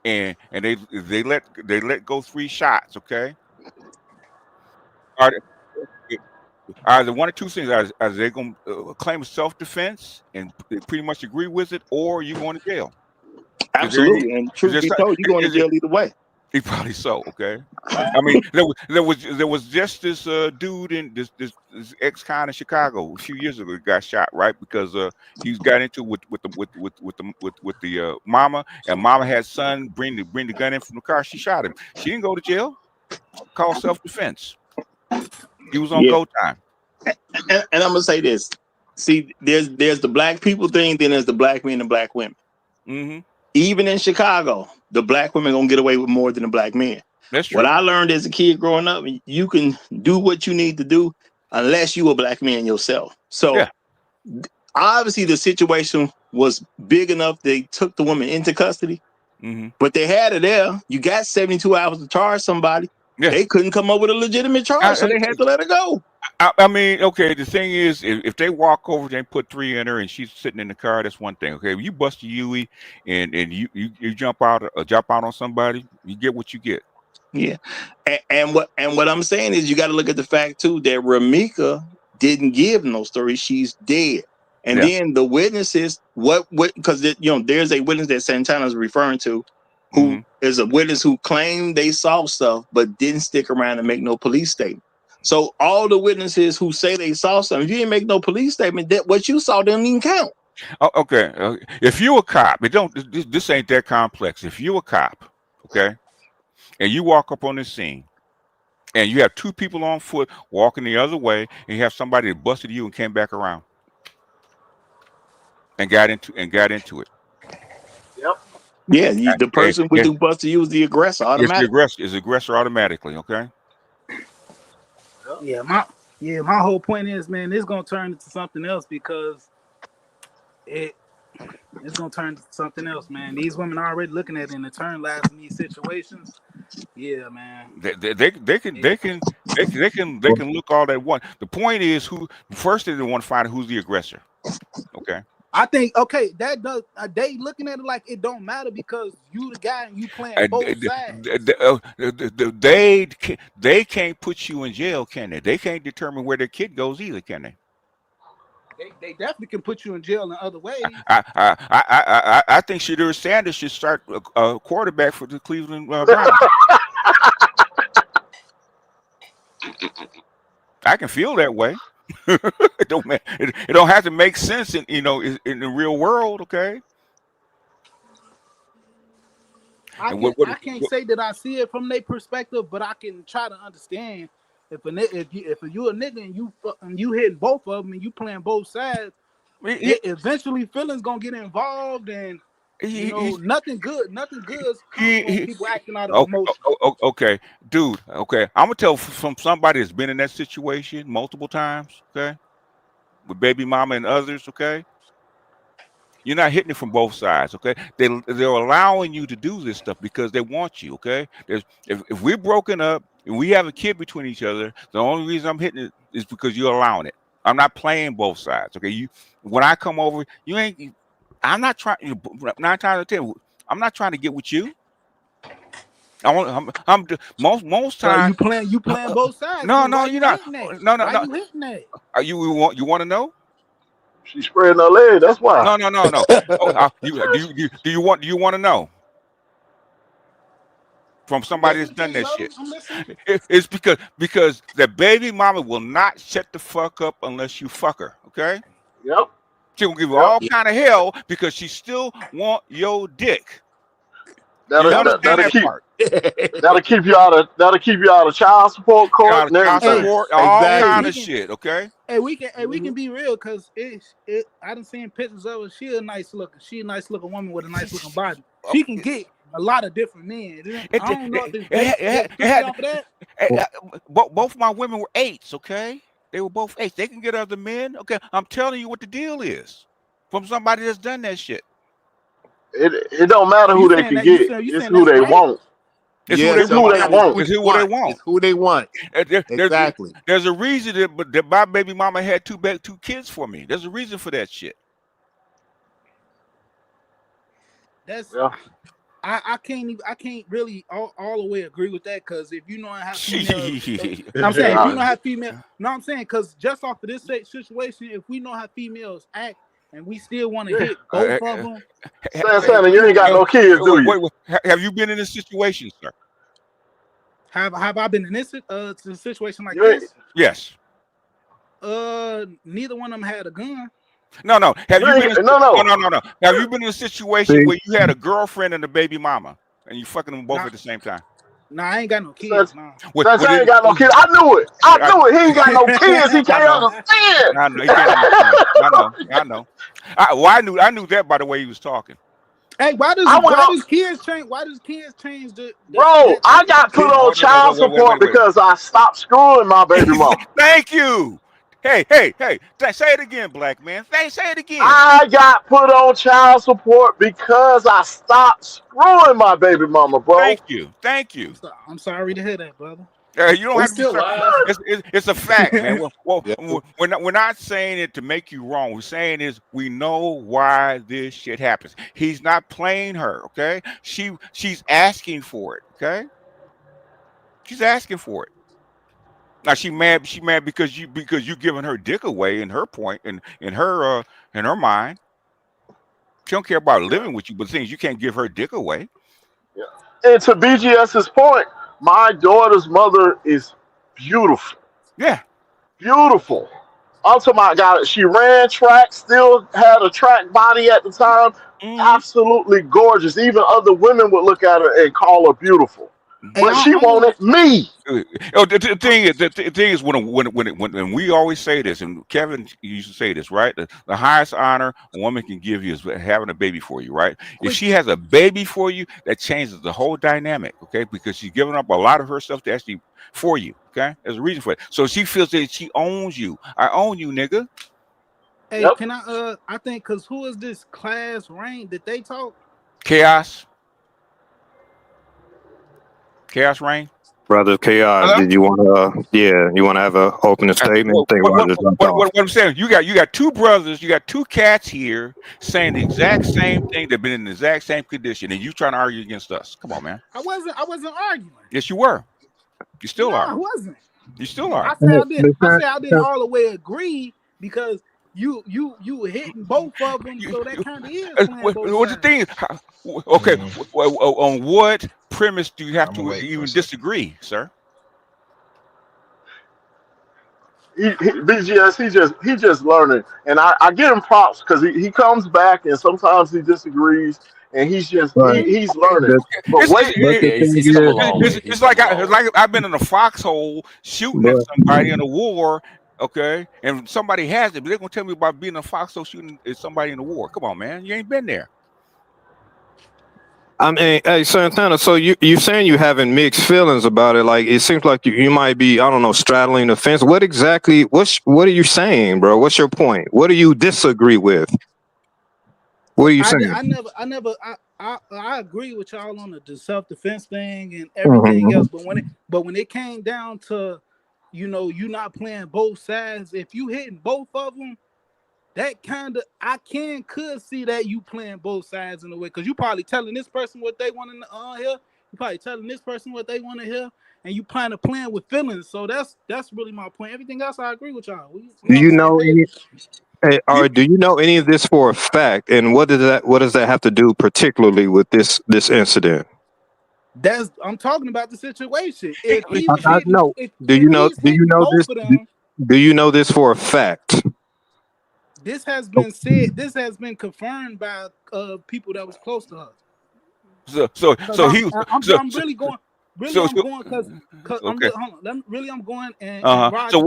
and they let go 3 shots, okay, are are the one or two things, are they going to claim self defense and pretty much agree with it, or you going to jail? Is there any? Absolutely. And Is truth there be some- told, you're going to is it? jail either way. Probably so. Okay. I mean, there was just this dude in this ex-con in Chicago a few years ago. He got shot, right, because he got into with the mama, and mama had son bring the gun in from the car. She shot him. She didn't go to jail. Called self-defense. He was on Yeah. go time. And I'm gonna say this. See, there's the black people thing, then there's the black men and black women. Mm-hmm. Even in Chicago, the black women gonna get away with more than the black men. That's What true. I learned as a kid growing up, you can do what you need to do unless you a black man yourself. So Yeah. obviously the situation was big enough they took the woman into custody, Mm-hmm. but they had her there. You got 72 hours to charge somebody. Yeah. They couldn't come up with a legitimate charge, so they had to let her go. I mean, okay. The thing is, if they walk over and put 3 in her, and she's sitting in the car, that's one thing. Okay, if you bust a Yui and you jump out on somebody, you get what you get. Yeah, and what I'm saying is you got to look at the fact too that Romeca didn't give no story. She's dead, and Yeah. then the witnesses, what because there's a witness that Santana's referring to, who Mm-hmm. is a witness who claimed they saw stuff but didn't stick around and make no police statement. So all the witnesses who say they saw something, if you didn't make no police statement, that what you saw doesn't even count. Oh, okay. If you a cop, this ain't that complex. If you a cop, okay, and you walk up on the scene, and you have 2 people on foot walking the other way, and you have somebody that busted you and came back around and got into it. Yep. Yeah, the person with It, who busted you was the aggressor it's the automatically. aggressor. It's aggressor automatically. Okay. Yeah, my whole point is, man, it's gonna turn into something else because it's gonna turn into something else, man. These women are already looking at it in the turn last in these situations. Yeah, man. They can look all they want. The point is who first they want to find out who's the aggressor. Okay. I think that does they looking at it like it don't matter because you the guy and you playing both sides. They can't put you in jail, can they? They can't determine where their kid goes either, can they? They definitely can put you in jail in other ways. I think Shadur Sanders should start a quarterback for the Cleveland Browns. I can feel that way. It don't have to make sense in the real world, okay? I And can I can't say that I see it from their perspective, but I can try to understand if you a nigga and you hitting both of them and you playing both sides, eventually feelings gonna get involved and nothing good comes from people acting out of emotion. Okay, dude. Okay, I'm gonna tell from somebody that's been in that situation multiple times. Okay, with baby mama and others. Okay, You're not hitting it from both sides, okay? They're allowing you to do this stuff because they want you, okay? If we're broken up and we have a kid between each other, the only reason I'm hitting it is because you're allowing it. I'm not playing both sides, okay? When I come over, I'm not trying. 9 times out of 10, I'm not trying to get with you. Most So times. you playing both sides. No, Then no, why you're you not. hitting that? No, no, Why no. you hitting that? You want to know? She's spreading her leg. That's why. No. Oh, do you want to know from somebody that's done that shit? I'm listening. It's because the baby mama will not shut the fuck up unless you fuck her. Okay? Yep. She will give you Yep. all kind of hell because she still want your dick. That'll You understand that keep part? that'll keep you out of child support court and Child everything. support, all kind of shit. Okay? Hey, we can be real because I done seen pictures of her. She a nice looking woman with a nice looking body. She can get a lot of different men. I don't know if it's both my women were 8s, okay? They were both 8s. They can get other men. Okay, I'm telling you what the deal is from somebody that's done that shit. It don't matter who they can get. It's who they want. It's who they want. It's who they want. It's who they want. Exactly. There's a reason that my baby mama had two kids for me. There's a reason for that shit. That's I can't really all the way agree with that because if you know how females, I'm saying if you know how females, no, I'm saying because just off of this situation, if we know how females act and we still want to hit both of them. Santa, you ain't got no kids, do you? Wait, have you been in this situation, sir? Have I been in this situation like this? Yes. Neither one of them had a gun. No. No. Have you been in a situation where you had a girlfriend and a baby mama and you fucking them both at the same time? Nah, I ain't got no kids. Nah. I ain't got no kids. I knew it. He ain't got no kids. He can't understand. I know. He can't understand. I know. I knew that by the way he was talking. Hey, why does kids change? Why does kids change the Bro, I got put on child support because I stopped screwing my baby mama. Thank you. Hey, say it again, black man. Say it again. I got put on child support because I stopped screwing my baby mama, bro. Thank you. I'm sorry to hear that, brother. You don't have to. It's a fact, man. We're not saying it to make you wrong. We're saying is we know why this shit happens. He's not playing her, okay? She's asking for it, okay? She's asking for it. Now she mad because you giving her dick away in her point in her mind. She don't care about living with you, but things you can't give her dick away. Yeah. And to BGS's point, my daughter's mother is beautiful. Yeah. Beautiful. I'm talking about God. She ran track, still had a track body at the time. Absolutely gorgeous. Even other women would look at her and call her beautiful. But she wanted me. The thing is when we always say this, and Kevin used to say this, right? The highest honor a woman can give you is having a baby for you, right? If she has a baby for you, that changes the whole dynamic, okay? Because she's giving up a lot of her stuff to actually for you, okay? There's a reason for it. So she feels that she owns you. I own you, nigga. Hey, can I think because who is this class Rain? Did they talk? Chaos Rain? Brother Chaos, did you want to have an opening statement? What I'm saying, you got two brothers, you got two cats here saying the exact same thing. They've been in the exact same condition, and you trying to argue against us. Come on, man. I wasn't arguing. Yes, you were. You still are. I wasn't. You still are. I said I didn't all the way agree because you hitting both of them, so that kind of is. What's the thing? Okay, on what premise do you have to even disagree, sir? BGS, he just learning, and I give him props because he comes back and sometimes he disagrees, and he's he's learning. But wait, it's like I've been in a foxhole shooting at somebody in a war. Okay, and somebody has it, but they're gonna tell me about being in a foxhole shooting at somebody in a war. Come on, man, you ain't been there. I mean, hey, Santana, so you saying you having mixed feelings about it? Like it seems like you might be, I don't know, straddling the fence. What are you saying, bro? What's your point? What do you disagree with? What are you I saying? I agree with y'all on the self defense thing and everything Mhm. else, but when it came down to, you not playing both sides, if you hitting both of them, that could see that you playing both sides in a way, because you probably telling this person what they want to hear, you probably telling this person what they want to hear, and you kind of playing with feelings. So that's really my point. Everything else I agree with y'all. We Do on the you same know page. any? Or do you know any of this for a fact? And what does that have to do particularly with this incident? I'm talking about the situation. If he was I hitting, know. if he's Do you hitting know both this? of them, Do you know this for a fact? this has been said. This has been confirmed by people that was close to her. Because So he was I'm really going. Really, so, I'm so going because I'm okay. hold on. Really, I'm going and Uh-huh. Roger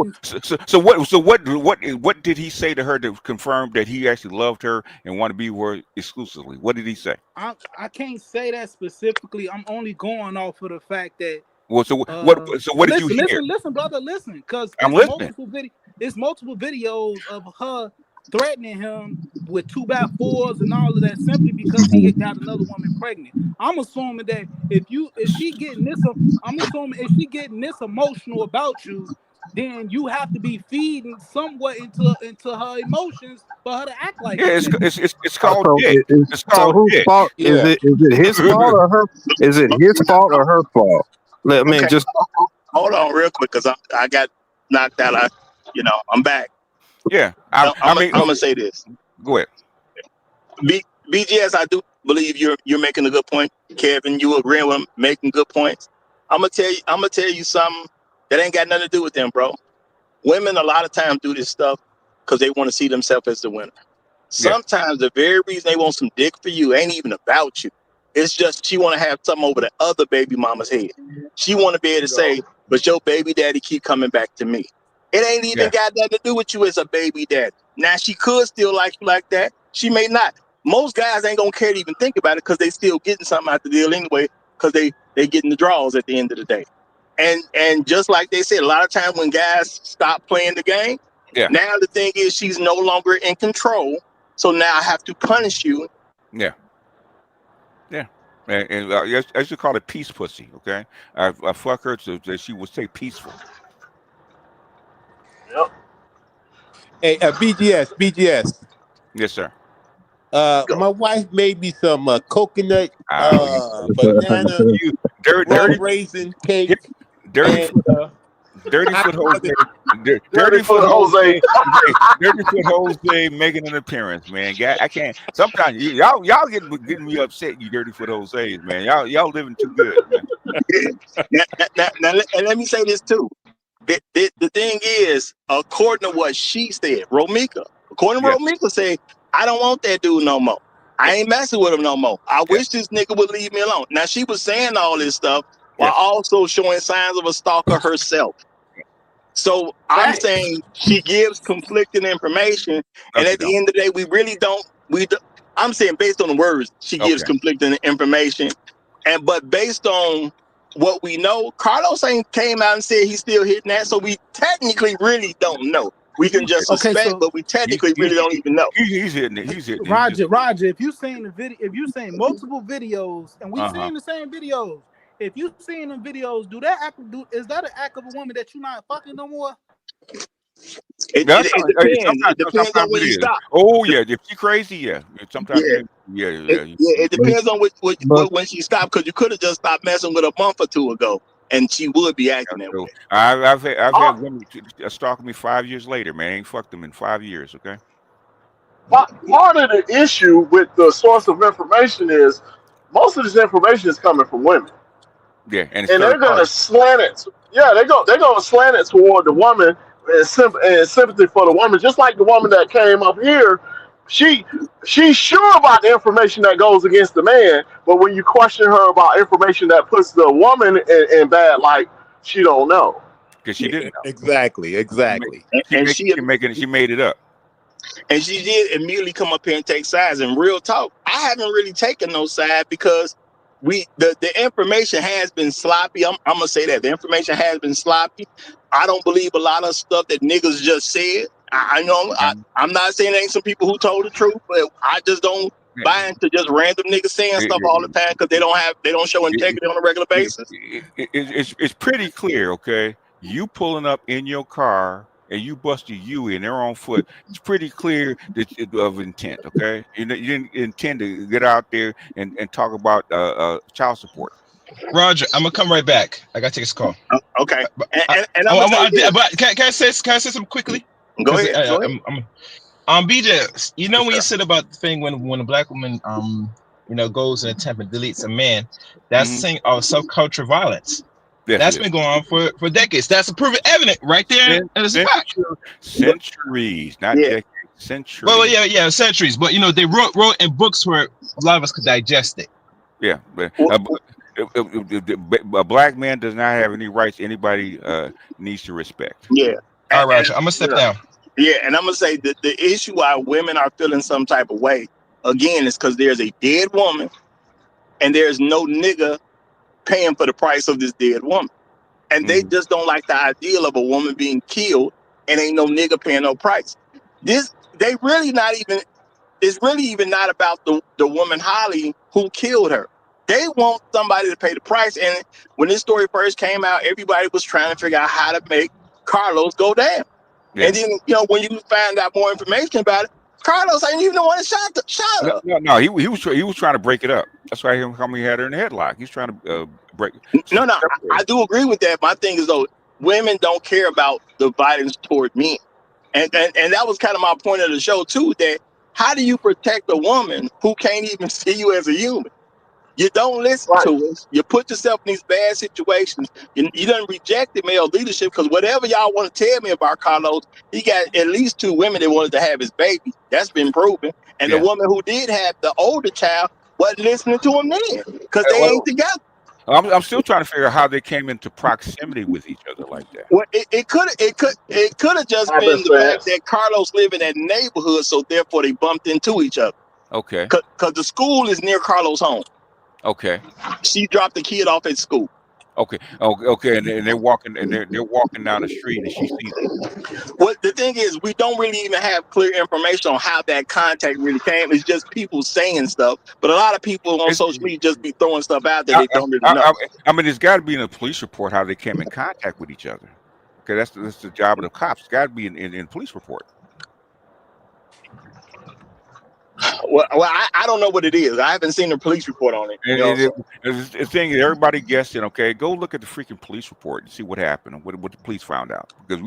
So can. what did he say to her to confirm that he actually loved her and want to be with her exclusively? What did he say? I can't say that specifically. I'm only going off of the fact that. Well, so what did you hear? Listen, brother, listen, because I'm listening. it's multiple videos of her threatening him with 2x4s and all of that simply because he had got another woman pregnant. I'm assuming that I'm assuming if she getting this emotional about you, then you have to be feeding somewhat into her emotions for her to act like Yeah, that. it's called So dick. It's so called whose dick. fault is Yeah. it? Is it his fault or her? Is it his fault or her fault? Let me Okay, just. hold on real quick, because I got knocked out. I'm back. Yeah. I'm gonna say this. Go ahead. BGS, I do believe you're making a good point, Kevin. You agreeing with him, making good points. I'm gonna tell you something that ain't got nothing to do with them, bro. Women a lot of times do this stuff because they want to see themselves as the winner. Yeah. Sometimes the very reason they want some dick for you ain't even about you. It's just she want to have something over the other baby mama's head. She want to be able to say, but your baby daddy keep coming back to me. It ain't even Yeah. got nothing to do with you as a baby daddy. Now, she could still like you like that. She may not. Most guys ain't gonna care to even think about it because they still getting something out the deal anyway, because they getting the draws at the end of the day. And just like they said, a lot of times when guys stop playing the game, Yeah. now the thing is she's no longer in control. So now I have to punish you. Yeah. Yeah. And I should call it peace pussy. Okay. I fuck her so that she will stay peaceful. Yep. Hey, BGS. Yes, sir. My wife made me some coconut, Oh, banana, you rum raisin here- cake, dirty and foot, dirty I foot Jose, Dirty dirty foot foot Jose. Jose, hey, dirty foot Jose making an appearance, man. I can't. Sometimes y'all getting me upset. You dirty foot Jose's, man. Y'all living too good, man. And let me say this too. The thing is, according to what she said, according to Yeah. Romeca said, I don't want that dude no more. I ain't messing with him no more. I Yeah. wish this nigga would leave me alone. Now, she was saying all this stuff while Yes. also showing signs of a stalker herself. So I'm Facts. saying she gives conflicting information, No, and she at the don't. end of the day, we really don't. I'm saying based on the words, she gives Okay. conflicting information, but based on what we know, Carlos ain't came out and said he's still hitting that, so we technically really don't know. We can just Okay, suspect, so but we technically really don't even know. He's hitting it. He's hitting it. He just. Roger, if you seen the video, if you seen multiple videos, and we Uh-huh. seen the same videos, if you seen them videos, is that an act of a woman that you not fucking no more? Yeah, It depends. It depends on sometimes when it you is. stop. Oh yeah, if she crazy, yeah. Sometimes Yeah. yeah. It depends on when she stopped, because you could have just stopped messing with a month or two ago, and she would be acting that So way. I've Uh, had women stalking me 5 years later, man. I ain't fucked them in 5 years. Okay. part of the issue with the source of information is most of this information is coming from women. Yeah, and it's And third they're gonna party. slant it. Yeah, they're gonna slant it toward the woman and sympathy for the woman, just like the woman that came up here. She she's sure about the information that goes against the man, but when you question her about information that puts the woman in bad light, she don't know. Because she didn't know. exactly. And she She made it up. And she did immediately come up here and take sides. And real talk, I haven't really taken no side because the information has been sloppy. I'm gonna say that the information has been sloppy. I don't believe a lot of stuff that niggas just said. I know I'm not saying there ain't some people who told the truth, but I just don't buy into just random niggas saying stuff all the time because they don't show integrity on a regular basis? It's pretty clear, okay? You pulling up in your car and you busted you in there on foot. It's pretty clear of intent, okay? You didn't intend to get out there and talk about child support. Roger, I'm gonna come right back. I gotta take this call. Okay. And I'm gonna say this. But can I say something quickly? Go ahead. BJ, you know Yes, when you sir. said about the thing when a black woman goes and attempt and deletes a man, that's saying subculture violence. Yes, that's been going on for decades. That's a proven evident right there. As a fact. Centuries, not decades. Centuries. Well, yeah, centuries. But they wrote in books where a lot of us could digest it. Yeah, but a black man does not have any rights anybody needs to respect. Yeah. All right, Roger, I'm gonna step down. Yeah, and I'm gonna say that the issue why women are feeling some type of way again is because there's a dead woman and there's no nigga paying for the price of this dead woman. And they just don't like the ideal of a woman being killed and ain't no nigga paying no price. It's really even not about the woman Holly who killed her. They want somebody to pay the price. And when this story first came out, everybody was trying to figure out how to make Carlos go down. Yeah. And then, when you find out more information about it, Carlos ain't even the one that shot her. No, he was trying to break it up. That's why he had her in the headlock. He's trying to break. No, I do agree with that. My thing is though, women don't care about the violence toward men, and that was kind of my point of the show too. That how do you protect a woman who can't even see you as a human? You don't listen to us. You put yourself in these bad situations. You done rejected male leadership because whatever y'all want to tell me about Carlos, he got at least 2 women that wanted to have his baby. That's been proven. And the woman who did have the older child wasn't listening to him then because they ain't together. I'm still trying to figure out how they came into proximity with each other like that. Well, it could have just been the fact that Carlos lived in that neighborhood, so therefore they bumped into each other. Okay. Because the school is near Carlos' home. Okay. She dropped the kid off at school. Okay. Okay. And they're walking down the street and she sees it. Well, the thing is, we don't really even have clear information on how that contact really came. It's just people saying stuff. But a lot of people on social media just be throwing stuff out that they don't really know. I mean, there's got to be in a police report how they came in contact with each other. Okay, that's the job of the cops. It's got to be in police report. Well, I don't know what it is. I haven't seen a police report on it. The thing is, everybody guessing. Okay, go look at the freaking police report and see what happened and what the police found out, because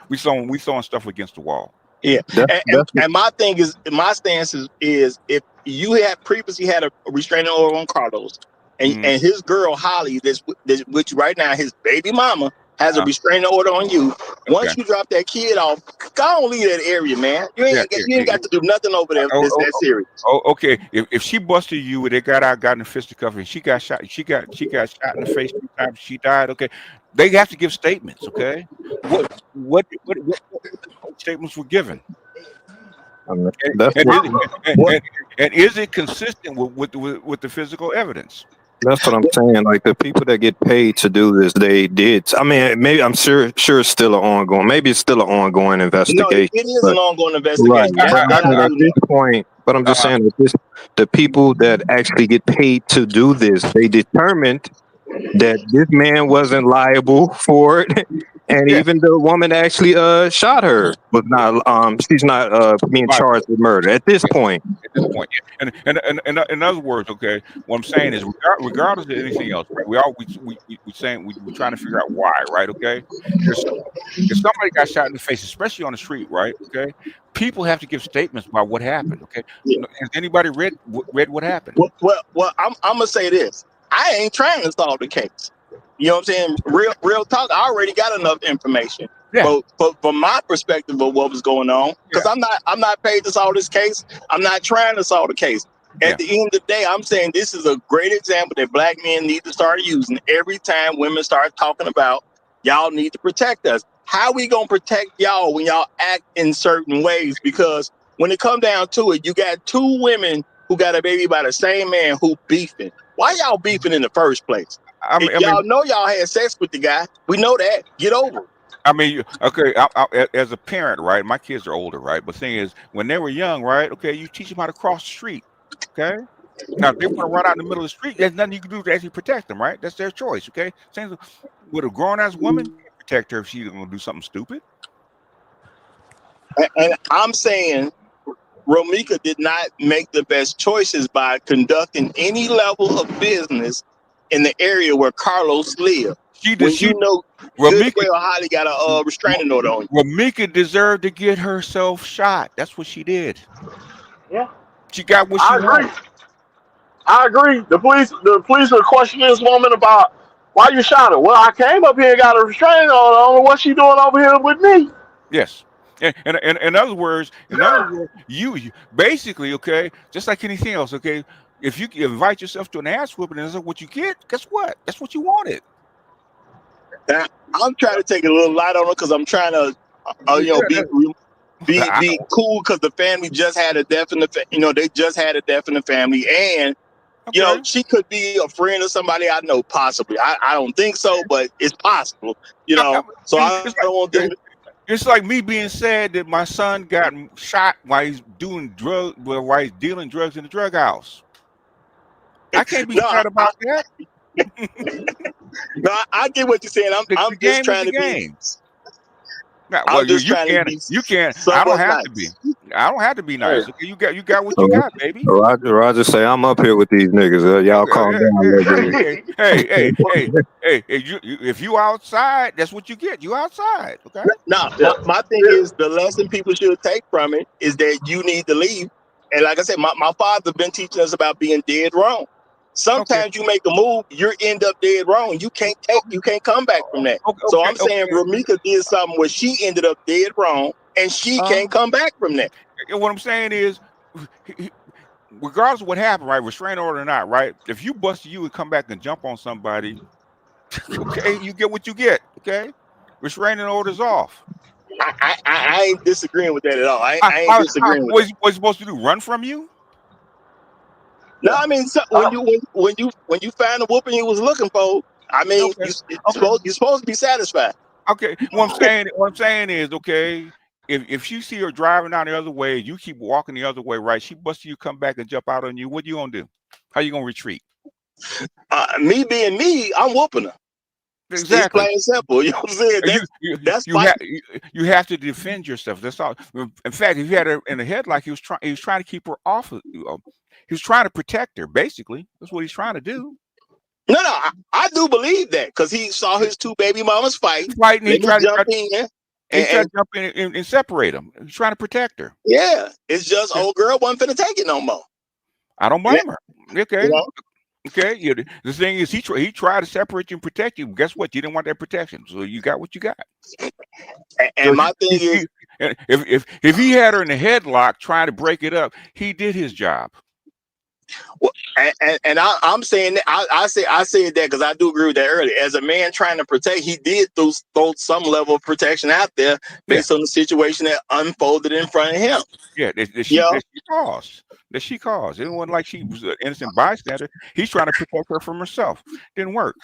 we throwing stuff against the wall. Yeah, and my thing is, my stance is if you had previously had a restraining order on Carlos and his girl Holly, which right now his baby mama has a restraining order on you. Once you drop that kid off, go on, leave that area, man. You ain't got to do nothing over there. That serious. Oh, okay. If she busted you, they got in a fisticuff, and she got shot. She got shot in the face 2 times. She died. Okay, they have to give statements. Okay, what statements were given? And is it consistent with the physical evidence? That's what I'm saying. Like the people that get paid to do this, they did. I mean, maybe I'm sure it's still an ongoing. Maybe it's still an ongoing investigation. No, it is an ongoing investigation. Right. At this point, but I'm just saying that the people that actually get paid to do this, they determined that this man wasn't liable for it, and even the woman actually shot her was not. She's not being charged with murder at this point. At this point, yeah. And in other words, okay, what I'm saying is, regardless of anything else, right? We're trying to figure out why, right? Okay, if somebody got shot in the face, especially on the street, right? Okay, people have to give statements about what happened. Okay, has anybody read what happened? Well, I'm gonna say this. I ain't trying to solve the case. You know what I'm saying? Real talk. I already got enough information. Yeah. But from my perspective of what was going on, because I'm not paid to solve this case. I'm not trying to solve the case. At the end of the day, I'm saying this is a great example that black men need to start using every time women start talking about y'all need to protect us. How we gonna protect y'all when y'all act in certain ways? Because when it comes down to it, you got 2 women who got a baby by the same man who beefing. Why y'all beefing in the first place? Y'all know y'all had sex with the guy. We know that. Get over it. I mean, okay, as a parent, right? My kids are older, right? But the thing is, when they were young, right? Okay, you teach them how to cross the street. Okay. Now, if they want to run out in the middle of the street, there's nothing you can do to actually protect them, right? That's their choice. Okay. Same with a grown ass woman, you can't protect her if she's going to do something stupid. And I'm saying Romeca did not make the best choices by conducting any level of business in the area where Carlos lived. When you know good Romeca, well Holly got a restraining order on you. Romeca deserved to get herself shot. That's what she did. Yeah. She got what I she agree. wanted. I agree. The police are questioning this woman about why you shot her. Well, I came up here and got a restraining order on what she doing over here with me. Yes. And in other words, you basically, okay, just like anything else, okay, if you invite yourself to an ass whooping and that's what you get, guess what? That's what you wanted. And I'm trying to take it a little light on it because I'm trying to, be cool because the family just had a death in the, they just had a death in the family, and she could be a friend of somebody I know, possibly. I don't think so, but it's possible, So I don't want them. It's like me being sad that my son got shot while he's doing while he's dealing drugs in the drug house. I can't be sad about that. No, I get what you're saying. I'm just trying to be. Well, you can't. I don't have to be. I don't have to be nice. Okay, you got what you got, baby. Roger say I'm up here with these niggas. Y'all calm down a little bit. Hey, if you outside, that's what you get. You outside, okay? No, my thing is the lesson people should take from it is that you need to leave. And like I said, my father's been teaching us about being dead wrong. Sometimes you make a move, you end up dead wrong. You can't come back from that. So I'm saying Romeca did something where she ended up dead wrong, and she can't come back from that. What I'm saying is, regardless of what happened, right, restraining order or not, right? If you busted you and come back and jump on somebody, okay, you get what you get. Okay, restraining order's off. I ain't disagreeing with that at all. I ain't disagreeing with that. What you supposed to do? Run from you? No, I mean, so when you find the whooping you was looking for, I mean, you're supposed to be satisfied. Okay, what I'm saying is, okay, if you see her driving down the other way, you keep walking the other way, right? She busts you, come back and jump out on you. What you gonna do? How you gonna retreat? Me being me, I'm whooping her. Exactly. It's plain and simple. You know what I'm saying? You have to defend yourself. That's all. In fact, if you had her in the headlock, he was trying to keep her off of you. He was trying to protect her. Basically, that's what he's trying to do. No, I do believe that because he saw his two baby mamas fighting. He tried to jump in and separate them. He's trying to protect her. Yeah, it's just old girl wasn't finna take it no more. I don't blame her. Okay. Okay. The thing is, he tried to separate you and protect you. Guess what? You didn't want that protection, so you got what you got. And my thing is, if he had her in the headlock trying to break it up, he did his job. Well, and I'm saying that I said that because I do agree with that earlier. As a man trying to protect, he did throw some level of protection out there based on the situation that unfolded in front of him. Yeah, that she caused. It wasn't like she was an innocent bystander. He's trying to protect her from herself. Didn't work.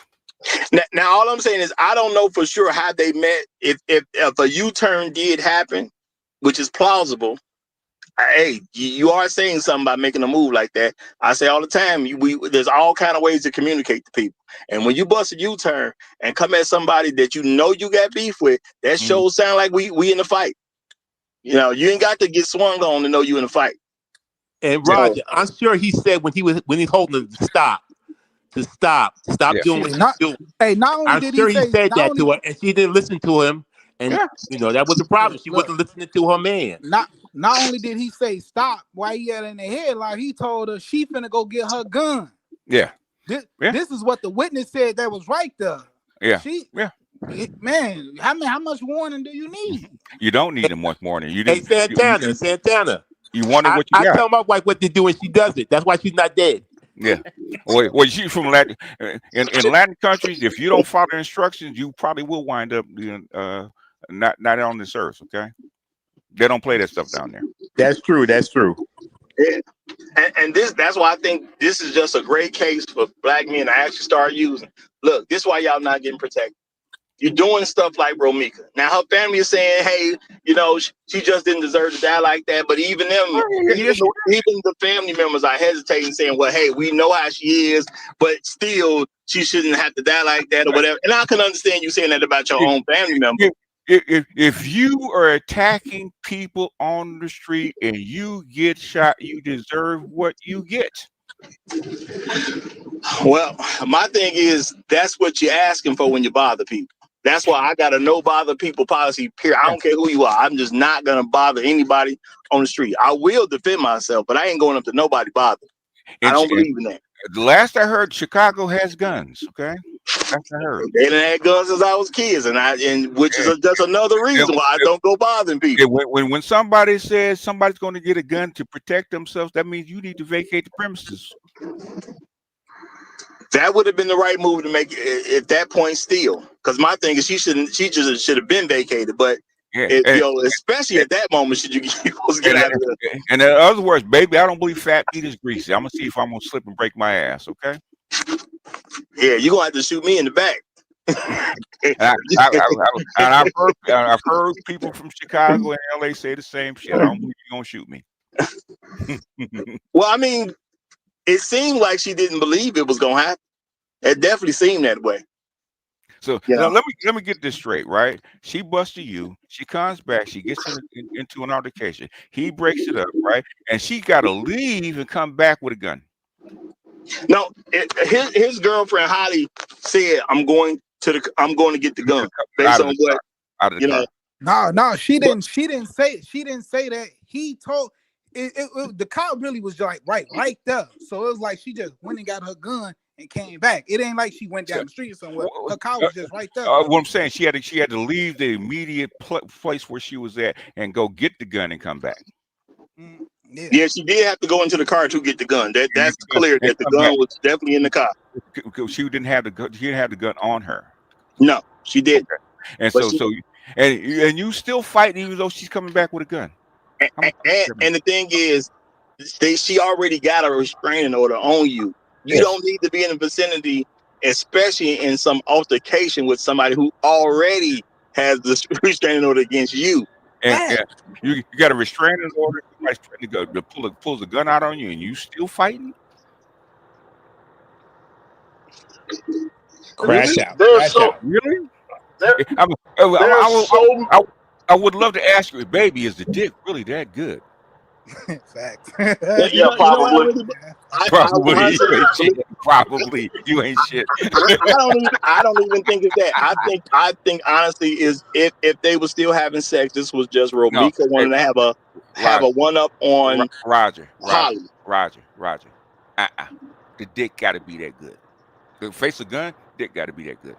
Now all I'm saying is I don't know for sure how they met. If a U-turn did happen, which is plausible. Hey, you are saying something by making a move like that. I say all the time, there's all kind of ways to communicate to people. And when you bust a U-turn and come at somebody that you know you got beef with, that shows sound like we in a fight. You ain't got to get swung on to know you in a fight. And Roger, I'm sure he said when he's holding them, stop doing what you're doing. Hey, not only I'm did sure he he say, said that to her, and she didn't listen to him. And that was the problem. She wasn't listening to her man. Not only did he say stop while he had in the headlock, he told her she finna go get her gun. Yeah. This is what the witness said that was right there. Man, how much warning do you need? You don't need much warning. Hey, Santana. You wonder what you got. I tell my wife what to do and she does it. That's why she's not dead. Yeah. Well, she's from Latin. In Latin countries, if you don't follow the instructions, you probably will wind up not on this earth. Okay. They don't play that stuff down there. That's true. Yeah. And that's why I think this is just a great case for black men to actually start using. Look, this is why y'all not getting protected. you're doing stuff like Romeca. Now her family is saying, hey, you know, she just didn't deserve to die like that. But even them, even the family members are hesitating, saying, well, hey, we know how she is, but still she shouldn't have to die like that or whatever. And I can understand you saying that about your own family member. If you are attacking people on the street and you get shot, you deserve what you get. Well, my thing is that's what you're asking for when you bother people. That's why I got a no bother people policy, period. I don't care who you are. I'm just not going to bother anybody on the street. I will defend myself, but I ain't going up to nobody bother. I don't believe in that. The last I heard, Chicago has guns, okay? Last I heard. They done had guns since I was kids, and which is just another reason why I don't go bothering people. When somebody says somebody's going to get a gun to protect themselves, that means you need to vacate the premises. That would have been the right move to make at that point still. Because my thing is she just should have been vacated. But especially at that moment, should you supposed to get out of there? And in other words, baby, I don't believe fat meat is greasy. I'm gonna see if I'm gonna slip and break my ass, okay? Yeah, you're gonna have to shoot me in the back. I've heard people from Chicago and LA say the same shit. I don't believe you're gonna shoot me. Well, I mean, it seemed like she didn't believe it was gonna happen. It definitely seemed that way. So now let me get this straight, right? She busted you. She comes back. She gets into an altercation. He breaks it up, right? And she got to leave and come back with a gun. No, his girlfriend Holly said, "I'm going to get the gun." Based on what you know. No, she didn't say that. He told the cop really was like right there. So it was like she just went and got her gun and came back. It ain't like she went down the street or somewhere. Her car was just right there. What I'm saying, she had to leave the immediate place where she was at and go get the gun and come back. Yeah, she did have to go into the car to get the gun. That's clear that the gun was definitely in the car. She didn't have the gun. She didn't have the gun on her. No, she didn't. Okay. And you still fighting even though she's coming back with a gun. And the thing is, she already got a restraining order on you. You don't need to be in the vicinity, especially in some altercation with somebody who already has the restraining order against you. And you got a restraining order. Somebody's trying to go pulls a gun out on you, and you still fighting. Crash out. Really? I would love to ask you, baby, is the dick really that good? Facts. Probably you ain't shit. I don't even think it's that. I think honestly is if they were still having sex, this was just Romeca wanting to have a one up on Roger. Holly. Roger. The dick got to be that good. The face of gun, dick got to be that good.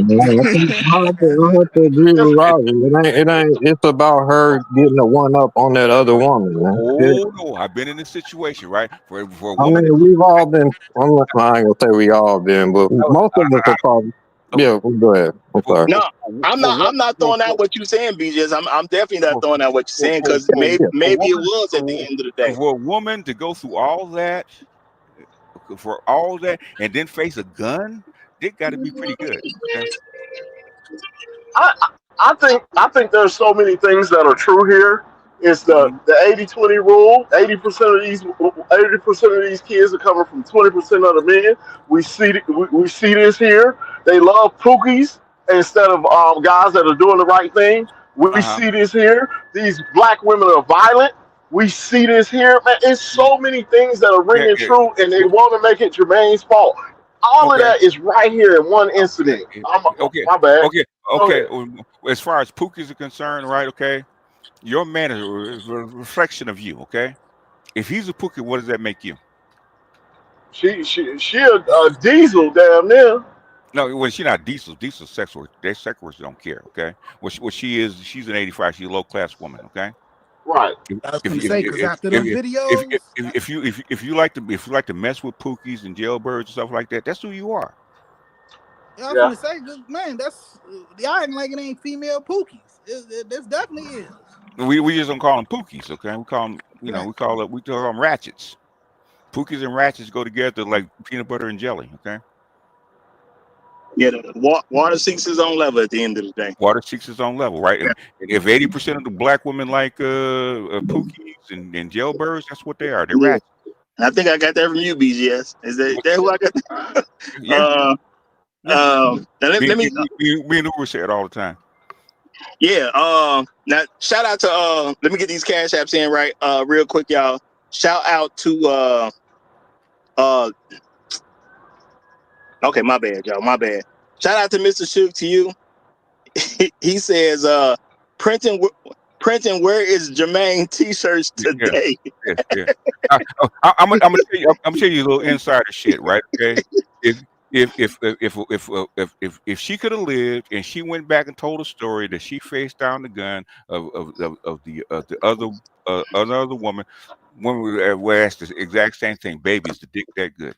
I have to agree with Roger. It's about her getting a one up on that other woman, man. Oh no, I've been in this situation, right? For a woman. I mean, we've all been. I ain't gonna say we all been, but most of us are probably. Yeah, go ahead. I'm sorry. No, I'm not throwing out what you're saying, BJs. I'm definitely not throwing out what you're saying because maybe it was at the end of the day. For a woman to go through all that, and then face a gun, it got to be pretty good. Okay? I think there's so many things that are true here. It's the 80-20 rule. 80% of these kids are coming from 20% of the men. We see this here. They love pookies instead of guys that are doing the right thing. We see this here. These black women are violent. We see this here. Man, it's so many things that are ringing true, and they want to make it Jermaine's fault. All of that is right here in one incident. My bad. Okay. As far as pookies are concerned, right? Okay. Your man is a reflection of you, okay? If he's a pookie, what does that make you? She a diesel damn near. No, well, she's not diesel. Diesel sex workers. They sex workers don't care, okay? What she is, she's an 85. She's a low class woman, okay? Right. I was gonna say because after them videos, if you like to mess with pookies and jailbirds and stuff like that, that's who you are. I was gonna say, man, that's y'all acting like it ain't female pookies. This definitely is. We just don't call them pookies, okay? We call them, we call them ratchets. Pookies and ratchets go together like peanut butter and jelly, okay? Yeah, the water seeks its own level at the end of the day. Water seeks its own level, right? And if 80% of the black women like pookies and jailbirds, that's what they are. They're Yeah. rats. And I think I got that from you, BGS. Is that who I got? Yeah, yeah. Now let me Me and Uber say it all the time. yeah. Now shout out to let me get these cash apps in right real quick, y'all. Shout out to okay, my bad, y'all. My bad. Shout out to Mr. Shook to you. He says printing where is Jermaine t-shirts Yeah, today? yeah. I'm gonna tell you a little insider shit, right? Okay. If she could have lived and she went back and told a story that she faced down the gun of the other woman would ask the exact same thing. Baby, is the dick that good?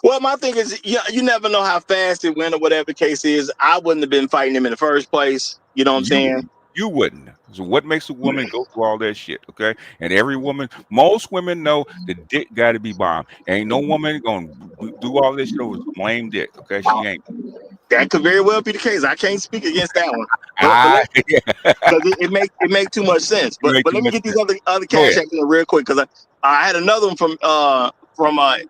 Well, my thing is, you never know how fast it went or whatever the case is. I wouldn't have been fighting him in the first place. You know what I'm saying? You wouldn't. So what makes a woman go through all that shit? Okay. And most women know the dick got to be bomb. Ain't no woman gonna do all this shit over some lame dick. Okay. She ain't. That could very well be the case. I can't speak against that one. Because it make too much sense. But let me get these other cash apps in real quick, because I had another one from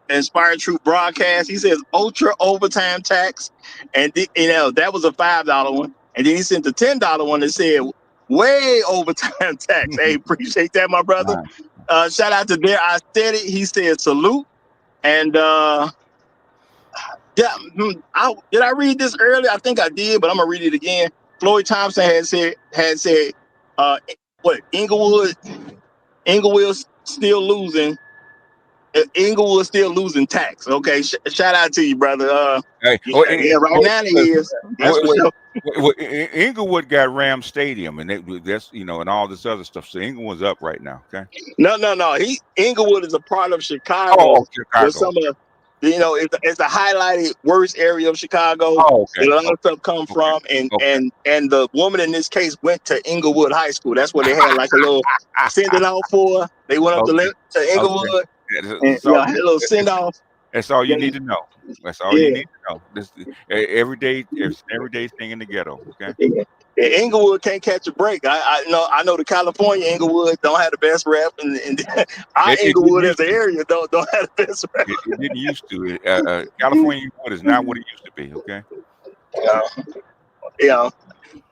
Inspired Truth Broadcast. He says ultra overtime tax, and that was a $5 one, and then he sent a $10 one that said way overtime tax. Hey, appreciate that, my brother. Shout out to Dare I Said It. He said salute, and yeah, did I read this earlier? I think I did, but I'm gonna read it again. Floyd Thompson had said, what Inglewood still losing. Inglewood still losing tax. Okay, shout out to you, brother. Hey, right now it is. That's for sure. Inglewood got Ram Stadium, and that's and all this other stuff. So Inglewood's up right now. Okay. No. Inglewood is a part of Chicago. Chicago. With some of it's the highlighted worst area of Chicago. Okay. That a lot of stuff come from, and the woman in this case went to Inglewood High School. That's where they had like a little sending off for. They went up to Inglewood. Okay. And, had a little send off. That's all you need to know. That's all you need to know. This everyday thing in the ghetto. Okay. Inglewood can't catch a break. I know the California Inglewood don't have the best rep, and our Inglewood as an area don't have the best rep. It didn't used to. California Inglewood is not what it used to be. Okay. Yeah.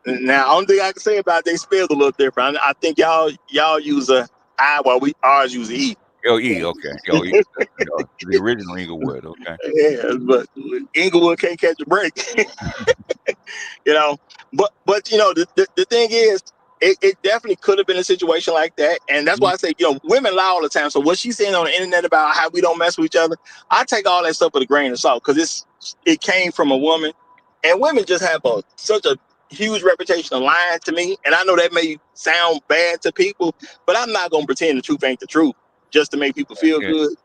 Now, only thing I can say about it, they spelled a little different. I think y'all use a I while ours use a E. E, okay. The original Inglewood, okay. Yeah, but Inglewood can't catch a break. But the thing is, it definitely could have been a situation like that, and that's why I say women lie all the time. So what she's saying on the internet about how we don't mess with each other, I take all that stuff with a grain of salt, because it came from a woman, and women just have such a huge reputation of lying to me, and I know that may sound bad to people, but I'm not gonna pretend the truth ain't the truth just to make people feel good.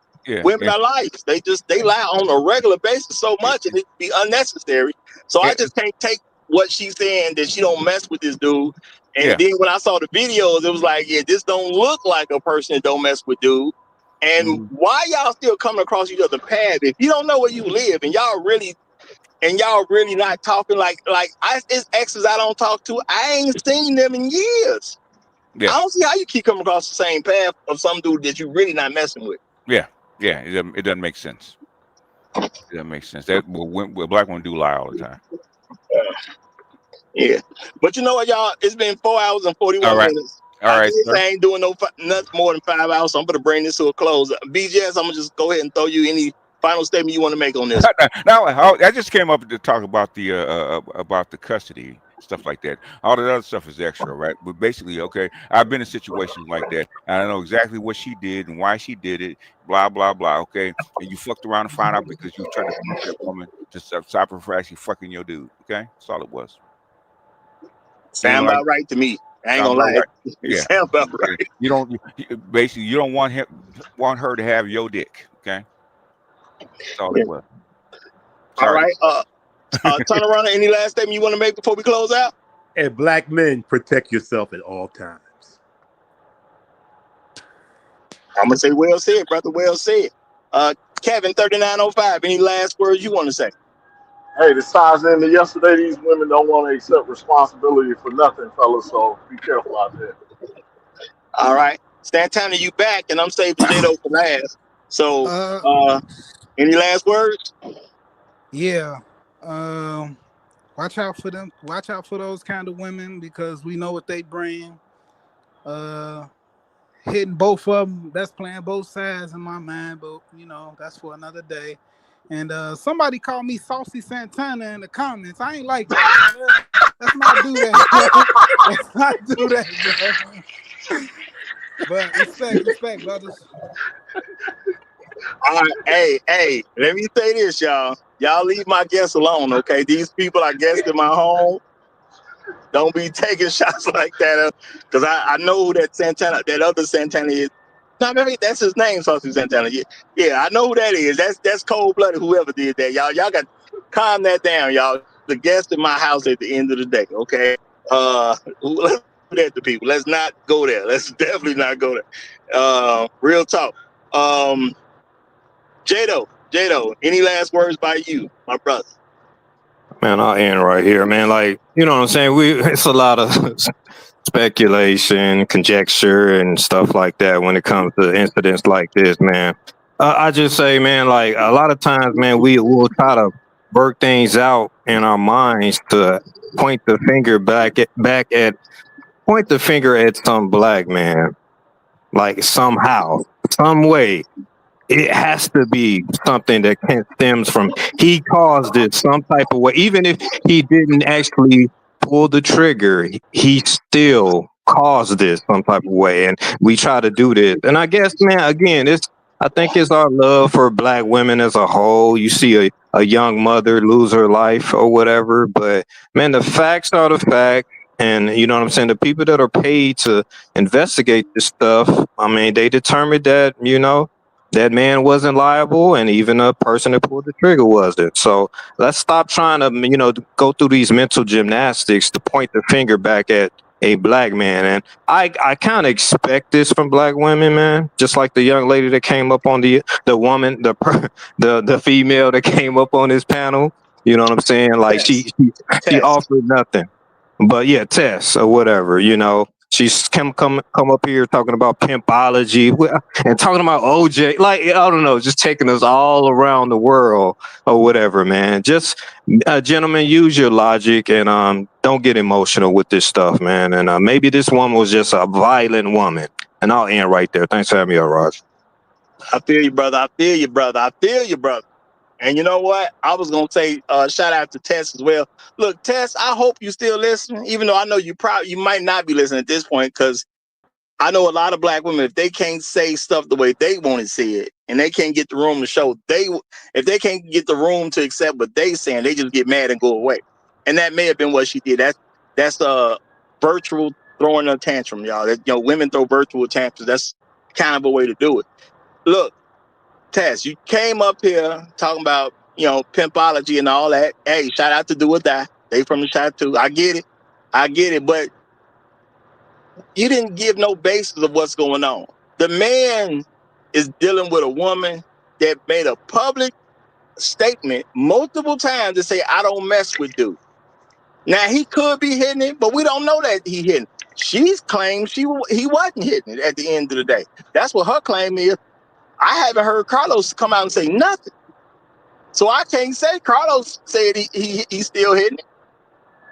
Women are liars. They lie on a regular basis so much, and it be unnecessary. So I just can't take what she's saying that she don't mess with this dude. And then when I saw the videos, it was like, this don't look like a person that don't mess with dude. And why y'all still coming across each other's path if you don't know where you live and y'all really not talking like it's exes I don't talk to. I ain't seen them in years. I don't see how you keep coming across the same path of some dude that you really not messing with. Yeah. It doesn't make sense. It doesn't make sense. That black women do lie all the time. Yeah, but you know what, y'all? It's been 4 hours and 41 minutes. All right. I ain't doing nothing more than 5 hours, so I'm gonna bring this to a close. BJS, I'm gonna just go ahead and throw you any final statement you want to make on this. Now, I just came up to talk about the custody stuff like that. All the other stuff is extra, right? But basically, okay, I've been in situations like that, and I know exactly what she did and why she did it. Blah blah blah. Okay, and you fucked around and found out because you were trying to teach that woman to stop her from actually fucking your dude. Okay, that's all it was. Sound about right to me. I ain't gonna lie. Right. Yeah, sound about right. You don't want her to have your dick. Okay, that's all it was. All right. Turn around. Any last statement you want to make before we close out? And black men, protect yourself at all times. I'm gonna say, well said, brother. Well said. Kevin 3905. Any last words you want to say? Hey, this ties into yesterday. These women don't want to accept responsibility for nothing, fellas. So be careful out there. All right. Santana, you back, and I'm saving J-Lo for last. So, any last words? Yeah. Watch out for them. Watch out for those kind of women because we know what they bring. Hitting both of them, that's playing both sides in my mind, but that's for another day. And somebody called me Saucy Santana in the comments. I ain't like that. Let's not do that, bro. Let's not do that, bro. But respect, brothers. All right, hey, let me say this, y'all. Y'all leave my guests alone, okay? These people are guests in my home. Don't be taking shots like that, because I know who that Santana, that other Santana is. No, maybe that's his name, Saucy Santana. Yeah, I know who that is. That's cold-blooded. Whoever did that, y'all got to calm that down, y'all. The guest in my house at the end of the day, okay? Let's do that to people. Let's not go there. Let's definitely not go there. Real talk. Jado, any last words by you, my brother? Man, I'll end right here, man. Like, you know what I'm saying? It's a lot of speculation, conjecture, and stuff like that when it comes to incidents like this, man. I just say, man, like a lot of times, man, we'll try to work things out in our minds to point the finger point the finger at some black man, like somehow, some way. It has to be something that stems from he caused it some type of way. Even if he didn't actually pull the trigger, he still caused this some type of way. And we try to do this. And I guess, man, again, I think it's our love for black women as a whole. You see a young mother lose her life or whatever. But man, the facts are the facts. And you know what I'm saying? The people that are paid to investigate this stuff, I mean, they determined that, that man wasn't liable, and even the person that pulled the trigger wasn't. So let's stop trying to, go through these mental gymnastics to point the finger back at a black man. And I kind of expect this from black women, man. Just like the young lady that came up on the woman, the female that came up on this panel. You know what I'm saying? Like she offered nothing. But yeah, Tess or whatever, she's come up here talking about pimpology and talking about OJ. Like, I don't know, just taking us all around the world or whatever, man. Just, gentlemen, use your logic and don't get emotional with this stuff, man. And maybe this woman was just a violent woman. And I'll end right there. Thanks for having me, Raj. I feel you, brother. And you know what? I was going to say shout out to Tess as well. Look, Tess, I hope you still listening, even though I know you might not be listening at this point, because I know a lot of black women, if they can't say stuff the way they want to say it, and they can't get the room to show, if they can't get the room to accept what they saying, they just get mad and go away. And that may have been what she did. That's virtual throwing a tantrum, y'all. Women throw virtual tantrums. That's kind of a way to do it. Look, Tess, you came up here talking about, pimpology and all that. Hey, shout out to Do or Die. They from the shot too. I get it. But you didn't give no basis of what's going on. The man is dealing with a woman that made a public statement multiple times to say, I don't mess with dude. Now, he could be hitting it, but we don't know that he hitting it. She's claimed he wasn't hitting it at the end of the day. That's what her claim is. I haven't heard Carlos come out and say nothing. So I can't say Carlos said he's still hitting it.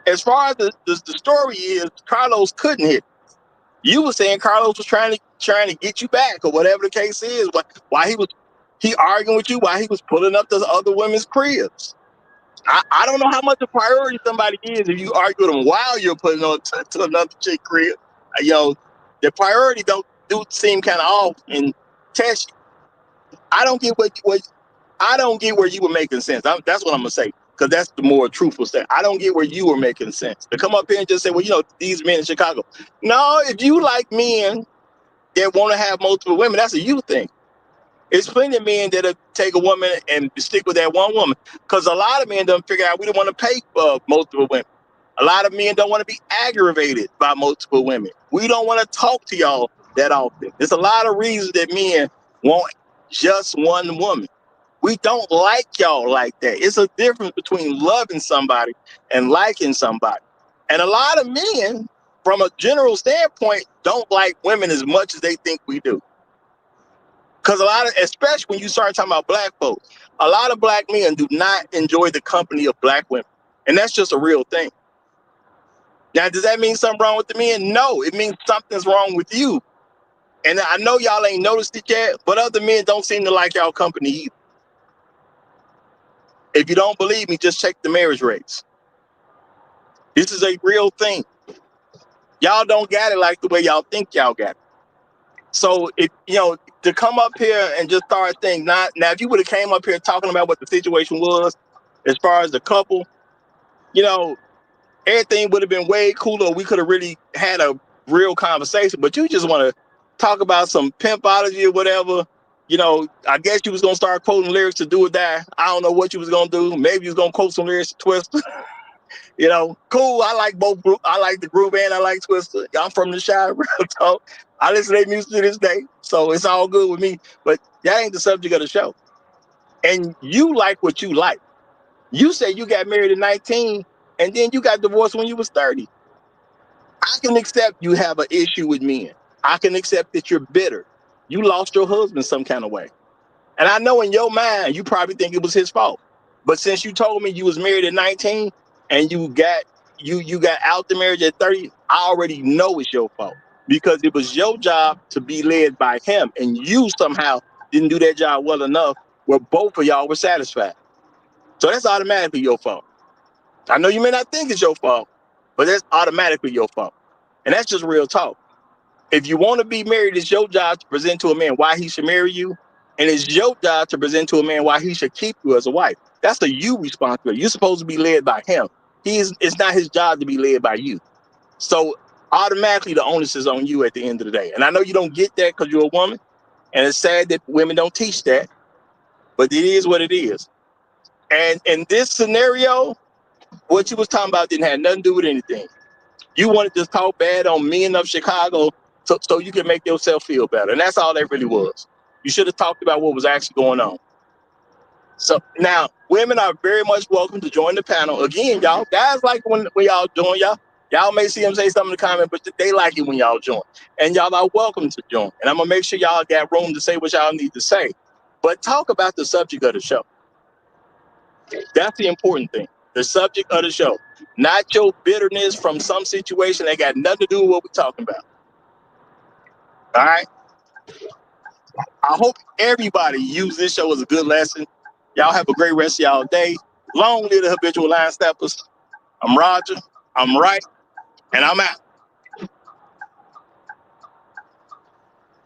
As far as the story is, Carlos couldn't hit it. You were saying Carlos was trying to get you back or whatever the case is. Why he arguing with you while he was pulling up to other women's cribs. I don't know how much a priority somebody is if you argue with them while you're putting on to another chick crib. The priority do seem kind of off. And Tess, I don't get I don't get where you were making sense. That's what I'm gonna say, because that's the more truthful stuff. I don't get where you were making sense. To come up here and just say, well, these men in Chicago. No, if you like men that want to have multiple women, that's a you thing. It's plenty of men that'll take a woman and stick with that one woman, because a lot of men don't figure out we don't want to pay multiple women. A lot of men don't want to be aggravated by multiple women. We don't want to talk to y'all that often. There's a lot of reasons that men want just one woman. We don't like y'all like that. It's a difference between loving somebody and liking somebody. And a lot of men, from a general standpoint, don't like women as much as they think we do. Because a lot of, especially when you start talking about black folks, a lot of black men do not enjoy the company of black women. And that's just a real thing. Now, does that mean something wrong with the men? No, it means something's wrong with you. And I know y'all ain't noticed it yet, but other men don't seem to like y'all company either. If you don't believe me, just check the marriage rates. This is a real thing. Y'all don't got it like the way y'all think y'all got it. So if to come up here and just start thinking, now if you would have came up here talking about what the situation was as far as the couple, everything would have been way cooler. We could have really had a real conversation. But you just want to talk about some pimpology or whatever. I guess you was gonna start quoting lyrics to Do or Die. I don't know what you was gonna do. Maybe you was gonna quote some lyrics to Twista. Cool. I like both group. I like the group and I like Twista. I'm from the Shire, real talk. I listen to their music to this day, so it's all good with me. But that ain't the subject of the show. And you like what you like. You say you got married at 19, and then you got divorced when you was 30. I can accept you have an issue with men. I can accept that you're bitter. You lost your husband some kind of way. And I know in your mind, you probably think it was his fault. But since you told me you was married at 19 and you got out the marriage at 30, I already know it's your fault. Because it was your job to be led by him. And you somehow didn't do that job well enough where both of y'all were satisfied. So that's automatically your fault. I know you may not think it's your fault, but that's automatically your fault. And that's just real talk. If you want to be married, it's your job to present to a man why he should marry you. And it's your job to present to a man why he should keep you as a wife. That's a you responsibility. You're supposed to be led by him. It's not his job to be led by you. So automatically the onus is on you at the end of the day. And I know you don't get that because you're a woman. And it's sad that women don't teach that. But it is what it is. And in this scenario, what you was talking about didn't have nothing to do with anything. You wanted to talk bad on men of Chicago so you can make yourself feel better. And that's all that really was. You should have talked about what was actually going on. So now, women are very much welcome to join the panel. Again, y'all, guys like when y'all join, y'all may see them say something in the comment, but they like it when y'all join. And y'all are welcome to join. And I'm going to make sure y'all got room to say what y'all need to say. But talk about the subject of the show. That's the important thing. The subject of the show. Not your bitterness from some situation that got nothing to do with what we're talking about. All right? I hope everybody use this show as a good lesson. Y'all have a great rest of y'all day. Long live the habitual line steppers. I'm Roger. I'm right. And I'm out.